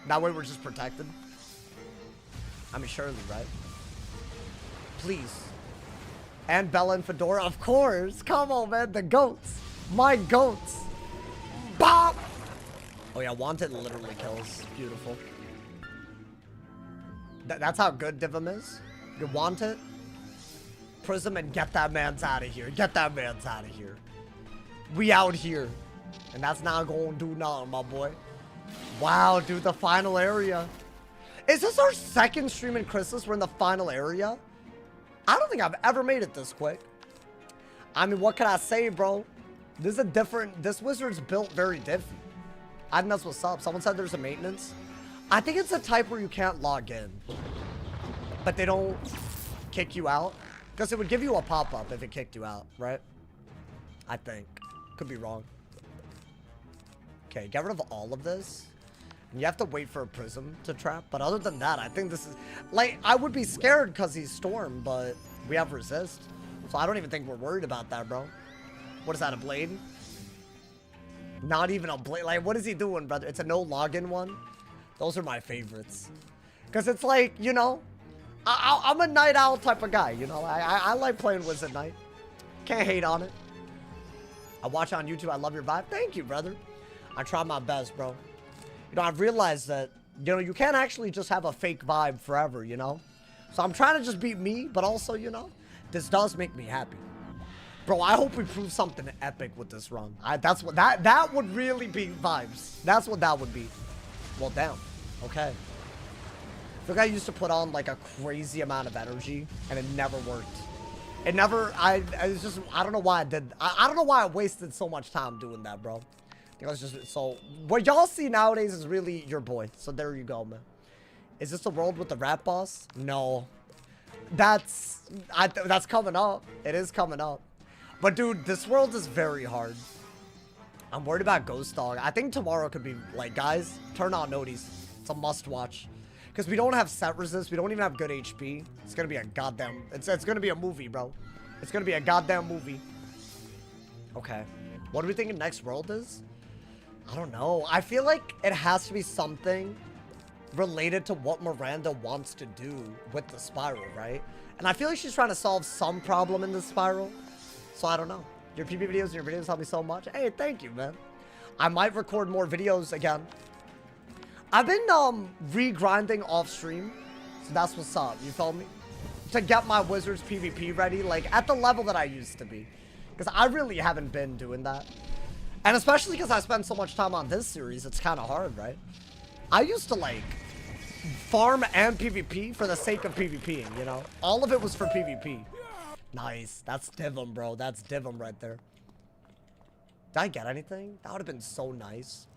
That way we're just protected. I mean, surely, right? Please. And Bella and Fedora, of course. Come on, man. The goats. My goats. Bop! Oh, yeah. Wanted literally kills. Beautiful. That's how good Divum is. You want it? Prism and get that man's out of here. Get that man's out of here. We out here. And that's not going to do nothing, my boy. Wow, dude, the final area. Is this our second stream in Chrysalis? We're in the final area? I don't think I've ever made it this quick. I mean, what can I say, bro? This is a different... This wizard's built very different. I think that's what's up. Someone said there's a maintenance. I think it's a type where you can't log in. But they don't kick you out. Because it would give you a pop-up if it kicked you out, right? I think. Could be wrong. Okay, get rid of all of this. And you have to wait for a prism to trap. But other than that, I think this is... Like, I would be scared because he's Storm, but we have resist. So I don't even think we're worried about that, bro. What is that, a blade? Not even a blade. Like, what is he doing, brother? It's a no login one. Those are my favorites. Because it's like, you know... I'm a night owl type of guy, you know? I like playing Wizard Night. Can't hate on it. I watch on YouTube. I love your vibe. Thank you, brother. I try my best, bro. You know, I've realized that, you know, you can't actually just have a fake vibe forever, you know? So I'm trying to just be me, but also, you know, this does make me happy. Bro, I hope we prove something epic with this run. That's what, that would really be vibes. That's what that would be. Well, damn. Okay. I think I used to put on like a crazy amount of energy and it never worked. It never, it's just, I don't know why I did, I don't know why I wasted so much time doing that, bro. It was just, so, what y'all see nowadays is really your boy. So there you go, man. Is this the world with the rat boss? No. That's coming up. It is coming up. But dude, this world is very hard. I'm worried about Ghost Dog. I think tomorrow could be, like, guys, turn on notice. It's a must watch. Because we don't have set resist. We don't even have good HP. It's going to be a goddamn... It's going to be a movie, bro. It's going to be a goddamn movie. Okay. What do we think the next world is? I don't know. I feel like it has to be something related to what Miranda wants to do with the spiral, right? And I feel like she's trying to solve some problem in the spiral. So I don't know. Your PB videos and your videos help me so much. Hey, thank you, man. I might record more videos again. I've been re-grinding off stream, so that's what's up, you feel me? To get my Wizards PvP ready, like, at the level that I used to be. Because I really haven't been doing that. And especially because I spend so much time on this series, it's kind of hard, right? I used to, like, farm and PvP for the sake of PvPing, you know? All of it was for PvP. Nice. That's Divum, bro. That's Divum right there. Did I get anything? That would have been so nice.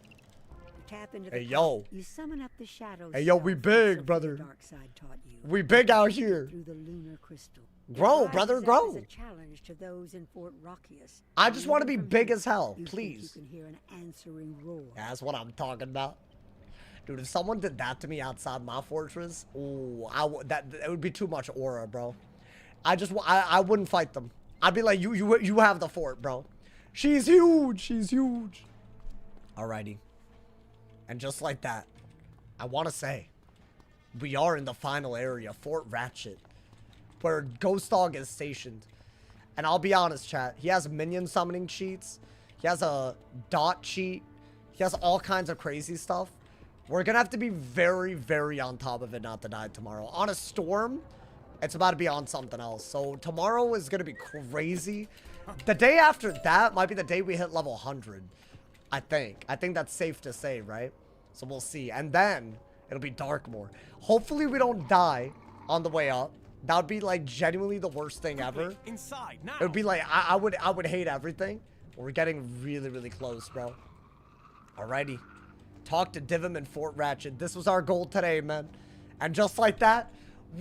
Tap into Hey, yo. You summon up the shadows. Hey, yo, we big, brother. Dark side taught you. We big out here. Through the lunar crystal. Grow, brother, grow. A challenge to those in Fort Ratchet. I just want to be big as hell, You please. can hear an answering roar. That's what I'm talking about. Dude, if someone did that to me outside my fortress, ooh, it would be too much aura, bro. I wouldn't fight them. I'd be like, you have the fort, bro. She's huge. She's huge. Alrighty. And just like that, I want to say, we are in the final area, Fort Ratchet, where Ghost Dog is stationed. And I'll be honest, chat, he has minion summoning cheats. He has a dot cheat. He has all kinds of crazy stuff. We're going to have to be very, very on top of it not to die tomorrow. On a storm, it's about to be on something else. So tomorrow is going to be crazy. The day after that might be the day we hit level 100, I think. I think that's safe to say, right? So we'll see. And then it'll be Darkmoor. Hopefully we don't die on the way up. That would be like genuinely the worst thing ever. Inside now. It would be like, I would hate everything. We're getting really, really close, bro. Alrighty. Talk to Divim and Fort Ratchet. This was our goal today, man. And just like that,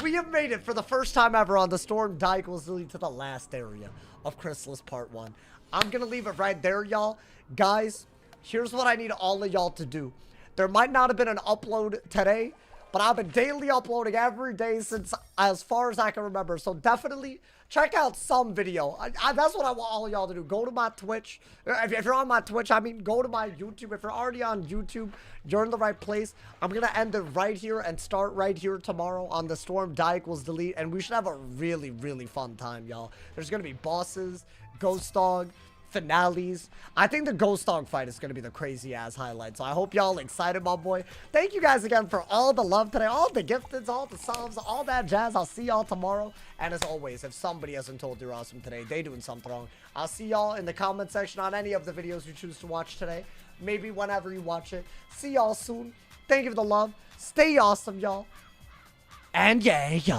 we have made it for the first time ever on the Storm Dike was lead to the last area of Chrysalis Part 1. I'm going to leave it right there, y'all. Guys, here's what I need all of y'all to do. There might not have been an upload today, but I've been daily uploading every day since as far as I can remember. So definitely check out some video. That's what I want all of y'all to do. Go to my Twitch. If you're on my Twitch, I mean, go to my YouTube. If you're already on YouTube, you're in the right place. I'm going to end it right here and start right here tomorrow on the Storm Die equals delete. And we should have a really, really fun time, y'all. There's going to be bosses, Ghost Dog, finales. I think the Ghost Dog fight is going to be the crazy ass highlight. So I hope y'all excited, my boy. Thank you guys again for all the love today, all the gifteds, all the subs, all that jazz. I'll see y'all tomorrow. And as always, if somebody hasn't told you're awesome today, they doing something wrong. I'll see y'all in the comment section on any of the videos you choose to watch today. Maybe whenever you watch it. See y'all soon. Thank you for the love. Stay awesome, y'all. And yeah.